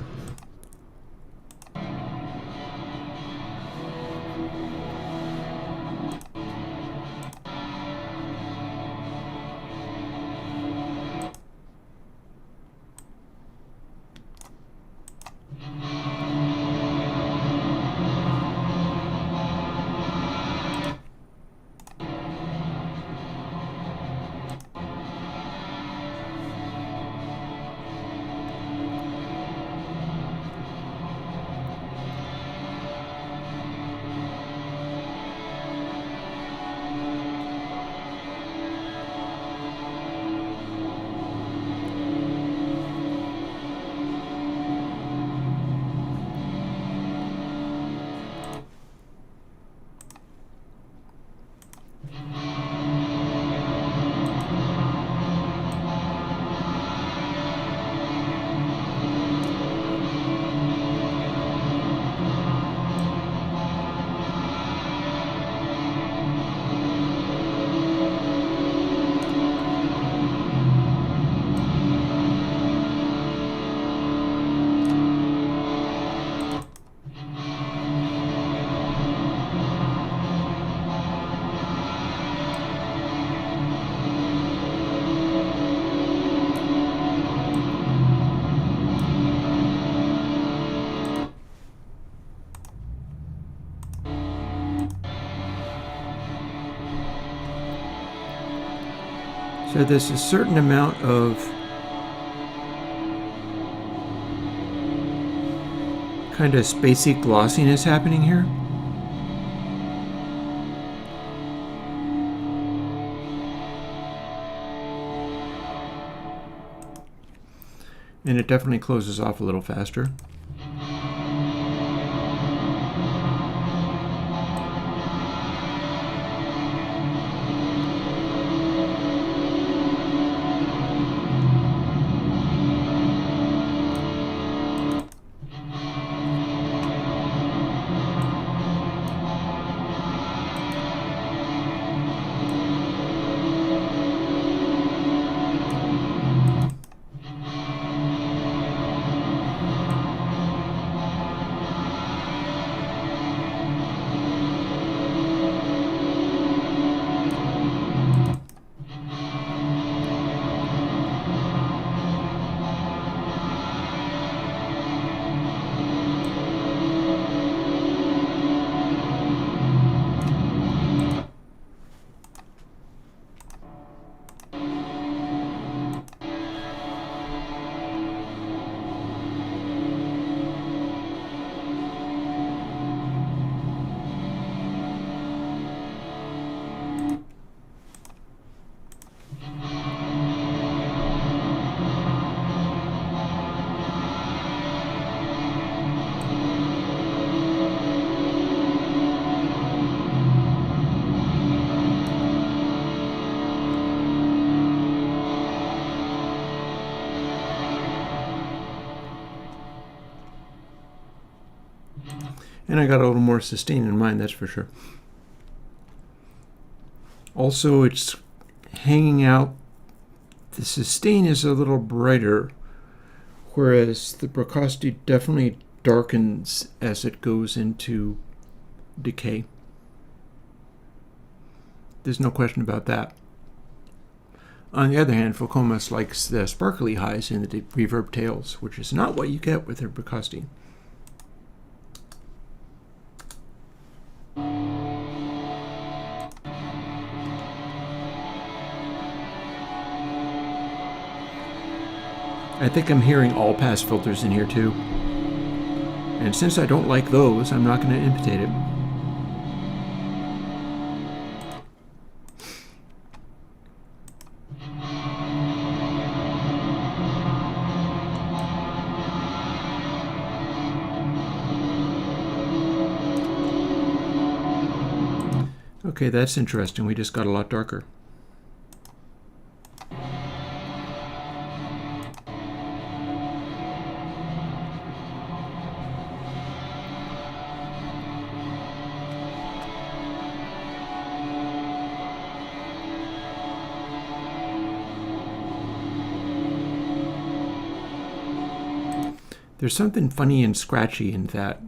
So there's a certain amount of kind of spacey glossiness happening here. And it definitely closes off a little faster. And I got a little more sustain in mind, that's for sure. Also, it's hanging out. The sustain is a little brighter, whereas the precocity definitely darkens as it goes into decay. There's no question about that. On the other hand, Focomus likes the sparkly highs and the reverb tails, which is not what you get with her precocity. I think I'm hearing all pass filters in here too. And since I don't like those, I'm not going to imitate it. Okay, that's interesting. We just got a lot darker. There's something funny and scratchy in that.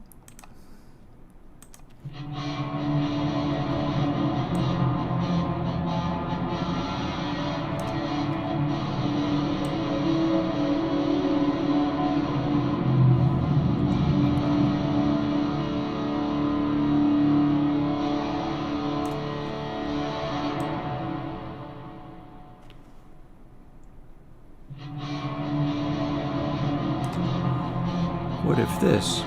What if this?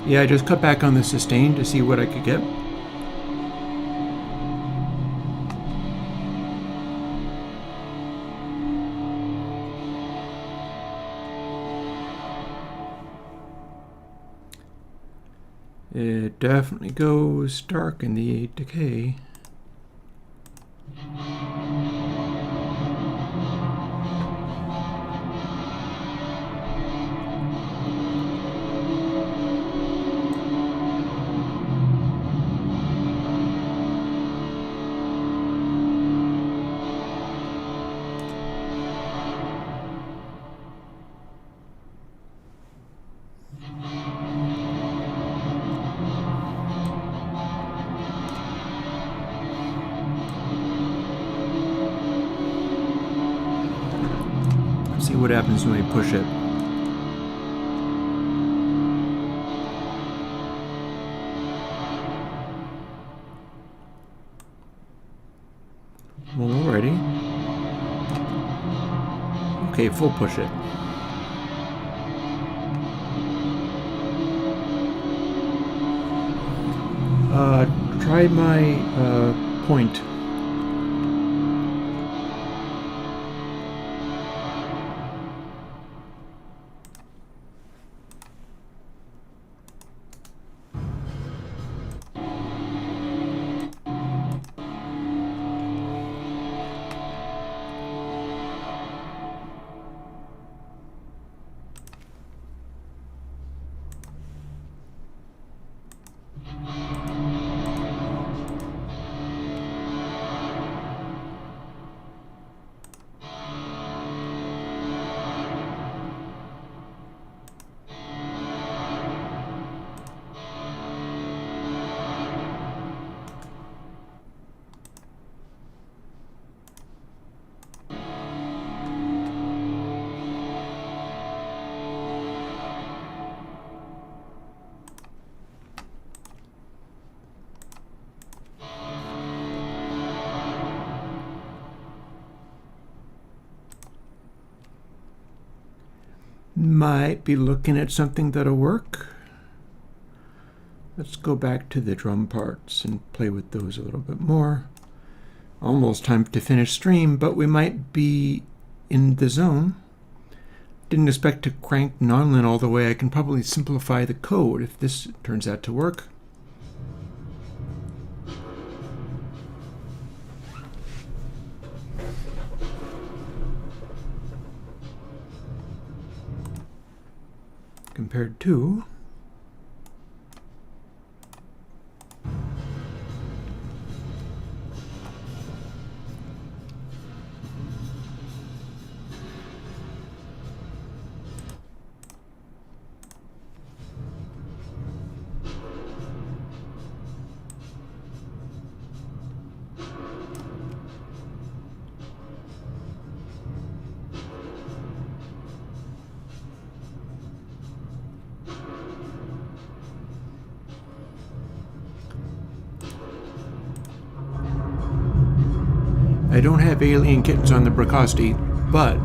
Yeah, I just cut back on the sustain to see what I could get. It definitely goes dark in the decay. see what happens when we push it. Well, already. Okay, full push it. Try my point. Might be looking at something that'll work. Let's go back to the drum parts and play with those a little bit more. Almost time to finish stream, but we might be in the zone. Didn't expect to crank nonlin all the way. I can probably simplify the code if this turns out to work. Compared to I don't have alien kittens on the Bracosti, but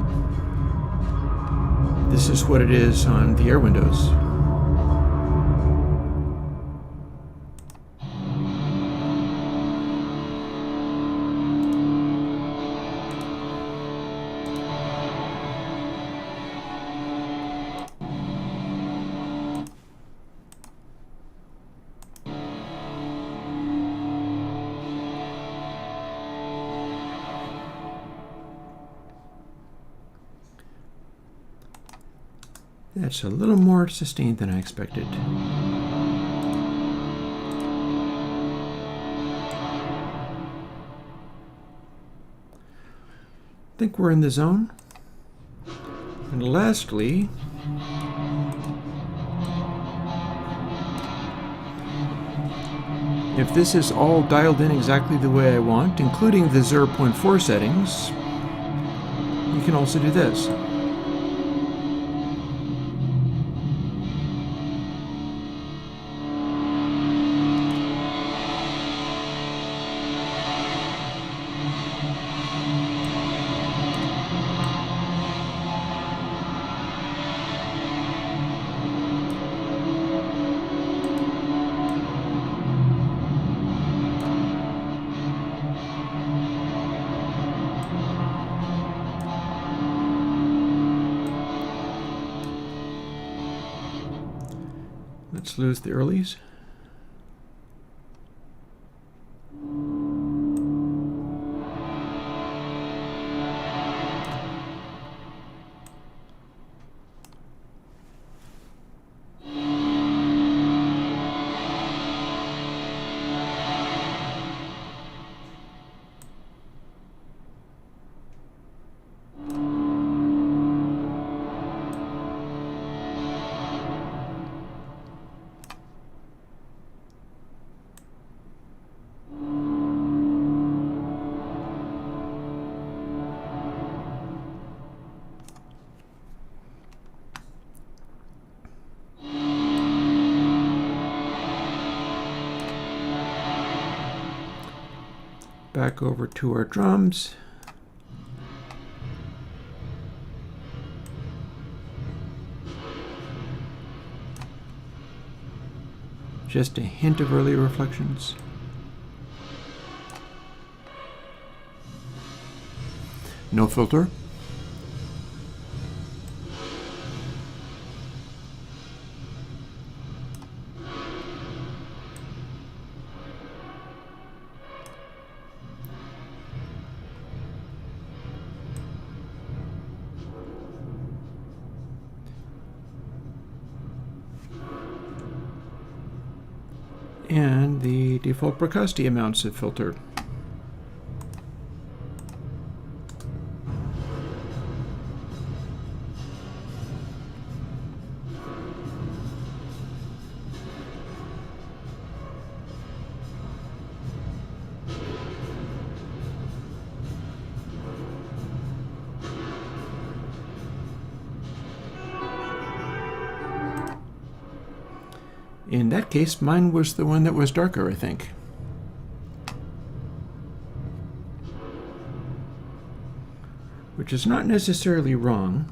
this is what it is on the Airwindows. That's a little more sustained than I expected. I think we're in the zone. And lastly, if this is all dialed in exactly the way I want, including the 0.4 settings, you can also do this. Let's lose the earlies. back over to our drums. Just a hint of early reflections. No filter. And the default Brocasti amounts have filtered. In that case, mine was the one that was darker, I think. Which is not necessarily wrong,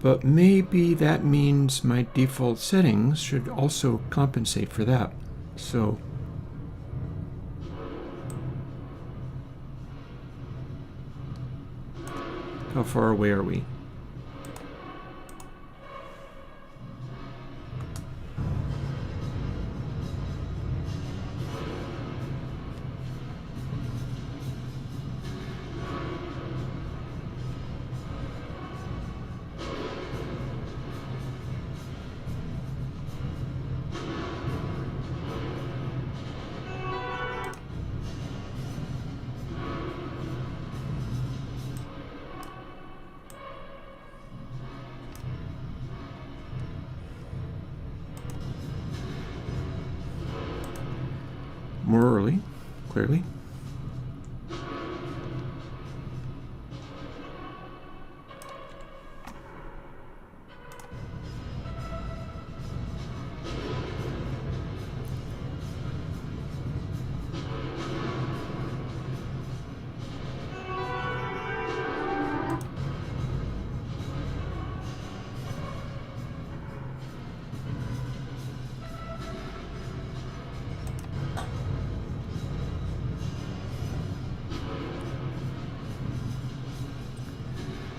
but maybe that means my default settings should also compensate for that. So how far away are we? More early, clearly.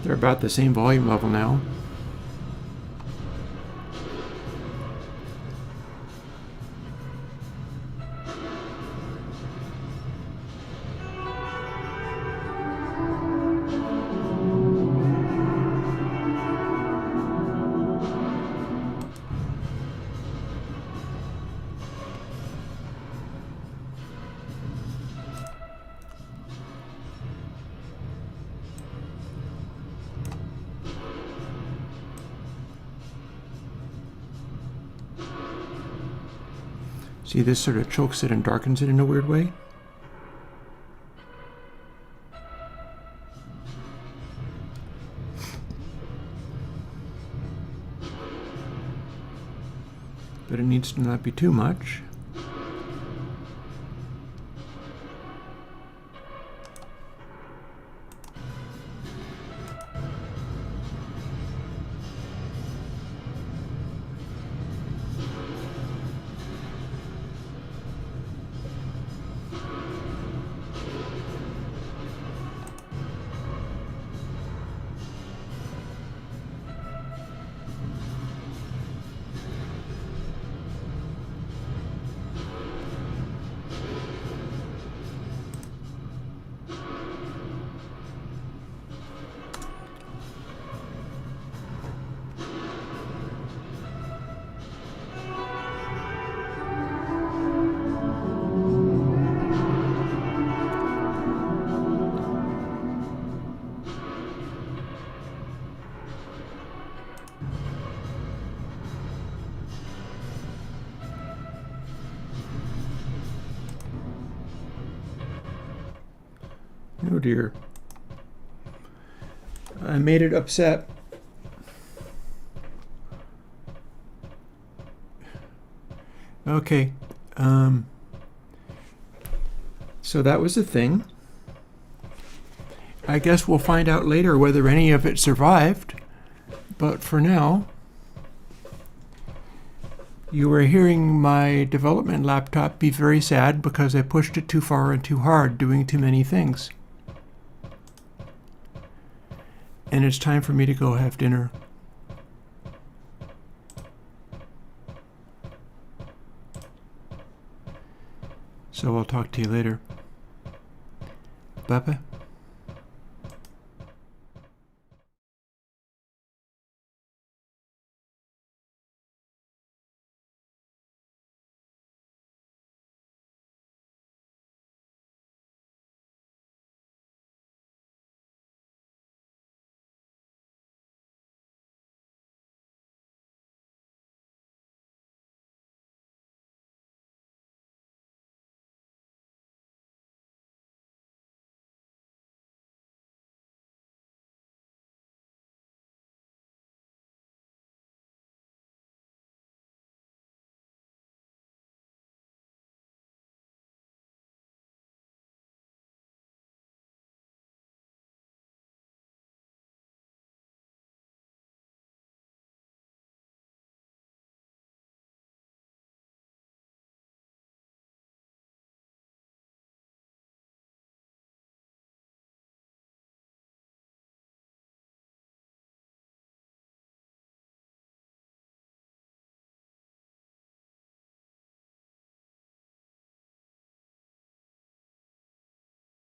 They're about the same volume level now. See, this sort of chokes it and darkens it in a weird way. But it needs to not be too much. Oh dear. I made it upset. Okay. So that was a thing. I guess we'll find out later whether any of it survived. But for now, you are hearing my development laptop be very sad because I pushed it too far and too hard, doing too many things. And it's time for me to go have dinner. So I'll talk to you later. Bye-bye.